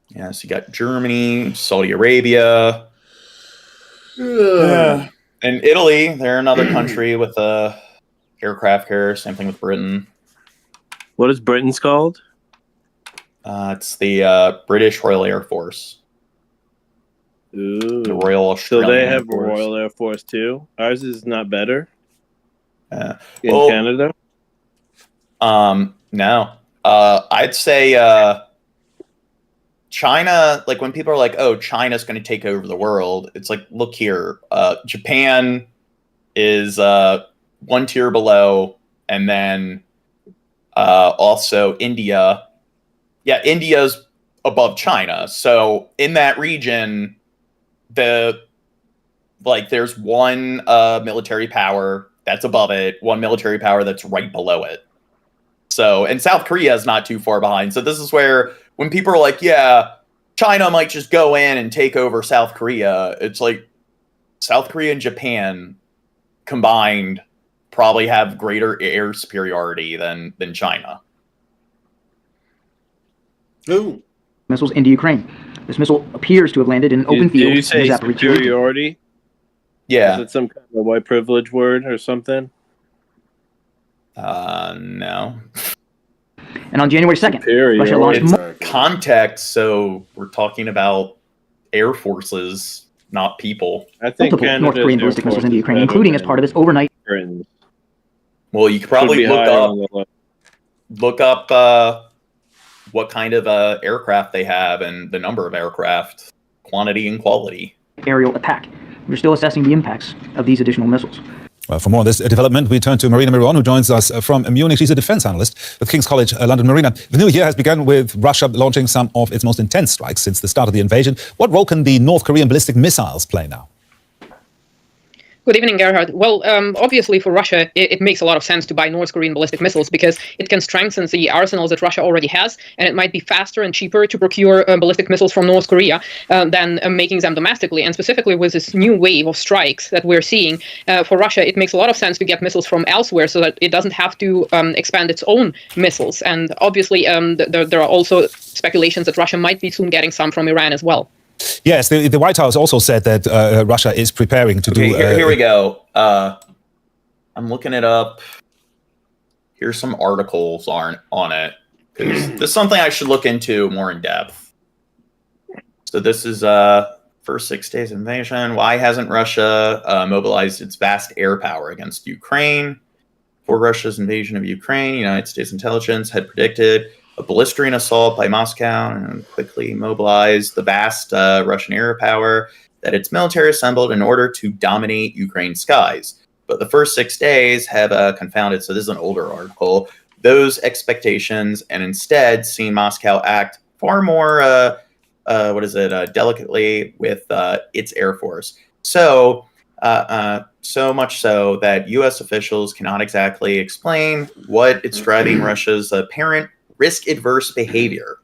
Yeah, so you got Germany, Saudi Arabia. Yeah. And Italy, they're another country with a aircraft carrier. Same thing with Britain. What is Britain's called? It's the British Royal Air Force. Ooh. The Royal Australian So they Air have a Force. Royal Air Force too. Ours is not better. In Well, Canada? No. I'd say China, when people are like, oh, China's going to take over the world, it's like, look here. Japan is 1 tier below, and then also India. Yeah, India's above China. So in that region, there's one military power that's above it, one military power that's right below it. So, and South Korea is not too far behind. So this is where when people are like, yeah, China might just go in and take over South Korea, it's like South Korea and Japan combined probably have greater air superiority than China. Ooh. Missiles into Ukraine. This missile appears to have landed in an open field. Did you say in the Zaporizhzhia region. superiority? Yeah. Is it some kind of white privilege word or something? No. And on January 2nd, Superior. Russia launched It's context, so we're talking about air forces, not people. I think multiple Canada's North Korean Air ballistic missiles Force into is Ukraine, better including as than part of its overnight. Britain's. Well, you could probably Should be higher on the list. look up what kind of aircraft they have and the number of aircraft, quantity and quality. aerial attack. We're still assessing the impacts of these additional missiles. Well, for more on this development, we turn to Marina Miron, who joins us from Munich. She's a defense analyst with King's College London. Marina, the new year has begun with Russia launching some of its most intense strikes since the start of the invasion. What role can the North Korean ballistic missiles play now? Good evening, Gerhard. Well, obviously for Russia, it makes a lot of sense to buy North Korean ballistic missiles because it can strengthen the arsenals that Russia already has, and it might be faster and cheaper to procure ballistic missiles from North Korea than making them domestically. And specifically with this new wave of strikes that we're seeing for Russia, it makes a lot of sense to get missiles from elsewhere so that it doesn't have to expand its own missiles. And obviously, there are also speculations that Russia might be soon getting some from Iran as well. Yes, the White House also said that Russia is preparing to do... Here we go. I'm looking it up. Here's some articles on it, because this is something I should look into more in depth. So this is first 6 days of invasion. Why hasn't Russia mobilized its vast air power against Ukraine? For Russia's invasion of Ukraine, United States intelligence had predicted a blistering assault by Moscow and quickly mobilized the vast Russian air power that its military assembled in order to dominate Ukraine's skies. But the first 6 days have confounded, so this is an older article, those expectations, and instead seen Moscow act far more, delicately with its air force. So much so that U.S. officials cannot exactly explain what it's driving Russia's apparent risk-adverse behavior.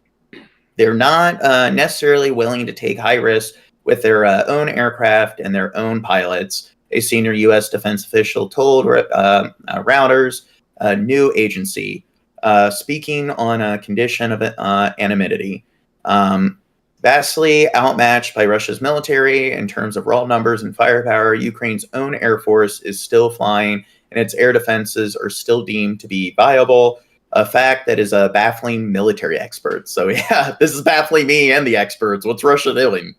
They're not necessarily willing to take high risks with their own aircraft and their own pilots, a senior U.S. defense official told Reuters, a new agency, speaking on a condition of anonymity. Vastly outmatched by Russia's military in terms of raw numbers and firepower, Ukraine's own air force is still flying, and its air defenses are still deemed to be viable, a fact that is baffling military experts. So yeah, this is baffling me and the experts. What's Russia doing?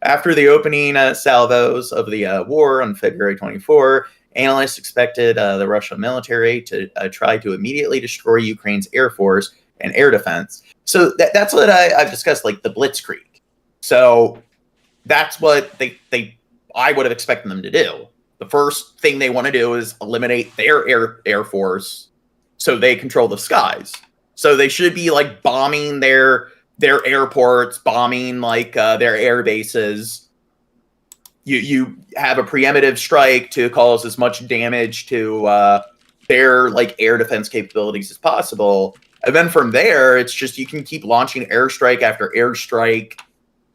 After the opening salvos of the war on February 24, analysts expected the Russian military to try to immediately destroy Ukraine's air force and air defense. So that's what I've discussed, like the blitzkrieg. So that's what I would have expected them to do. The first thing they want to do is eliminate their air force so they control the skies. So they should be like bombing their airports, bombing like their air bases. You have a preemptive strike to cause as much damage to their like air defense capabilities as possible. And then from there, it's just you can keep launching airstrike after airstrike,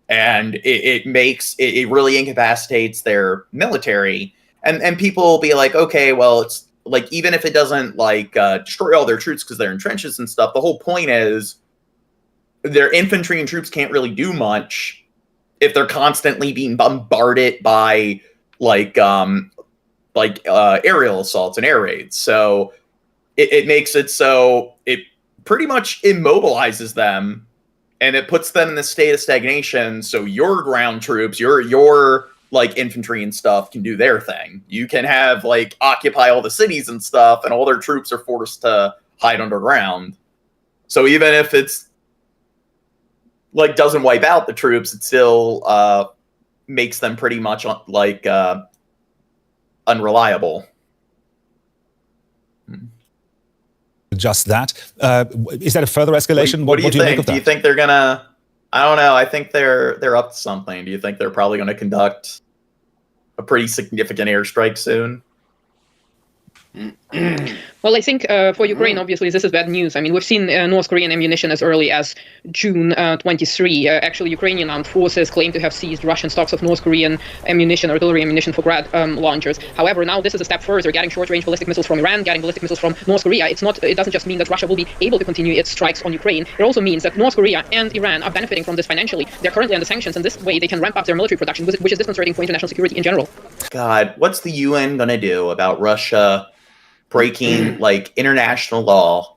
and it really incapacitates their military. And people will be like, okay, well, it's like, even if it doesn't like destroy all their troops because they're in trenches and stuff, the whole point is their infantry and troops can't really do much if they're constantly being bombarded by aerial assaults and air raids. So it makes it so it pretty much immobilizes them, and it puts them in the state of stagnation. So your ground troops, your like infantry and stuff can do their thing. You can have like occupy all the cities and stuff, and all their troops are forced to hide underground. So even if it's like doesn't wipe out the troops, it still makes them pretty much like unreliable. Just that. Is that a further escalation? What do you think? Make of that? Do you think they're gonna? I don't know. I think they're up to something. Do you think they're probably going to conduct a pretty significant airstrike soon? Well, I think for Ukraine, obviously, this is bad news. I mean, we've seen North Korean ammunition as early as June 23. Actually, Ukrainian armed forces claim to have seized Russian stocks of North Korean ammunition, artillery ammunition for Grad launchers. However, now this is a step further, getting short-range ballistic missiles from Iran, getting ballistic missiles from North Korea. It doesn't just mean that Russia will be able to continue its strikes on Ukraine. It also means that North Korea and Iran are benefiting from this financially. They're currently under sanctions, and this way they can ramp up their military production, which is disconcerting for international security in general. God, what's the UN going to do about Russia breaking like international law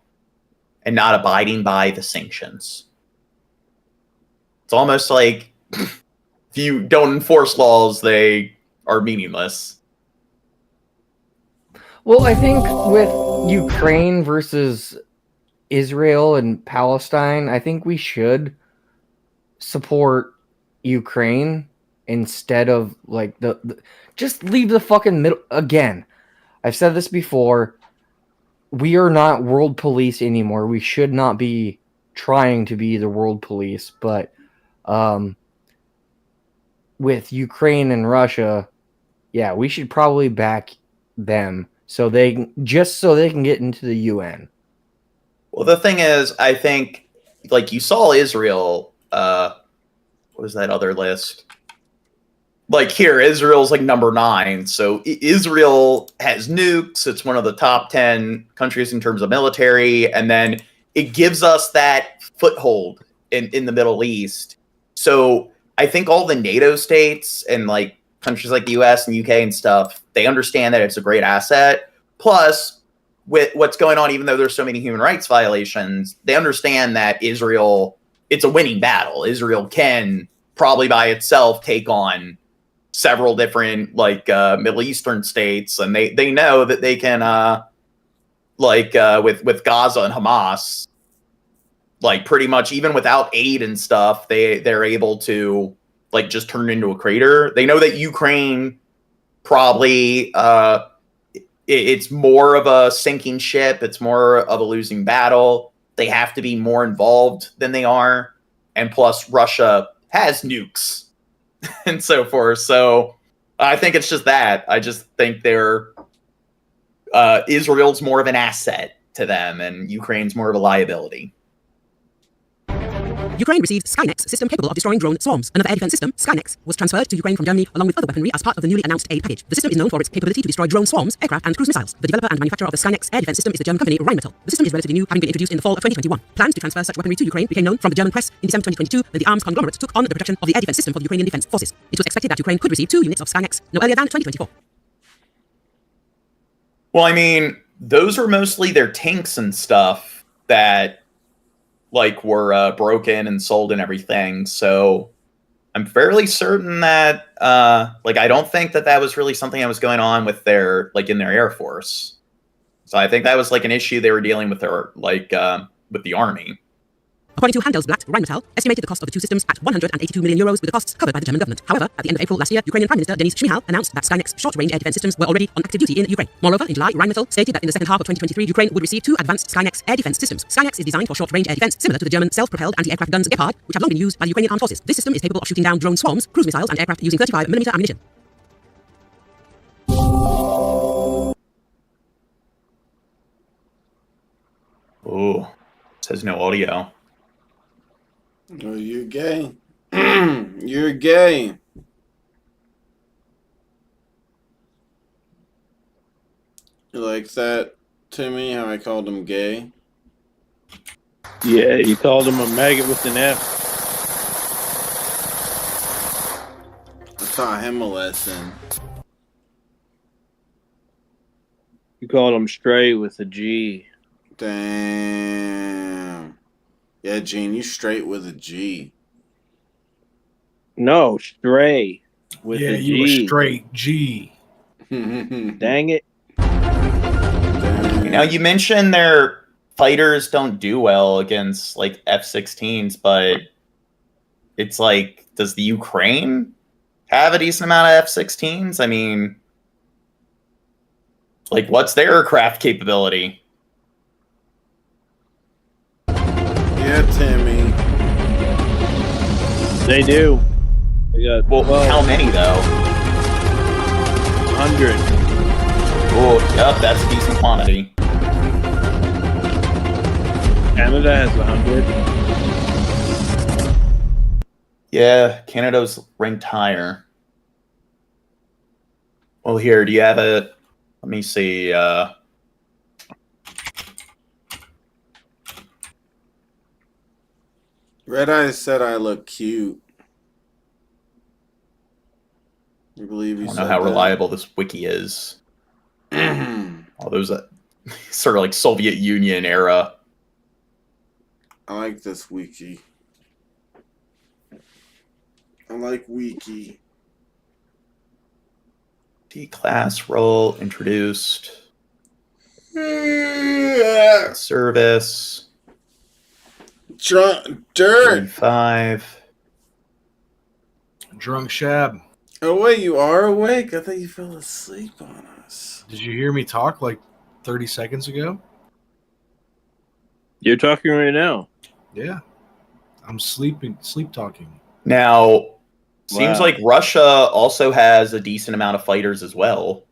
and not abiding by the sanctions? It's almost like if you don't enforce laws, they are meaningless. Well, I think with Ukraine versus Israel and Palestine, I think we should support Ukraine instead of like just leave the fucking middle. Again, I've said this before. We are not world police anymore. We should not be trying to be the world police. But with Ukraine and Russia, Yeah, we should probably back them so they can get into the UN. Well, the thing is, I think, like, you saw Israel. What was that other list? Like, here, Israel's like number 9. So Israel has nukes. It's one of the top 10 countries in terms of military. And then it gives us that foothold in the Middle East. So I think all the NATO states and like countries like the US and UK and stuff, they understand that it's a great asset. Plus, with what's going on, even though there's so many human rights violations, they understand that Israel, it's a winning battle. Israel can probably by itself take on several different like Middle Eastern states, and they know that they can with Gaza and Hamas, like pretty much even without aid and stuff, they're able to like just turn it into a crater. They know that Ukraine probably it's more of a sinking ship. It's more of a losing battle. They have to be more involved than they are. And plus, Russia has nukes and so forth. So I think it's just that. I just think Israel's more of an asset to them, and Ukraine's more of a liability. Ukraine received Skynex system capable of destroying drone swarms. Another air defense system, Skynex, was transferred to Ukraine from Germany along with other weaponry as part of the newly announced aid package. The system is known for its capability to destroy drone swarms, aircraft, and cruise missiles. The developer and manufacturer of the Skynex air defense system is the German company Rheinmetall. The system is relatively new, having been introduced in the fall of 2021. Plans to transfer such weaponry to Ukraine became known from the German press in December 2022 when the arms conglomerate took on the production of the air defense system for the Ukrainian defense forces. It was expected that Ukraine could receive 2 units of Skynex no earlier than 2024. Well, I mean, those are mostly their tanks and stuff that like were broken and sold and everything. So I'm fairly certain that I don't think that was really something that was going on with their like in their Air Force. So I think that was like an issue they were dealing with their with the army. According to Handelsblatt, Rheinmetall estimated the cost of the 2 systems at 182 million euros, with the costs covered by the German government. However, at the end of April last year, Ukrainian Prime Minister Denis Shmyhal announced that Skynex short-range air defense systems were already on active duty in Ukraine. Moreover, in July, Rheinmetall stated that in the second half of 2023, Ukraine would receive 2 advanced Skynex air defense systems. Skynex is designed for short-range air defense, similar to the German self-propelled anti-aircraft guns Gepard, which have long been used by the Ukrainian armed forces. This system is capable of shooting down drone swarms, cruise missiles, and aircraft using 35mm ammunition. Oh, it says no audio. Oh, you're gay. You're gay. You like that, Timmy, how I called him gay? Yeah, you called him a maggot with an F. I taught him a lesson. You called him straight with a G. Damn. Yeah, Gene, you straight with a G. No, stray with a G. You were straight G. Dang it. You know, you mentioned their fighters don't do well against like F-16s, but it's like, does the Ukraine have a decent amount of F-16s? I mean, like, what's their aircraft capability? Yeah, Timmy. They do. They got how many though? 100. Oh, yep, that's a decent quantity. Canada has 100. Yeah, Canada's ranked higher. Well, here, do you have a? Let me see. Red Eyes said I look cute. You believe he I don't said know how that? reliable this wiki is. All those sort of like Soviet Union era. I like this wiki. I like wiki. D-class role introduced. Service. Drunk dirt. 5. Drunk Shab. Oh wait, you are awake? I thought you fell asleep on us. Did you hear me talk like 30 seconds ago? You're talking right now. Yeah. I'm sleep talking. Now, Seems Wow. like Russia also has a decent amount of fighters as well.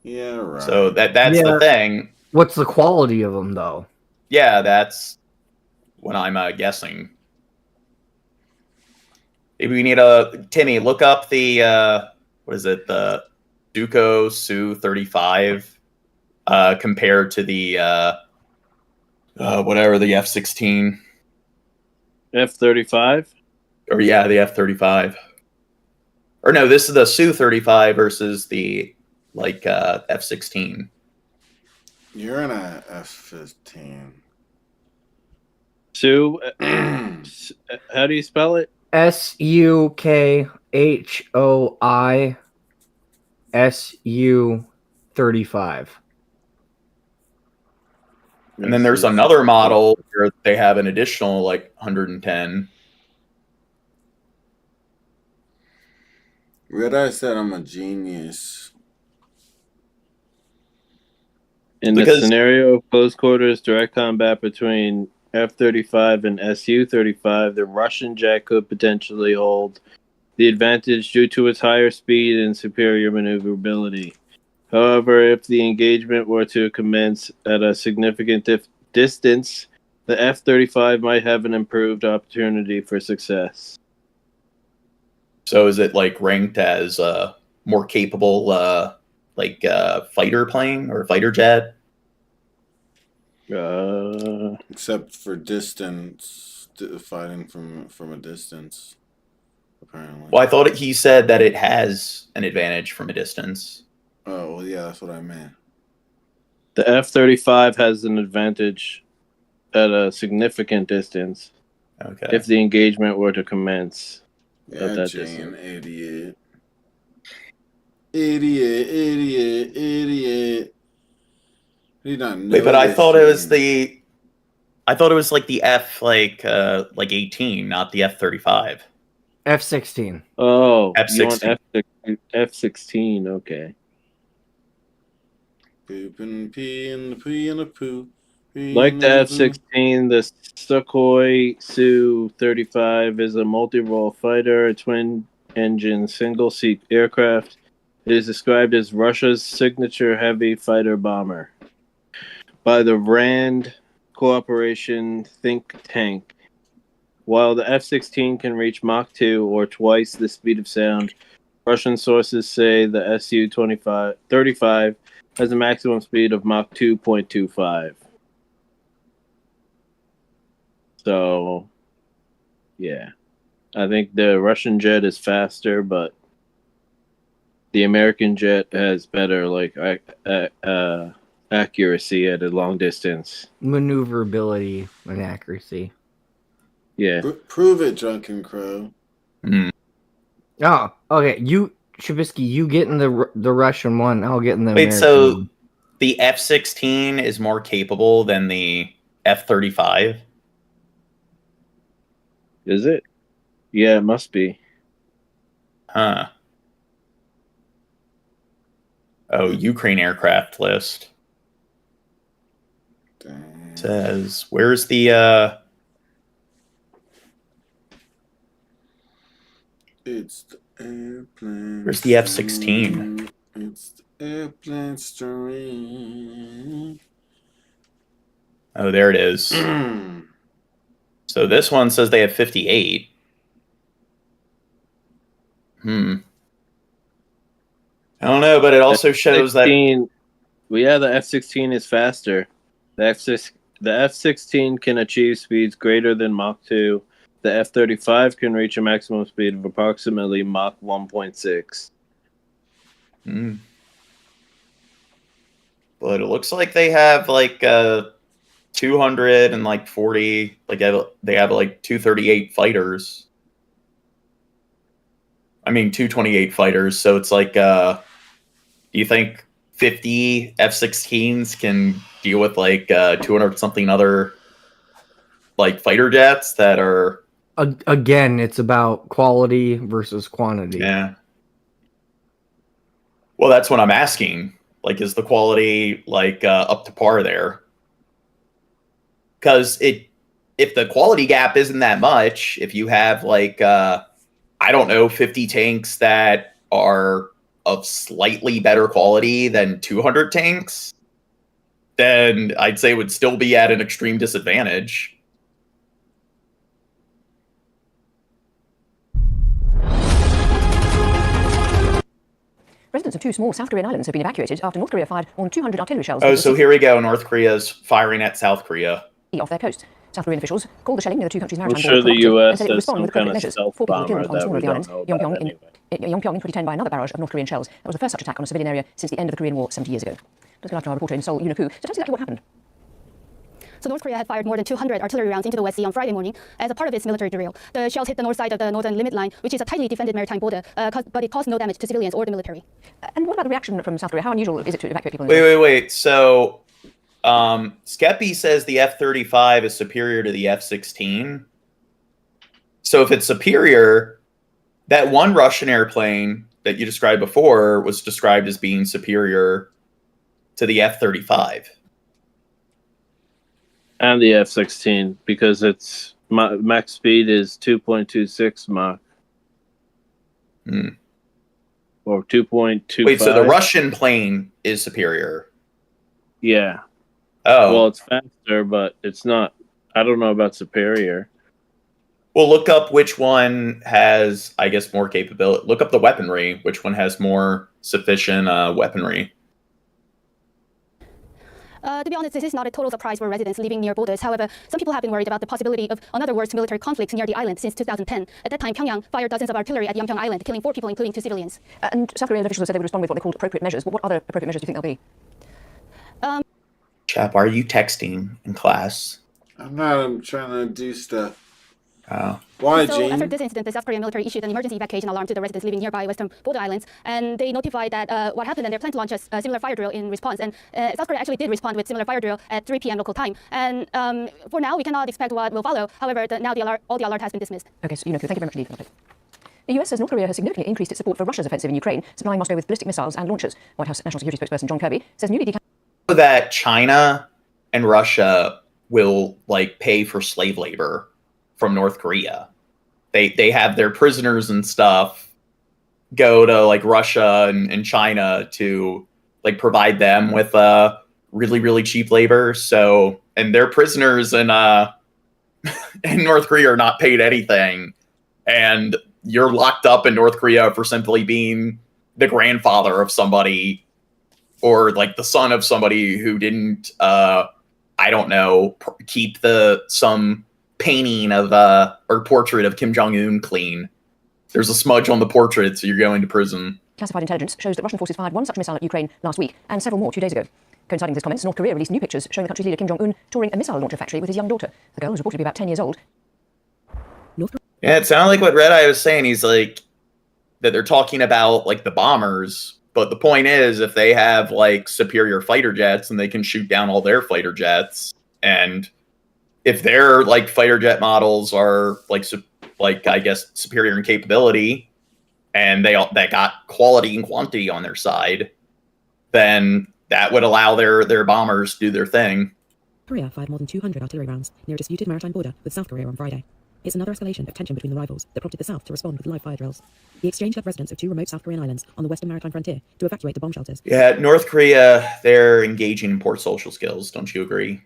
Yeah, right. So that's the thing. What's the quality of them, though? Yeah, that's what I'm guessing. Maybe we need Timmy, look up the what is it, the Duco Su-35 compared to the whatever, the F-16. F-35? Or yeah, the F-35. Or no, this is the Su-35 versus the F-16. You're in a F-15. Sue, how do you spell it? SUKHOI SU-35. And then there's another model where they have an additional 110. Red Eye said I'm a genius. In the scenario of close quarters direct combat between F-35 and Su-35, the Russian jet could potentially hold the advantage due to its higher speed and superior maneuverability. However, if the engagement were to commence at a significant distance, the F-35 might have an improved opportunity for success. So is it ranked as more capable fighter plane or fighter jet? Except for distance, fighting from a distance, apparently. Well, I thought he said that it has an advantage from a distance. Oh, well, yeah, that's what I meant. The F-35 has an advantage at a significant distance. Okay. If the engagement were to commence Yeah, at that Jane, distance. idiot. Idiot. You don't know. Wait, but I this thought it was shit. the F 18, not the F-35. F-16. Oh, F-16. you want F-16, okay. Poop and pee and the pee and the poo. Like the F-16, the Sukhoi Su-35 is a multi-role fighter, a twin-engine, single-seat aircraft. It is described as Russia's signature heavy fighter bomber by the RAND Cooperation think tank. While the F-16 can reach Mach 2 or twice the speed of sound, Russian sources say the Su-35 has a maximum speed of Mach 2.25. So, yeah. I think the Russian jet is faster, but the American jet has better accuracy at a long distance. Maneuverability and accuracy. Yeah. Prove it, Drunken Crow. Oh, okay. You, Trubisky, you get in the Russian one. I'll get in the Wait, American so one. the F-16 is more capable than the F-35? Is it? Yeah, it must be. Huh. Oh, Ukraine aircraft list. Says, where's the It's the airplane. where's the F-16? It's the airplane stream. Oh, there it is. So this one says they have 58. I don't know, but it also shows that... Well, yeah, the F-16 is faster. The F-16 can achieve speeds greater than Mach 2. The F-35 can reach a maximum speed of approximately Mach 1.6. But it looks like they have 240, they have 238 fighters. I mean 228 fighters, so it's do you think 50 F-16s can deal with 200 something other fighter jets that are... Again, it's about quality versus quantity. Yeah. Well, that's what I'm asking. Is the quality up to par there? Because if the quality gap isn't that much, if you have I don't know, 50 tanks that are of slightly better quality than 200 tanks, then I'd say would still be at an extreme disadvantage. Residents of two small South Korean islands have been evacuated after North Korea fired on 200 artillery shells. Oh, so here we go. North Korea's firing at South Korea. Off their coast. South Korean officials called the shelling near the two countries' I'm maritime sure border the US and said it would has respond some with kind appropriate of measures. stealth 4 people were bomber killed on the that smaller we of the islands, don't know about anyway. Yongpyong in 2010 by another barrage of North Korean shells. That was the first such attack on a civilian area since the end of the Korean War 70 years ago. Let's go after our reporter in Seoul, Yoona Koo, to tell us exactly what happened. So North Korea had fired more than 200 artillery rounds into the West Sea on Friday morning as a part of its military drill. The shells hit the north side of the northern limit line, which is a tightly defended maritime border, but it caused no damage to civilians or the military. And what about the reaction from South Korea? How unusual is it to evacuate people? Wait. So, Skeppy says the F-35 is superior to the F-16. So if it's superior, that one Russian airplane that you described before was described as being superior to the F-35. And the F-16, because its max speed is 2.26 Mach. Or 2.25. Wait, so the Russian plane is superior? Yeah. Oh. Well, it's faster, but it's not. I don't know about superior. Well, look up which one has, I guess, more capability. Look up the weaponry. Which one has more sufficient weaponry? To be honest, this is not a total surprise for residents living near borders. However, some people have been worried about the possibility of another worst military conflict near the island since 2010. At that time, Pyongyang fired dozens of artillery at Yongpyong Island, killing 4 people, including 2 civilians. And South Korean officials said they would respond with what they called appropriate measures. What other appropriate measures do you think there'll be? Chap, are you texting in class? I'm not. I'm trying to do stuff. Oh. Why, So Gene? after this incident, the South Korean military issued an emergency evacuation alarm to the residents living nearby western border islands, and they notified that what happened, and they plan to launch a similar fire drill in response. And South Korea actually did respond with similar fire drill at 3 p.m. local time. And for now, we cannot expect what will follow. However, now all the alert has been dismissed. Okay, so Yoona Koo, thank you very much indeed for the update. The US says North Korea has significantly increased its support for Russia's offensive in Ukraine, supplying Moscow with ballistic missiles and launchers. White House National Security spokesperson John Kirby says newly That China and Russia will pay for slave labor from North Korea. They have their prisoners and stuff go to Russia and China to provide them with really, really cheap labor. So, and their prisoners in North Korea are not paid anything. And you're locked up in North Korea for simply being the grandfather of somebody or the son of somebody who didn't, I don't know, keep some painting of or portrait of Kim Jong-un clean. There's a smudge on the portrait, so you're going to prison. Classified intelligence shows that Russian forces fired one such missile at Ukraine last week and several more 2 days ago. Coinciding with his comments, North Korea released new pictures showing the country's leader Kim Jong-un touring a missile launcher factory with his young daughter. The girl was reportedly about 10 years old. Yeah, it sounded like what Red Eye was saying. He's that they're talking about the bombers, but the point is if they have superior fighter jets and they can shoot down all their fighter jets, and if their fighter jet models are I guess superior in capability, and they got quality and quantity on their side, then that would allow their bombers to do their thing. Korea fired more than 200 artillery rounds near a disputed maritime border with South Korea on Friday. It's another escalation of tension between the rivals that prompted the South to respond with live fire drills. The exchange led residents of 2 remote South Korean islands on the western maritime frontier to evacuate the bomb shelters. Yeah, North Korea, they're engaging in poor social skills. Don't you agree?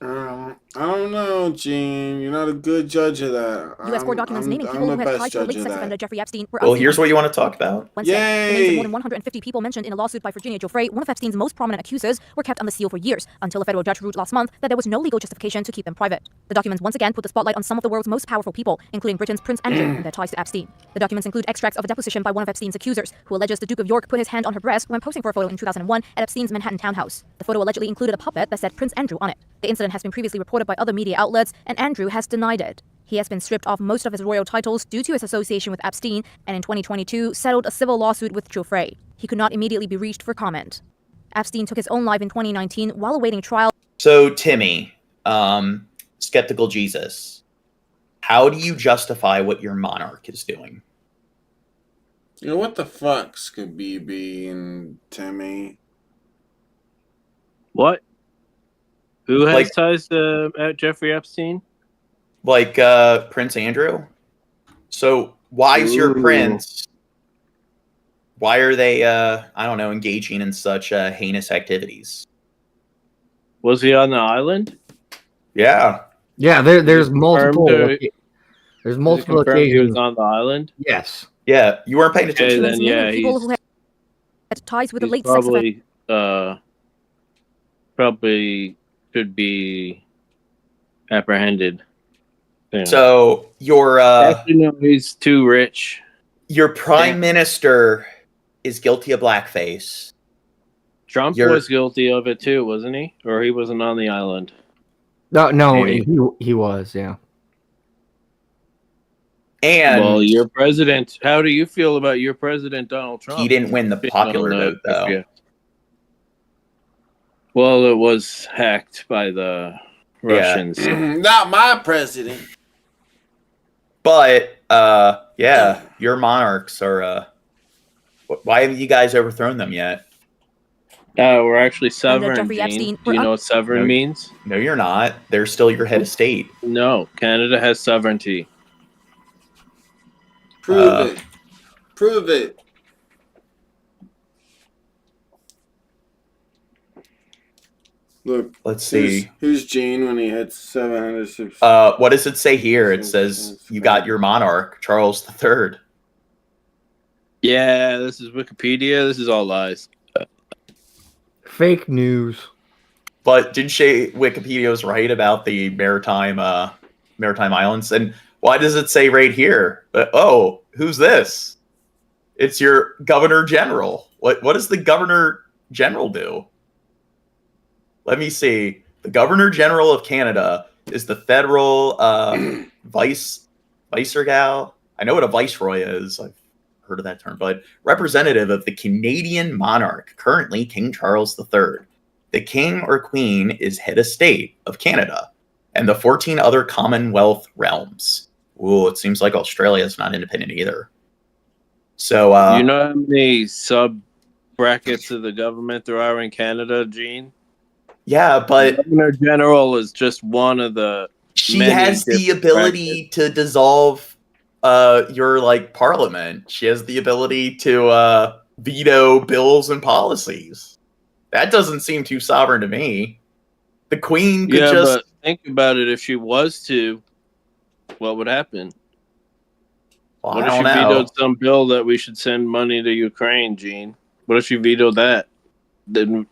I don't know, Gene. You're not a good judge of that. U.S. court documents naming people who had ties to the late sex offender Jeffrey Epstein were Well, here's what you want to talk about. Wednesday, the names of more than 150 people mentioned in a lawsuit by Virginia Giuffre, one of Epstein's most prominent accusers, were kept on the seal for years, until a federal judge ruled last month that there was no legal justification to keep them private. The documents once again put the spotlight on some of the world's most powerful people, including Britain's Prince Andrew and their ties to Epstein. The documents include extracts of a deposition by one of Epstein's accusers, who alleges the Duke of York put his hand on her breast when posing for a photo in 2001 at Epstein's Manhattan townhouse. The photo allegedly included a puppet that said Prince Andrew on it. The incident has been previously reported by other media outlets, and Andrew has denied it. He has been stripped of most of his royal titles due to his association with Epstein, and in 2022 settled a civil lawsuit with Giuffre. He could not immediately be reached for comment. Epstein took his own life in 2019 while awaiting trial. So, Timmy, Skeptical Jesus, how do you justify what your monarch is doing? What the fuck's Khabibi and Timmy? What? Who has ties to Jeffrey Epstein? Prince Andrew? So why is your prince? Why are they, I don't know, engaging in such heinous activities? Was he on the island? Yeah. Yeah, there's multiple. There's multiple He occasions. was on the island. Yes. Yeah, you weren't paying attention. Then, yeah, people who had ties with the he's late sex offender. probably should be apprehended. Yeah. So your Actually, no, he's too rich. Your prime minister is guilty of blackface. Trump was guilty of it too, wasn't he? Or he wasn't on the island? No, he was, yeah. And well, your president. How do you feel about your president, Donald Trump? He didn't win the popular vote, though. Yeah. Well, it was hacked by the Russians. Not my president. But yeah, your monarchs are. Why haven't you guys overthrown them yet? We're actually sovereign. Jeffrey Gene. Epstein. Do you know what sovereign means? No, you're not. They're still your head of state. No, Canada has sovereignty. Prove it. Prove it. Look, let's see. Who's Gene when he hits 700 subscribers? What does it say here? It says you got your monarch, Charles III. Yeah, this is Wikipedia. This is all lies. Fake news. But didn't say Wikipedia was right about the maritime islands? And why does it say right here? Oh, who's this? It's your Governor General. What does the Governor General do? Let me see. The Governor General of Canada is the federal viceregal. I know what a viceroy is. I've heard of that term, but representative of the Canadian monarch, currently King Charles III. The king or queen is head of state of Canada and the 14 other Commonwealth realms. Ooh, it seems like Australia is not independent either. So, you know how many sub brackets of the government there are in Canada, Gene? Yeah, but Governor General is just one of the. She has the ability to dissolve your parliament. She has the ability to veto bills and policies. That doesn't seem too sovereign to me. The Queen could just but think about it. If she was to, what would happen? Well, What I if she don't know. vetoed some bill that we should send money to Ukraine, Gene? What if she vetoed that? Then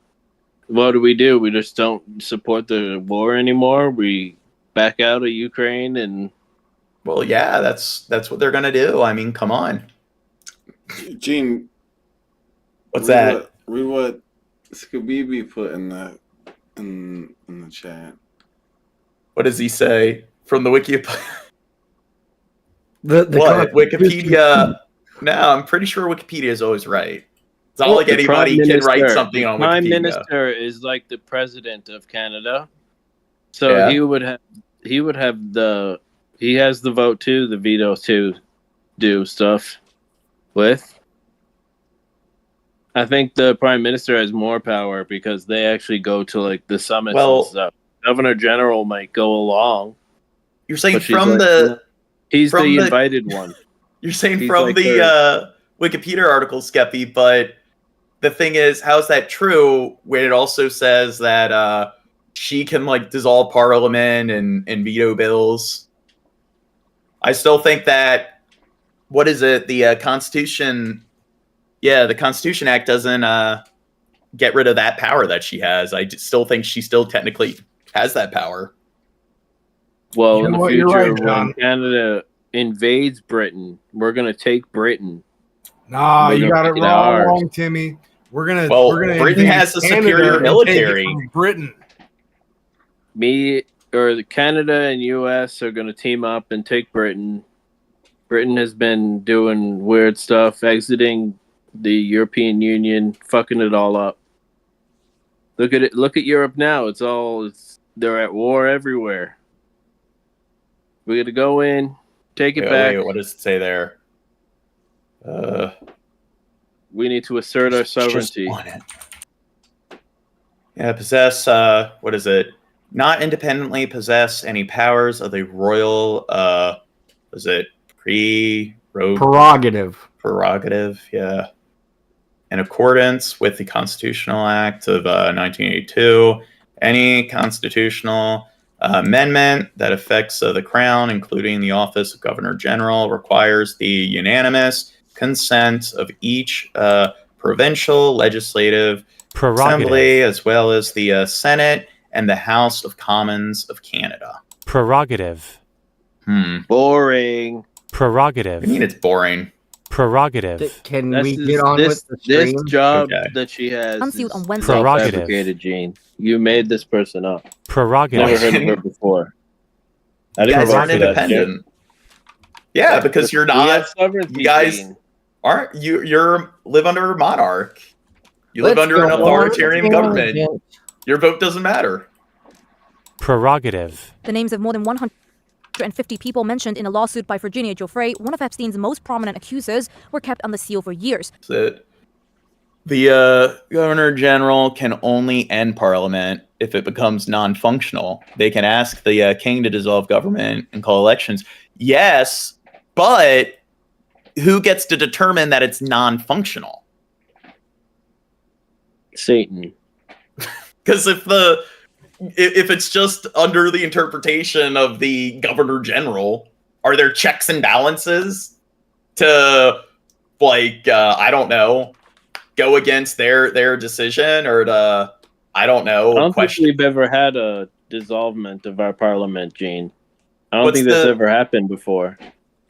what do? We just don't support the war anymore? We back out of Ukraine and... Well, yeah, that's what they're going to do. I mean, come on. Gene. What's that? Read what Skabibi put in the chat. What does he say? From the Wiki... The what? Wikipedia... No, I'm pretty sure Wikipedia is always right. It's not like The anybody Prime can write Minister- something on Prime Wikipedia. Minister is like the president of Canada, so Yeah. he would have the he has the vote too, the veto to do stuff with. I think the Prime Minister has more power because they actually go to the summits and stuff. Governor General might go along. You're saying but she's from the... he's from the the- invited one. You're saying He's from like the Wikipedia article, Skeppy, but the thing is, how's that true when it also says that she can dissolve parliament and veto bills? I still think that, what is it, the Constitution, the Constitution Act doesn't get rid of that power that she has. I still think she still technically has that power. Well, You in know the what, you're future, right, John. when Canada invades Britain, we're going to take Britain. Nah, We're you gonna got it make it ours. wrong, Timmy. We're gonna Britain invade has a Canada superior and military. take it from Britain. Canada and U.S. are going to team up and take Britain. Britain has been doing weird stuff, exiting the European Union, fucking it all up. Look at it. Look at Europe now. They're at war everywhere. We got to go in, take it back. Wait, what does it say there? We need to assert our sovereignty. Yeah, possess, what is it? Not independently possess any powers of the royal, Prerogative, yeah. In accordance with the Constitutional Act of 1982, any constitutional amendment that affects the Crown, including the office of Governor General, requires the unanimous consent of each provincial legislative assembly, as well as the Senate and the House of Commons of Canada. Prerogative. Boring. Prerogative. I mean, it's boring. Prerogative. Can we get on with the stream? This job that she has Unsealed on is Wednesday. self-fabricated, Gene. You made this person up. Prerogative. Never heard of her before. I You didn't guys vote aren't for that, independent. Yeah, because you're We not. have sovereignty, You guys Gene. aren't. You live under a monarch. You live Let's under an go on. authoritarian government. Your vote doesn't matter. Prerogative. The names of more than 150 people mentioned in a lawsuit by Virginia Giuffre, one of Epstein's most prominent accusers, were kept under seal for years. That the Governor General can only end Parliament if it becomes non-functional. They can ask the King to dissolve government and call elections. Yes, but who gets to determine that it's non-functional? Satan. Because if it's just under the interpretation of the Governor General, are there checks and balances to, like, I don't know, go against their decision, or to, I don't know, I don't question? think we've ever had a dissolvement of our parliament, Gene. I don't What's think that's the- ever happened before.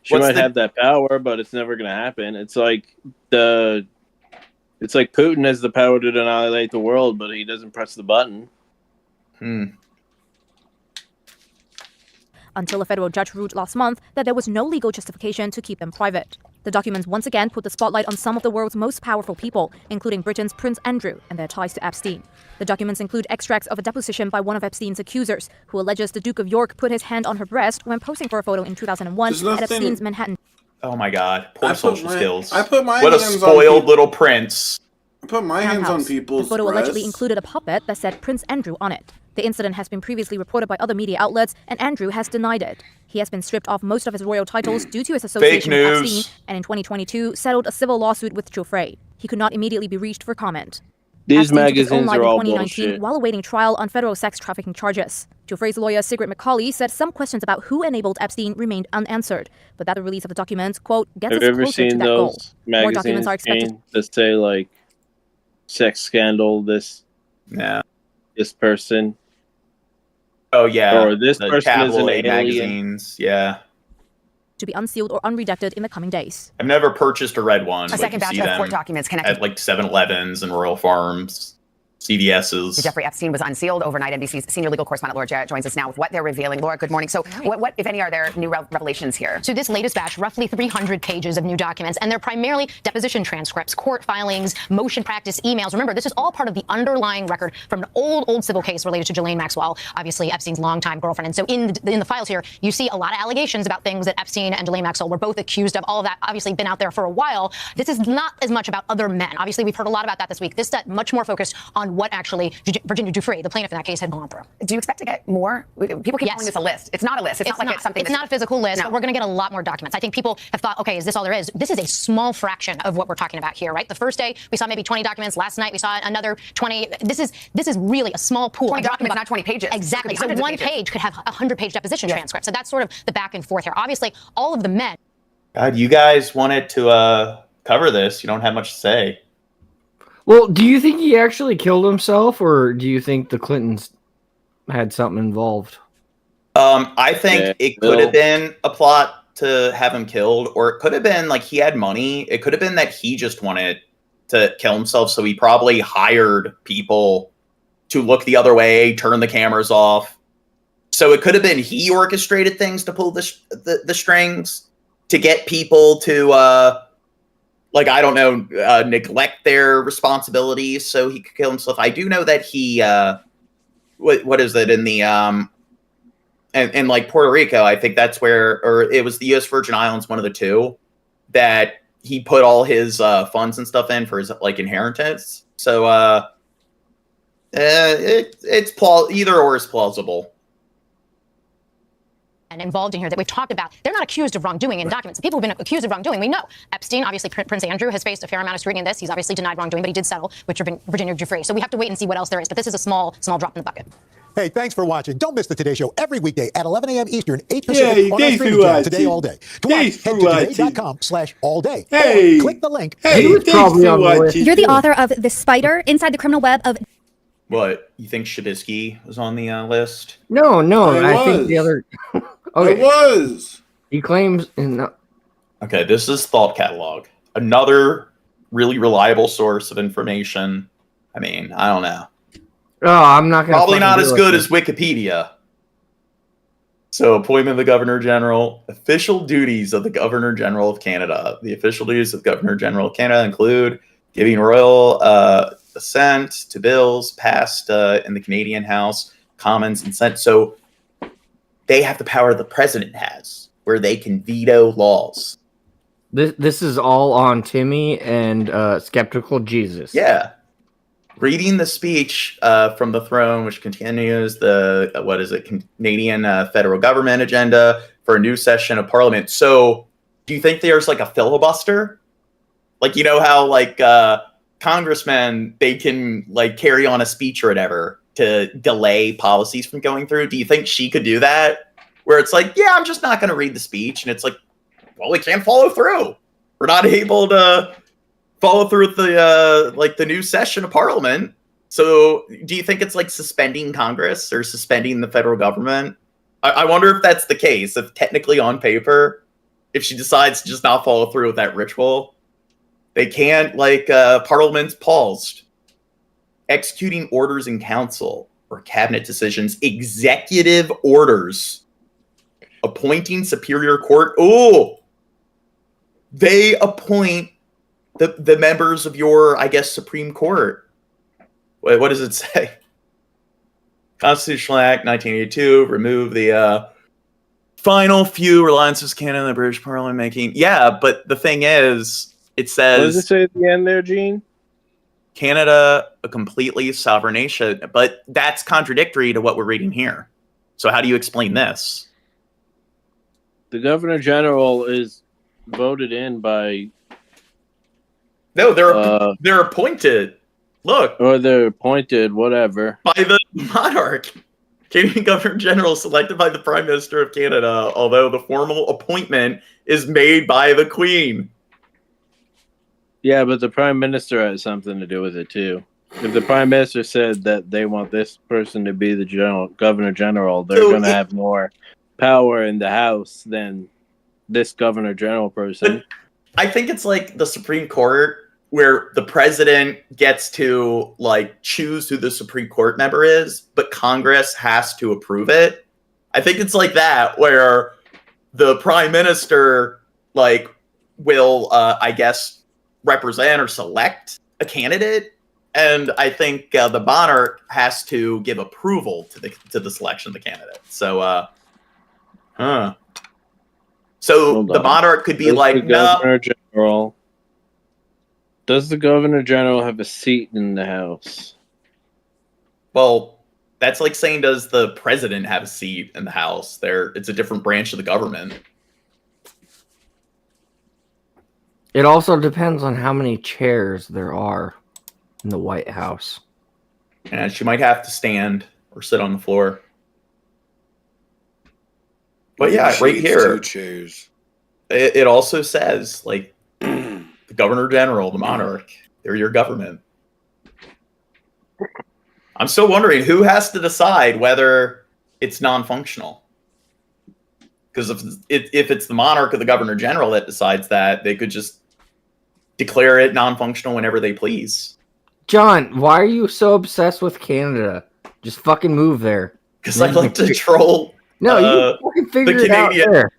She What's might the- have that power, but it's never going to happen. It's like Putin has the power to annihilate the world, but he doesn't press the button. Until a federal judge ruled last month that there was no legal justification to keep them private. The documents once again put the spotlight on some of the world's most powerful people, including Britain's Prince Andrew and their ties to Epstein. The documents include extracts of a deposition by one of Epstein's accusers, who alleges the Duke of York put his hand on her breast when posing for a photo in 2001 There's at nothing- Epstein's Manhattan. Oh my God, poor I put social my- skills. I put my what a hands on spoiled people- little prince. I put my hands on townhouse. people's The photo allegedly breasts. included a puppet that said Prince Andrew on it. The incident has been previously reported by other media outlets, and Andrew has denied it. He has been stripped of most of his royal titles due to his association with news. Epstein, and in 2022 settled a civil lawsuit with Giuffre. He could not immediately be reached for comment. These Epstein took his own magazines life are in all 2019 bullshit. while awaiting trial on federal sex trafficking charges. Giuffre's lawyer Sigrid McCauley said some questions about who enabled Epstein remained unanswered, but that the release of the documents, quote, gets Have us you ever closer to seen that goal. those More documents magazines, are expected. Gene, that say, like, sex scandal, this person? Oh yeah, Or this the person is an tabloid alien. magazines. Yeah, to be unsealed or unredacted in the coming days. I've never purchased or read one. A but second you batch see of them court documents connected at like 7-Elevens and Royal Farms, CVS's. Jeffrey Epstein was unsealed overnight. NBC's senior legal correspondent Laura Jarrett joins us now with what they're revealing. Laura, good morning. So, what if any, are there new revelations here? So this latest batch, roughly 300 pages of new documents, and they're primarily deposition transcripts, court filings, motion practice emails. Remember, this is all part of the underlying record from an old civil case related to Ghislaine Maxwell, obviously Epstein's longtime girlfriend. And so in the files here, you see a lot of allegations about things that Epstein and Ghislaine Maxwell were both accused of. All of that obviously been out there for a while. This is not as much about other men. Obviously, we've heard a lot about that this week. This is much more focused on what actually Virginia Giuffre, the plaintiff in that case, had gone through. Do you expect to get more? People keep calling this a list. It's not a list. It's not like it's something. It's not a physical list, but we're going to get a lot more documents. I think people have thought, okay, is this all there is? This is a small fraction of what we're talking about here, right? The first day we saw maybe 20 documents. Last night we saw another 20. This is really a small pool. 20 documents, not 20 pages. Exactly. Could be So hundreds of one pages. page could have a 100-page deposition transcript. So that's sort of the back and forth here. Obviously, all of the men. God, you guys wanted to cover this. You don't have much to say. Well, do you think he actually killed himself, or do you think the Clintons had something involved? I think it could have been a plot to have him killed, or it could have been like he had money. It could have been that he just wanted to kill himself, so he probably hired people to look the other way, turn the cameras off. So it could have been he orchestrated things to pull the strings to get people to like, I don't know, neglect their responsibilities so he could kill himself. I do know that he what is it in the and like Puerto Rico, I think that's where, or it was the U.S. Virgin Islands, one of the two, that he put all his funds and stuff in for his like inheritance. So it's either or is plausible. and involved in here that we've talked about, they're not accused of wrongdoing in documents. The people who've been accused of wrongdoing, we know. Epstein, obviously, Prince Andrew has faced a fair amount of scrutiny in this. He's obviously denied wrongdoing, but he did settle with Virginia Giuffre. So we have to wait and see what else there is. But this is a small drop in the bucket. Hey, thanks for watching. Don't miss the Today Show every weekday at 11 a.m. Eastern, 8 Pacific on our streaming channel Today All Day. To watch, head to today.com/all-day. Hey, or click the link. Hey, You're the author of The Spider, Inside the Criminal Web of... What, you think Shabisky was on the list? No, I I think was. the other. I was. He claims in. Okay, this is Thought Catalog. Another really reliable source of information. I mean, I don't know. Oh, I'm not going to. Probably not as good as Wikipedia. So, appointment of the Governor General. Official duties of the Governor General of Canada. The official duties of the Governor General of Canada include giving royal assent to bills passed in the Canadian House, Commons, and Senate. So, they have the power the president has, where they can veto laws. This is all on Timmy and Skeptical Jesus. Yeah. Reading the speech from the throne, which continues the, Canadian federal government agenda for a new session of Parliament. So do you think there's like a filibuster? Like, you know how like congressmen, they can like carry on a speech or whatever to delay policies from going through. Do you think she could do that? Where it's like, yeah, I'm just not going to read the speech. And it's like, well, we can't follow through. We're not able to follow through with the new session of Parliament. So do you think it's like suspending Congress or suspending the federal government? I wonder if that's the case. If technically on paper, if she decides to just not follow through with that ritual, they can't, like, Parliament's paused. Executing orders in council or cabinet decisions, executive orders, appointing superior court. Oh, they appoint the members of your, I guess, Supreme Court. Wait, what does it say? Constitutional Act 1982, remove the final few reliances Canada and the British Parliament making. Yeah, but the thing is, it says... What does it say at the end there, Gene? Canada, a completely sovereign nation. But that's contradictory to what we're reading here. So how do you explain this? The Governor General is voted in by... No, they're appointed. Look. Or they're appointed, whatever. By the monarch. Canadian Governor General selected by the Prime Minister of Canada, although the formal appointment is made by the Queen. Yeah, but the Prime Minister has something to do with it, too. If the Prime Minister said that they want this person to be the Governor General, they're going to have more power in the House than this Governor General person. I think it's like the Supreme Court, where the president gets to like choose who the Supreme Court member is, but Congress has to approve it. I think it's like that, where the Prime Minister like will, I guess, represent or select a candidate, and I think the monarch has to give approval to the selection of the candidate. So, So the monarch could be like, Governor General. Does the Governor General have a seat in the House? Well, that's like saying, does the president have a seat in the House? It's a different branch of the government. It also depends on how many chairs there are in the White House. And she might have to stand or sit on the floor. But yeah, right here, 2 chairs. It also says, like, the Governor General, the monarch, they're your government. I'm still wondering who has to decide whether it's non-functional. Because if it's the monarch or the Governor General that decides that, they could just declare it non-functional whenever they please. John, why are you so obsessed with Canada? Just fucking move there. Because I like to troll. No, you fucking figure the it out Canadian. there.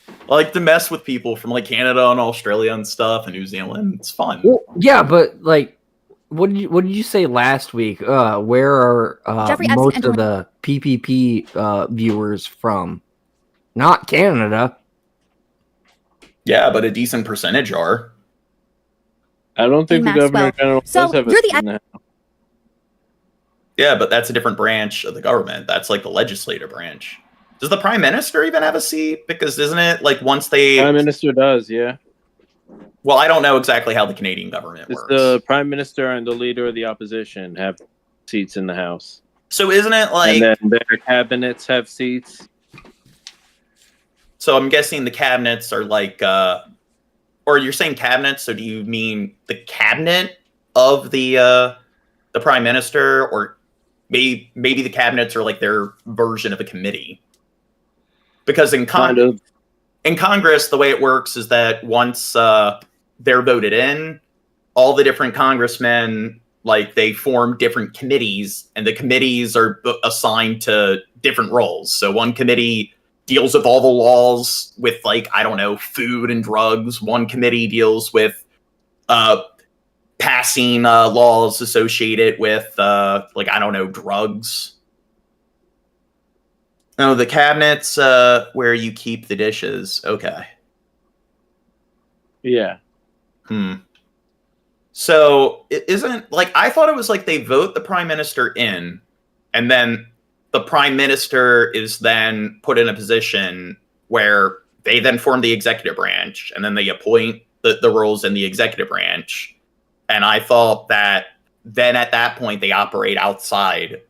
I like to mess with people from like Canada and Australia and stuff and New Zealand. It's fun. Well, yeah, but like, what did you say last week? Where are most of the PPP viewers from? Not Canada. Yeah, but a decent percentage are. I don't think the Governor General So does have a you're seat the in the House. Yeah, but that's a different branch of the government. That's like the legislative branch. Does the prime minister even have a seat? Because isn't it like once they... Prime minister does, yeah. Well, I don't know exactly how the Canadian government It's works. the prime minister and the leader of the opposition have seats in the House. So isn't it like... And then their cabinets have seats. So I'm guessing the cabinets are like... or you're saying cabinets, so do you mean the cabinet of the prime minister? Or maybe the cabinets are like their version of a committee? Because in Congress, the way it works is that once they're voted in, all the different congressmen, like, they form different committees, and the committees are assigned to different roles. So one committee deals with all the laws with, like, I don't know, food and drugs. One committee deals with passing laws associated with, like, I don't know, drugs. No, the cabinets where you keep the dishes. Okay. Yeah. So it isn't like, I thought it was like they vote the prime minister in, and then the prime minister is then put in a position where they then form the executive branch, and then they appoint the roles in the executive branch. And I thought that then at that point they operate outside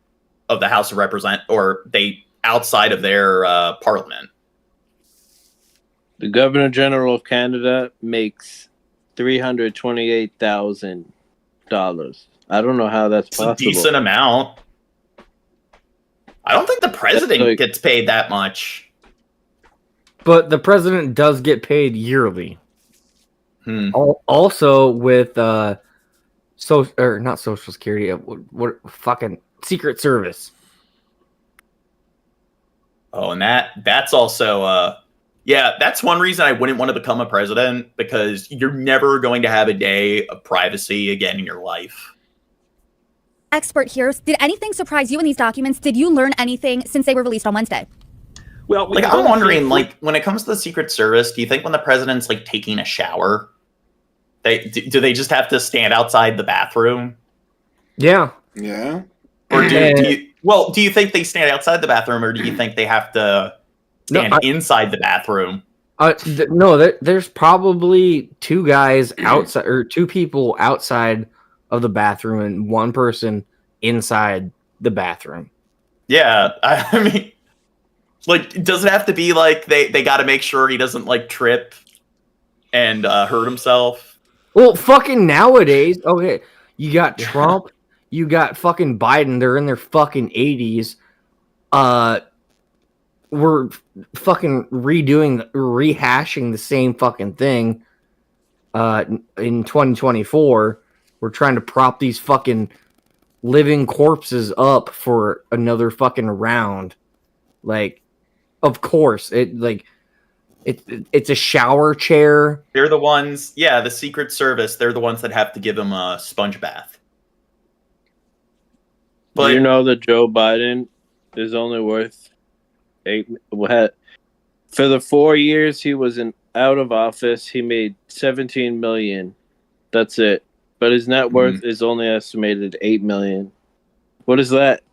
of the House of Representatives, or they outside of their parliament. The Governor General of Canada makes $328,000. I don't know how that's possible. It's a decent amount. I don't think the president gets paid that much. But the president does get paid yearly. Also with not Social Security, what fucking Secret Service. Oh, and that's also yeah, that's one reason I wouldn't want to become a president, because you're never going to have a day of privacy again in your life. Expert here. Did anything surprise you in these documents? Did you learn anything since they were released on Wednesday? Well, like, I'm wondering, like, when it comes to the Secret Service, do you think when the president's like taking a shower, do they just have to stand outside the bathroom? Yeah. Yeah. Or do you think they stand outside the bathroom, or do you think they have to stand inside the bathroom? There's probably two guys outside, or two people outside of the bathroom, and one person inside the bathroom. Yeah, I mean, like, does it have to be like they got to make sure he doesn't like trip and hurt himself? Well, fucking nowadays, okay, you got Trump, you got fucking Biden. They're in their fucking 80s. We're fucking rehashing the same fucking thing. In 2024, we're trying to prop these fucking living corpses up for another fucking round. Like, of course, it's a shower chair. They're the ones, yeah, the Secret Service, they're the ones that have to give him a sponge bath. But you know that Joe Biden is only worth for the 4 years he was out of office, he made $17 million. That's it. But his net worth is only estimated $8 million. What is that?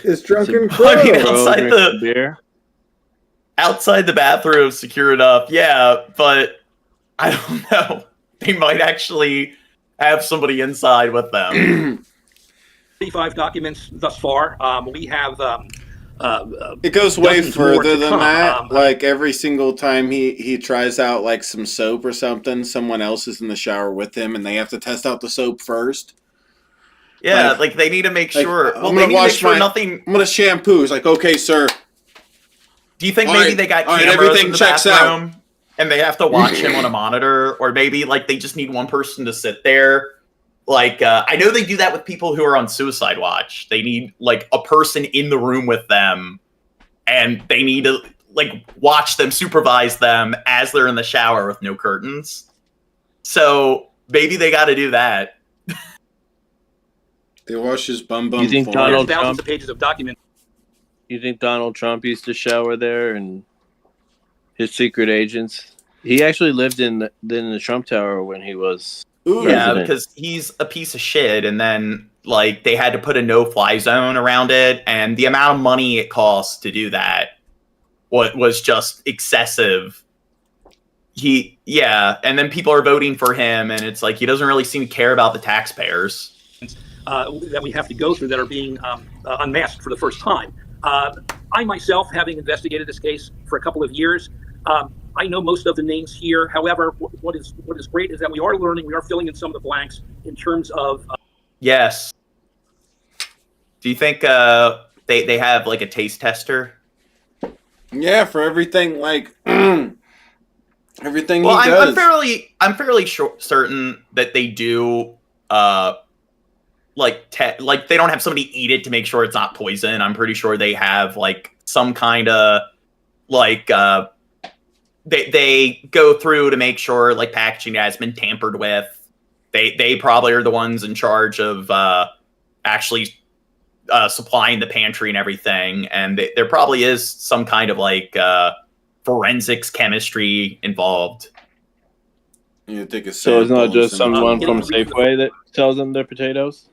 It's drunken crow. I mean, outside the bathroom, secure enough, yeah, but I don't know. They might actually have somebody inside with them. 35 documents thus far. We have. It goes way dozens more further to than come. that. Like, every single time he tries out like some soap or something, someone else is in the shower with him, and they have to test out the soap first. Yeah, like they need to make sure. Well, they need to make sure nothing. I'm gonna shampoo. It's like, okay, sir. Do you think All maybe right, they got all right, cameras everything in the checks bathroom out. and they have to watch him on a monitor, or maybe like they just need one person to sit there? Like, I know they do that with people who are on suicide watch. They need like a person in the room with them, and they need to like watch them, supervise them as they're in the shower with no curtains. So maybe they got to do that. They wash his bum. You think Donald thousands Trump? of pages of documents. You think Donald Trump used to shower there, and his secret agents? He actually lived in the Trump Tower when he was Yeah, president. because he's a piece of shit, and then like they had to put a no-fly zone around it, and the amount of money it costs to do that was just excessive. And then people are voting for him, and it's like he doesn't really seem to care about the taxpayers. That we have to go through that are being unmasked for the first time. I myself, having investigated this case for a couple of years, I know most of the names here. However, what is great is that we are learning, we are filling in some of the blanks in terms of. Yes. Do you think they have like a taste tester? Yeah, for everything like everything well, he does. I'm fairly certain that they do. Like they don't have somebody eat it to make sure it's not poison. I'm pretty sure they have like some kind of like they go through to make sure like packaging has been tampered with. They probably are the ones in charge of actually supplying the pantry and everything. And there probably is some kind of like forensics chemistry involved. You take a so it's not just someone from Safeway that sells them their potatoes?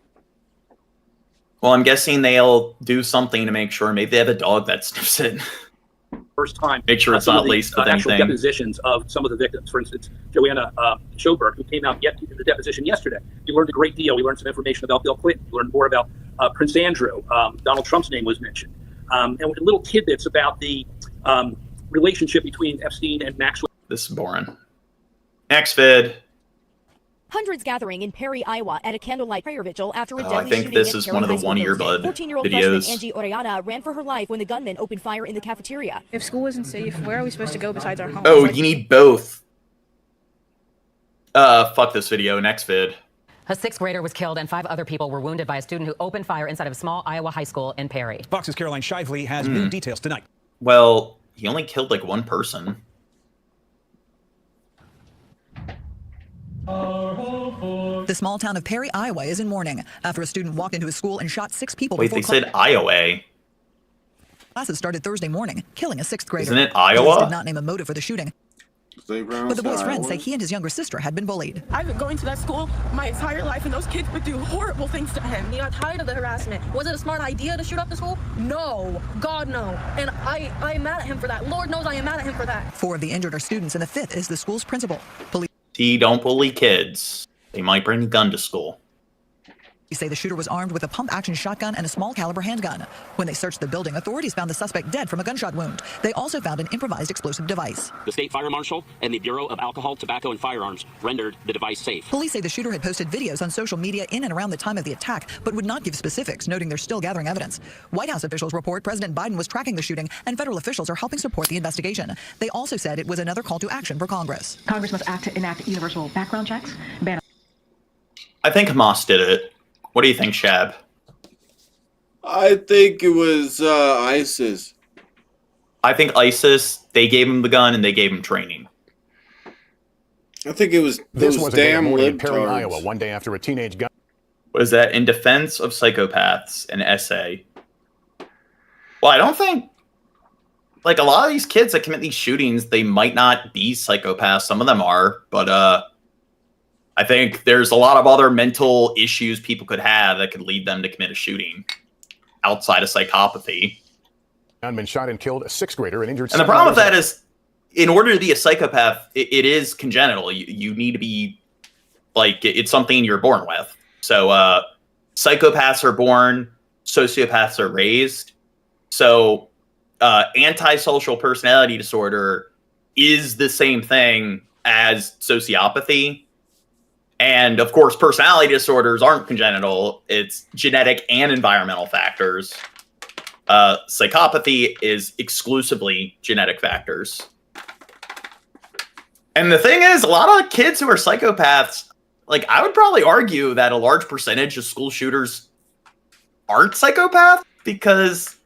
Well, I'm guessing they'll do something to make sure. Maybe they have a dog that sniffs it. First time. Make sure it's not laced with actual anything. depositions of some of the victims. For instance, Joanna Schoberg, who came out in the deposition yesterday. We learned a great deal. We learned some information about Bill Clinton. We learned more about Prince Andrew. Donald Trump's name was mentioned. And little tidbits about the relationship between Epstein and Maxwell. This is boring. Next vid. Hundreds gathering in Perry, Iowa at a candlelight prayer vigil after a deadly I think shooting this at is Perry one of the High School 1-earbud Thursday. 14-year-old videos. freshman Angie Orellana ran for her life when the gunman opened fire in the cafeteria. If school isn't safe, where are we supposed to go besides our home? Oh, you need both. Fuck this video. Next vid. A 6th grader was killed and 5 other people were wounded by a student who opened fire inside of a small Iowa high school in Perry. Fox's Caroline Shively has new details tonight. Well, he only killed like one person. The small town of Perry, Iowa is in mourning after a student walked into a school and shot 6 people Wait, before they said Iowa. classes started Thursday morning, killing a 6th grader. Isn't it Police Iowa? did not name a motive for the shooting. But the boy's friends say he and his younger sister had been bullied. I've been going to that school my entire life, and those kids would do horrible things to him. He got tired of the harassment. Was it a smart idea to shoot up the school? No. God, no. And I am mad at him for that. Lord knows I am mad at him for that. 4 of the injured are students, and the 5th is the school's principal. Police Don't bully kids. They might bring a gun to school. say the shooter was armed with a pump-action shotgun and a small-caliber handgun. When they searched the building, authorities found the suspect dead from a gunshot wound. They also found an improvised explosive device. The state fire marshal and the Bureau of Alcohol, Tobacco, and Firearms rendered the device safe. Police say the shooter had posted videos on social media in and around the time of the attack, but would not give specifics, noting they're still gathering evidence. White House officials report President Biden was tracking the shooting, and federal officials are helping support the investigation. They also said it was another call to action for Congress. Congress must act to enact universal background checks, ban. I think Hamas did it. What do you think, Shab? I think it was ISIS. I think ISIS, they gave him the gun and they gave him training. I think it was This those was a day of damn mourning in Perry, libtards. Iowa, one day after a teenage gun. What is that? In defense of psychopaths, an essay. Well, I don't think, like, a lot of these kids that commit these shootings, they might not be psychopaths. Some of them are, but I think there's a lot of other mental issues people could have that could lead them to commit a shooting outside of psychopathy. Gunman shot and killed a 6th grader and injured. And the problem with that is, in order to be a psychopath, it is congenital. You need to be, like, it's something you're born with. So psychopaths are born, sociopaths are raised. So antisocial personality disorder is the same thing as sociopathy. And of course, personality disorders aren't congenital. It's genetic and environmental factors. Psychopathy is exclusively genetic factors. And the thing is, a lot of kids who are psychopaths, like, I would probably argue that a large percentage of school shooters aren't psychopaths because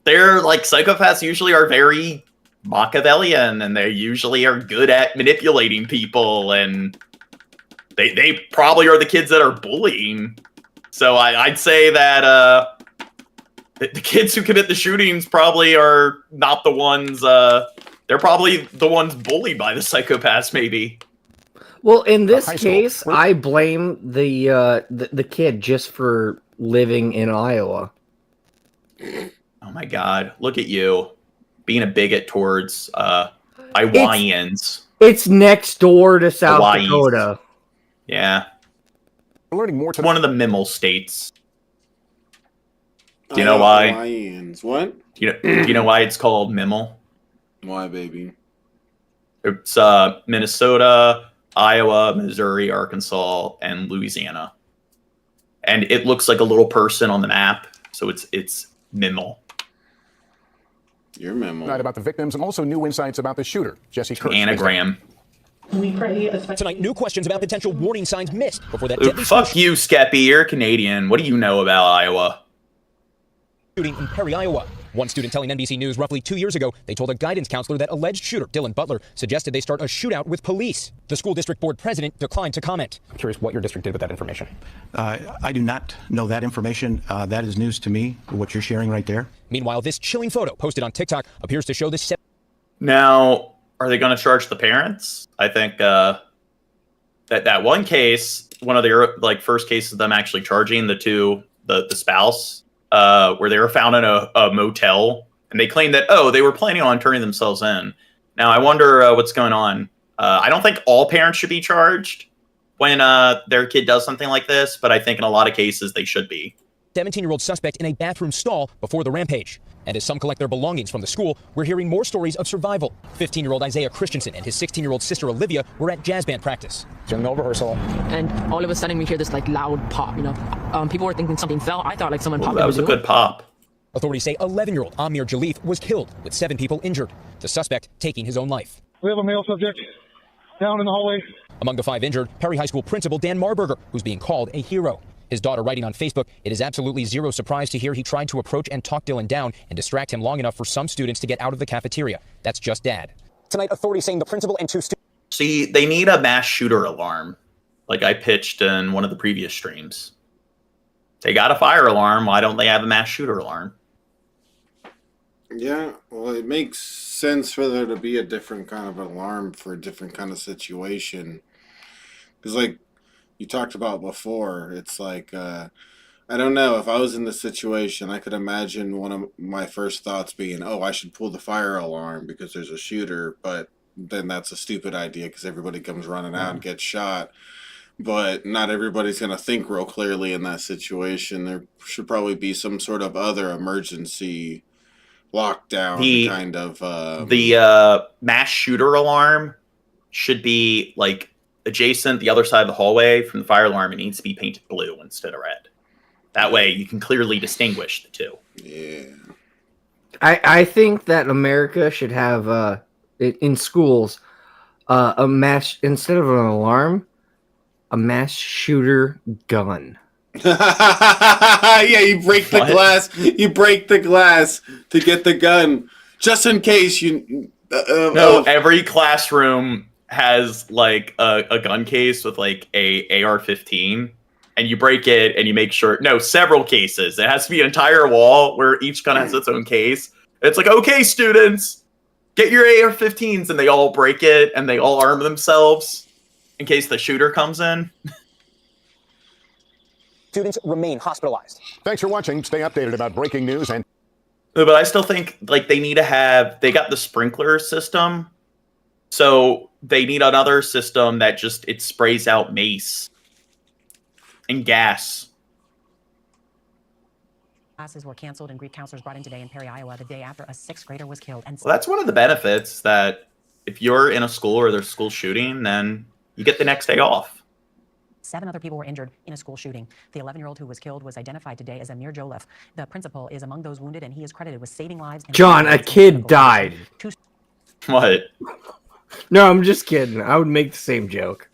they're, like, psychopaths usually are very Machiavellian and they usually are good at manipulating people, and they probably are the kids that are bullying. So I'd say that the kids who commit the shootings probably are not the ones, they're probably the ones bullied by the psychopaths, maybe. Well, in this high school. case, I blame the kid just for living in Iowa. Oh my God! Look at you, being a bigot towards Iowans. It's next door to South Hawaii. Dakota. Yeah. We're learning more It's one of the Mimmel states. Do you know why? Hawaiians. What? Do you know why it's called Mimmel? Why, baby? It's Minnesota, Iowa, Missouri, Arkansas, and Louisiana. And it looks like a little person on the map, so it's Mimmel. You're Mimmel. Tonight about the victims and also new insights about the shooter, Jesse Kurtz. Anagram. Tonight, new questions about potential warning signs missed before that Ooh, deadly fuck you, Skeppy. You're Canadian. What do you know about Iowa? shooting in Perry, Iowa. One student telling NBC News roughly 2 years ago they told a guidance counselor that alleged shooter Dylan Butler suggested they start a shootout with police. The school district board president declined to comment. I'm curious what your district did with that information. I do not know that information. That is news to me, what you're sharing right there. Meanwhile, this chilling photo posted on TikTok appears to show this. Now, are they going to charge the parents? I think that one case, one of the first cases of them actually charging the spouse, where they were found in a motel, and they claimed that, they were planning on turning themselves in. Now, I wonder what's going on. I don't think all parents should be charged when their kid does something like this, but I think in a lot of cases they should be. 17-year-old suspect in a bathroom stall before the rampage. And as some collect their belongings from the school, we're hearing more stories of survival. 15-year-old Isaiah Christensen and his 16-year-old sister Olivia were at jazz band practice. No rehearsal. And all of a sudden we hear this loud pop, people were thinking something fell. I thought someone popped. That was a good pop. Authorities say 11-year-old Amir Jalif was killed, with 7 people injured. The suspect taking his own life. We have a male subject down in the hallway. Among the 5 injured, Perry High School principal Dan Marburger, who's being called a hero. His daughter writing on Facebook, "It is absolutely zero surprise to hear he tried to approach and talk Dylan down and distract him long enough for some students to get out of the cafeteria. That's just dad." Tonight, authorities saying the principal and 2 students. See, they need a mass shooter alarm, like I pitched in one of the previous streams. They got a fire alarm. Why don't they have a mass shooter alarm? Yeah, well, it makes sense for there to be a different kind of alarm for a different kind of situation. Because, like you talked about before, it's like, I don't know, if I was in this situation, I could imagine one of my first thoughts being, I should pull the fire alarm because there's a shooter, but then that's a stupid idea because everybody comes running out and gets shot. But not everybody's going to think real clearly in that situation. There should probably be some sort of other emergency lockdown the mass shooter alarm should be adjacent the other side of the hallway from the fire alarm. It needs to be painted blue instead of red. That way you can clearly distinguish the two. Yeah. I think that America should have in schools a mass, instead of an alarm, a mass shooter gun. Yeah, you break the glass. You break the glass to get the gun, just in case you. Every classroom has a gun case with a AR-15, and you break it and you make sure. No, several cases. It has to be an entire wall where each gun has its own case. It's okay, students, get your AR-15s, and they all break it and they all arm themselves in case the shooter comes in. Students remain hospitalized. Thanks for watching. Stay updated about breaking news and. But I still think they need to have. They got the sprinkler system, so they need another system that it sprays out mace and gas. Classes were canceled and Greek counselors brought in today in Perry, Iowa, the day after a 6th grader was killed. And Well, that's one of the benefits, that if you're in a school or there's school shooting, then you get the next day off. 7 other people were injured in a school shooting. The 11-year-old who was killed was identified today as Amir Jolef. The principal is among those wounded, and he is credited with saving lives. John, a kid died. What? No, I'm just kidding. I would make the same joke.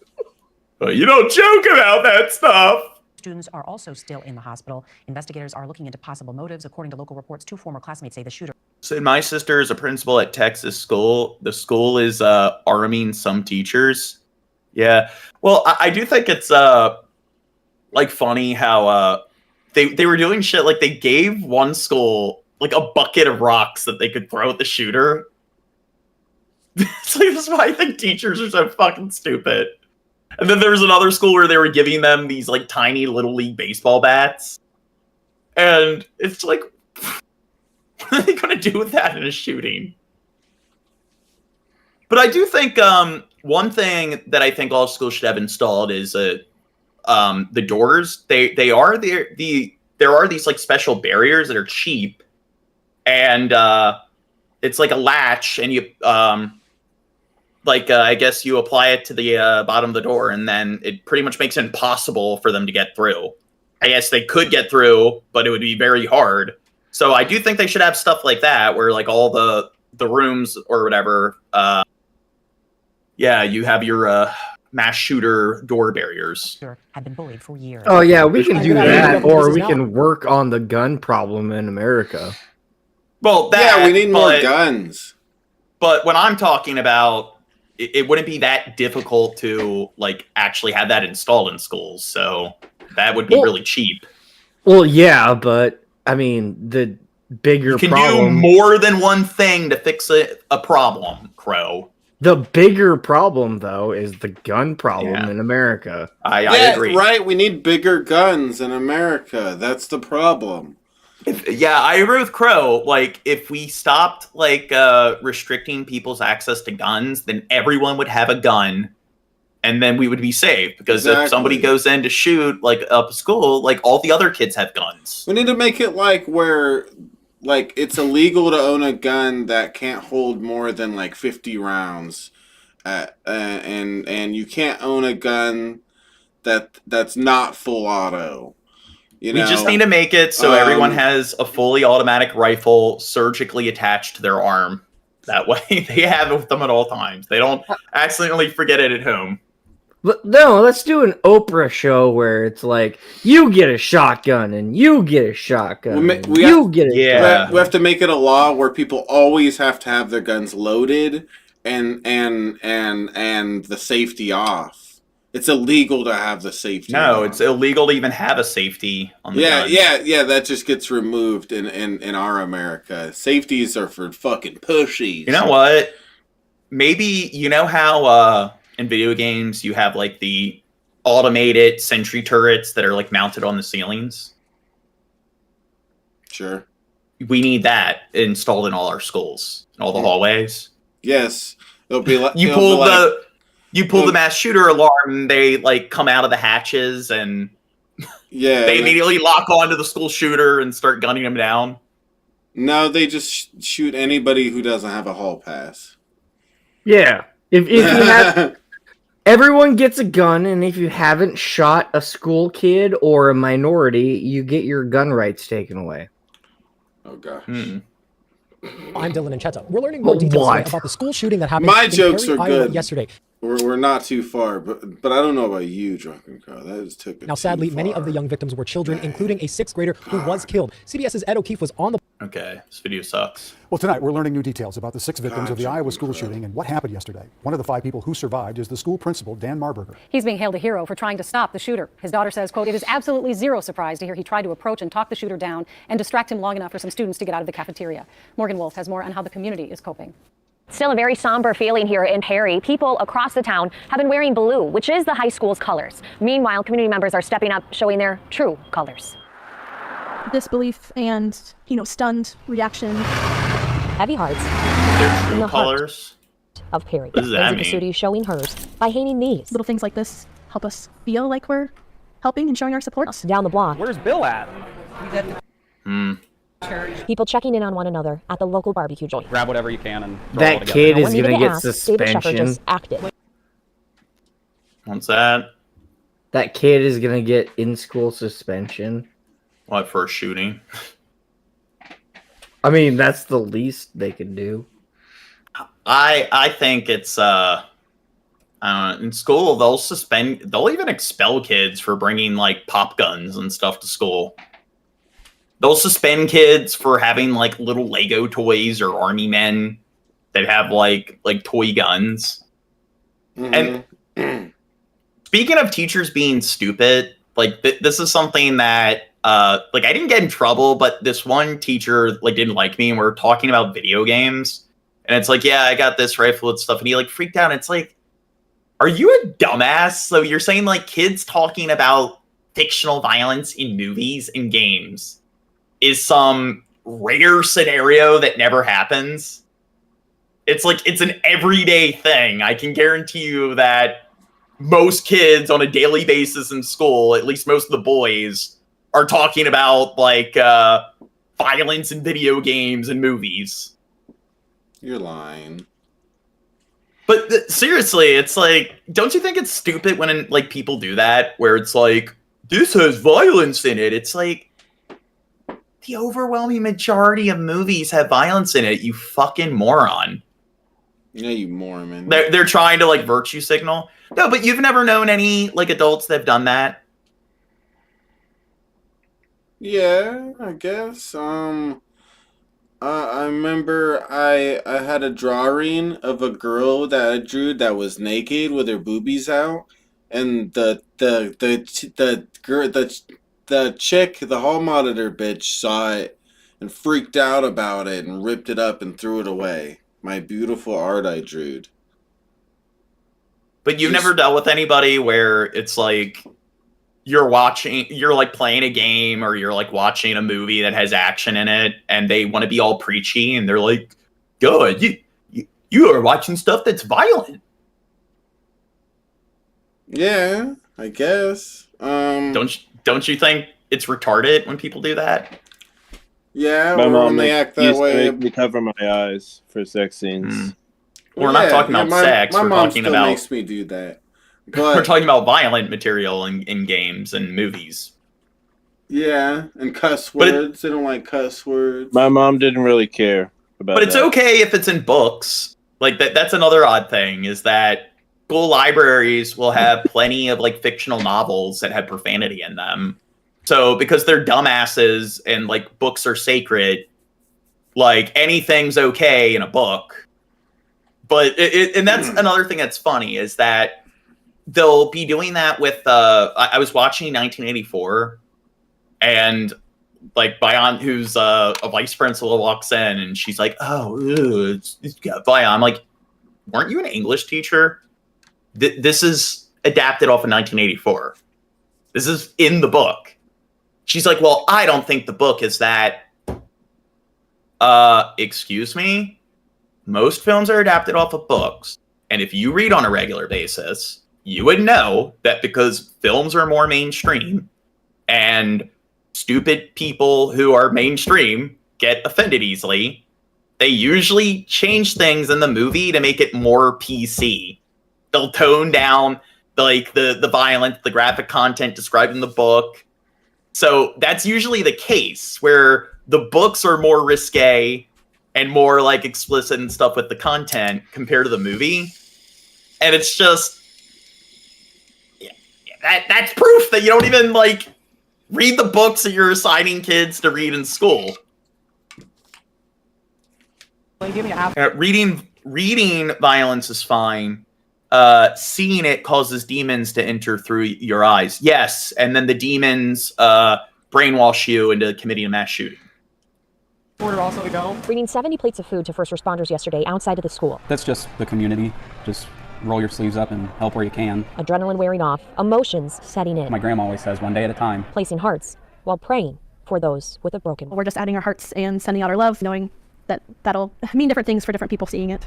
But you don't joke about that stuff. Students are also still in the hospital. Investigators are looking into possible motives. According to local reports, 2 former classmates say the shooter. So my sister is a principal at Texas school. The school is arming some teachers. Yeah. Well, I do think it's funny how they were doing shit. They gave one school a bucket of rocks that they could throw at the shooter. This is why I think teachers are so fucking stupid. And then there was another school where they were giving them these like tiny little league baseball bats. And it's like, what are they going to do with that in a shooting? But I do think one thing that I think all schools should have installed is the doors. There are these like special barriers that are cheap, and it's like a latch, and you I guess you apply it to the bottom of the door, and then it pretty much makes it impossible for them to get through. I guess they could get through, but it would be very hard. So I do think they should have stuff like that, where like all the rooms or whatever, you have your mass shooter door barriers. Have been bullied for years. Oh yeah, we can do that, or we can work on the gun problem in America. Well, we need more guns. But when I'm talking about, it wouldn't be that difficult to like actually have that installed in schools. So that would be really cheap. Well, yeah, but I mean, the bigger you can problem... do more than one thing to fix a problem, Crow. The bigger problem, though, is the gun problem in America. I agree. Right, we need bigger guns in America. That's the problem. I agree with Crow. Like, if we stopped restricting people's access to guns, then everyone would have a gun, and then we would be safe. Because if somebody goes in to shoot up a school, all the other kids have guns. We need to make it where it's illegal to own a gun that can't hold more than 50 rounds, and you can't own a gun that's not full auto. We just need to make it so everyone has a fully automatic rifle surgically attached to their arm. That way they have it with them at all times. They don't accidentally forget it at home. But no, let's do an Oprah show where it's you get a shotgun and you get a shotgun. We have to make it a law where people always have to have their guns loaded and the safety off. It's illegal to have the safety. No, it's illegal to even have a safety on the gun. Yeah. That just gets removed in our America. Safeties are for fucking pushies. You know what? Maybe how in video games you have the automated sentry turrets that are mounted on the ceilings. Sure. We need that installed in all our schools, in all the hallways. Yes, it'll be You pull the mass shooter alarm, and they come out of the hatches, and they immediately lock onto the school shooter and start gunning him down. No, they just shoot anybody who doesn't have a hall pass. Yeah, if you have, everyone gets a gun, and if you haven't shot a school kid or a minority, you get your gun rights taken away. Oh gosh. I'm Dylan Anchetta. We're learning more details about the school shooting that happened My in jokes Perry, are Iowa good. yesterday. We're not too far, but I don't know about you, Drunken Crow. That just took it. Now, sadly, many of the young victims were children, including a 6th grader who was killed. CBS's Ed O'Keefe was on the... Okay, this video sucks. Well, tonight we're learning new details about the 6 victims of the Iowa school shooting and what happened yesterday. One of the 5 people who survived is the school principal, Dan Marburger. He's being hailed a hero for trying to stop the shooter. His daughter says, quote, "It is absolutely zero surprise to hear he tried to approach and talk the shooter down and distract him long enough for some students to get out of the cafeteria." Morgan Wolf has more on how the community is coping. Still a very somber feeling here in Perry. People across the town have been wearing blue, which is the high school's colors. Meanwhile, community members are stepping up, showing their true colors. Disbelief and, stunned reaction. Heavy hearts. Their in the true colors of Perry. What does that Lindsay mean? Pasuti showing hers by hanging these. Little things like this help us feel like we're helping and showing our support. Down the block. Where's Bill at? People checking in on one another at the local barbecue joint. Grab whatever you can and throw That it all together. kid Now, is when you going to get get asked, David Shepard suspension. just acted. What's that? That kid is going to get in-school suspension. What, for a shooting? I mean, that's the least they can do. I think it's in school they'll even expel kids for bringing pop guns and stuff to school. They'll suspend kids for having little Lego toys or army men that have toy guns. Mm-hmm. And speaking of teachers being stupid, this is something that I didn't get in trouble, but this one teacher didn't like me, and we were talking about video games, and it's yeah, I got this rifle and stuff, and he freaked out. And it's Are you a dumbass? So you're saying like kids talking about fictional violence in movies and games is some rare scenario that never happens? It's like it's an everyday thing. I can guarantee you that most kids on a daily basis in school, at least most of the boys, are talking about like violence in video games and movies. You're lying. But seriously, it's like, don't you think it's stupid when like people do that, where it's like, this has violence in it? It's like, the overwhelming majority of movies have violence in it, you fucking moron. Yeah, you Mormon. They're trying to like virtue signal. No, but you've never known any like adults that have done that? Yeah, I guess. I remember I had a drawing of a girl that I drew that was naked with her boobies out, and the chick, the hall monitor bitch, saw it and freaked out about it and ripped it up and threw it away. My beautiful art I drew. But you've never dealt with anybody where it's like you're like playing a game or you're like watching a movie that has action in it and they want to be all preachy and they're like, good, you are watching stuff that's violent. Yeah, I guess. Don't you think it's retarded when people do that? Yeah, My or mom when they act that used to way. make me cover my eyes for sex scenes. We're not talking about sex. My We're mom talking still about makes me do that. But we're talking about violent material in games and movies. yeah, and cuss words. They don't like cuss words. My mom didn't really care about But it's that. okay if it's in books. Like that's another odd thing is that school libraries will have plenty of like fictional novels that have profanity in them. So because they're dumbasses and like books are sacred, like anything's okay in a book. But and that's another thing that's funny is that they'll be doing that with I was watching 1984 and like Bayan, who's a vice principal, walks in and she's like, oh, it's Bayan. I'm like, weren't you an English teacher? This is adapted off of 1984. This is in the book. She's like, well, I don't think the book is that. Excuse me? Most films are adapted off of books. And if you read on a regular basis, you would know that because films are more mainstream and stupid people who are mainstream get offended easily, they usually change things in the movie to make it more PC. They'll tone down the violence, the graphic content described in the book. So that's usually the case where the books are more risque and more like explicit and stuff with the content compared to the movie. And it's just that's proof that you don't even like read the books that you're assigning kids to read in school. Reading violence is fine. Seeing it causes demons to enter through your eyes. Yes, and then the demons brainwash you into committing a mass shooting. Order also to go. Bringing 70 plates of food to first responders yesterday outside of the school. That's just the community. Just roll your sleeves up and help where you can. Adrenaline wearing off, emotions setting in. My grandma always says, one day at a time. Placing hearts while praying for those with a broken. We're just adding our hearts and sending out our love, knowing that that'll mean different things for different people seeing it.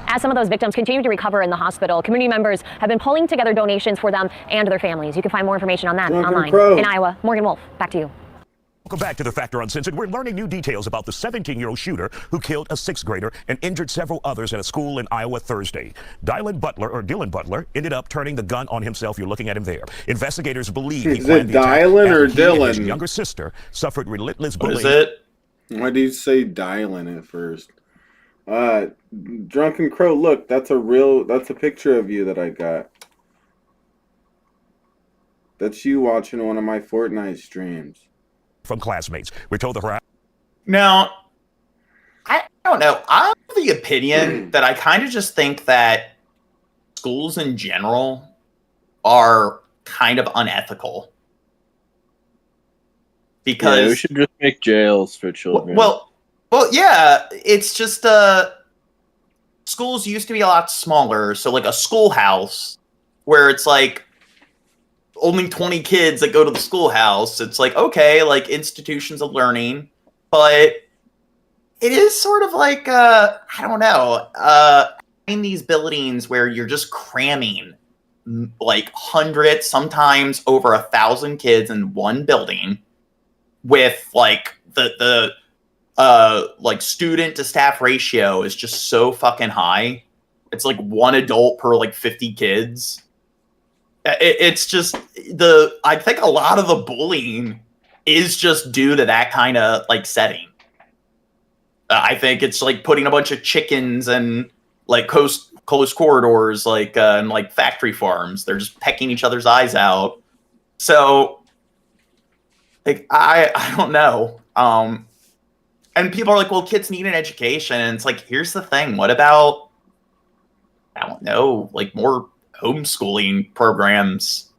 As some of those victims continue to recover in the hospital, community members have been pulling together donations for them and their families. You can find more information on that online. In Iowa, Morgan Wolf, back to you. Welcome back to The Factor Uncensored. We're learning new details about the 17-year-old shooter who killed a 6th grader and injured several others at a school in Iowa Thursday. Dylan Butler ended up turning the gun on himself. You're looking at him there. Investigators believe he planned the attack Dylan or after he and Dylan? his younger sister suffered relentless bullying. What is it? Why do you say Dylan at first? Drunken Crow, look, that's a picture of you that I got. That's you watching one of my Fortnite streams. From classmates. We're told the harassment. Now, I don't know. I have the opinion that I kind of just think that schools in general are kind of unethical. Because we should just make jails for children. Well, yeah, it's just schools used to be a lot smaller. So like a schoolhouse where it's like only 20 kids that go to the schoolhouse. It's like, okay, like institutions of learning, but it is sort of like, I don't know, in these buildings where you're just cramming like hundreds, sometimes over 1,000 kids in one building with like the like student to staff ratio is just so fucking high. It's like one adult per like 50 kids. It's just I think a lot of the bullying is just due to that kind of like setting. I think it's like putting a bunch of chickens and like close corridors, like and like factory farms. They're just pecking each other's eyes out. So, like I don't know. And people are like, well, kids need an education, and it's like, here's the thing. What about, I don't know, like more homeschooling programs?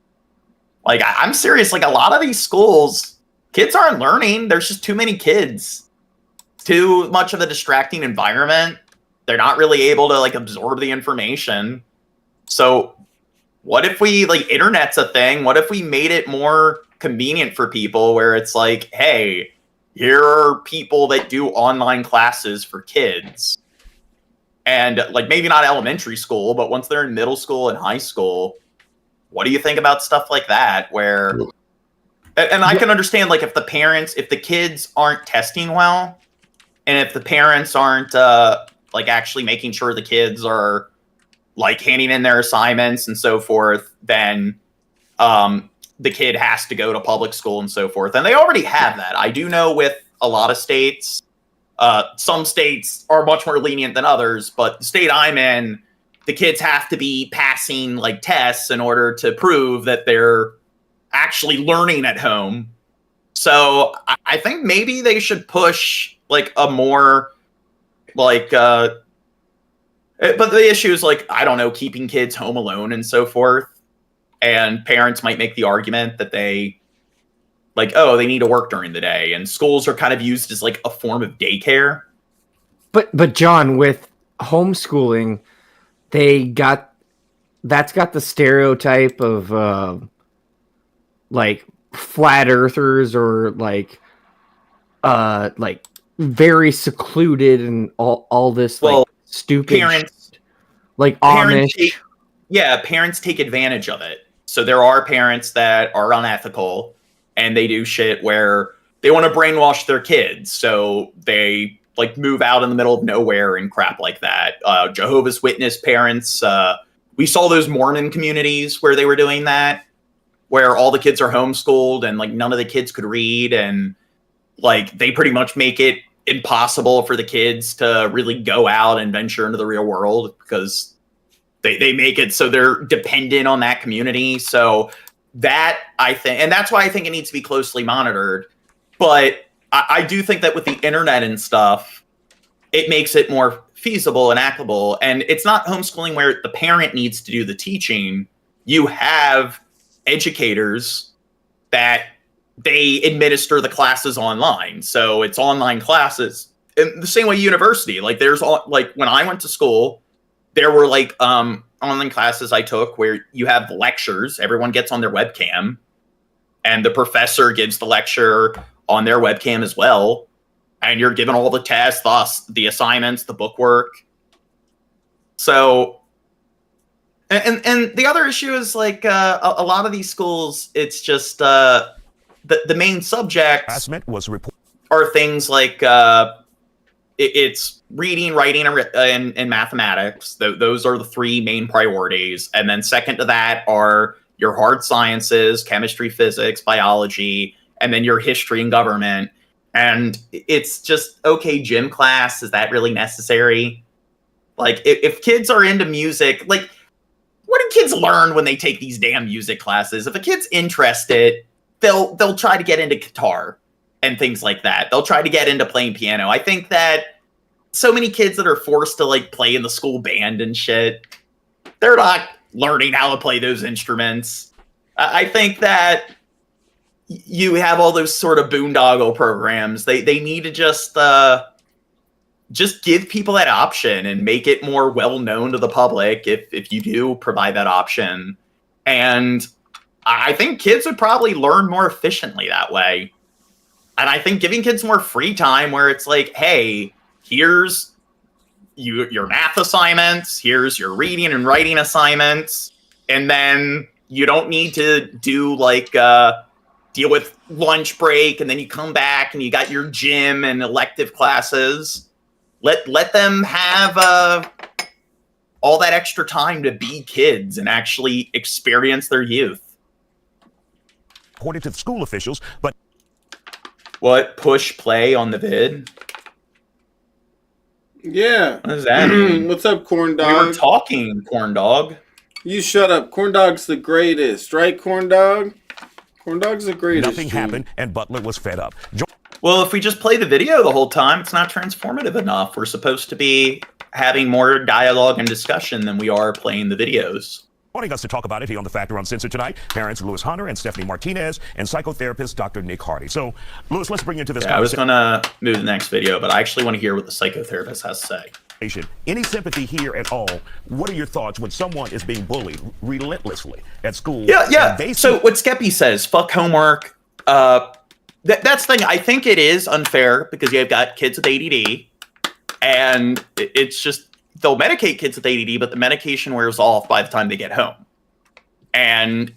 Like I'm serious. Like a lot of these schools, kids aren't learning. There's just too many kids. Too much of a distracting environment. They're not really able to like absorb the information. So what if we like internet's a thing? What if we made it more convenient for people where it's like, hey, here are people that do online classes for kids. And like maybe not elementary school, but once they're in middle school and high school, what do you think about stuff like that? Where and I can understand like if the kids aren't testing well, and if the parents aren't like actually making sure the kids are like handing in their assignments and so forth, then the kid has to go to public school and so forth. And they already have that. I do know with a lot of states, some states are much more lenient than others, but the state I'm in, the kids have to be passing like tests in order to prove that they're actually learning at home. So I think maybe they should push like a more like, but the issue is like, I don't know, keeping kids home alone and so forth. And parents might make the argument that they like, oh, they need to work during the day, and schools are kind of used as like a form of daycare. But John, with homeschooling, that's got the stereotype of like flat earthers or like very secluded and all this like stupid parents like Amish. Parents take advantage of it. So there are parents that are unethical and they do shit where they want to brainwash their kids. So they like move out in the middle of nowhere and crap like that. Jehovah's Witness parents, we saw those Mormon communities where they were doing that, where all the kids are homeschooled and like none of the kids could read, and like they pretty much make it impossible for the kids to really go out and venture into the real world because they make it so they're dependent on that community. So that I think, and that's why I think it needs to be closely monitored. But I do think that with the internet and stuff, it makes it more feasible and applicable. And it's not homeschooling where the parent needs to do the teaching. You have educators that they administer the classes online. So it's online classes in the same way university. Like there's like when I went to school, there were like online classes I took where you have lectures. Everyone gets on their webcam and the professor gives the lecture on their webcam as well. And you're given all the tests, the assignments, the bookwork. So, and the other issue is like a lot of these schools, it's just the main subjects are things like it's reading, writing, and mathematics. Those are the three main priorities. And then second to that are your hard sciences, chemistry, physics, biology, and then your history and government. And it's just, okay, gym class, is that really necessary? Like, if kids are into music, like, what do kids learn when they take these damn music classes? If a kid's interested, they'll try to get into guitar and things like that. They'll try to get into playing piano. I think that so many kids that are forced to like play in the school band and shit, they're not learning how to play those instruments. I think that you have all those sort of boondoggle programs. They need to just just give people that option and make it more well known to the public if you do provide that option. And I think kids would probably learn more efficiently that way. And I think giving kids more free time where it's like, hey, here's your math assignments, here's your reading and writing assignments, and then you don't need to do like deal with lunch break, and then you come back and you got your gym and elective classes. Let them have all that extra time to be kids and actually experience their youth. According to the school officials, but what, push play on the vid? Yeah. What does that mean? What's up, Corn Dog? We were talking, Corn Dog. You shut up. Corn Dog's the greatest, right, Corn Dog? Corn Dog's the greatest. nothing happened, and Butler was fed up. Well, if we just play the video the whole time, it's not transformative enough. We're supposed to be having more dialogue and discussion than we are playing the videos. Joining us to talk about it here on The Factor Uncensored tonight, parents Louis Hunter and Stephanie Martinez, and psychotherapist Dr. Nick Hardy. So, Louis, let's bring you into this I was conversation. going to move to the next video, but I actually want to hear what the psychotherapist has to say. Any sympathy here at all? What are your thoughts when someone is being bullied relentlessly at school? Yeah. So what Skeppy says, fuck homework. That's the thing. I think it is unfair because you've got kids with ADD, and it's just they'll medicate kids with ADD, but the medication wears off by the time they get home. And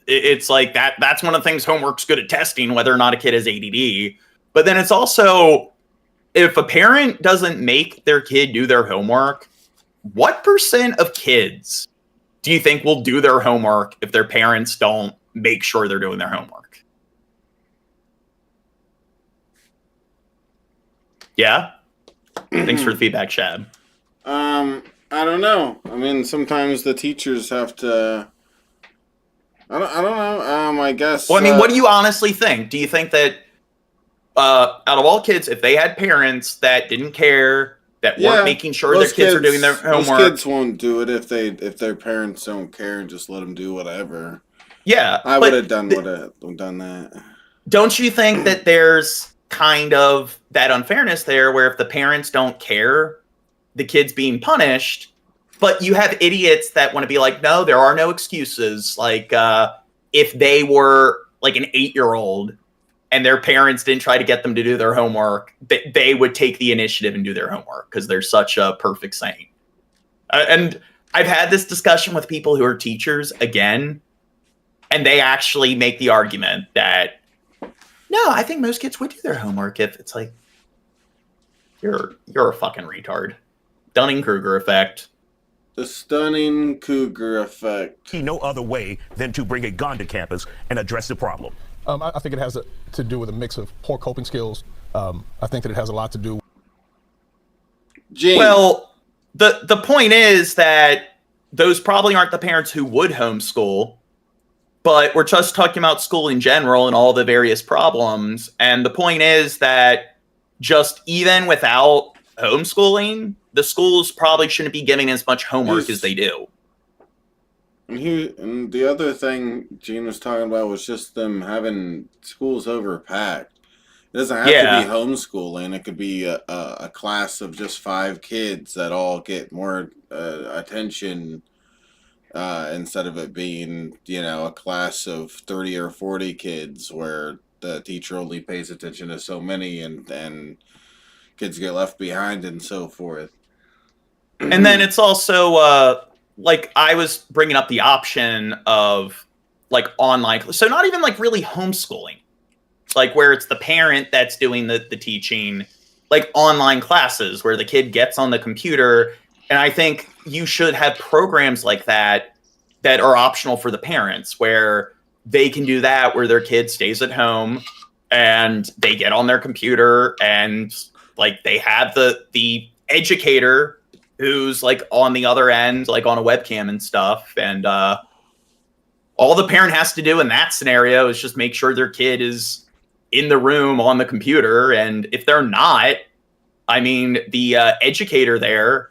it's like that's one of the things homework's good at testing, whether or not a kid has ADD. But then it's also, if a parent doesn't make their kid do their homework, what % of kids do you think will do their homework if their parents don't make sure they're doing their homework? Yeah? Thanks for the feedback, Shad. I don't know. I mean, sometimes the teachers have to. I don't know. I guess. Well, I mean, what do you honestly think? Do you think that out of all kids, if they had parents that didn't care, that weren't making sure their kids are doing their homework, most kids won't do it if their parents don't care and just let them do whatever. Yeah, I would have done that. Don't you think that there's kind of that unfairness there, where if the parents don't care, the kid's being punished, but you have idiots that want to be like, no, there are no excuses. Like, if they were like an 8-year-old and their parents didn't try to get them to do their homework, they would take the initiative and do their homework because they're such a perfect saint. And I've had this discussion with people who are teachers again, and they actually make the argument that, no, I think most kids would do their homework if it's like, you're a fucking retard. Dunning-Kruger effect. The stunning cougar effect. No other way than to bring a gun to campus and address the problem. I think it has to do with a mix of poor coping skills. I think that it has a lot to do. Well, the point is that those probably aren't the parents who would homeschool, but we're just talking about school in general and all the various problems. And the point is that just even without homeschooling, the schools probably shouldn't be giving as much homework as they do. And the other thing Gene was talking about was just them having schools overpacked. It doesn't have to be homeschooling. It could be a class of just 5 kids that all get more attention instead of it being, a class of 30 or 40 kids where the teacher only pays attention to so many and kids get left behind and so forth. And then it's also like I was bringing up the option of like online. So not even like really homeschooling, like where it's the parent that's doing the teaching, like online classes where the kid gets on the computer. And I think you should have programs like that are optional for the parents where they can do that, where their kid stays at home and they get on their computer and like they have the educator who's like on the other end, like on a webcam and stuff. And all the parent has to do in that scenario is just make sure their kid is in the room on the computer. And if they're not, I mean, the educator there,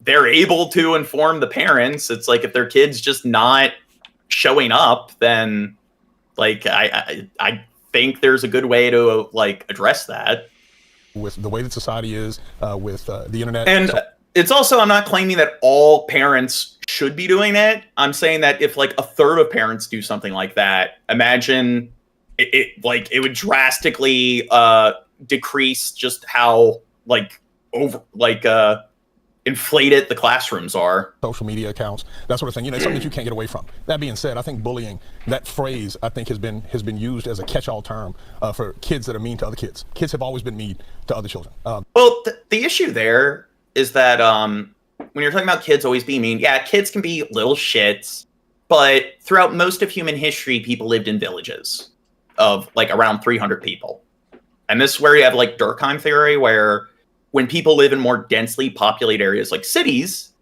they're able to inform the parents. It's like if their kid's just not showing up, then like I think there's a good way to like address that. with the way that society is, with the internet. And it's also, I'm not claiming that all parents should be doing it. I'm saying that if like a third of parents do something like that, imagine it would drastically decrease just how inflated the classrooms are. Social media accounts, that sort of thing. It's something that you can't get away from. That being said, I think bullying, that phrase, I think has been used as a catch-all term for kids that are mean to other kids. Kids have always been mean to other children. Well, the issue there is that when you're talking about kids always being mean, yeah, kids can be little shits, but throughout most of human history, people lived in villages of like around 300 people. And this is where you have like Durkheim theory, where when people live in more densely populated areas like cities,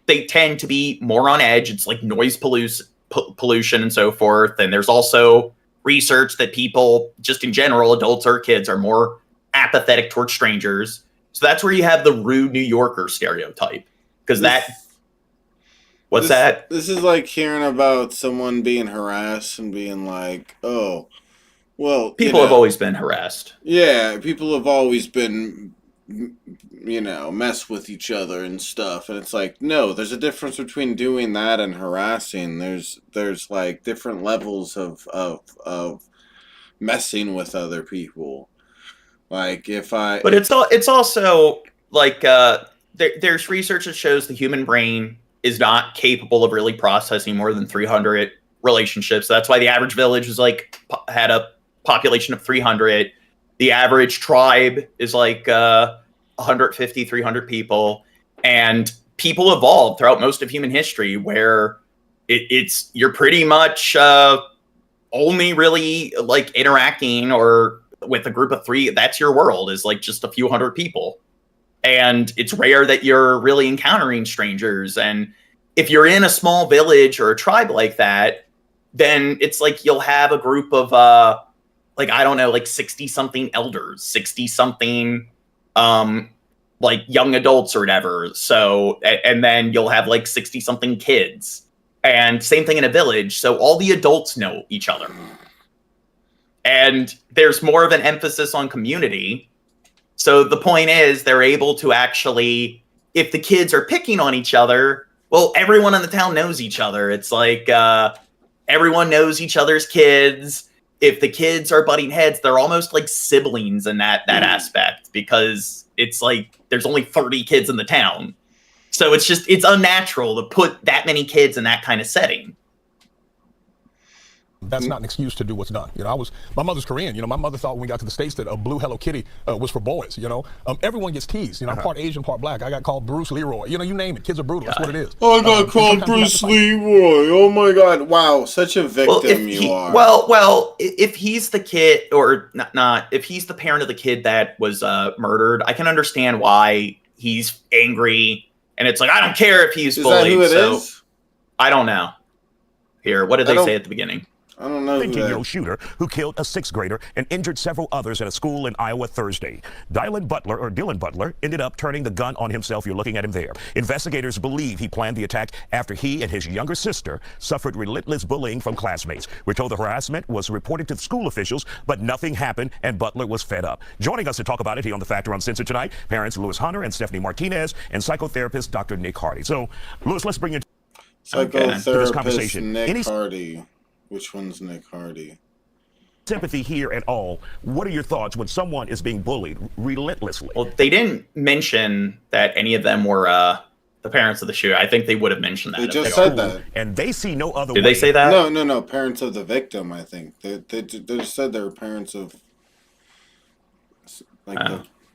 they tend to be more on edge. It's like noise pollution and so forth. And there's also research that people, just in general, adults or kids, are more apathetic towards strangers. So that's where you have the rude New Yorker stereotype. Because This is like hearing about someone being harassed and being like, oh, well. People have always been harassed. Yeah, people have always been, mess with each other and stuff. And it's like, no, there's a difference between doing that and harassing. There's like different levels of messing with other people. Like But it's also like there's research that shows the human brain is not capable of really processing more than 300 relationships. That's why the average village is had a population of 300. The average tribe is 150, 300 people. And people evolved throughout most of human history where you're pretty much only really interacting or with a group of 3. That's your world, is just a few hundred people. And it's rare that you're really encountering strangers. And if you're in a small village or a tribe like that, then it's you'll have a group of 60 something elders, 60 something young adults or whatever. So, and then you'll have 60 something kids, and same thing in a village. So all the adults know each other, and there's more of an emphasis on community. So the point is, they're able to actually, if the kids are picking on each other, well, everyone in the town knows each other. It's everyone knows each other's kids. If the kids are butting heads, they're almost like siblings in that aspect, because it's there's only 30 kids in the town. So it's unnatural to put that many kids in that kind of setting. That's not an excuse to do what's done. My mother's Korean. My mother thought when we got to the States that a blue Hello Kitty was for boys. Everyone gets teased. I'm part Asian, part black. I got called Bruce Leroy. You name it. Kids are brutal. That's what it is. I got called Bruce Leroy. Oh my God! Wow, such a victim you are. Well, if he's the kid, or not, if he's the parent of the kid that was murdered, I can understand why he's angry. And it's I don't care if he's bullied. Is that who it is? I don't know. Here, what did they say at the beginning? I don't know. 19-year-old shooter who killed a 6th grader and injured several others at a school in Iowa Thursday. Dylan Butler ended up turning the gun on himself. You're looking at him there. Investigators believe he planned the attack after he and his younger sister suffered relentless bullying from classmates. We're told the harassment was reported to school officials, but nothing happened, and Butler was fed up. Joining us to talk about it here on The Factor Uncensored tonight, parents Louis Hunter and Stephanie Martinez, and psychotherapist Dr. Nick Hardy. So, Louis, let's bring you to this conversation. Nick Hardy. Which one's Nick Hardy? Sympathy here at all. What are your thoughts when someone is being bullied relentlessly? Well, they didn't mention that any of them were the parents of the shooter. I think they would have mentioned that. They just said that. And they see no other way. Did they say that? No. Parents of the victim, I think. They just said they were parents of...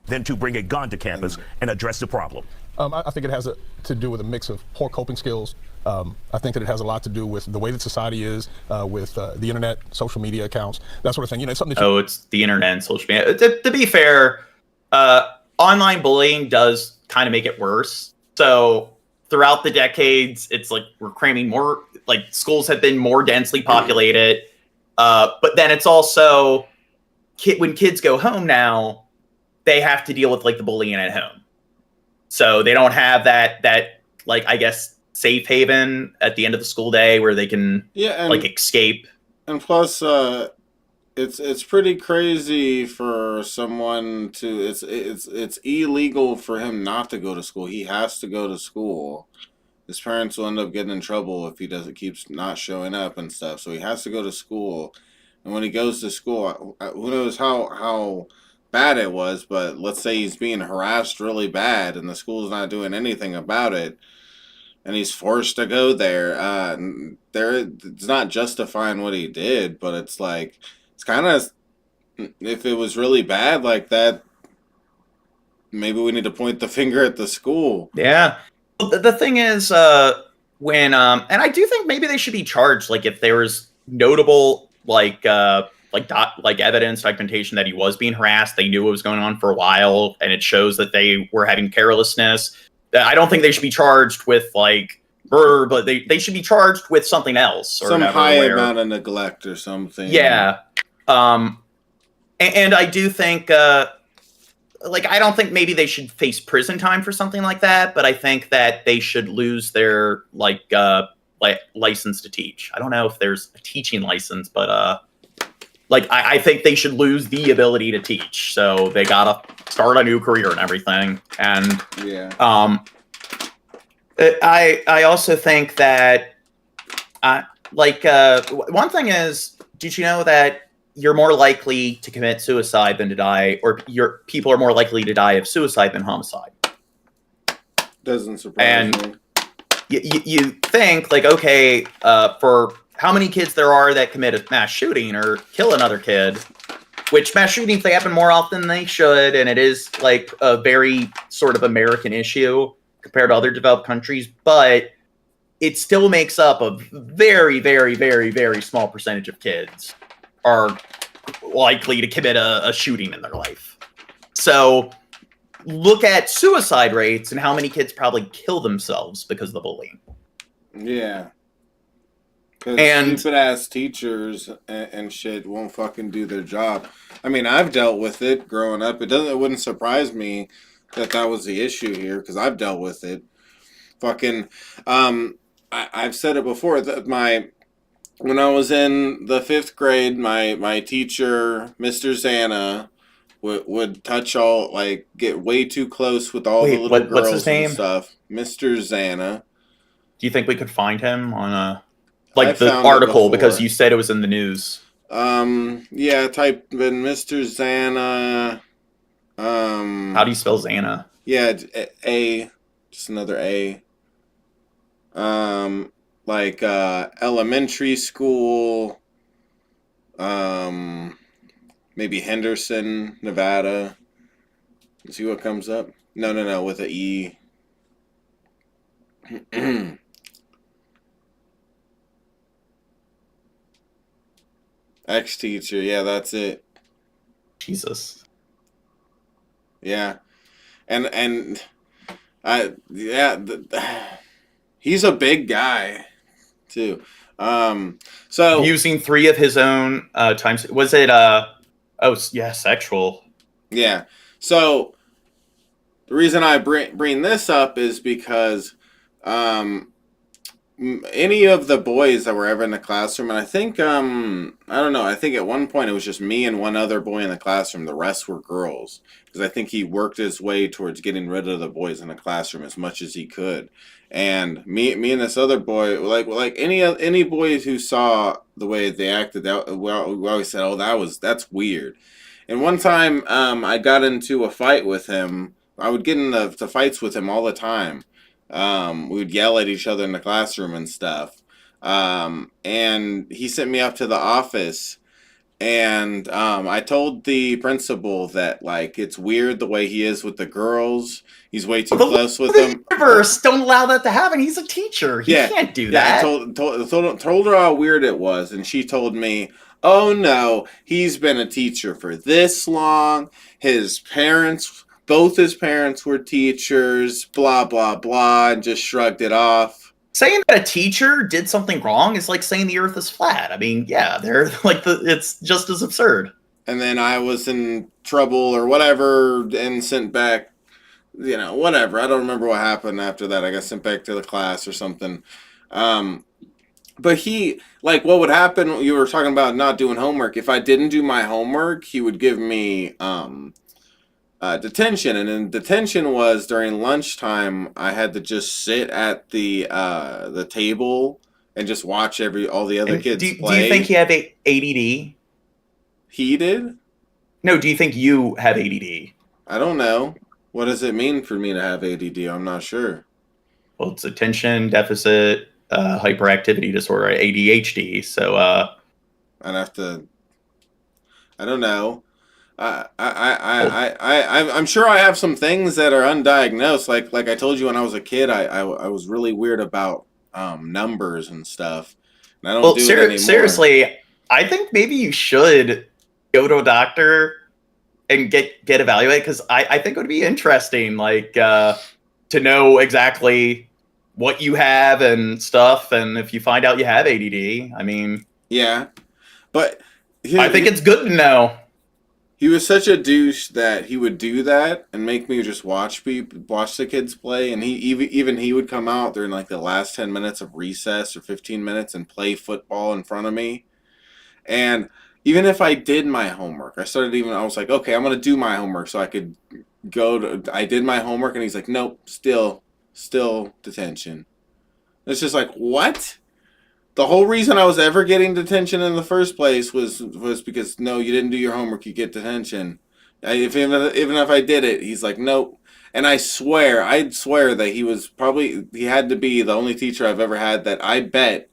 Then to bring a gun to campus and address the problem. I think it has to do with a mix of poor coping skills. I think that it has a lot to do with the way that society is, with the internet, social media accounts, that sort of thing. It's something that it's the internet and social media. To be fair, online bullying does kind of make it worse. So throughout the decades, it's we're cramming more, schools have been more densely populated. But then it's also, when kids go home now, they have to deal with the bullying at home. So they don't have that I guess, safe haven at the end of the school day where they can escape. And plus, It's pretty crazy for someone to it's illegal for him not to go to school. He has to go to school. His parents will end up getting in trouble if he keeps not showing up and stuff. So he has to go to school. And when he goes to school, who knows how bad it was, but let's say he's being harassed really bad and the school's not doing anything about it, and he's forced to go there. It's not justifying what he did, but it's like, it's kind of, if it was really bad like that, maybe we need to point the finger at the school. Yeah. The thing is, when and I do think maybe they should be charged. Like if there was notable like evidence, documentation that he was being harassed, they knew what was going on for a while, and it shows that they were having carelessness. I don't think they should be charged with like murder, but they should be charged with something else, or some whatever, high amount of neglect or something. Yeah. And I do think, I don't think maybe they should face prison time for something like that, but I think that they should lose their license to teach. I don't know if there's a teaching license, but I think they should lose the ability to teach. So they gotta start a new career and everything. And yeah, I also think that one thing is, did you know that you're more likely to commit suicide than to die, or people are more likely to die of suicide than homicide? Doesn't surprise me. You think like, okay, for how many kids there are that commit a mass shooting or kill another kid, which mass shootings, they happen more often than they should, and it is like a very sort of American issue compared to other developed countries, but it still makes up a very, very, very, very small percentage of kids are likely to commit a shooting in their life. So look at suicide rates and how many kids probably kill themselves because of the bullying. Yeah. And stupid ass teachers and shit won't fucking do their job. I mean, I've dealt with it growing up. It wouldn't surprise me that was the issue here, because I've dealt with it. Fucking, I've said it before that when I was in the 5th grade, my teacher, Mr. Zana, would touch get way too close with all the little girls what's his name? And stuff. Mr. Zana. Do you think we could find him on the article, because you said it was in the news? Yeah, type in Mr. Zana. How do you spell Zana? Yeah, just another A. Elementary school, maybe Henderson, Nevada. Let's see what comes up. No, with a E. Ex-teacher, yeah, that's it. Jesus. Yeah, he's a big guy too. So using 3 of his own times. Was it sexual? Yeah. So the reason I bring this up is because any of the boys that were ever in the classroom, and I think I don't know, I think at one point it was just me and one other boy in the classroom. The rest were girls, because I think he worked his way towards getting rid of the boys in the classroom as much as he could. And me and this other boy, like any boys who saw the way they acted, we always said, "Oh, that's weird." And one time, I got into a fight with him. I would get into fights with him all the time. We would yell at each other in the classroom and stuff. And he sent me up to the office, and I told the principal that it's weird the way he is with the girls. He's way too close with them. Don't allow that to happen. He's a teacher. He can't do that. I told her how weird it was, and she told me, "Oh no, he's been a teacher for this long. Both his parents were teachers, blah, blah, blah," and just shrugged it off. Saying that a teacher did something wrong is like saying the earth is flat. I mean, yeah, they're it's just as absurd. And then I was in trouble or whatever and sent back, whatever. I don't remember what happened after that. I got sent back to the class or something. But he, like, what would happen, you were talking about not doing homework. If I didn't do my homework, he would give me detention. And then detention was during lunchtime, I had to just sit at the table and just watch all the other kids play. Do you think he had ADD? He did? No, do you think you have ADD? I don't know. What does it mean for me to have ADD? I'm not sure. Well, it's attention deficit hyperactivity disorder, ADHD. So I'd have to. I don't know. I'm sure I have some things that are undiagnosed. Like I told you when I was a kid, I was really weird about numbers and stuff. And I don't do it anymore. Seriously, I think maybe you should go to a doctor and get evaluated, because I think it would be interesting, like to know exactly what you have and stuff, and if you find out you have ADD, I mean, yeah, but I think it's good to know. He was such a douche that he would do that and make me just watch the kids play, and he would come out during like the last 10 minutes of recess or 15 minutes and play football in front of me. And even if I did my homework, I was like, okay, I'm gonna do my homework so I could I did my homework, and he's like, nope, still detention. It's just like, what? The whole reason I was ever getting detention in the first place was because, no, you didn't do your homework, you get detention. Even if I did it, he's like, nope. And I'd swear that he had to be the only teacher I've ever had that I bet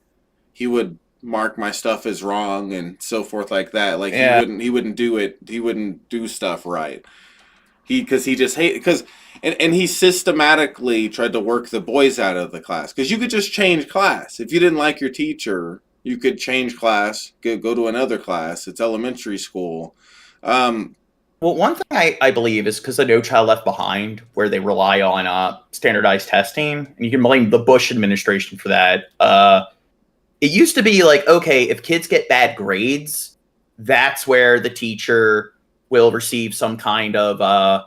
he would mark my stuff as wrong and so forth like that. Like, yeah. He wouldn't do it. He wouldn't do stuff right. Because he just and he systematically tried to work the boys out of the class. Because you could just change class. If you didn't like your teacher, you could change class, go to another class. It's elementary school. Well, one thing I believe is because of No Child Left Behind, where they rely on standardized testing, and you can blame the Bush administration for that. It used to be like, okay, if kids get bad grades, that's where the teacher will receive some kind of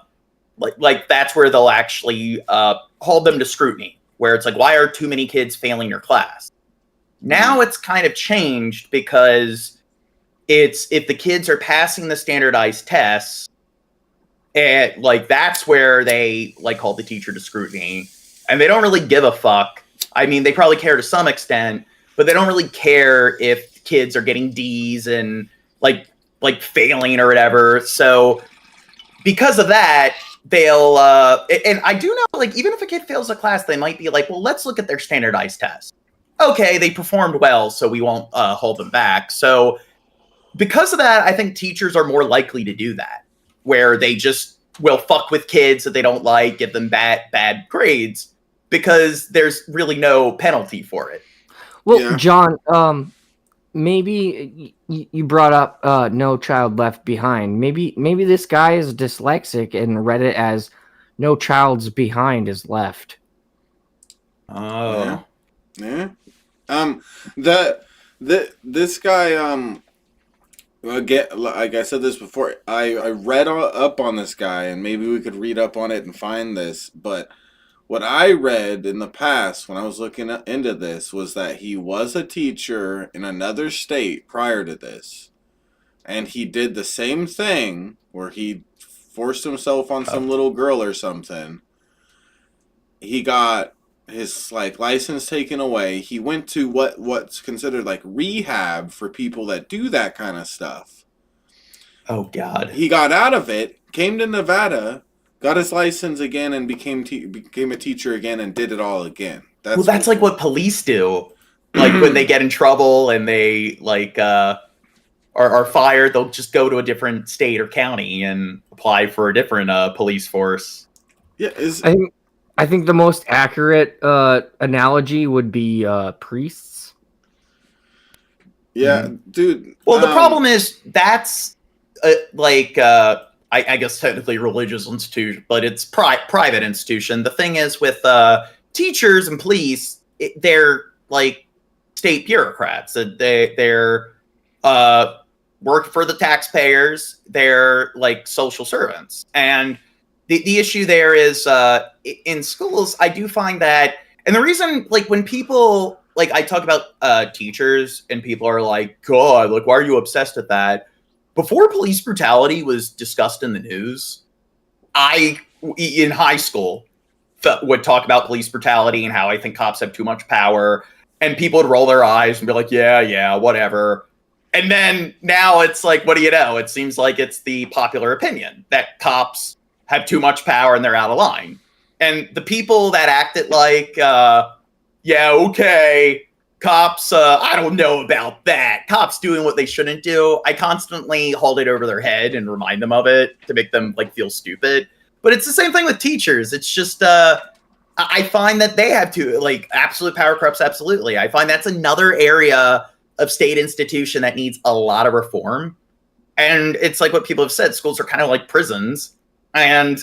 like that's where they'll actually hold them to scrutiny, where it's like, why are too many kids failing your class? Now it's kind of changed, because it's if the kids are passing the standardized tests, and like that's where they like hold the teacher to scrutiny, and they don't really give a fuck. I mean, they probably care to some extent, but they don't really care if kids are getting D's and like failing or whatever. So because of that, they'll and I do know, like, even if a kid fails a class, they might be like, well, let's look at their standardized test. Okay, they performed well, so we won't hold them back. So because of that, I think teachers are more likely to do that, where they just will fuck with kids that they don't like, give them bad grades, because there's really no penalty for it. Well, yeah. John, maybe you brought up No Child Left Behind. Maybe this guy is dyslexic and read it as No Child's Behind is Left. Oh. Yeah. This guy, again, like I said this before, I read up on this guy, and maybe we could read up on it and find this, but what I read in the past when I was looking into this was that he was a teacher in another state prior to this. And he did the same thing where he forced himself on some little girl or something. He got his license taken away. He went to what's considered like rehab for people that do that kind of stuff. Oh, God. He got out of it, came to Nevada, got his license again, and became a teacher again, and did it all again. That's like what police do. Like when they get in trouble and they are fired, they'll just go to a different state or county and apply for a different police force. Yeah, I think the most accurate analogy would be priests. Yeah, dude. Well, the problem is that's I guess technically religious institution, but it's private institution. The thing is with teachers and police, they're like state bureaucrats. They're work for the taxpayers. They're like social servants. And the issue there is in schools, I do find that, and the reason, like, when people like I talk about teachers, and people are like, God, like, why are you obsessed with that? Before police brutality was discussed in the news, in high school, would talk about police brutality and how I think cops have too much power, and people would roll their eyes and be like, yeah, whatever. And then now it's like, what do you know? It seems like it's the popular opinion that cops have too much power and they're out of line. And the people that acted like, yeah, okay, cops, I don't know about that. Cops doing what they shouldn't do. I constantly hold it over their head and remind them of it to make them like feel stupid. But it's the same thing with teachers. It's just, I find that they have to, like, absolute power corrupts absolutely. I find that's another area of state institution that needs a lot of reform. And it's like what people have said, schools are kind of like prisons. And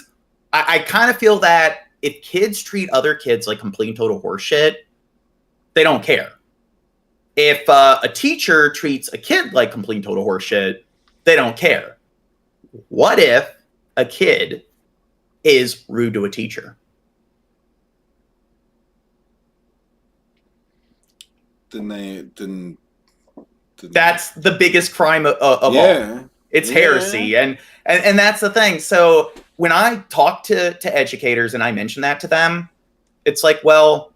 I kind of feel that if kids treat other kids like complete and total horseshit, they don't care. If a teacher treats a kid like complete and total horseshit, they don't care. What if a kid is rude to a teacher? That's the biggest crime of all. It's heresy. And that's the thing. So when I talk to educators and I mention that to them, it's like, well,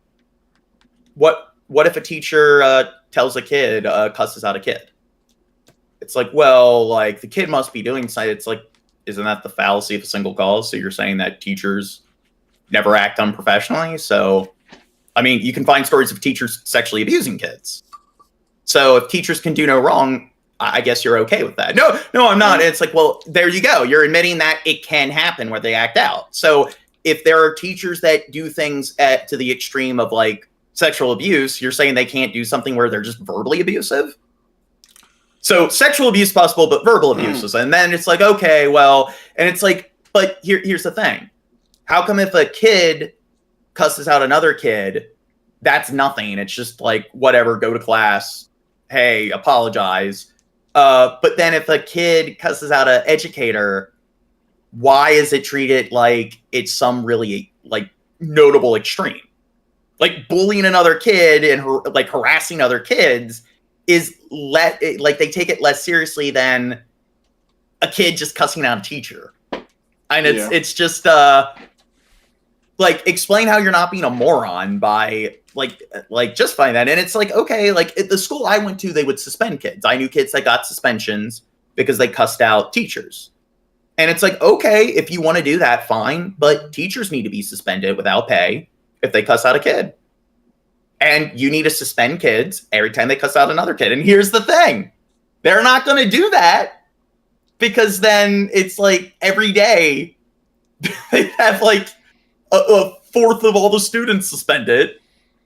what if a teacher tells a kid, cusses out a kid? It's like, well, like the kid must be doing something. It's like, isn't that the fallacy of a single cause? So you're saying that teachers never act unprofessionally? So, I mean, you can find stories of teachers sexually abusing kids. So if teachers can do no wrong, I guess you're okay with that. No, I'm not. It's like, well, there you go. You're admitting that it can happen where they act out. So if there are teachers that do things to the extreme of like sexual abuse, you're saying they can't do something where they're just verbally abusive? So sexual abuse is possible, but verbal abuse is. And then it's like, okay, well, and it's like, but here's the thing. How come if a kid cusses out another kid, that's nothing? It's just like, whatever, go to class. Hey, apologize. But then if a kid cusses out an educator, why is it treated like it's some really like notable extreme? Like bullying another kid and like harassing other kids is like they take it less seriously than a kid just cussing out a teacher. And it's just like explain how you're not being a moron by like justifying that. And it's like, okay, like at the school I went to, they would suspend kids. I knew kids that got suspensions because they cussed out teachers. And it's like, okay, if you want to do that, fine, but teachers need to be suspended without pay if they cuss out a kid. And you need to suspend kids every time they cuss out another kid. And here's the thing. They're not going to do that because then it's like every day they have like a fourth of all the students suspended.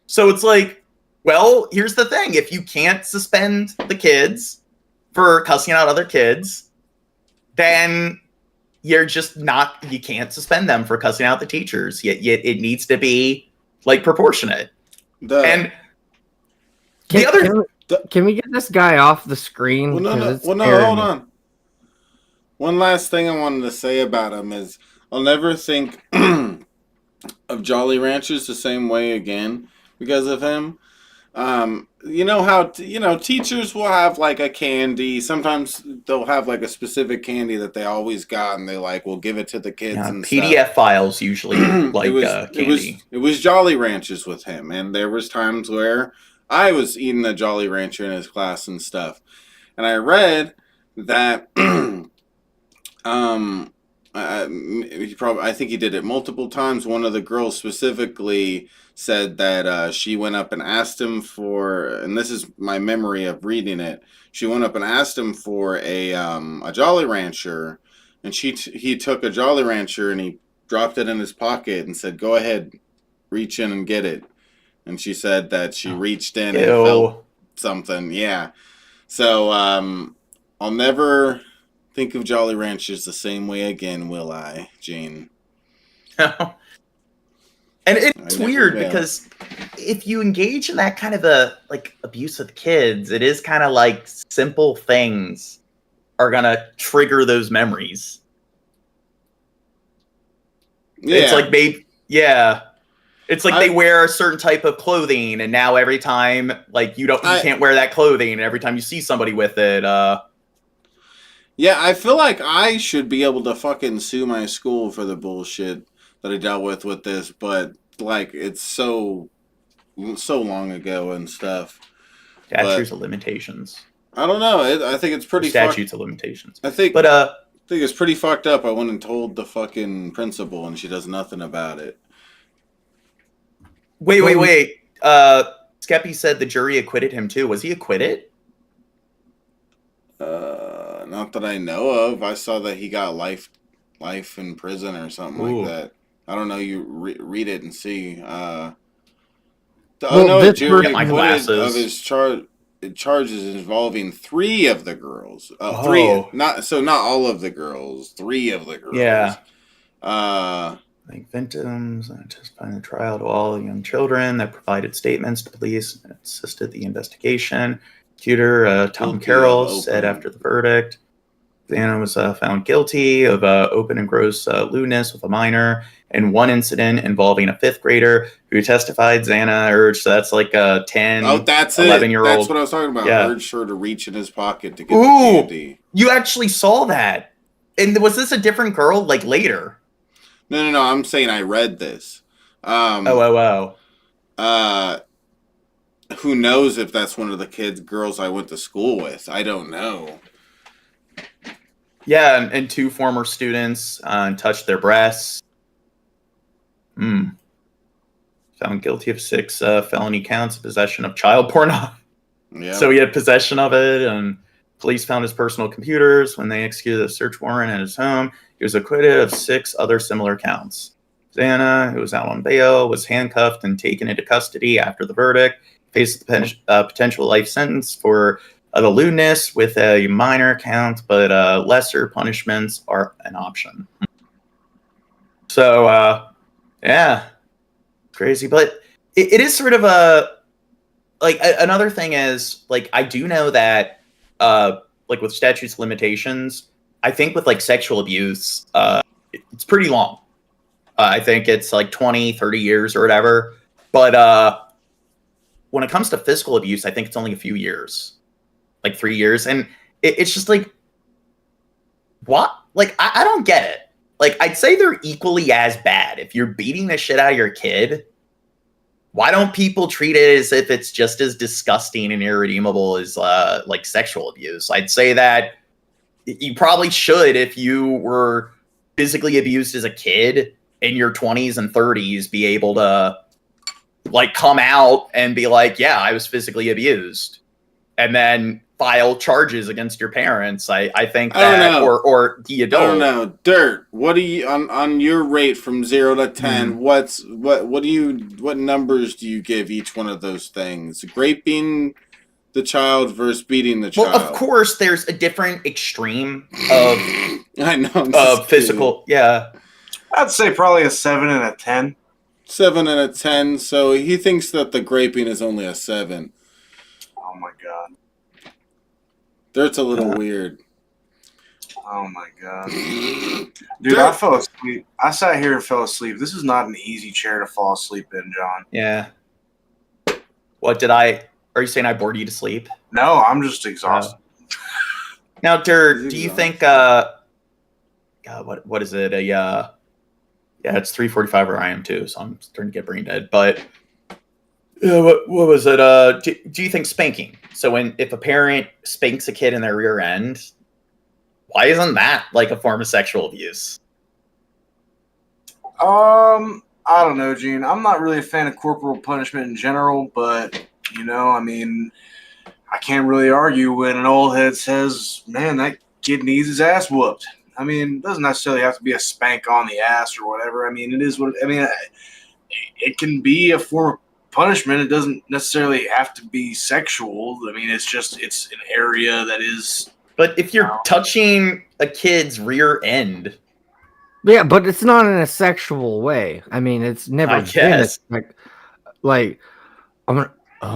So it's like, well, here's the thing. If you can't suspend the kids for cussing out other kids, then you're just not, you can't suspend them for cussing out the teachers. Yet it needs to be like proportionate. And can we get this guy off the screen? No, hold on. One last thing I wanted to say about him is I'll never think of Jolly Ranchers the same way again because of him. You know how teachers will have like a candy. Sometimes they'll have like a specific candy that they always got, and they like will give it to the kids. Yeah, and PDF stuff. Files usually like candy. It was Jolly Ranchers with him, and there was times where I was eating a Jolly Rancher in his class and stuff, and I read that I think he did it multiple times. One of the girls specifically said that she went up and asked him for, and this is my memory of reading it. She went up and asked him for a Jolly Rancher, and he took a Jolly Rancher and he dropped it in his pocket and said, "Go ahead, reach in and get it." And she said that she reached in and felt something. Yeah. So I'll never think of Jolly Ranchers the same way again, will I, Gene? And it's weird because if you engage in that kind of a like abuse with kids, it is kind of like simple things are gonna trigger those memories. Yeah. It's like It's like they wear a certain type of clothing, and now every time, like you can't wear that clothing, and every time you see somebody with it, yeah, I feel like I should be able to fucking sue my school for the bullshit that I dealt with this, but like it's so long ago and stuff. Statutes of limitations. I don't know. I think it's pretty statutes of limitations. I think it's pretty fucked up. I went and told the fucking principal, and she does nothing about it. Wait. Skeppy said the jury acquitted him too. Was he acquitted? Not that I know of. I saw that he got life in prison or something like that. I don't know. You read it and see. The jury acquitted of his charges involving 3 of the girls. 3, not all of the girls. 3 of the girls. Yeah. Like victims testifying in the trial to all young children that provided statements to police and assisted the investigation. Prosecutor Tom Carroll said after the verdict, Xana was found guilty of open and gross lewdness with a minor and 1 incident involving a 5th grader who testified Xana urged. So that's like a 10, 11-year-old. That's what I was talking about. Yeah. Urged her to reach in his pocket to get the candy. You actually saw that. And was this a different girl, like later? No. I'm saying I read this. Who knows if that's one of the girls I went to school with? I don't know. Yeah, and 2 former students touched their breasts. Found guilty of 6 felony counts of possession of child pornography. Yeah. So he had possession of it, and police found his personal computers when they executed a search warrant at his home. He was acquitted of 6 other similar counts. Xana, who was out on bail, was handcuffed and taken into custody after the verdict. Faced the potential life sentence for the lewdness with a minor count, but lesser punishments are an option. So, yeah, crazy. But it is sort of another thing is, like, I do know that, like, with statutes of limitations, I think with, like, sexual abuse, it's pretty long. I think it's, like, 20, 30 years or whatever. But when it comes to physical abuse, I think it's only a few years. Like 3 years. And it's just, like, what? Like, I don't get it. Like, I'd say they're equally as bad. If you're beating the shit out of your kid, why don't people treat it as if it's just as disgusting and irredeemable as, like, sexual abuse? I'd say that you probably should, if you were physically abused as a kid in your 20s and 30s, be able to, like, come out and be like, yeah, I was physically abused. And then file charges against your parents. I think that, I don't know. or the adult. I don't know. Dirt, what do you on your rate from 0 to 10? What numbers do you give each one of those things? Raping the child versus beating the child. Well, of course, there's a different extreme of I know of physical. Kidding. Yeah, I'd say probably a 7 and a 10. 7 and a 10. So he thinks that the graping is only a 7. Oh my god. Dirt's a little weird. Oh my god. Dude, I fell asleep. I sat here and fell asleep. This is not an easy chair to fall asleep in, John. Yeah. Are you saying I bored you to sleep? No, I'm just exhausted. Now, Dirt, do you think, God, what is it? Yeah, it's 3:45 where I am too, so I'm starting to get brain dead. But what was it? Do you think spanking? So if a parent spanks a kid in their rear end, why isn't that like a form of sexual abuse? I don't know, Gene. I'm not really a fan of corporal punishment in general, but I mean, I can't really argue when an old head says, "Man, that kid needs his ass whooped." I mean, it doesn't necessarily have to be a spank on the ass or whatever. I mean, it is what I mean. It can be a form of punishment. It doesn't necessarily have to be sexual. I mean, it's an area that is. But if you're touching a kid's rear end, yeah, but it's not in a sexual way. I mean, it's never been like I'm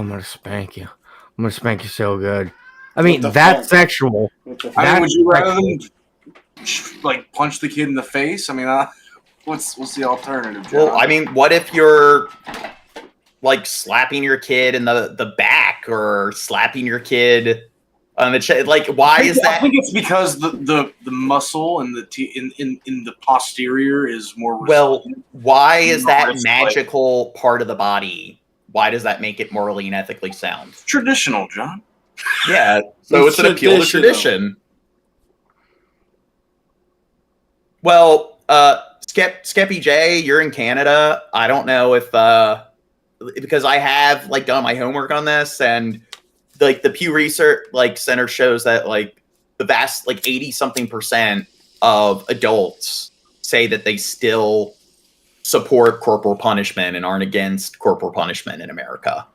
gonna spank you. I'm gonna spank you so good. I mean, that's sexual. I mean, would you rather than like punch the kid in the face? I mean, What's the alternative, John? Well, I mean, what if you're like slapping your kid in the back or slapping your kid on the chest? Like, why is that? I think it's because the muscle and in the posterior is more. Well, why is that magical part of the body? Why does that make it morally and ethically sound? Traditional, John. Yeah, so it's an appeal to tradition. Well, Skeppy J, you're in Canada. I don't know if because I have like done my homework on this, and like the Pew Research Center shows that like the vast 80-something% of adults say that they still support corporal punishment and aren't against corporal punishment in America.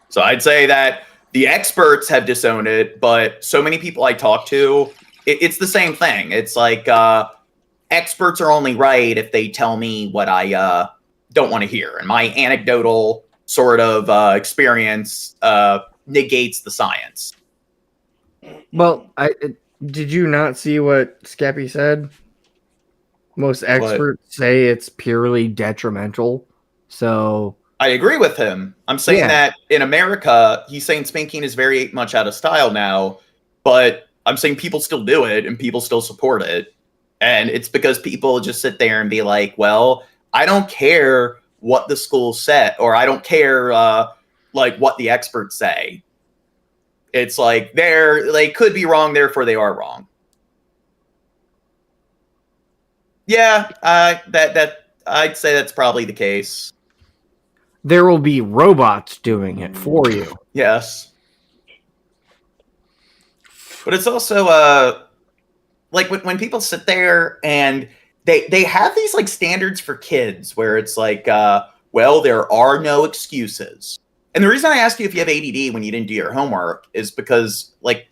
So I'd say that the experts have disowned it, but so many people I talk to, it's the same thing. It's like experts are only right if they tell me what I don't want to hear. And my anecdotal sort of experience negates the science. Well, did you not see what Skeppy said? Most experts say it's purely detrimental. So I agree with him. I'm saying that in America, he's saying spanking is very much out of style now, but I'm saying people still do it and people still support it. And it's because people just sit there and be like, well, I don't care what the school said, or I don't care what the experts say. It's like they could be wrong, therefore they are wrong. Yeah, that I'd say that's probably the case. there will be robots doing it for you. Yes. But it's also like when people sit there and they have these like standards for kids where it's like, well, there are no excuses. And the reason I asked you if you have ADD when you didn't do your homework is because like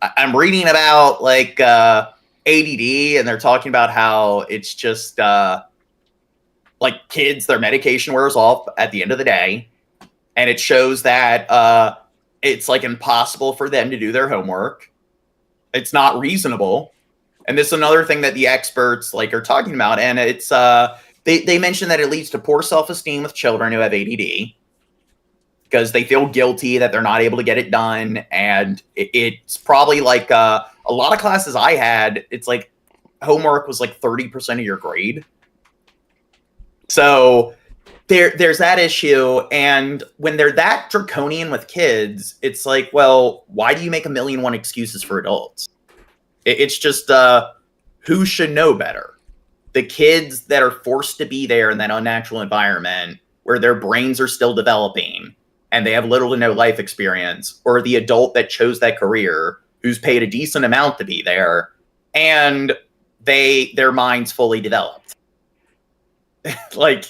I'm reading about like ADD and they're talking about how it's just like kids, their medication wears off at the end of the day. And it shows that it's like impossible for them to do their homework. It's not reasonable. And this is another thing that the experts like are talking about. And it's they mention that it leads to poor self-esteem with children who have ADD because they feel guilty that they're not able to get it done. And it's probably like a lot of classes I had, it's like homework was like 30% of your grade. So there's that issue. And when they're that draconian with kids, it's like, well, why do you make 1,000,001 excuses for adults? It's just who should know better? The kids that are forced to be there in that unnatural environment where their brains are still developing and they have little to no life experience, or the adult that chose that career who's paid a decent amount to be there and their minds fully developed. Like,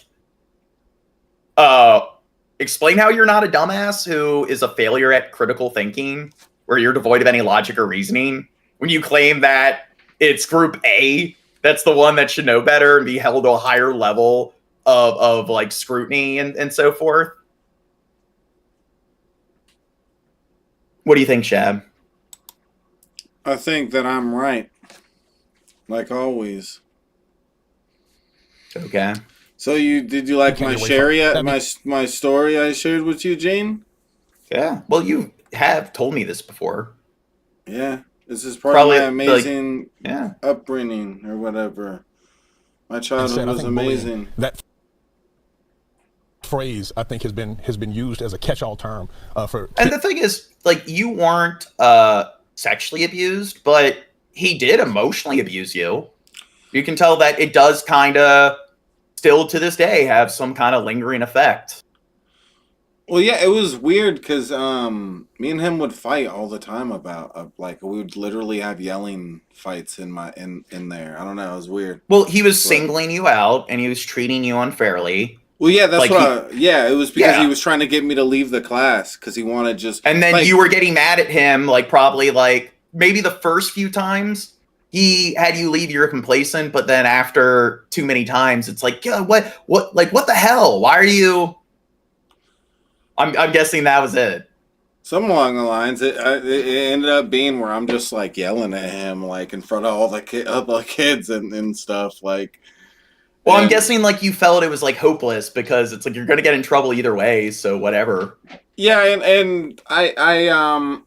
explain how you're not a dumbass who is a failure at critical thinking, where you're devoid of any logic or reasoning, when you claim that it's group A that's the one that should know better and be held to a higher level of like scrutiny and so forth. What do you think, Shab? I think that I'm right. Like always. Okay. So did you like my my story I shared with you, Gene? Yeah. Well, you have told me this before. Yeah. This is probably my amazing upbringing or whatever. My childhood was amazing. That phrase, I think, has been used as a catch-all term for. And the thing is, like, you weren't sexually abused, but he did emotionally abuse you. You can tell that it does kind of still to this day have some kind of lingering effect. Well, yeah, it was weird because me and him would fight all the time about like we would literally have yelling fights in there. I don't know, it was weird. Well, he was singling you out and he was treating you unfairly. Well, yeah, that's like it was because he was trying to get me to leave the class because he wanted just. And then you were getting mad at him, like probably like maybe the first few times he had you leave, you're complacent, but then after too many times, it's like, yeah, what the hell? Why are you? I'm guessing that was it. Some along the lines. It ended up being where I'm just like yelling at him, like in front of all the kids and stuff, like. Well, I'm guessing like you felt it was like hopeless because it's like you're gonna get in trouble either way, so whatever. Yeah, and I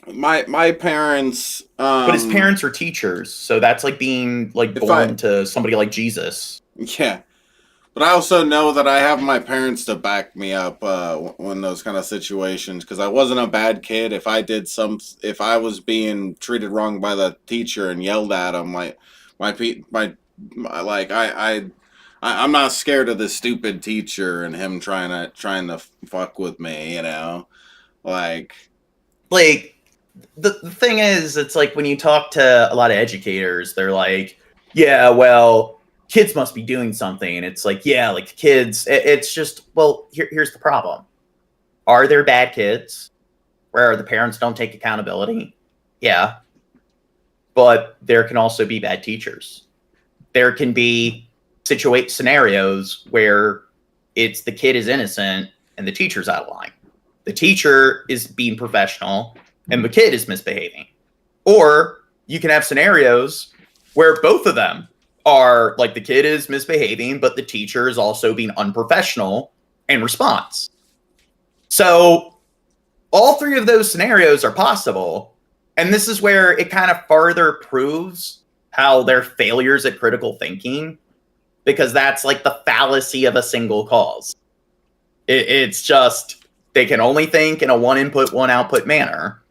my parents but his parents are teachers, so that's like being like born to somebody like Jesus. Yeah. But I also know that I have my parents to back me up when those kind of situations, because I wasn't a bad kid. If I was being treated wrong by the teacher and yelled at him, I'm not scared of this stupid teacher and him trying to fuck with me, you know, like the thing is, it's like when you talk to a lot of educators, they're like, yeah, well, kids must be doing something. And it's like, yeah, like kids, it's just, well, here's the problem. Are there bad kids where the parents don't take accountability? Yeah. But there can also be bad teachers. There can be scenarios where it's the kid is innocent and the teacher's out of line. The teacher is being professional and the kid is misbehaving. Or you can have scenarios where both of them are like the kid is misbehaving, but the teacher is also being unprofessional in response. So all three of those scenarios are possible. And this is where it kind of further proves how they're failures at critical thinking, because that's like the fallacy of a single cause. It's just, they can only think in a one input, one output manner.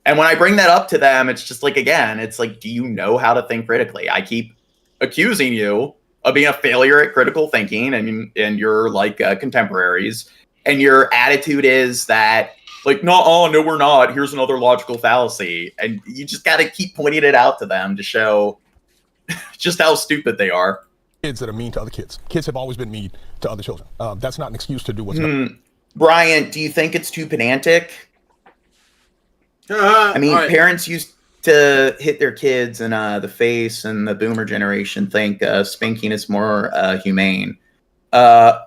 And when I bring that up to them, it's just like, again, it's like, do you know how to think critically? I keep accusing you of being a failure at critical thinking and your like contemporaries, and your attitude is that like, no, we're not. Here's another logical fallacy. And you just got to keep pointing it out to them to show just how stupid they are. Kids that are mean to other kids. Kids have always been mean to other children. That's not an excuse to do what's not. Brian, do you think it's too pedantic? I mean, parents used to hit their kids in the face, and the boomer generation think spanking is more humane. Yeah,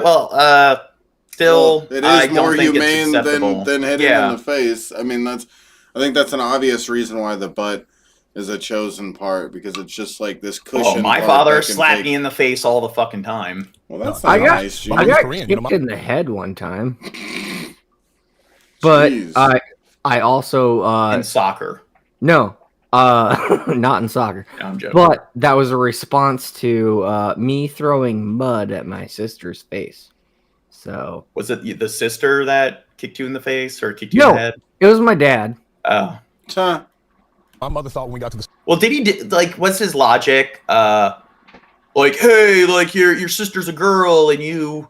well, still, it is more humane than hitting in the face. I mean, I think that's an obvious reason why the butt is a chosen part, because it's just like this cushion. Oh, my father slapped me in the face all the fucking time. Well, that's not nice. I got kicked in the head one time. But I also in soccer. No, not in soccer. No, I'm joking. But that was a response to me throwing mud at my sister's face. So was it the sister that kicked you in the face or kicked you in the head? It was my dad. Oh, my mother thought when we got to the. Well, did he like? What's his logic? Like, hey, like your sister's a girl and you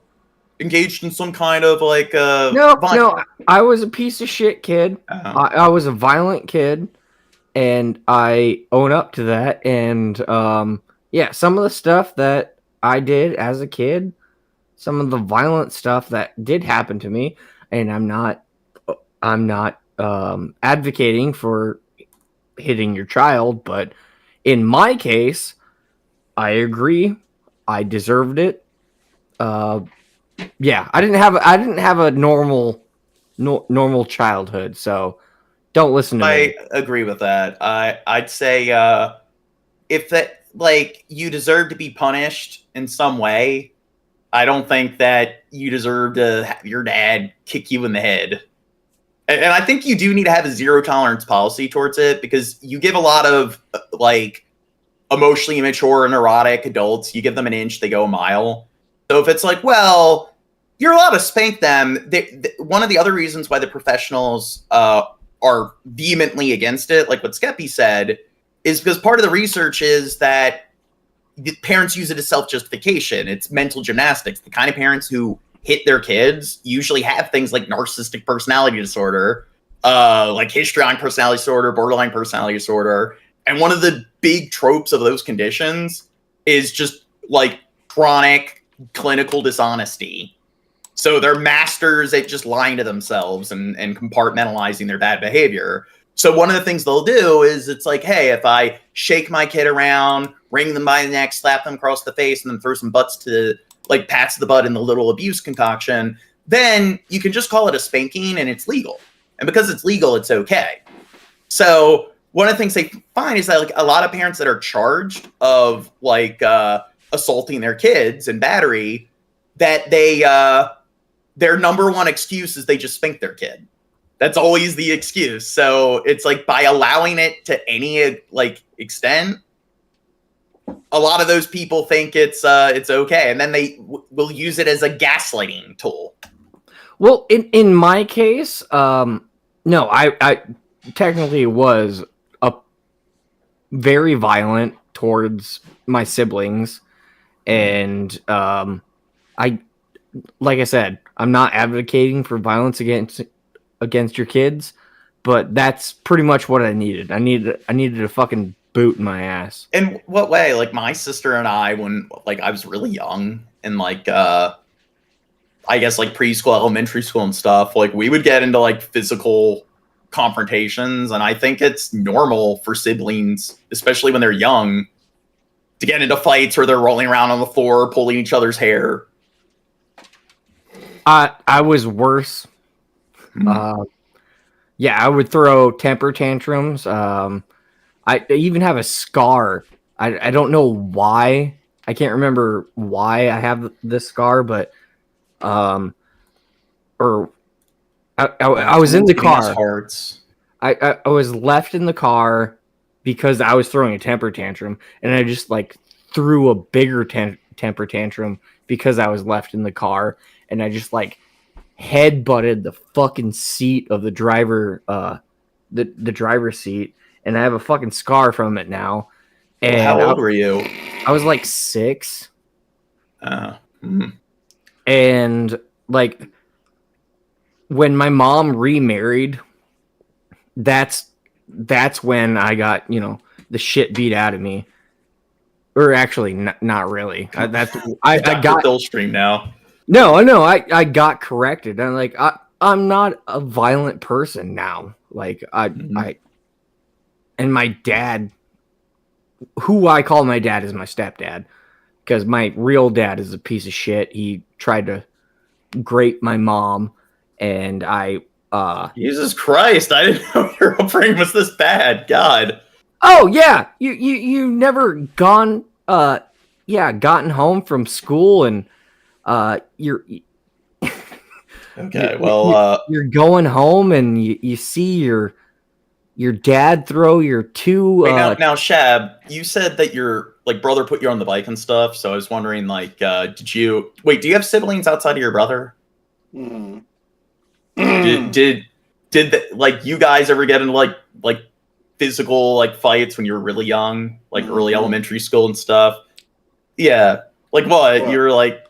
engaged in some kind of like no, I was a piece of shit kid. I was a violent kid, and I own up to that. And yeah, some of the stuff that I did as a kid, some of the violent stuff that did happen to me, and I'm not advocating for hitting your child, but in my case, I agree, I deserved it. Yeah, I didn't have a normal childhood, so don't listen to me. I agree with that. I'd say if that like you deserve to be punished in some way, I don't think that you deserve to have your dad kick you in the head. And I think you do need to have a zero tolerance policy towards it, because you give a lot of like emotionally immature and neurotic adults, you give them an inch, they go a mile. So if it's like, well, you're allowed to spank them. One of the other reasons why the professionals are vehemently against it, like what Skeppy said, is because part of the research is that parents use it as self-justification. It's mental gymnastics. The kind of parents who hit their kids usually have things like narcissistic personality disorder, like histrionic personality disorder, borderline personality disorder. And one of the big tropes of those conditions is just like chronic clinical dishonesty. So they're masters at just lying to themselves and compartmentalizing their bad behavior. So one of the things they'll do is it's like, hey, if I shake my kid around, wring them by the neck, slap them across the face, and then throw some pats to the butt in the little abuse concoction, then you can just call it a spanking and it's legal. And because it's legal, it's okay. So one of the things they find is that like a lot of parents that are charged of like assaulting their kids and battery, that they their number one excuse is they just spank their kid. That's always the excuse. So it's like by allowing it to any like extent, a lot of those people think it's okay, and then they will use it as a gaslighting tool. Well, in my case, no, I technically was very violent towards my siblings, and like I said, I'm not advocating for violence against your kids, but that's pretty much what I needed. I needed a fucking boot in my ass. In what way? Like my sister and I, when like I was really young and like I guess like preschool, elementary school and stuff, like we would get into like physical confrontations, and I think it's normal for siblings, especially when they're young, to get into fights where they're rolling around on the floor, pulling each other's hair. I was worse. Yeah, I would throw temper tantrums. I even have a scar. I don't know why. I can't remember why I have this scar, but I was in the car. I was left in the car because I was throwing a temper tantrum, and I just like threw a bigger temper tantrum because I was left in the car, and I just like head-butted the fucking seat of the driver, the driver's seat, and I have a fucking scar from it now. And how old were you? I was like 6. And like when my mom remarried, that's when I got, the shit beat out of me. Or actually, not really. I got Bill stream now. No, I got corrected. I'm like, I'm not a violent person now. Like and my dad, who I call my dad, is my stepdad, because my real dad is a piece of shit. He tried to grape my mom, and Jesus Christ, I didn't know your upbringing was this bad. God. Oh yeah, you never gotten home from school, and you're okay. Well, you're going home, and you see your dad throw your two. Wait, now, Shab, you said that your like brother put you on the bike and stuff. So I was wondering, like, do you have siblings outside of your brother? Did like you guys ever get into like physical like fights when you were really young, like early elementary school and stuff? Yeah, like what? You were like,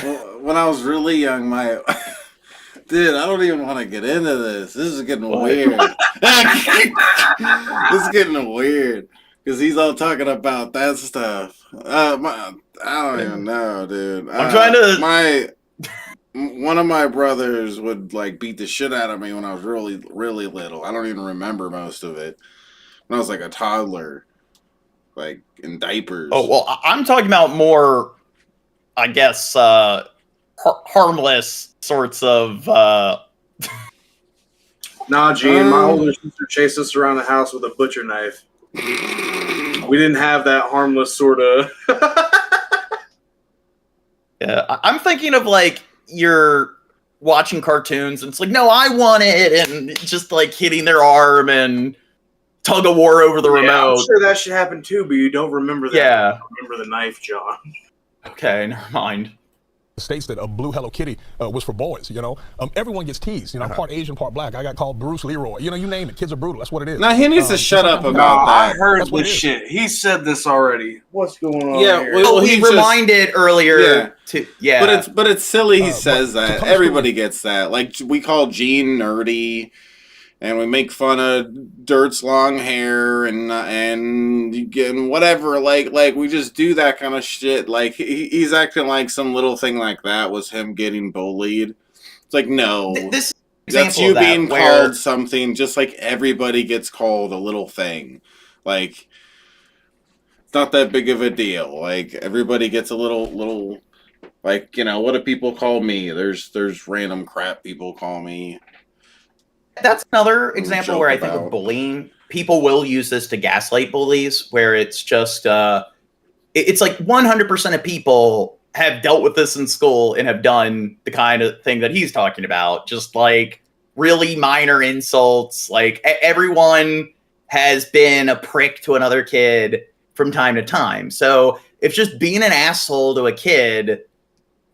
when I was really young, dude, I don't even want to get into this. This is getting weird. This is getting weird because he's all talking about that stuff. I don't even know, dude. I'm trying to. One of my brothers would like beat the shit out of me when I was really, really little. I don't even remember most of it. When I was like a toddler, like in diapers. Oh well, I'm talking about more, I guess, harmless sorts of. Nah, Gene, my older sister chased us around the house with a butcher knife. We didn't have that harmless sort of. Yeah, I'm thinking of like you're watching cartoons and it's like, no, I want it, and just like hitting their arm and tug of war over the remote. I'm sure that should happen too, but you don't remember that. Yeah. You don't remember the knife, John. Okay, never mind. States that a blue Hello Kitty was for boys, everyone gets teased. I'm part Asian, part black. I got called Bruce Leroy. You name it. Kids are brutal. That's what it is. Now he needs to shut up about that. I heard this shit. He said this already. What's going on? Yeah, here? well, he reminded earlier. But it's silly. He says that. Everybody gets that. Like we call Gene nerdy, and we make fun of Dirt's long hair and whatever. Like we just do that kind of shit. Like he's acting like some little thing like that was him getting bullied. It's like no, that's you being called something. Just like everybody gets called a little thing. Like it's not that big of a deal. Like everybody gets a little. Like what do people call me? There's random crap people call me. That's another example where I think of bullying. People will use this to gaslight bullies, where it's just it's like 100% of people have dealt with this in school and have done the kind of thing that he's talking about. Just like really minor insults. Like everyone has been a prick to another kid from time to time. So if just being an asshole to a kid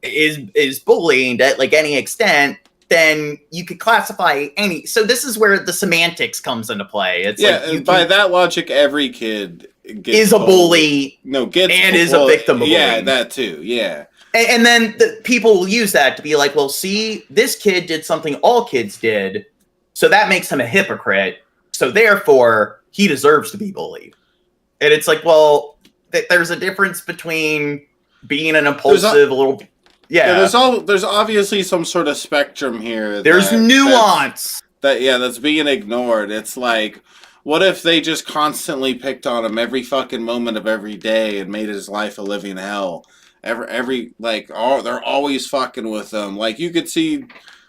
is bullying at like any extent, then you could classify any. So this is where the semantics comes into play. It's like by that logic, every kid is a bully. Is a victim of bullying. Yeah, that too. Yeah. And then the people will use that to be like, well, see, this kid did something all kids did, so that makes him a hypocrite. So therefore, he deserves to be bullied. And it's like, well, there's a difference between being an impulsive little. Yeah, there's obviously some sort of spectrum here. There's nuance. That's being ignored. It's like, what if they just constantly picked on him every fucking moment of every day and made his life a living hell? They're always fucking with them. Like, you could see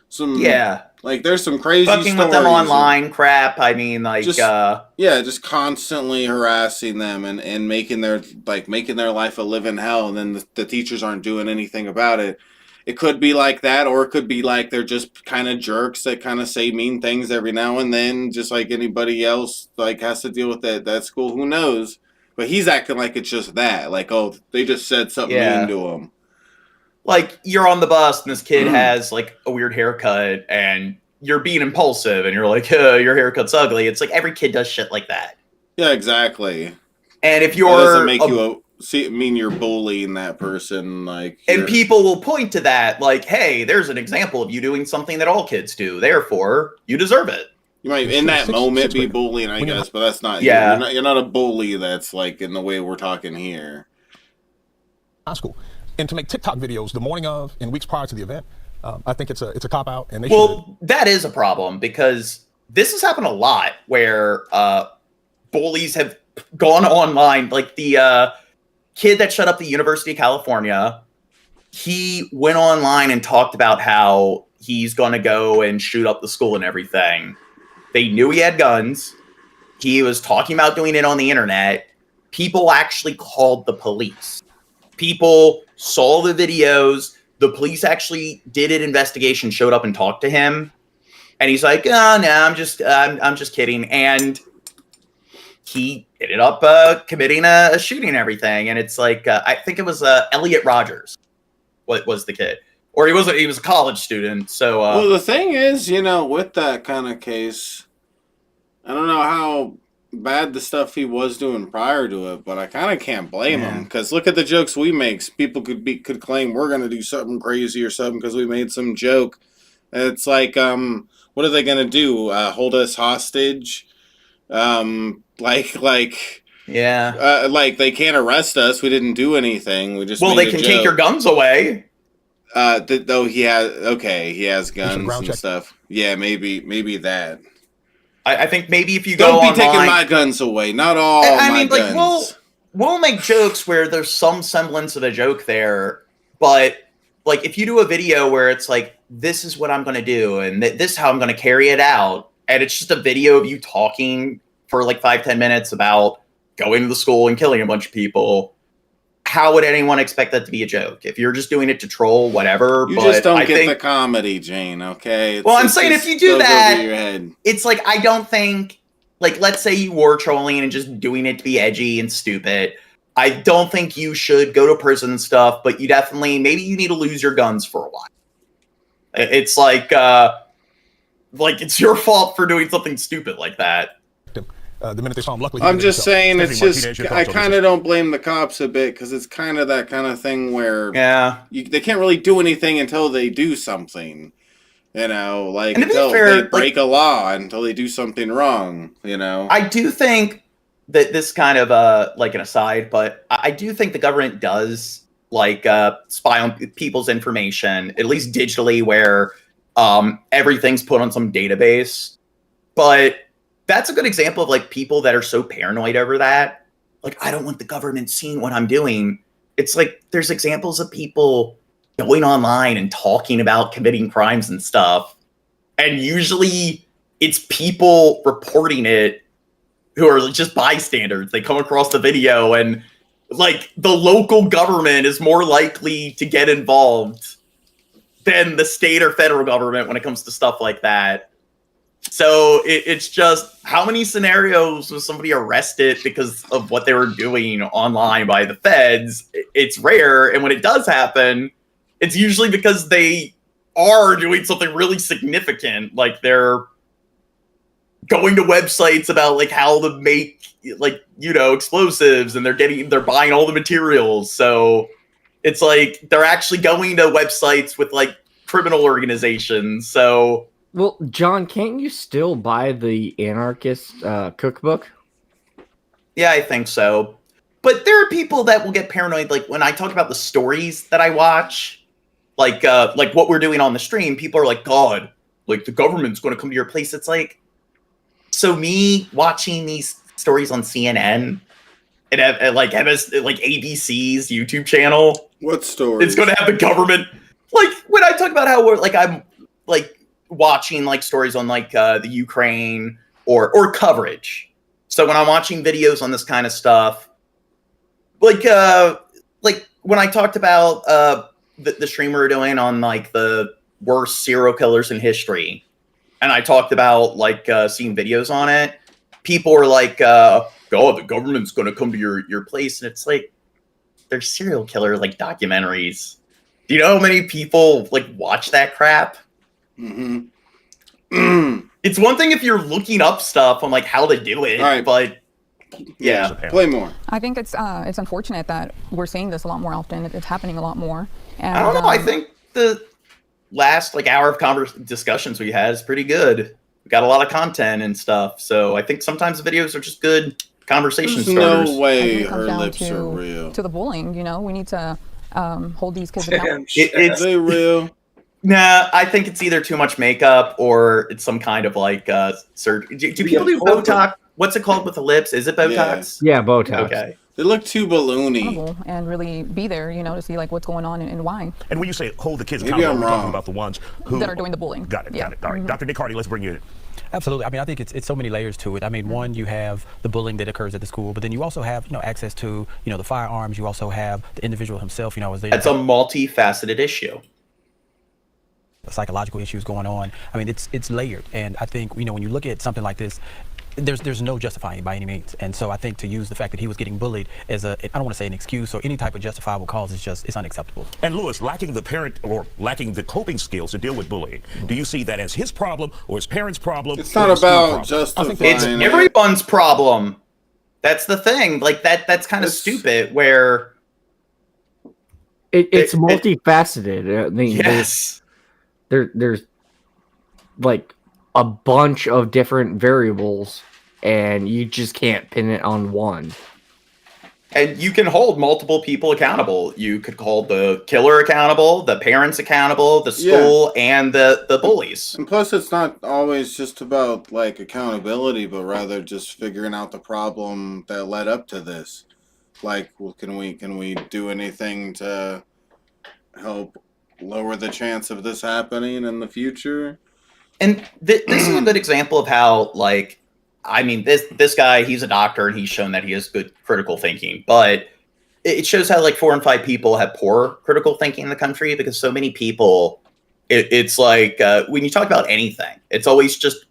some. Yeah. Like, there's some crazy fucking stories with them online crap. I mean, like, just constantly harassing them and making their life a living hell, and then the teachers aren't doing anything about it. It could be like that, or it could be like they're just kind of jerks that kind of say mean things every now and then, just like anybody else like has to deal with that school. Who knows? But he's acting like it's just that. Like, oh, they just said something mean to him. Like, you're on the bus and this kid has like a weird haircut and you're being impulsive and you're like, your haircut's ugly. It's like every kid does shit like that. Yeah, exactly. And if you're doesn't make mean you're bullying that person, and people will point to that, like, hey, there's an example of you doing something that all kids do, therefore you deserve it. You might in that moment be bullying, I guess, but that's not. Yeah, you're not a bully. That's like in the way we're talking here. High school, and to make TikTok videos the morning of and weeks prior to the event, I think it's a cop out. And that is a problem because this has happened a lot where bullies have gone online. Like the kid that shut up the University of California, he went online and talked about how he's going to go and shoot up the school and everything. They knew he had guns. He was talking about doing it on the internet. People actually called the police. People saw the videos. The police actually did an investigation, showed up and talked to him. And he's like, oh, no, I'm just kidding. And he ended up committing a shooting and everything. And it's like, I think it was Elliot Rogers. What was the kid? Or he was a college student. So well, the thing is, with that kind of case, I don't know how bad the stuff he was doing prior to it, but I kind of can't blame him because look at the jokes we make. People could claim we're gonna do something crazy or something because we made some joke. It's like, what are they gonna do? Hold us hostage? Like they can't arrest us. We didn't do anything. We just they can take your guns away. Though he has guns and stuff. Yeah, maybe that. I think maybe if you don't be taking my guns away. Not all. I mean, guns. We'll make jokes where there's some semblance of a joke there, but like if you do a video where it's like, this is what I'm going to do, and this is how I'm going to carry it out, and it's just a video of you talking for like 5-10 minutes about going to the school and killing a bunch of people. How would anyone expect that to be a joke? If you're just doing it to troll, whatever. You just don't get the comedy, Jane, okay? I'm saying if you do that, it's like, I don't think, like, let's say you were trolling and just doing it to be edgy and stupid. I don't think you should go to prison and stuff, but you definitely, maybe you need to lose your guns for a while. It's like it's your fault for doing something stupid like that. The minute they saw him, luckily. I'm just saying, it's just, I kind of don't blame the cops a bit because it's kind of that kind of thing where they can't really do anything until they do something, until they break a law, until they do something wrong, I do think that this kind of like an aside, but I do think the government does spy on people's information, at least digitally, where everything's put on some database, but that's a good example of people that are so paranoid over that. Like, I don't want the government seeing what I'm doing. It's like, there's examples of people going online and talking about committing crimes and stuff. And usually it's people reporting it who are just bystanders. They come across the video and like the local government is more likely to get involved than the state or federal government when it comes to stuff like that. So it's just how many scenarios was somebody arrested because of what they were doing online by the feds? It's rare. And when it does happen, it's usually because they are doing something really significant. Like they're going to websites about like how to make like, you know, explosives, and they're buying all the materials. So it's like they're actually going to websites with like criminal organizations. So, well, John, can't you still buy the anarchist cookbook? Yeah, I think so. But there are people that will get paranoid. Like when I talk about the stories that I watch, like what we're doing on the stream, people are like, God, like the government's going to come to your place. It's like, so me watching these stories on CNN and like ABC's YouTube channel. What story? It's going to have the government. Like when I talk about how we're like, I'm like watching like stories on like the Ukraine or coverage. So when I'm watching videos on this kind of stuff, like when I talked about the stream we were doing on like the worst serial killers in history, and I talked about like seeing videos on it, people were like, "Oh, the government's going to come to your place," and it's like, they're serial killer like documentaries. Do you know how many people like watch that crap? Mm-hmm. It's one thing if you're looking up stuff on like how to do it, but yeah, play more. I think it's unfortunate that we're seeing this a lot more often. It's happening a lot more. And, I don't know. I think the last like hour of discussions we had is pretty good. We got a lot of content and stuff, so I think sometimes the videos are just good conversation starters. No way I think it her comes down lips are real. to the bullying. You know, we need to hold these kids accountable. It's they real. Nah, I think it's either too much makeup or it's some kind of like surgery. Do people do Botox? What's it called with the lips? Is it Botox? Yeah, Botox. Okay. They look too balloony. And really be there, you know, to see like what's going on and why. And when you say hold the kids Maybe accountable, I'm we're talking wrong. about the ones who that are doing the bullying. Got it. Yeah. Got it. All right, Dr. Nick Hardy, let's bring you in. Absolutely. I mean, I think it's so many layers to it. I mean, one, you have the bullying that occurs at the school, but then you also have, access to, the firearms. You also have the individual himself, is there. It's a multifaceted issue. Psychological issues going on. I mean, it's layered. And I think, when you look at something like this, there's no justifying it by any means. And so I think to use the fact that he was getting bullied as I don't want to say an excuse or any type of justifiable cause it's unacceptable. And Lewis, lacking the coping skills to deal with bullying, do you see that as his problem or his parents' problem? It's not about justifying It's everyone's problem. That's the thing. Like that's kind of stupid where it's multifaceted. I mean, yes. There's like a bunch of different variables and you just can't pin it on one. And you can hold multiple people accountable. You could hold the killer accountable, the parents accountable, the school, and the bullies. And plus, it's not always just about like accountability, but rather just figuring out the problem that led up to this. Like, well, can we do anything to help lower the chance of this happening in the future? And this is a good example of how, like, I mean, this guy, he's a doctor and he's shown that he has good critical thinking, but it shows how like 4 in 5 people have poor critical thinking in the country because so many people, it's like when you talk about anything, it's always just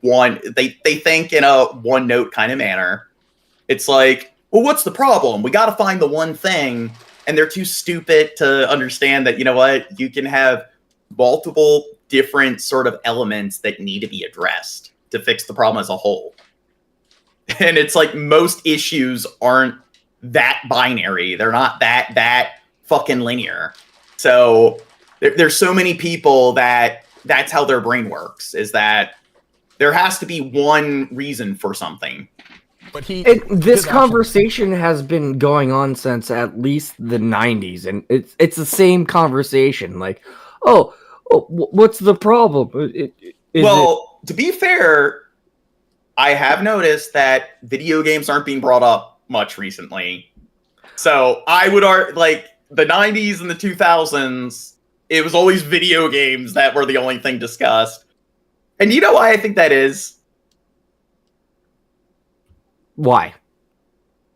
one, they think in a one note kind of manner. It's like, well, what's the problem? We got to find the one thing. And they're too stupid to understand that, you know what, you can have multiple different sort of elements that need to be addressed to fix the problem as a whole. And it's like most issues aren't that binary. They're not that fucking linear. So there's so many people that's how their brain works, is that there has to be one reason for something. But this conversation has been going on since at least the 90s, and it's the same conversation. Like, what's the problem? To be fair, I have noticed that video games aren't being brought up much recently. So I would argue, like, the 90s and the 2000s, it was always video games that were the only thing discussed. And you know why I think that is? Why?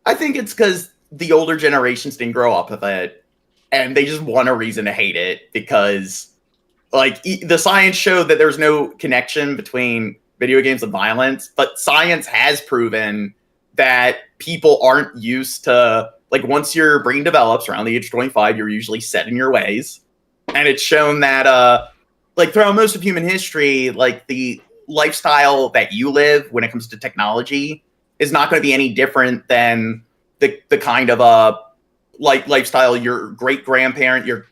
I think it's because the older generations didn't grow up with it, and they just want a reason to hate it because, like, the science showed that there's no connection between video games and violence, but science has proven that people aren't used to, like, once your brain develops around the age of 25, you're usually set in your ways. And it's shown that, like, throughout most of human history, like, the lifestyle that you live when it comes to technology is not going to be any different than the kind of like lifestyle your great grandparent, your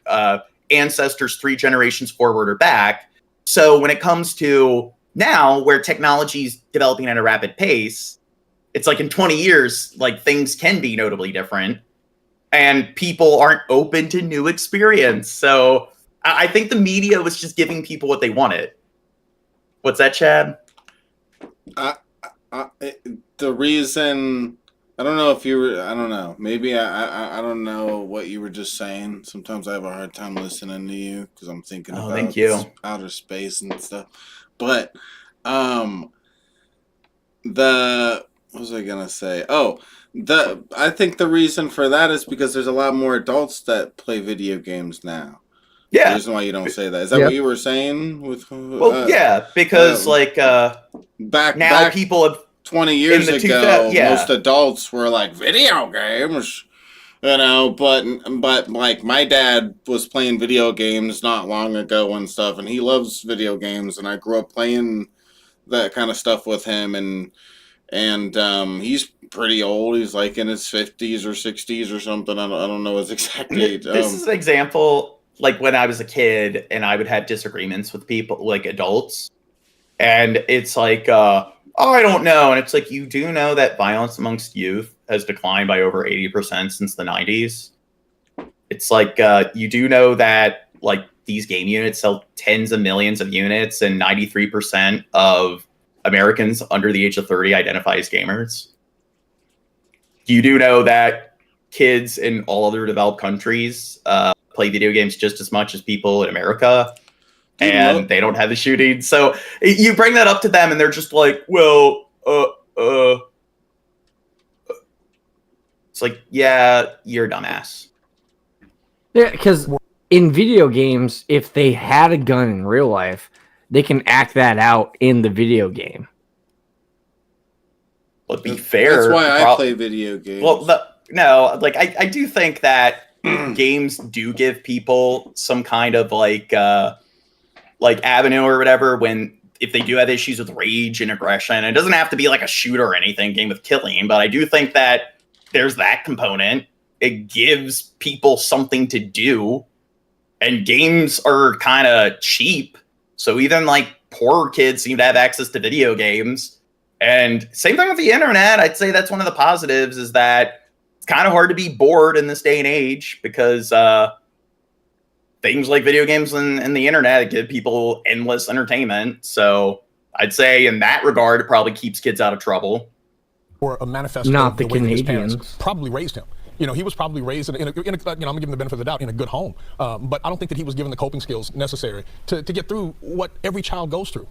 ancestors 3 generations forward or back. So when it comes to now, where technology is developing at a rapid pace, it's like in 20 years, like things can be notably different, and people aren't open to new experience. So I think the media was just giving people what they wanted. What's that, Chad? The reason, I don't know if you were, I don't know. Maybe I don't know what you were just saying. Sometimes I have a hard time listening to you because I'm thinking about thank you. Outer space and stuff. But what was I gonna say? I think the reason for that is because there's a lot more adults that play video games now. Yeah. The reason why you don't say that. Is that what you were saying? Well, yeah, because back people have 20 years ago, yeah. most adults were like, video games, but like my dad was playing video games not long ago and stuff, and he loves video games, and I grew up playing that kind of stuff with him, and he's pretty old. He's like in his 50s or 60s or something. I don't know his exact age. This is an example, like when I was a kid and I would have disagreements with people, like adults, and it's like, I don't know. And it's like, you do know that violence amongst youth has declined by over 80% since the 90s. It's like, you do know that, like, these game units sell tens of millions of units, and 93% of Americans under the age of 30 identify as gamers. You do know that kids in all other developed countries play video games just as much as people in America, and they don't have the shooting. So you bring that up to them, and they're just like, well, it's like, yeah, you're a dumbass. Yeah, because in video games, if they had a gun in real life, they can act that out in the video game. Well, to be fair, that's why I play video games. Well, no, like I do think that games do give people some kind of like avenue or whatever if they do have issues with rage and aggression. It doesn't have to be like a shooter or anything, game with killing, but I do think that there's that component. It gives people something to do, and games are kind of cheap. So even like poorer kids seem to have access to video games. And same thing with the internet. I'd say that's one of the positives, is that it's kind of hard to be bored in this day and age, because things like video games and the internet give people endless entertainment. So I'd say in that regard, it probably keeps kids out of trouble. Or a manifesto Not of the way that his Canadians. parents probably raised him. He was probably raised in a I'm gonna give him the benefit of the doubt, in a good home. But I don't think that he was given the coping skills necessary to get through what every child goes through.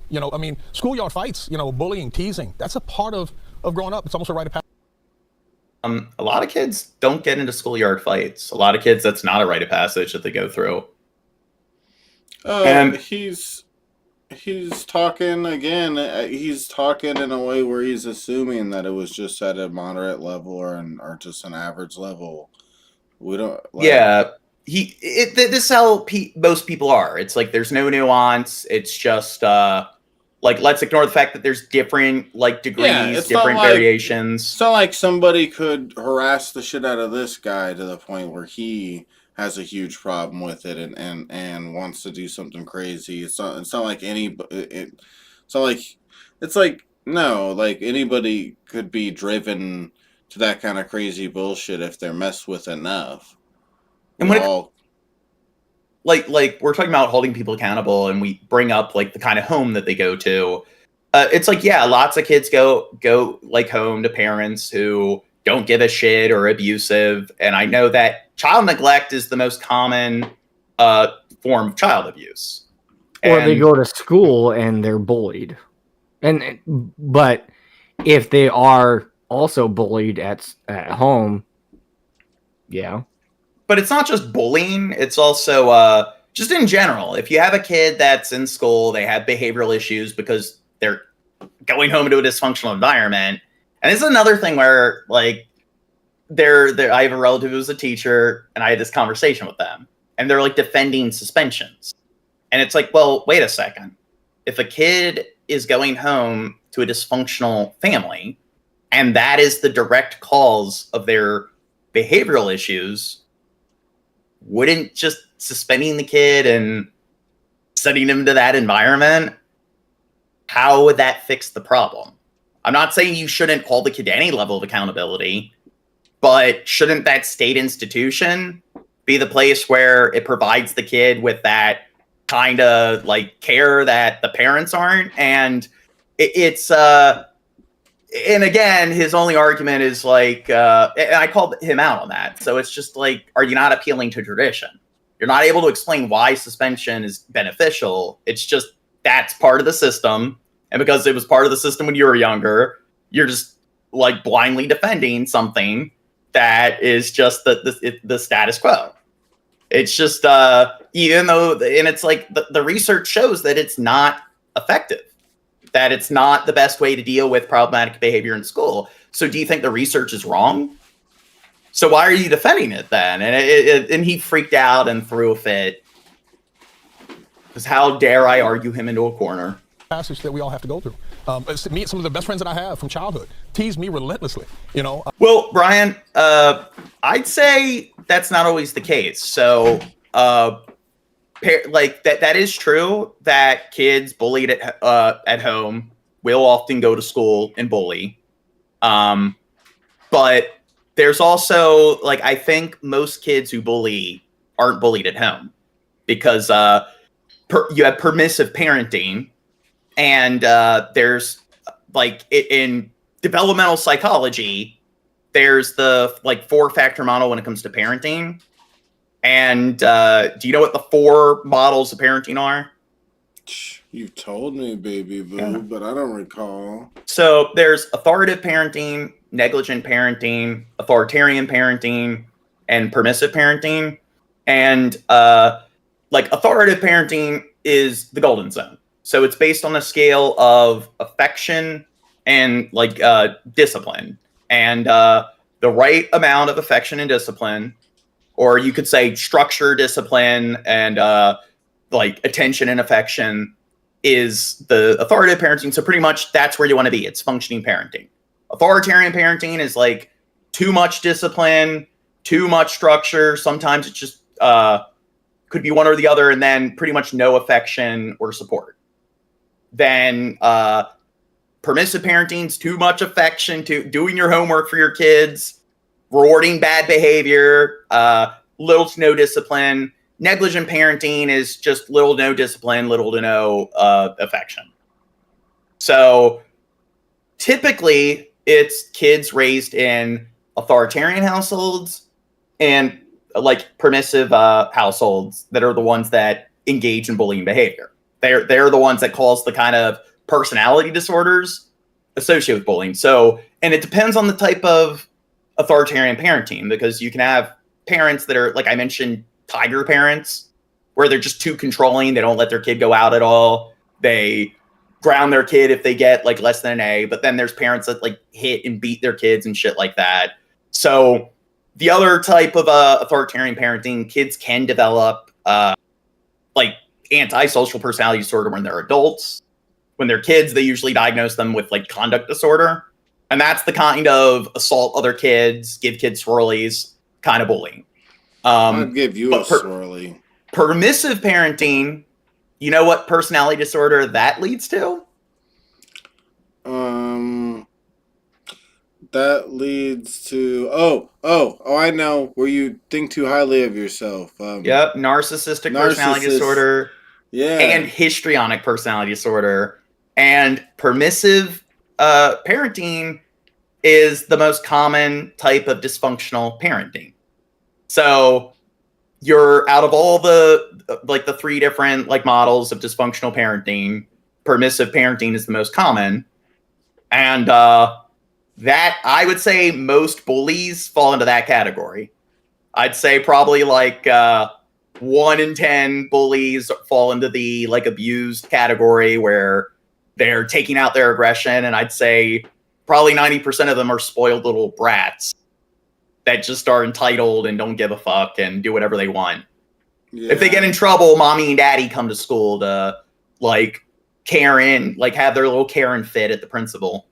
Schoolyard fights, bullying, teasing, that's a part of growing up. It's almost a rite of passage. A lot of kids don't get into schoolyard fights. A lot of kids, that's not a rite of passage that they go through. And he's talking again. He's talking in a way where he's assuming that it was just at a moderate level or just an average level. We don't. Yeah, this is how most people are. It's like there's no nuance. It's just like, let's ignore the fact that there's different degrees, different variations. It's not like somebody could harass the shit out of this guy to the point where he has a huge problem with it and wants to do something crazy. It's not like anybody could be driven to that kind of crazy bullshit if they're messed with enough. And when we're talking about holding people accountable, and we bring up the kind of home that they go to, it's like, yeah, lots of kids go home to parents who don't give a shit or abusive. And I know that child neglect is the most common form of child abuse. Or they go to school and they're bullied. But if they are also bullied at home, yeah. But it's not just bullying. It's also just in general. If you have a kid that's in school, they have behavioral issues because they're going home to a dysfunctional environment. And this is another thing where, like, I have a relative who's a teacher, and I had this conversation with them. And they're, like, defending suspensions. And it's like, well, wait a second. If a kid is going home to a dysfunctional family, and that is the direct cause of their behavioral issues, wouldn't just suspending the kid and sending him to that environment, how would that fix the problem? I'm not saying you shouldn't hold the kid to any level of accountability, but shouldn't that state institution be the place where it provides the kid with that kind of like care that the parents aren't? And it's and again, his only argument is like, and I called him out on that. So it's just like, are you not appealing to tradition? You're not able to explain why suspension is beneficial. It's just, that's part of the system. And because it was part of the system when you were younger, you're just like blindly defending something that is just the status quo. It's just, even though, and it's like the research shows that it's not effective, that it's not the best way to deal with problematic behavior in school. So do you think the research is wrong? So why are you defending it then? And he freaked out and threw a fit. Because how dare I argue him into a corner? Passage that we all have to go through. Me, some of the best friends that I have from childhood tease me relentlessly, you know. Well, Brian, I'd say that's not always the case. So, like that is true that kids bullied at home will often go to school and bully. But there's also, like, I think most kids who bully aren't bullied at home because you have permissive parenting. And there's like in developmental psychology, there's the like 4-factor model when it comes to parenting. And do you know what the 4 models of parenting are? You told me, baby boo, but I don't recall. So there's authoritative parenting, negligent parenting, authoritarian parenting, and permissive parenting. And like authoritative parenting is the golden zone. So it's based on a scale of affection and like discipline, and the right amount of affection and discipline, or you could say structure, discipline, and like attention and affection is the authoritative parenting. So pretty much that's where you want to be. It's functioning parenting. Authoritarian parenting is like too much discipline, too much structure. Sometimes it's just could be one or the other, and then pretty much no affection or support. Then permissive parenting's too much affection, to doing your homework for your kids, rewarding bad behavior, little to no discipline. Negligent parenting is just little to no discipline, little to no affection. So typically it's kids raised in authoritarian households and like permissive households that are the ones that engage in bullying behavior. They're the ones that cause the kind of personality disorders associated with bullying. So, and it depends on the type of authoritarian parenting, because you can have parents that are, like I mentioned, tiger parents, where they're just too controlling. They don't let their kid go out at all. They ground their kid if they get like less than an A. But then there's parents that like hit and beat their kids and shit like that. So the other type of authoritarian parenting, kids can develop like antisocial personality disorder when they're adults. When they're kids, they usually diagnose them with like conduct disorder. And that's the kind of assault other kids, give kids swirlies kind of bullying. I'll give you a swirly. Permissive parenting, you know what personality disorder that leads to? That leads to I know, where you think too highly of yourself. Yep, narcissistic personality disorder. Yeah, and histrionic personality disorder. And permissive parenting is the most common type of dysfunctional parenting. So you're out of all the like the three different like models of dysfunctional parenting, permissive parenting is the most common. And that I would say most bullies fall into that category. I'd say probably like 1 in 10 bullies fall into the like abused category where they're taking out their aggression. And I'd say probably 90% of them are spoiled little brats that just are entitled and don't give a fuck and do whatever they want. Yeah. If they get in trouble, mommy and daddy come to school to like Karen, like have their little Karen fit at the principal.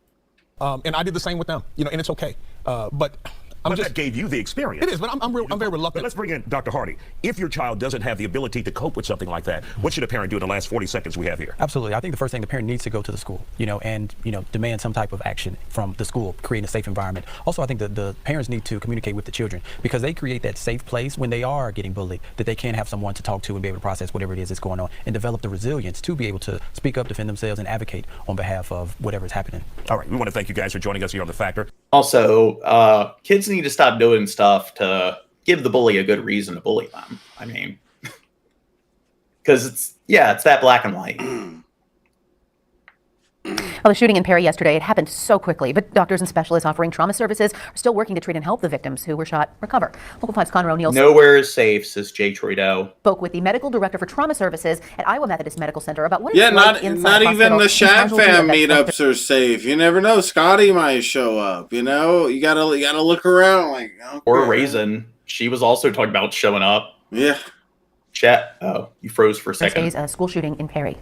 And I did the same with them, and it's okay. But that gave you the experience. It is, but I'm very reluctant. But let's bring in Dr. Hardy. If your child doesn't have the ability to cope with something like that, what should a parent do in the last 40 seconds we have here? Absolutely. I think the first thing, the parent needs to go to the school, and demand some type of action from the school, creating a safe environment. Also, I think that the parents need to communicate with the children because they create that safe place when they are getting bullied, that they can have someone to talk to and be able to process whatever it is that's going on and develop the resilience to be able to speak up, defend themselves, and advocate on behalf of whatever is happening. All right. We want to thank you guys for joining us here on The Factor. Also, kids need to stop doing stuff to give the bully a good reason to bully them. I mean, because it's that black and white. Well, the shooting in Perry yesterday, it happened so quickly, but doctors and specialists offering trauma services are still working to treat and help the victims who were shot recover. Local 5's Connor O'Neill Nowhere is safe, says Jay Trudeau. Spoke with the medical director for trauma services at Iowa Methodist Medical Center about what it's Yeah, like inside not the even hospital the Shat and casualty Fam events. meetups are safe. You never know. Scotty might show up. You gotta look around like. Okay. Or Raisin. She was also talking about showing up. Yeah. Chat. Oh, you froze for a second. Thursday's school shooting in Perry.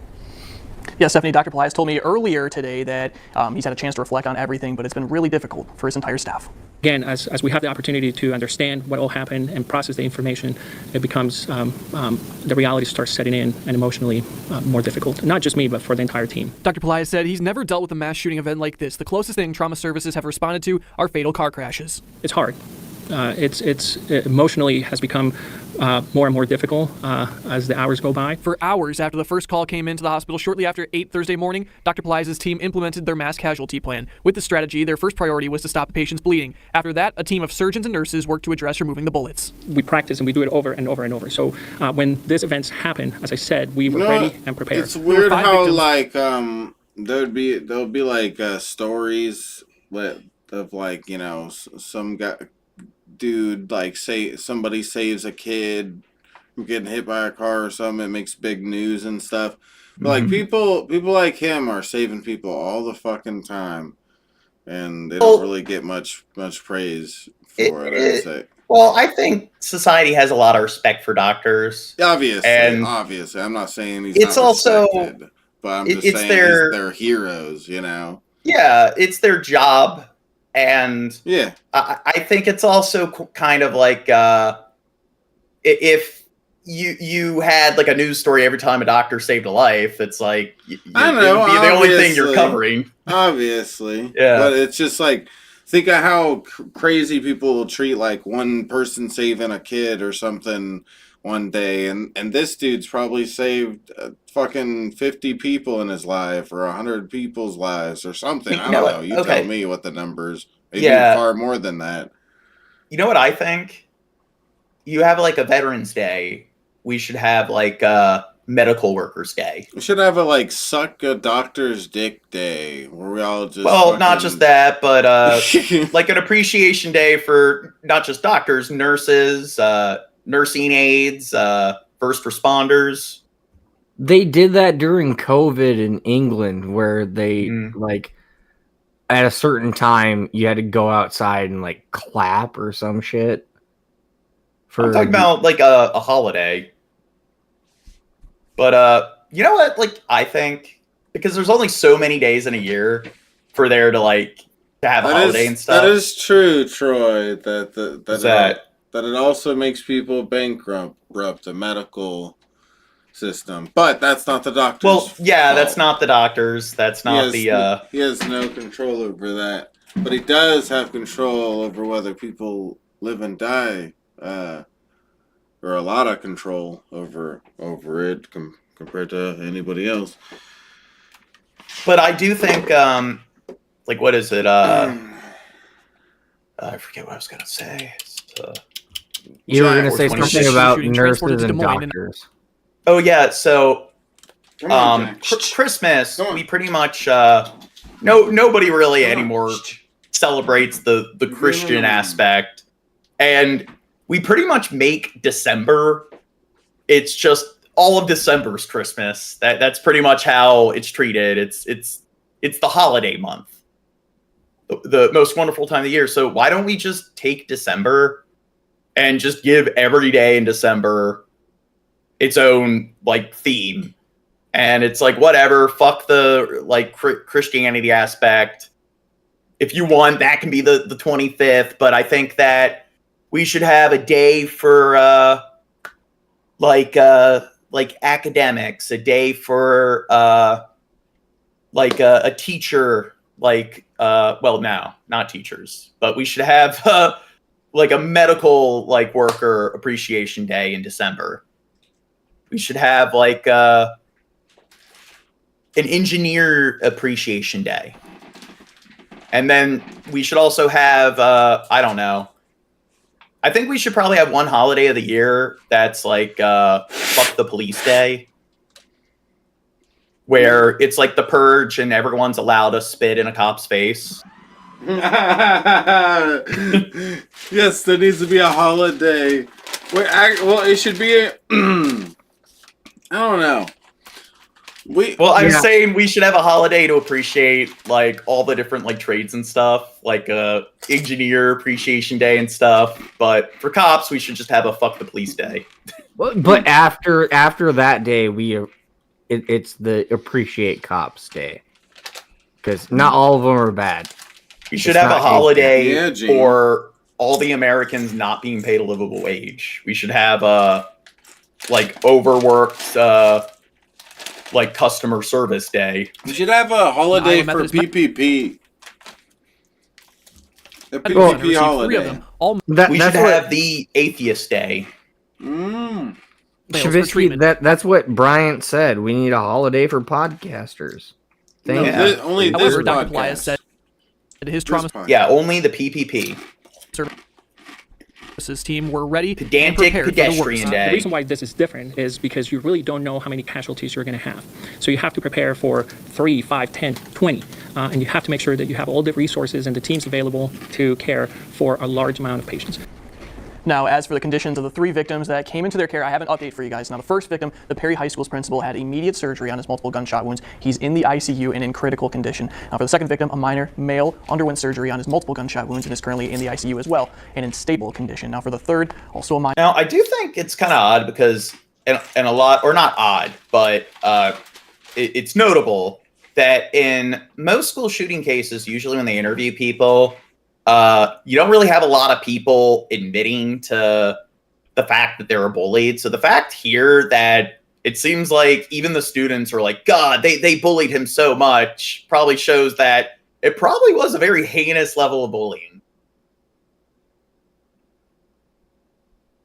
Yeah, Stephanie, Dr. Plies told me earlier today that he's had a chance to reflect on everything, but it's been really difficult for his entire staff. Again, as we have the opportunity to understand what all happened and process the information, it becomes, the reality starts setting in and emotionally more difficult. Not just me, but for the entire team. Dr. Plies said he's never dealt with a mass shooting event like this. The closest thing trauma services have responded to are fatal car crashes. It's hard. It emotionally has become more and more difficult as the hours go by. For hours after the first call came into the hospital, shortly after 8 Thursday morning, Dr. Plies' team implemented their mass casualty plan. With the strategy, their first priority was to stop the patient's bleeding. After that, a team of surgeons and nurses worked to address removing the bullets. We practice and we do it over and over and over. So when these events happen, as I said, we were ready and prepared. It's weird how there'll be like stories of like some guy. Dude, like say somebody saves a kid from getting hit by a car or something, it makes big news and stuff. But like people like him are saving people all the fucking time, and they don't really get much praise for it. I'd say. Well, I think society has a lot of respect for doctors. Obviously, I'm not saying he's not respected, but I'm just saying they're heroes. Yeah, it's their job. And yeah, I think it's also kind of like if you had like a news story every time a doctor saved a life, it's like I don't know, it'd be the only thing you're covering. Obviously, yeah. But it's just like think of how crazy people will treat like one person saving a kid or something one day, and this dude's probably saved fucking 50 people in his life or 100 people's lives or something. I don't know. You tell me what the numbers. Maybe far more than that. You know what I think? You have like a Veterans Day. We should have like a Medical Workers Day. We should have a like suck a doctor's dick day where we all just not just that, but like an appreciation day for not just doctors, nurses, nursing aides, first responders. They did that during COVID in England where they like at a certain time you had to go outside and like clap or some shit. I'm talking about like a holiday. But you know what? Like I think because there's only so many days in a year for there to like to have a holiday and stuff. That is true, Troy. That it also makes people bankrupt the medical system. But that's not the doctor's fault. That's not the doctors. That's not he has no control over that. But he does have control over whether people live and die. Or a lot of control over it compared to anybody else. But I do think like what is it? I forget what I was gonna say. You were going to say 426 something about shooting transported nurses to and Des Moines. doctors. Oh yeah, so Come on, Jack. Christmas, we pretty much nobody really anymore celebrates the Christian aspect, and we pretty much make December. It's just all of December's Christmas. That's pretty much how it's treated. It's the holiday month, the most wonderful time of the year. So why don't we just take December and just give every day in December its own like theme? And it's like, whatever, fuck the like Christianity aspect. If you want, that can be the 25th, but I think that we should have a day for like academics, a day for like a teacher, like well, no, not teachers, but we should have like a medical like worker appreciation day in December. We should have like an engineer appreciation day. And then we should also have, I don't know. I think we should probably have one holiday of the year that's like fuck the police day. Where it's like the purge and everyone's allowed to spit in a cop's face. Yes, there needs to be a holiday. Well, it should be I don't know. I'm saying we should have a holiday to appreciate like all the different like trades and stuff, like engineer appreciation day and stuff. But for cops, we should just have a fuck the police day. But after that day, it's the appreciate cops day, because not all of them are bad. We should have a holiday for all the Americans not being paid a livable wage. We should have like overworked like customer service day. We should have a holiday for PPP. A PPP holiday. We should have the atheist day. Shavisky, that's what Bryant said. We need a holiday for podcasters. However, Dr. Plias said his trauma. Yeah, only the PPP. Services team were ready Pedantic and prepared Pedestrian for the worst. Day. The reason why this is different is because you really don't know how many casualties you're going to have. So you have to prepare for 3, 5, 10, 20. And you have to make sure that you have all the resources and the teams available to care for a large amount of patients. Now, as for the conditions of the 3 victims that came into their care, I have an update for you guys. Now, the first victim, the Perry High School's principal, had immediate surgery on his multiple gunshot wounds. He's in the ICU and in critical condition. Now, for the second victim, a minor male underwent surgery on his multiple gunshot wounds and is currently in the ICU as well and in stable condition. Now, for the third, also a minor. Now, I do think it's kind of odd because, and a lot, or not odd, but it's notable that in most school shooting cases, usually when they interview people, you don't really have a lot of people admitting to the fact that they were bullied. So the fact here that it seems like even the students are like, God, they bullied him so much, probably shows that it probably was a very heinous level of bullying.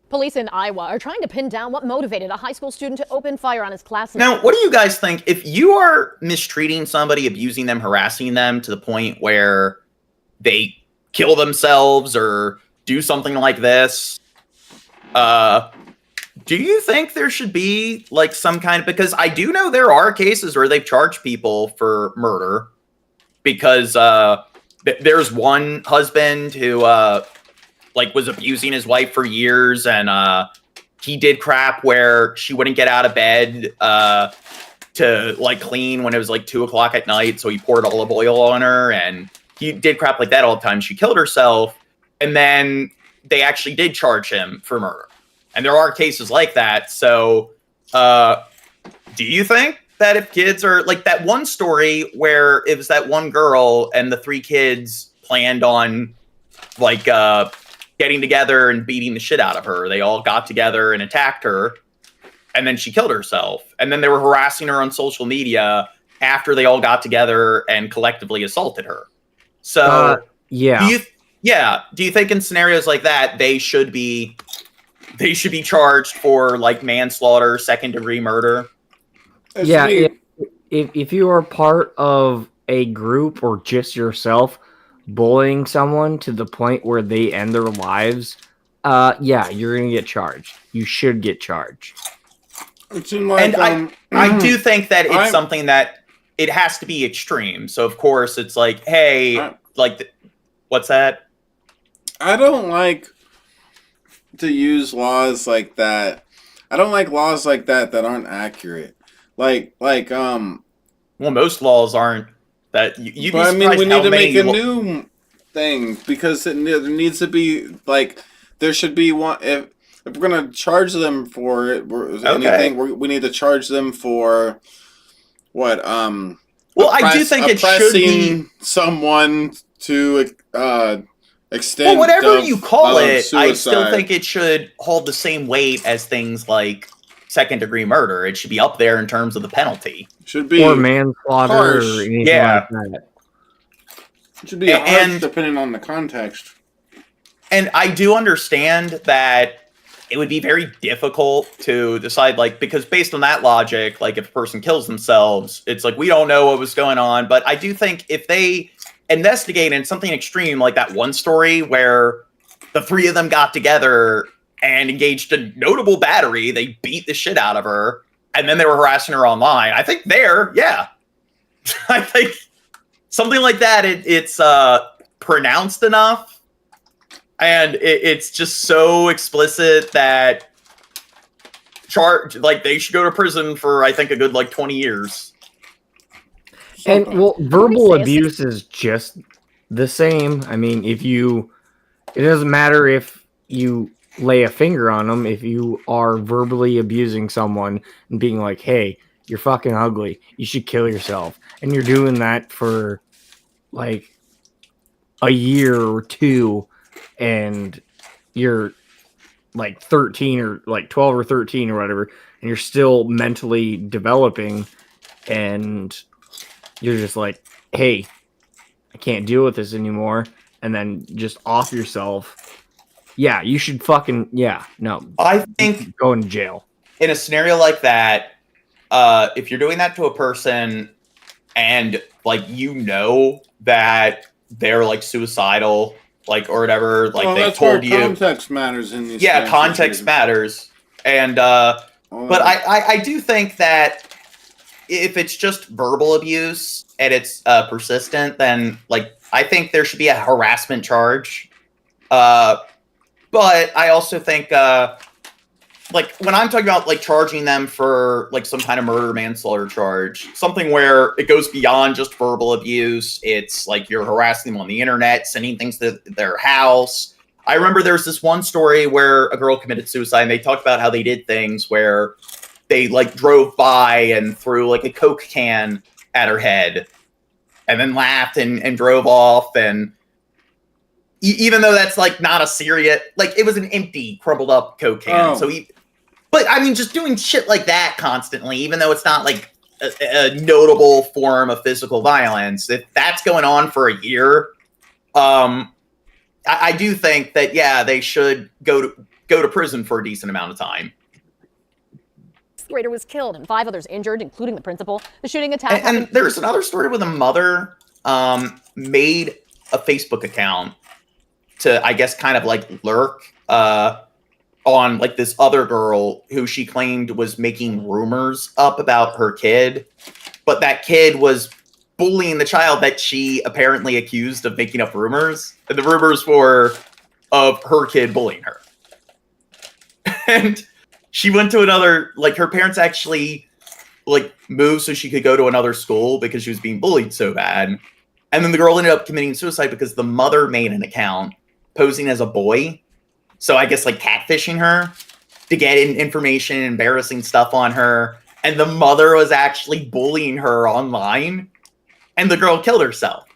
Police in Iowa are trying to pin down what motivated a high school student to open fire on his classmate. Now, what do you guys think? If you are mistreating somebody, abusing them, harassing them to the point where they kill themselves or do something like this, do you think there should be like some kind of, because I do know there are cases where they've charged people for murder because there's one husband who like was abusing his wife for years, and he did crap where she wouldn't get out of bed to like clean when it was like 2 o'clock at night, so he poured olive oil on her, and he did crap like that all the time. She killed herself, and then they actually did charge him for murder. And there are cases like that. So do you think that if kids are like that one story where it was that one girl and the 3 kids planned on like getting together and beating the shit out of her. They all got together and attacked her, and then she killed herself. And then they were harassing her on social media after they all got together and collectively assaulted her. So yeah. Do you think in scenarios like that they should be charged for like manslaughter, second-degree murder? Yeah, if you are part of a group or just yourself bullying someone to the point where they end their lives, yeah, you're gonna get charged. You should get charged. And I do think that it's something that it has to be extreme. So of course it's like, hey, what's that? I don't like to use laws like that. I don't like laws like that aren't accurate. Well, most laws aren't that. You'd be but I mean, we surprised how need to many make a new thing because there needs to be there should be one. If we're gonna charge them for it, anything, we need to charge them for what? Well, I do think it should be someone to extent. Well, whatever you call it, suicide. I still think it should hold the same weight as things like second-degree murder. It should be up there in terms of the penalty. Should be or manslaughter harsh. or anything Yeah. like that. It should be harsh depending on the context. And I do understand that it would be very difficult to decide, because based on that logic, if a person kills themselves, it's we don't know what was going on. But I do think if they investigate in something extreme, like that one story where the three of them got together and engaged in notable battery, they beat the shit out of her, and then they were harassing her online. I think I think something like that, it's pronounced enough, and it's just so explicit that they should go to prison for, I think, a good 20 years. And verbal abuse is just the same. I mean, it doesn't matter if you lay a finger on them. If you are verbally abusing someone and being like, hey, you're fucking ugly, you should kill yourself, and you're doing that for a year or two, and you're 13 or 12 or 13 or whatever, and you're still mentally developing, and you're just like, hey, I can't deal with this anymore, and then just off yourself. Yeah, you should fucking, no. I think going to jail. In a scenario like that, if you're doing that to a person and that they're suicidal, or whatever, they that's told where you. Context matters in these. Yeah, context matters. And, but I do think that if it's just verbal abuse and it's persistent, then I think there should be a harassment charge. But I also think when I'm talking about charging them for some kind of murder manslaughter charge, something where it goes beyond just verbal abuse. It's you're harassing them on the internet, sending things to their house. I remember there's this one story where a girl committed suicide, and they talked about how they did things where they drove by and threw a Coke can at her head and then laughed and drove off. And even though that's not a serious, it was an empty crumpled up Coke can. So but I mean, just doing shit like that constantly, even though it's not a notable form of physical violence, if that's going on for a year, I do think that, they should go to prison for a decent amount of time. Grader was killed and 5 others injured, including the principal. The shooting attack and there's another story where the mother made a Facebook account to, I guess, kind of lurk on this other girl who she claimed was making rumors up about her kid, but that kid was bullying the child that she apparently accused of making up rumors, and the rumors were of her kid bullying her. And she went to another, her parents actually moved so she could go to another school because she was being bullied so bad. And then the girl ended up committing suicide because the mother made an account posing as a boy. So I guess catfishing her to get information, embarrassing stuff on her. And the mother was actually bullying her online, and the girl killed herself.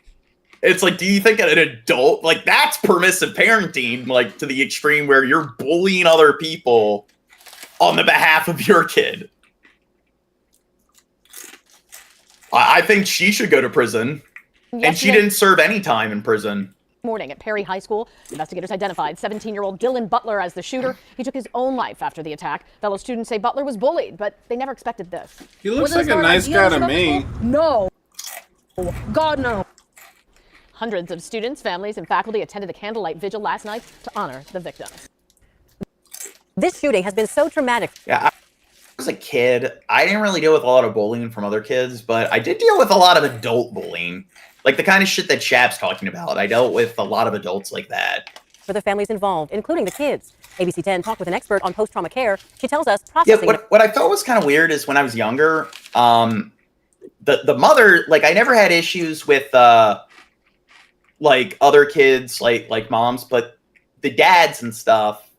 It's do you think an adult, that's permissive parenting, to the extreme where you're bullying other people on the behalf of your kid? I think she should go to prison. And she didn't serve any time in prison. Morning at Perry High School, investigators identified 17-year-old Dylan Butler as the shooter. He took his own life after the attack. Fellow students say Butler was bullied, but they never expected this. He looks like a nice guy to me. No. God, no. Hundreds of students, families, and faculty attended a candlelight vigil last night to honor the victims. This shooting has been so traumatic. Yeah, I was a kid. I didn't really deal with a lot of bullying from other kids, but I did deal with a lot of adult bullying. Like the kind of shit that Shab's talking about. I dealt with a lot of adults like that. For the families involved, including the kids. ABC 10 talked with an expert on post-trauma care. She tells us processing. Yeah, what I felt was kind of weird is when I was younger, the mother, like I never had issues with like other kids, like moms, but the dads and stuff,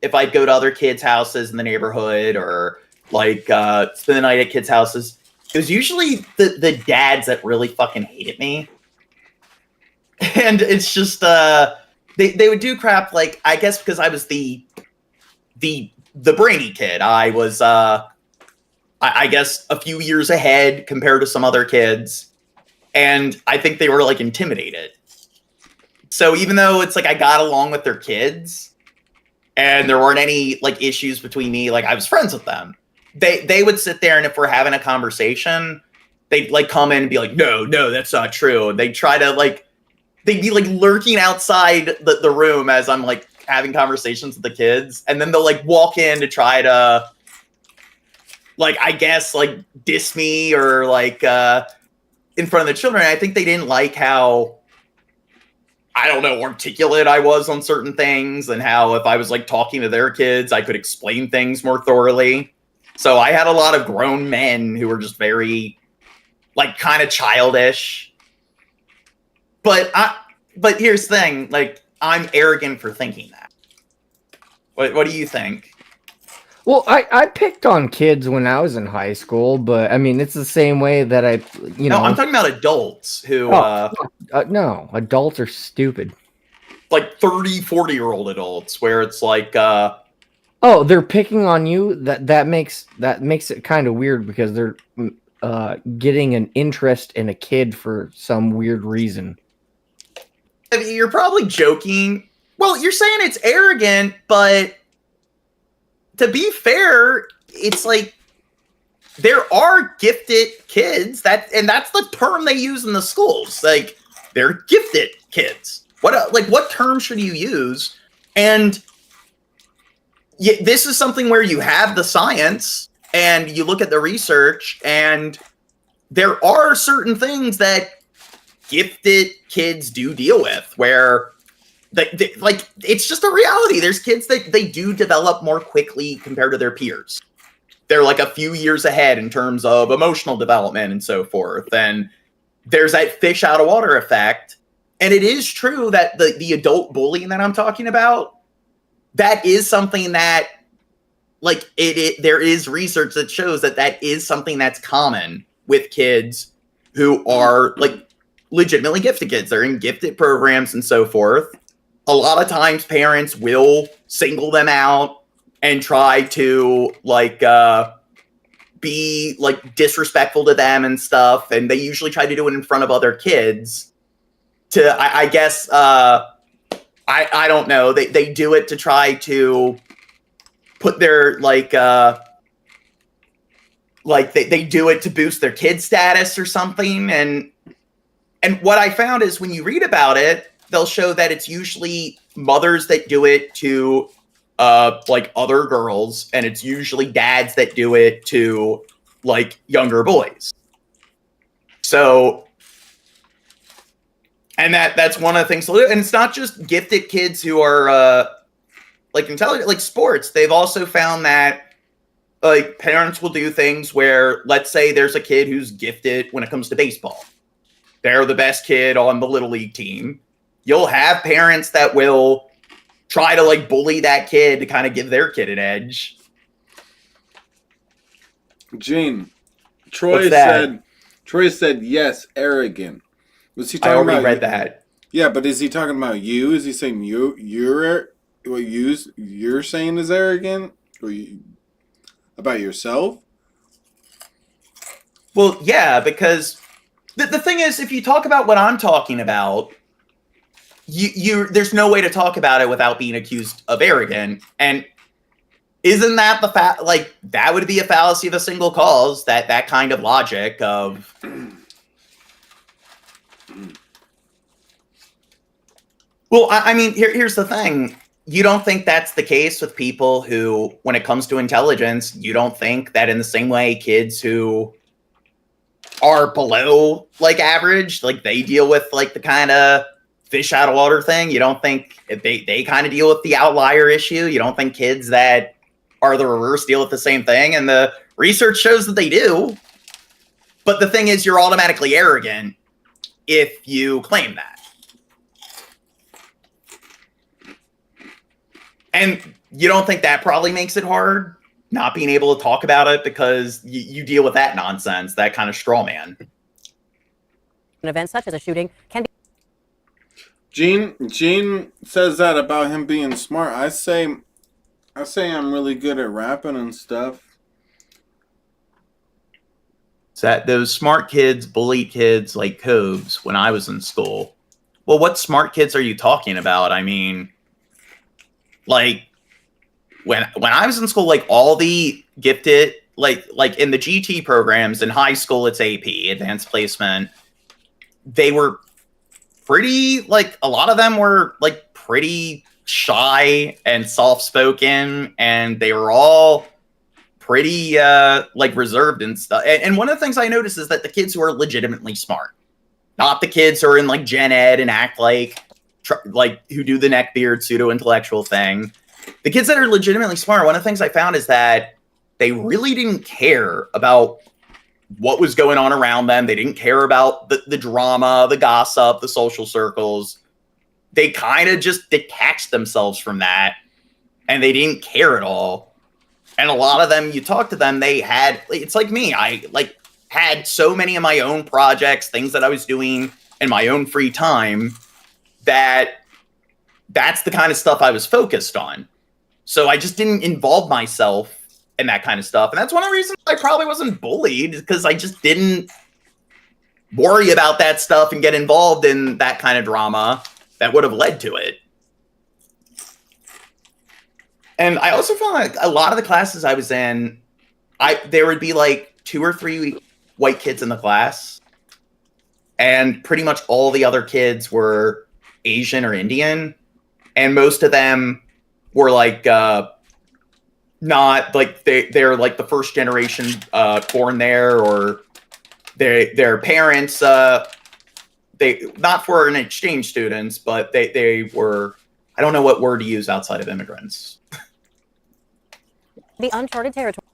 if I'd go to other kids' houses in the neighborhood or like spend the night at kids' houses, it was usually the dads that really fucking hated me. And it's just they would do crap like, I guess because I was the brainy kid. I was I guess a few years ahead compared to some other kids. And I think they were like intimidated. So even though it's like I got along with their kids and there weren't any like issues between me, like I was friends with them. They would sit there and if we're having a conversation, they'd like come in and be like, no, that's not true. And they'd try to like, they'd be like lurking outside the room as I'm like having conversations with the kids. And then they'll like walk in to try to like, I guess like diss me or like in front of the children. I think they didn't like how, I don't know, articulate I was on certain things and how if I was like talking to their kids, I could explain things more thoroughly. So I had a lot of grown men who were just very like kind of childish. But here's the thing, like I'm arrogant for thinking that. What do you think? Well, I picked on kids when I was in high school, but I mean, it's the same way that No, I'm talking about adults who... no, adults are stupid. Like 30, 40-year-old adults, where it's like... Oh, they're picking on you? That makes it kind of weird because they're getting an interest in a kid for some weird reason. I mean, you're probably joking. Well, you're saying it's arrogant, but... To be fair, it's like there are gifted kids and that's the term they use in the schools. Like they're gifted kids. What term should you use? And this is something where you have the science and you look at the research and there are certain things that gifted kids do deal with where like it's just a reality. There's kids that they do develop more quickly compared to their peers. They're like a few years ahead in terms of emotional development and so forth. And there's that fish out of water effect. And it is true that the adult bullying that I'm talking about, that is something that like there is research that shows that is something that's common with kids who are like legitimately gifted kids. They're in gifted programs and so forth. A lot of times parents will single them out and try to like be like disrespectful to them and stuff. And they usually try to do it in front of other kids to, I guess, I don't know. They do it to try to put their like they do it to boost their kid status or something. And what I found is when you read about it, they'll show that it's usually mothers that do it to like other girls, and it's usually dads that do it to like younger boys. So, and that's one of the things to do. And it's not just gifted kids who are like intelligent, like sports. They've also found that like parents will do things where, let's say there's a kid who's gifted when it comes to baseball. They're the best kid on the little league team. You'll have parents that will try to like bully that kid to kind of give their kid an edge. Gene, Troy said yes, arrogant. Was he talking I already about read that. Yeah, but is he talking about you? Is he saying you're what you're saying is arrogant? Or about yourself? Well, yeah, because the thing is, if you talk about what I'm talking about, there's no way to talk about it without being accused of arrogant. And isn't that that would be a fallacy of a single cause, that kind of logic of well, I mean, here's the thing. you don't think that's the case with people who, when it comes to intelligence, you don't think that in the same way kids who are below like average, like they deal with like the kind of fish out of water thing. You don't think they kind of deal with the outlier issue. You don't think kids that are the reverse deal with the same thing. And the research shows that they do. But the thing is, you're automatically arrogant if you claim that. And you don't think that probably makes it hard, not being able to talk about it because you deal with that nonsense, that kind of straw man. An event such as a shooting can be. Gene says that about him being smart. I say I'm really good at rapping and stuff. It's that those smart kids bully kids like Cobes when I was in school. Well, what smart kids are you talking about? I mean, like when I was in school, like all the gifted, like in the GT programs in high school, it's AP, advanced placement. They were pretty, like a lot of them were like pretty shy and soft-spoken, and they were all pretty like reserved and stuff. And one of the things I noticed is that the kids who are legitimately smart, not the kids who are in like gen ed and act like who do the neckbeard pseudo-intellectual thing. The kids that are legitimately smart, one of the things I found is that they really didn't care about what was going on around them. They didn't care about the drama, the gossip, the social circles. They kind of just detached themselves from that, and they didn't care at all. And a lot of them, you talk to them, they had, it's like me. I like had so many of my own projects, things that I was doing in my own free time, that's the kind of stuff I was focused on. So I just didn't involve myself in that kind of stuff. And that's one of the reasons I probably wasn't bullied, because I just didn't worry about that stuff and get involved in that kind of drama that would have led to it. And I also found like a lot of the classes I was in, there would be like 2 or 3 white kids in the class, and pretty much all the other kids were Asian or Indian, and most of them were like not like they're like the first generation born there, or their parents they not foreign exchange students, but they were, I don't know what word to use outside of immigrants. The uncharted territory.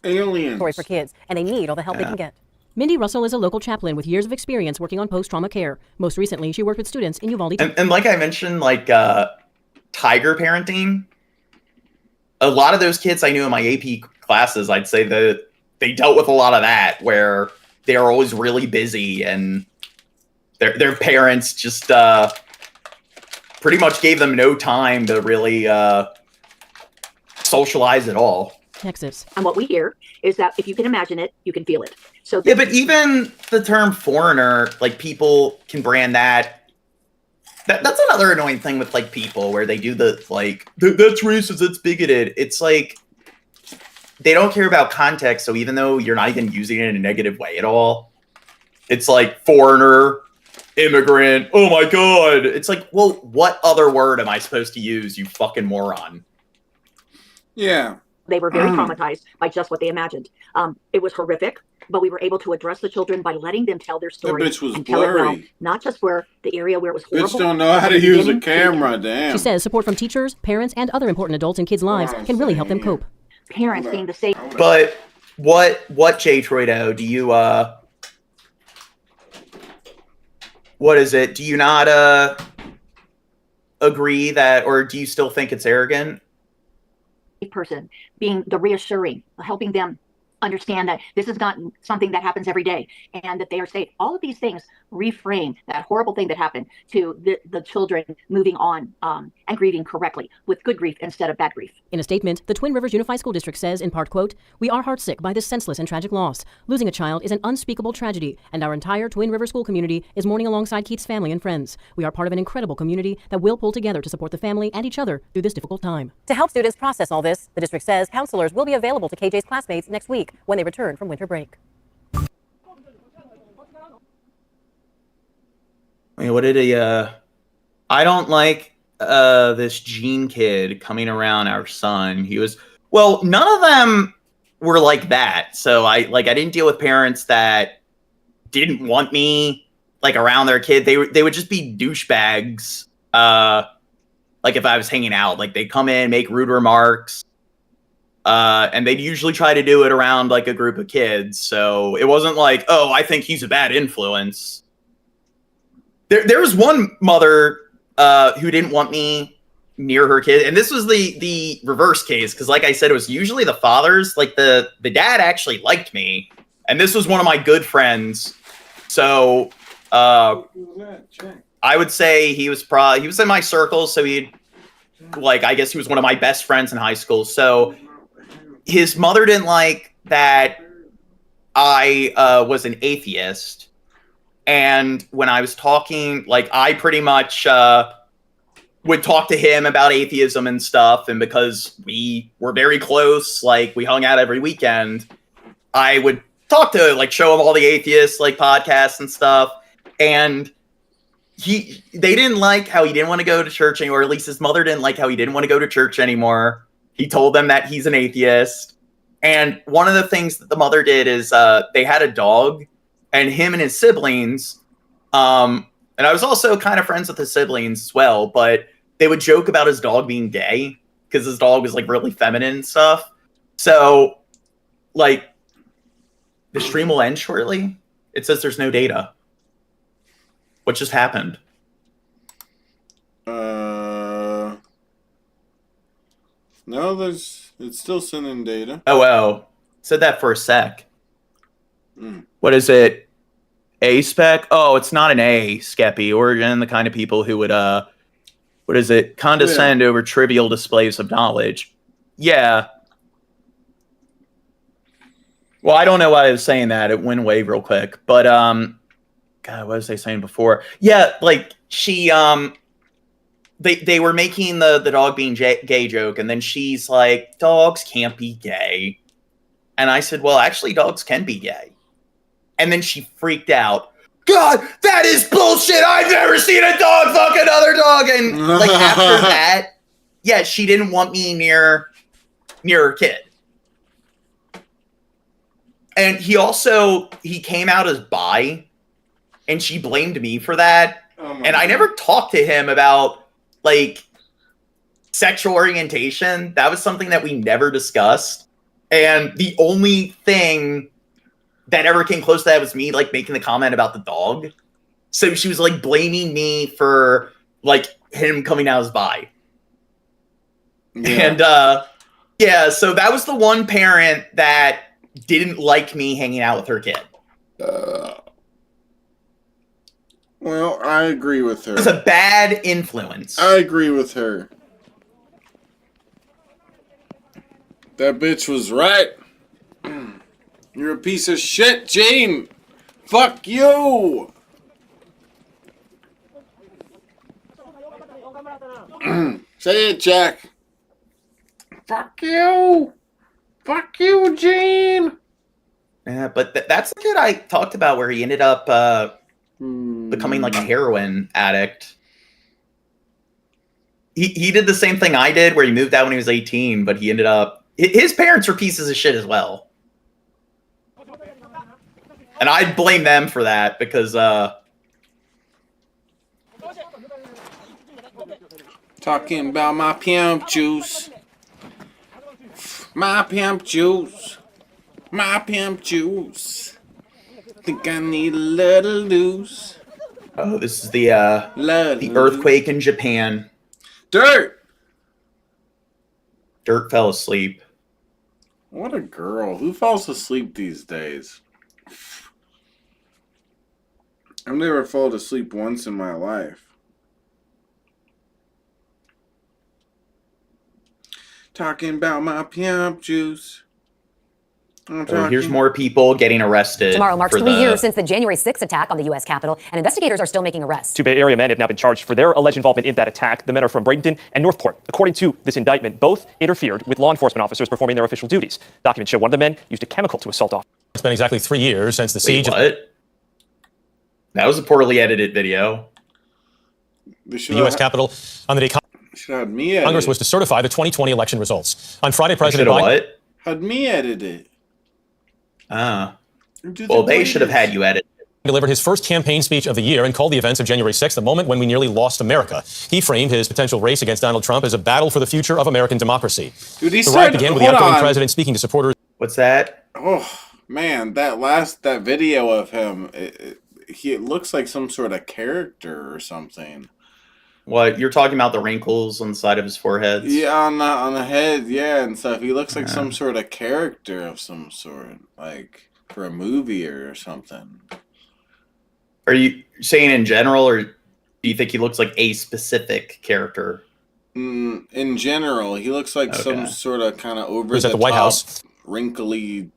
Aliens. For kids, and they need all the help they can get. Mindy Russell is a local chaplain with years of experience working on post-trauma care. Most recently, she worked with students in Uvalde. And like I mentioned, like tiger parenting, a lot of those kids I knew in my AP classes, I'd say that they dealt with a lot of that, where they are always really busy, and their parents just pretty much gave them no time to really socialize at all. Texas. And what we hear is that if you can imagine it, you can feel it. So yeah, but even the term foreigner, like people can brand that. That's another annoying thing with like people where they do the like that's racist, that's bigoted. It's like they don't care about context. So even though you're not even using it in a negative way at all, it's like foreigner, immigrant. Oh my god! It's like, well, what other word am I supposed to use? You fucking moron. Yeah. They were very traumatized by just what they imagined. It was horrific, but we were able to address the children by letting them tell their story. That bitch was and tell it well, blurry. not just for the area where it was horrible. Bitch don't know how to use a camera, damn. She says support from teachers, parents, and other important adults in kids' lives can really help them cope. Parents being the safe. But what J. Troido, do you what is it? Do you not agree that, or do you still think it's arrogant? Person being the reassuring, helping them understand that this is not something that happens every day, and that they are safe. All of these things reframe that horrible thing that happened to the children moving on and grieving correctly with good grief instead of bad grief. In a statement, the Twin Rivers Unified School District says, in part, quote, "We are heartsick by this senseless and tragic loss. Losing a child is an unspeakable tragedy, and our entire Twin Rivers school community is mourning alongside Keith's family and friends. We are part of an incredible community that will pull together to support the family and each other through this difficult time." To help students process all this, the district says counselors will be available to KJ's classmates next week when they return from winter break. I mean, what did he, I don't like this Gene kid coming around our son. None of them were like that. So I didn't deal with parents that didn't want me like around their kid. They would just be douchebags. Like if I was hanging out, like they'd come in, make rude remarks. And they'd usually try to do it around like a group of kids. So it wasn't like, oh, I think he's a bad influence. There was one mother who didn't want me near her kid. And this was the reverse case. Because like I said, it was usually the fathers. Like the dad actually liked me. And this was one of my good friends. So I would say he was in my circle. So I guess he was one of my best friends in high school. So his mother didn't like that I was an atheist. And when I was talking, like I pretty much would talk to him about atheism and stuff. And because we were very close, like we hung out every weekend, I would talk to show him all the atheists podcasts and stuff. And they didn't like how he didn't want to go to church anymore. Or at least his mother didn't like how he didn't want to go to church anymore. He told them that he's an atheist. And one of the things that the mother did is they had a dog, and him and his siblings, and I was also kind of friends with his siblings as well, but they would joke about his dog being gay because his dog was really feminine and stuff. So the stream will end shortly. It says there's no data. What just happened? No, it's still sending data. Oh, said that for a sec. What is it? A spec? Oh, it's not an A, Skeppy. Origin, the kind of people who would condescend over trivial displays of knowledge. Yeah. Well, I don't know why I was saying that. It went away real quick. But God, what was I saying before? Yeah, she they were making the dog being gay joke, and then she's like, dogs can't be gay. And I said, well, actually, dogs can be gay. And then she freaked out. God, that is bullshit. I've never seen a dog fuck another dog. And after that, yeah, she didn't want me near her kid. And he came out as bi, and she blamed me for that. And I never talked to him about sexual orientation. That was something that we never discussed. And the only thing that ever came close to that was me making the comment about the dog. So she was blaming me for him coming out as bi. Yeah. And so that was the one parent that didn't like me hanging out with her kid. Well, I agree with her. It was a bad influence. I agree with her. That bitch was right. You're a piece of shit, Gene. Fuck you. Say it, Jack. Fuck you. Fuck you, Gene. Yeah, but that's the kid I talked about where he ended up becoming a heroin addict. He did the same thing I did where he moved out when he was 18, but he ended up... His parents were pieces of shit as well. And I blame them for that because... Talking about my pimp juice. My pimp juice. My pimp juice. Think I need a little loose. Oh, this is the earthquake in Japan. Dirt fell asleep. What a girl. Who falls asleep these days? I've never fallen asleep once in my life. Talking about my pimp juice. Here's more people getting arrested. Tomorrow marks 3 years since the January 6th attack on the U.S. Capitol, and investigators are still making arrests. 2 Bay Area men have now been charged for their alleged involvement in that attack. The men are from Bradenton and Northport. According to this indictment, both interfered with law enforcement officers performing their official duties. Documents show one of the men used a chemical to assault officers. It's been exactly 3 years since the siege. What? That was a poorly edited video. The U.S. Capitol on the day. Should me edit Congress was to certify the 2020 election results. On Friday, President Biden... What? Had me edit it. Well, they should have had you edit. Delivered his first campaign speech of the year and called the events of January 6th the moment when we nearly lost America. He framed his potential race against Donald Trump as a battle for the future of American democracy. Dude, he the said, ride began with the hold outgoing on. president speaking to supporters. What's that? Oh man, that video of him, it looks like some sort of character or something. What, you're talking about the wrinkles on the side of his forehead? Yeah, on the head, yeah, and stuff. He looks like some sort of character of some sort, like for a movie or something. Are you saying in general, or do you think he looks like a specific character? In general, he looks like some sort of kind of over Who's the at the White top, House. wrinkly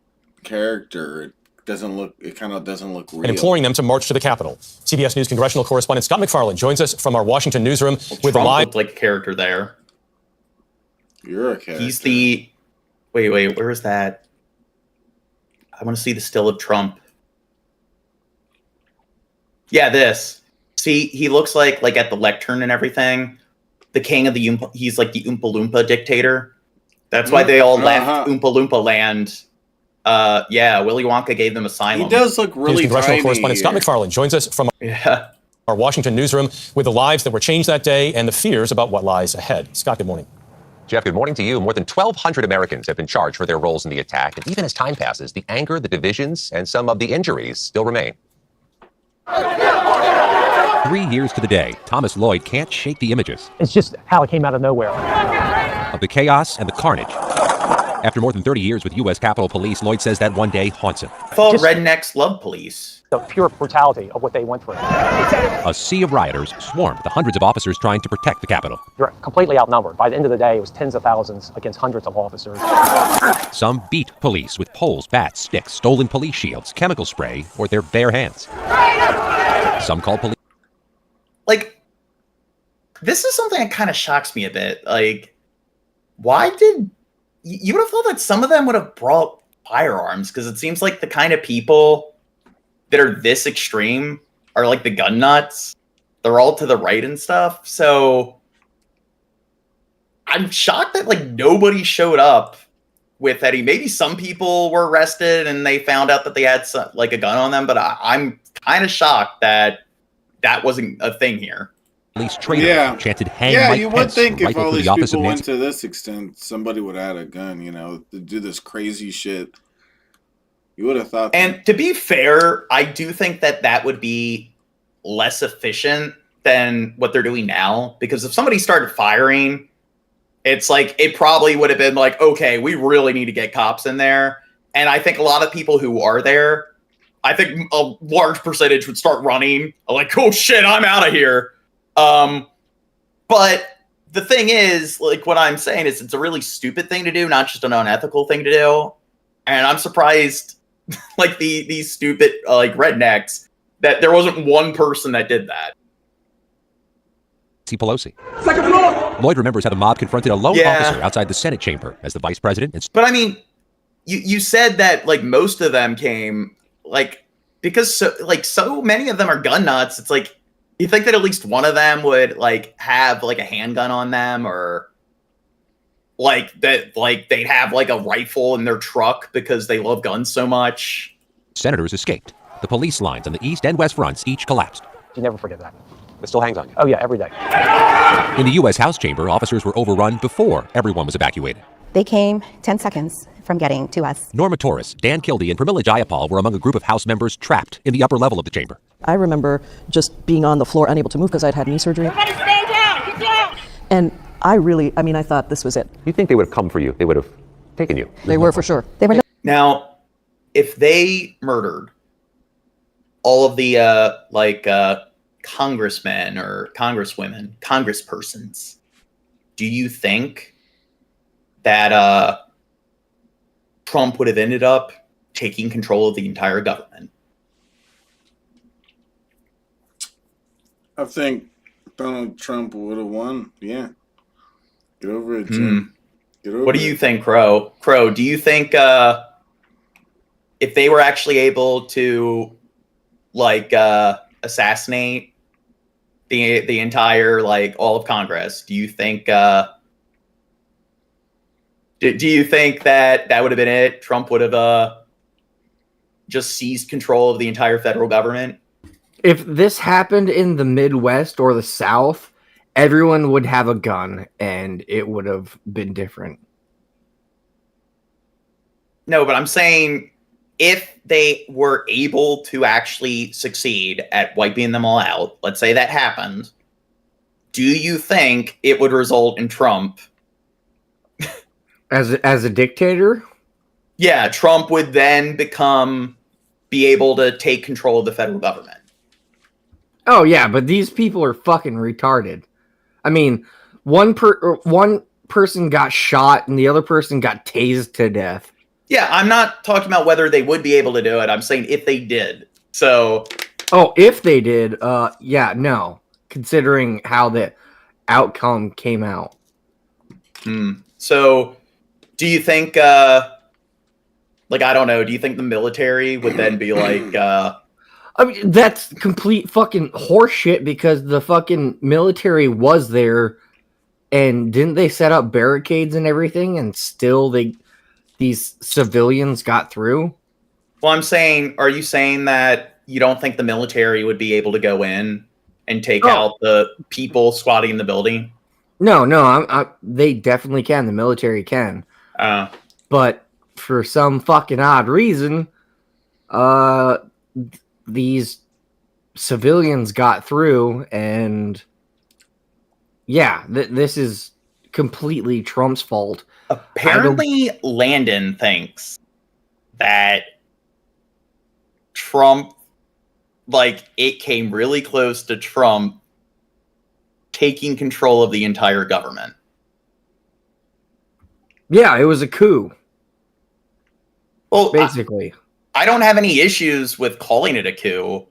character. It kind of doesn't look real. And imploring them to march to the Capitol. CBS News congressional correspondent Scott McFarland joins us from our Washington newsroom with Trump a live. looked like a character there. You're a character. He's the. Wait, where is that? I want to see the still of Trump. Yeah, this. See, he looks like at the lectern and everything, the king of the he's like the Oompa Loompa dictator. That's why they all left Oompa Loompa land. Yeah, Willy Wonka gave them asylum. He does look really News congressional tiny correspondent Scott here. McFarland joins us from our Washington newsroom with the lives that were changed that day and the fears about what lies ahead. Scott, good morning. Jeff, good morning to you. More than 1,200 Americans have been charged for their roles in the attack. And even as time passes, the anger, the divisions, and some of the injuries still remain. 3 years to the day, Thomas Lloyd can't shake the images It's just how it came out of nowhere. of the chaos and the carnage. After more than 30 years with U.S. Capitol Police, Lloyd says that one day haunts him. I thought rednecks love police. The pure brutality of what they went through. A sea of rioters swarmed the hundreds of officers trying to protect the Capitol. You're completely outnumbered. By the end of the day, it was tens of thousands against hundreds of officers. Some beat police with poles, bats, sticks, stolen police shields, chemical spray, or their bare hands. Some called police. Like, this is something that kind of shocks me a bit. Like, why did you would have thought that some of them would have brought firearms? Because it seems like the kind of people that are this extreme are like the gun nuts. They're all to the right and stuff. So I'm shocked that like nobody showed up with Eddie. Maybe some people were arrested and they found out that they had like a gun on them, but I'm kind of shocked that that wasn't a thing here. Police traitor chanted hang Mike you would Pence think if rifle all through these the office of people went Nancy. to this extent, somebody would add a gun, to do this crazy shit. You would have thought. And to be fair, I do think that would be less efficient than what they're doing now. Because if somebody started firing, it's like, it probably would have been like, okay, we really need to get cops in there. And I think a lot of people who are there, I think a large percentage would start running. Like, oh shit, I'm out of here. But the thing is, like, what I'm saying is it's a really stupid thing to do, not just an unethical thing to do. And I'm surprised, like, these stupid, like, rednecks, that there wasn't one person that did that. Pelosi. Second floor. Lloyd remembers how the mob confronted a lone officer outside the Senate chamber as the vice president. But I mean, you said that like most of them came like because so many of them are gun nuts. It's like you think that at least one of them would like have like a handgun on them, or like that like they'd have like a rifle in their truck because they love guns so much. Senators escaped. The police lines on the east and west fronts each collapsed. You never forget that. It still hangs on you. Oh, yeah, every day. In the U.S. House chamber, officers were overrun before everyone was evacuated. They came 10 seconds from getting to us. Norma Torres, Dan Kildee, and Pramila Jayapal were among a group of House members trapped in the upper level of the chamber. I remember just being on the floor, unable to move because I'd had knee surgery. Everybody stay down! Get down! And I thought this was it. You think they would have come for you? They would have taken you? They were for sure. They were. Now, if they murdered all of the congressmen or congresswomen, congresspersons, do you think that Trump would have ended up taking control of the entire government? I think Donald Trump would have won. Yeah. Get over it, Jim. Get over What do it. you think, Crow? Crow, do you think if they were actually able to assassinate the entire, like, all of Congress, do you think do you think that would have been it? Trump would have just seized control of the entire federal government? If this happened in the Midwest or the South, everyone would have a gun and it would have been different. No, but I'm saying if they were able to actually succeed at wiping them all out, let's say that happened, do you think it would result in Trump as a dictator? Yeah, Trump would then be able to take control of the federal government. Oh yeah, but these people are fucking retarded. I mean, one person got shot and the other person got tased to death. Yeah, I'm not talking about whether they would be able to do it. I'm saying if they did. So, if they did, yeah, no. Considering how the outcome came out. So, do you think, I don't know, do you think the military would then be like, I mean, that's complete fucking horseshit because the fucking military was there and didn't they set up barricades and everything and still these civilians got through? Well, I'm saying, are you saying that you don't think the military would be able to go in and take out the people squatting in the building? No, they definitely can. The military can. But for some fucking odd reason, these civilians got through, and yeah, this is completely Trump's fault. Apparently, Landon thinks that Trump, it came really close to Trump taking control of the entire government. Yeah, it was a coup. Well, basically. I don't have any issues with calling it a coup,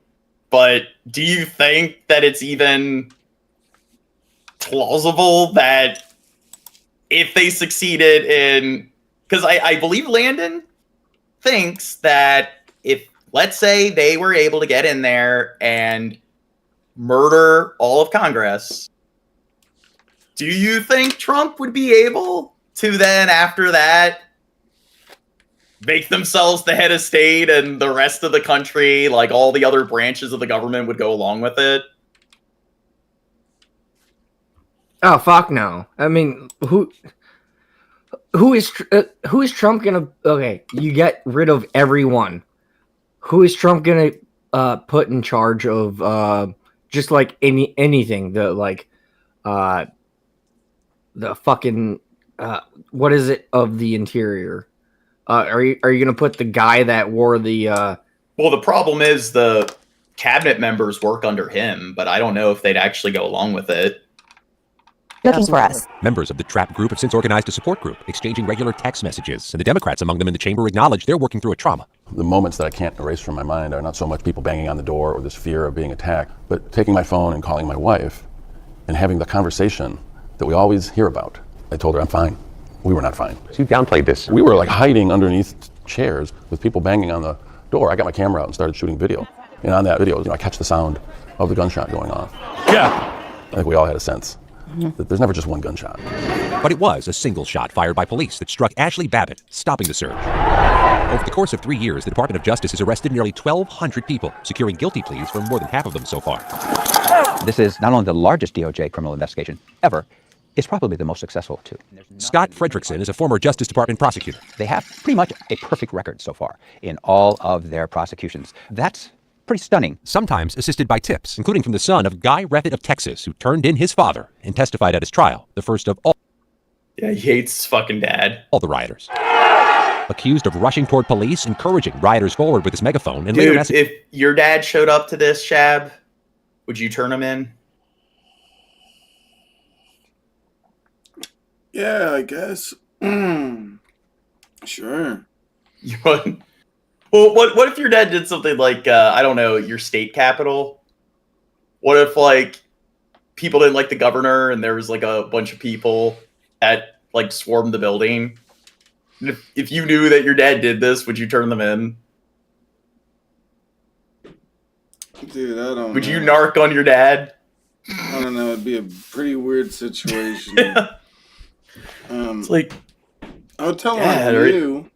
but do you think that it's even plausible that if they succeeded in... Because I believe Landon thinks that if, let's say, they were able to get in there and murder all of Congress, do you think Trump would be able to then, after that, make themselves the head of state and the rest of the country, like all the other branches of the government, would go along with it? Oh, fuck no. I mean, who is Trump gonna... Okay, you get rid of everyone. Who is Trump gonna put in charge of just like anything? The fucking what is it of the interior? Are you gonna put the guy that wore the? Well, the problem is the cabinet members work under him, but I don't know if they'd actually go along with it. Looking for us. Members of the Trap Group have since organized a support group, exchanging regular text messages, and the Democrats among them in the chamber acknowledge they're working through a trauma. The moments that I can't erase from my mind are not so much people banging on the door or this fear of being attacked, but taking my phone and calling my wife and having the conversation that we always hear about. I told her I'm fine. We were not fine. So you downplayed this. We were hiding underneath chairs with people banging on the door. I got my camera out and started shooting video. And on that video, I catch the sound of the gunshot going off. Yeah. I think we all had a sense that there's never just one gunshot. But it was a single shot fired by police that struck Ashley Babbitt, stopping the surge. Over the course of 3 years, the Department of Justice has arrested nearly 1,200 people, securing guilty pleas for more than half of them so far. This is not only the largest DOJ criminal investigation ever, it's probably the most successful, too. Scott Fredrickson is a former Justice Department prosecutor. They have pretty much a perfect record so far in all of their prosecutions. That's pretty stunning. Sometimes assisted by tips, including from the son of Guy Reffitt of Texas, who turned in his father and testified at his trial, the first of all. Yeah, he hates his fucking dad. All the rioters. Accused of rushing toward police, encouraging rioters forward with his megaphone, and Dude, later... if your dad showed up to this, Shab, would you turn him in? Yeah, I guess. Sure. You would? Well, what if your dad did something like, I don't know, your state capital? What if, people didn't like the governor and there was, a bunch of people that, swarmed the building? And if you knew that your dad did this, would you turn them in? Dude, I don't Would you narc on your dad? I don't know. It'd be a pretty weird situation. It's like, I would tell Dad, you.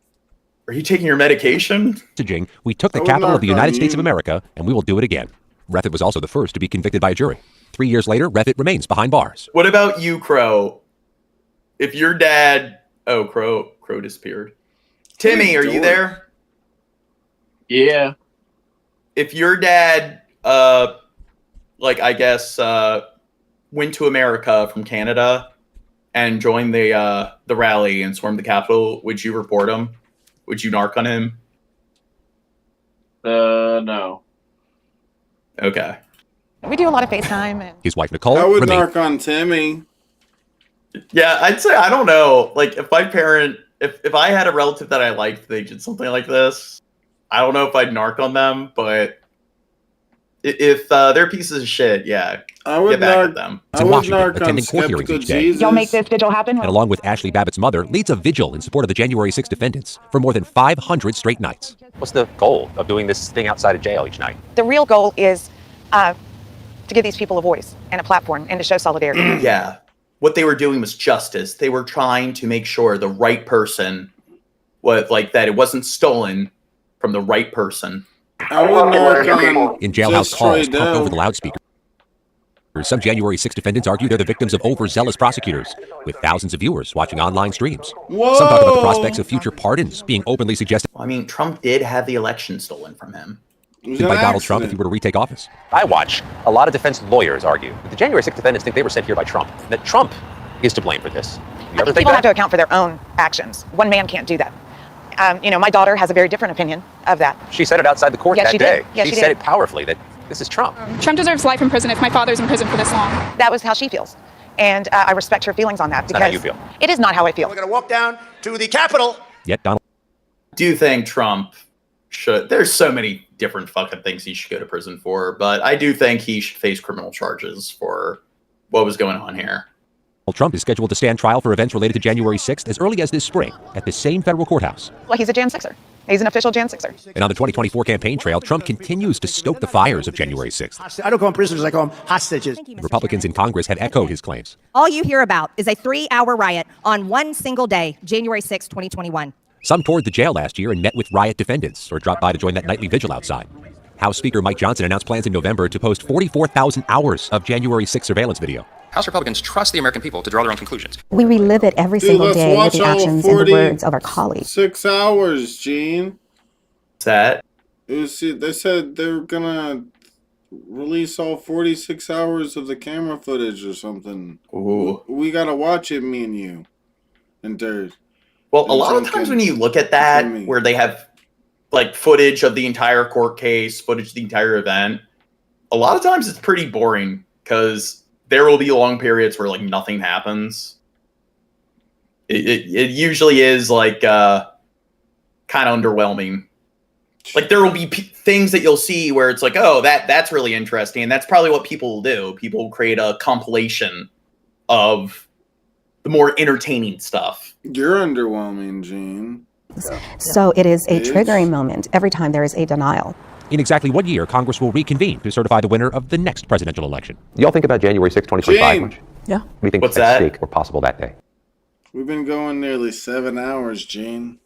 Are you taking your medication? Messaging, we took the I would capital of knock the on United States you. of America, and we will do it again. Refit was also the first to be convicted by a jury. 3 years later, Refit remains behind bars. What about you, Crow? If your dad... Oh, Crow disappeared. Timmy, are you there? Yeah. If your dad, I guess, went to America from Canada and joined the rally and stormed the Capitol, would you report him? Would you narc on him? No. Okay. We do a lot of FaceTime. And His wife, Nicole, I would remains. narc on Timmy. Yeah, I'd say, I don't know. Like, if my parent, if I had a relative that I liked, they did something like this, I don't know if I'd narc on them, but if they're pieces of shit, yeah, I would get back narc at them. in Washington, attending court hearings each day. y'all make this vigil happen. And along with Ashley Babbitt's mother, leads a vigil in support of the January 6 defendants for more than 500 straight nights. What's the goal of doing this thing outside of jail each night? The real goal is to give these people a voice and a platform and to show solidarity. Yeah. What they were doing was justice. They were trying to make sure the right person that it wasn't stolen from the right person. I would narc on In jailhouse just calls Troy pumped Doe. over the loudspeaker. Some January 6 defendants argue they're the victims of overzealous prosecutors, with thousands of viewers watching online streams. Whoa. Some talk about the prospects of future pardons being openly suggested I mean, Trump did have the election stolen from him. by Donald Trump if he were to retake office. I watch a lot of defense lawyers argue that the January 6th defendants think they were sent here by Trump, and that Trump is to blame for this. You ever think People have to that? account for their own actions. One man can't do that. My daughter has a very different opinion of that. She said it outside the court Yes, that she day. did. Yes, she she said did. it powerfully that this is Trump. Trump deserves life in prison if my father's in prison for this long. That was how she feels. And I respect her feelings on that. It's not how you feel. It is not how I feel. We're going to walk down to the Capitol. Yet Donald Do you think Trump should... There's so many different fucking things he should go to prison for, but I do think he should face criminal charges for what was going on here. Trump is scheduled to stand trial for events related to January 6th as early as this spring at the same federal courthouse. Well, he's a Jan 6er. He's an official Jan 6er. And on the 2024 campaign trail, Trump continues to stoke the fires of January 6th. I don't call them prisoners, I call them hostages. Republicans in Congress have echoed his claims. All you hear about is a 3-hour riot on one single day, January 6, 2021. Some toured the jail last year and met with riot defendants or dropped by to join that nightly vigil outside. House Speaker Mike Johnson announced plans in November to post 44,000 hours of January 6 surveillance video. House Republicans trust the American people to draw their own conclusions. We relive it every single day with the actions and the words of our colleagues. 6 hours, Gene. What's that? They said they were gonna release all 46 hours of the camera footage or something. Ooh. We gotta watch it, me and you. And Dirt. Well, a lot of times when you look at that, where they have footage of the entire court case, footage of the entire event, a lot of times it's pretty boring because there will be long periods where nothing happens. It usually is kind of underwhelming. There will be things that you'll see where it's oh, that's really interesting, and that's probably what people will do. People will create a compilation of the more entertaining stuff. You're underwhelming, Gene. So it is a triggering moment every time there is a denial. In exactly 1 year, Congress will reconvene to certify the winner of the next presidential election. Y'all think about January 6, 2025 Jane. much? Yeah. What do you think What's at that? stake or possible that day? We've been going nearly 7 hours, Gene.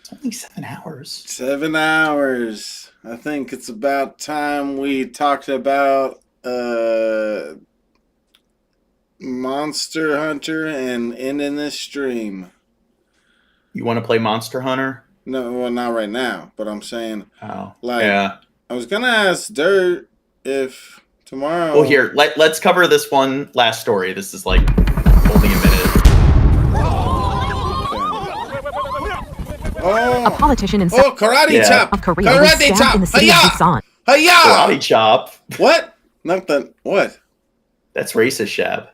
It's only 7 hours. 7 hours. I think it's about time we talked about Monster Hunter and ending this stream. You want to play Monster Hunter? No, well, not right now, but I'm saying, yeah. I was gonna ask Dirt if tomorrow. Well, here, let's cover this one last story. This is only a minute. A politician in karate chop of Korea was stabbed in the city of Busan. Hiya! Karate chop. What? Nothing. What? That's racist, Shab.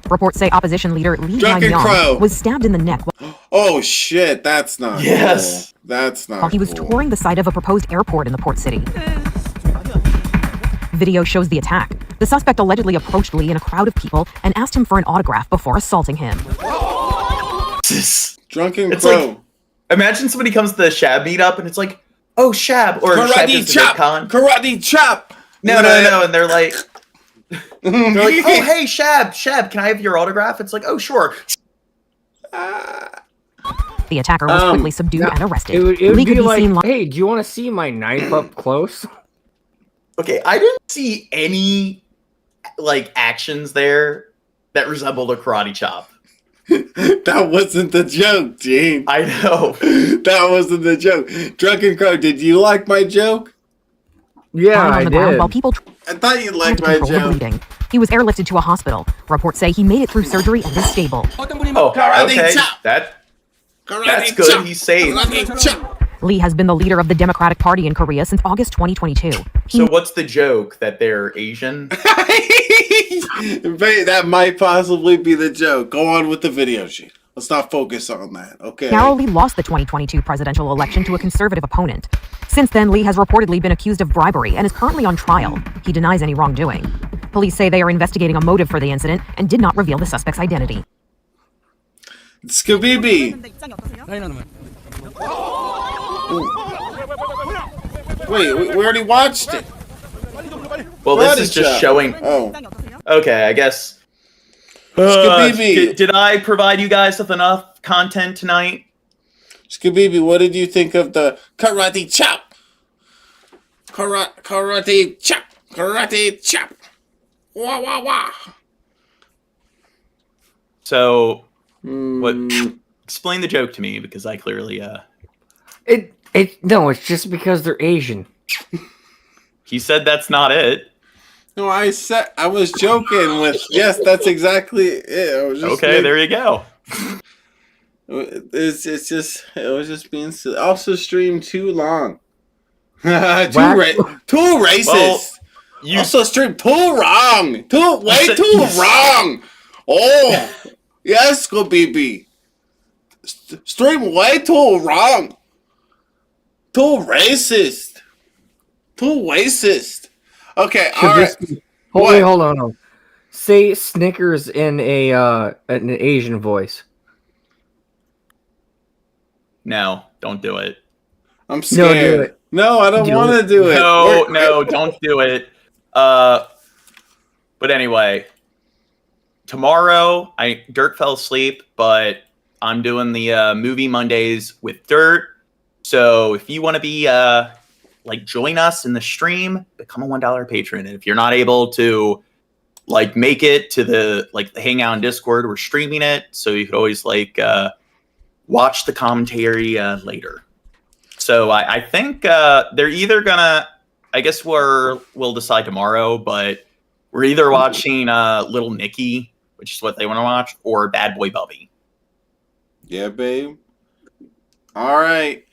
Reports say opposition leader Lee Drunken Crow. Jae-myung was stabbed in the neck Oh shit! That's not. Yes. Cool. That's not. while he was cool. touring the site of a proposed airport in the port city. Video shows the attack. The suspect allegedly approached Lee in a crowd of people and asked him for an autograph before assaulting him. Drunken It's Crow. Imagine somebody comes to the Shab meetup and it's oh, Shab. Or Shab Karate goes to chop. VidCon. Karate chop. No, and they're like, oh, hey, Shab, can I have your autograph? It's like, oh, sure. The attacker was quickly subdued and arrested. It would Lee be could like, seen hey, do you want to see my knife up close? Okay, I didn't see any like actions there that resembled a karate chop. That wasn't the joke, Gene. I know. That wasn't the joke. Drunken Crow, did you like my joke? Yeah, lying on I the ground did. while people I thought you tried liked to my control the joke. bleeding. He was airlifted to a hospital. Reports say he made it through surgery and is stable. Oh, okay. That's good. He's safe. Lee has been the leader of the Democratic Party in Korea since August 2022. So what's the joke? That they're Asian? That might possibly be the joke. Go on with the video, Gene. Let's not focus on that, okay? Narrowly lost the 2022 presidential election to a conservative opponent. Since then, Lee has reportedly been accused of bribery and is currently on trial. He denies any wrongdoing. Police say they are investigating a motive for the incident and did not reveal the suspect's identity. Skabibi. Wait, we already watched it. Well, this is just showing. Oh. Okay, I guess. Skabibi. Did I provide you guys with enough content tonight? Skabibi, what did you think of the karate chop? Karate chop. Karate chop. Wah, wah, wah. So, what? Explain the joke to me, because I clearly No, it's just because they're Asian. He said that's not it. No, I was joking with. Yes, that's exactly it. I was just Okay, there you go. It was just being silly. Also, streamed too long. too racist. Well, you also streamed too wrong. Way too wrong. Oh, yes, go BB. Stream way too wrong. Too racist. Too racist. Okay, all right. Hold on. Say Snickers in an Asian voice. No, don't do it. I'm scared. No, do it. No, I don't want to do it. No, don't do it. But anyway, tomorrow Dirt fell asleep, but I'm doing the movie Mondays with Dirt. So if you want to be join us in the stream, become a $1 patron. And if you're not able to make it to the hangout on Discord, we're streaming it, so you could always watch the commentary later. So I think they're either gonna, I guess we'll decide tomorrow, but we're either watching Little Nicky, which is what they want to watch, or Bad Boy Bubby. Yeah, babe. All right.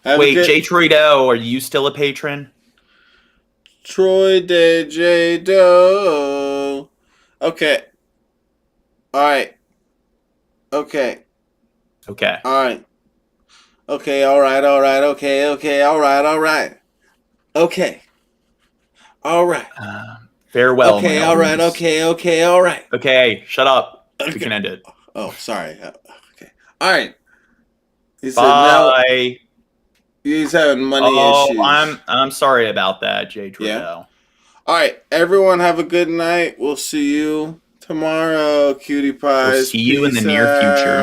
Wait, Jay Trudeau, are you still a patron? Troy Day J Doe. Okay. All right. Okay. Okay. All right. Okay. All right. All right. Okay. Okay. All right. All right. Okay. All right. Farewell. Okay. All right. Okay. Okay. All right. Okay. Shut up. Okay. We can end it. Oh, sorry. Okay. All right. He said bye. No. He's having money issues. I'm sorry about that, Jay Trudeau. Yeah. All right, everyone, have a good night. We'll see you tomorrow, cutie pies. We'll see you in the near future.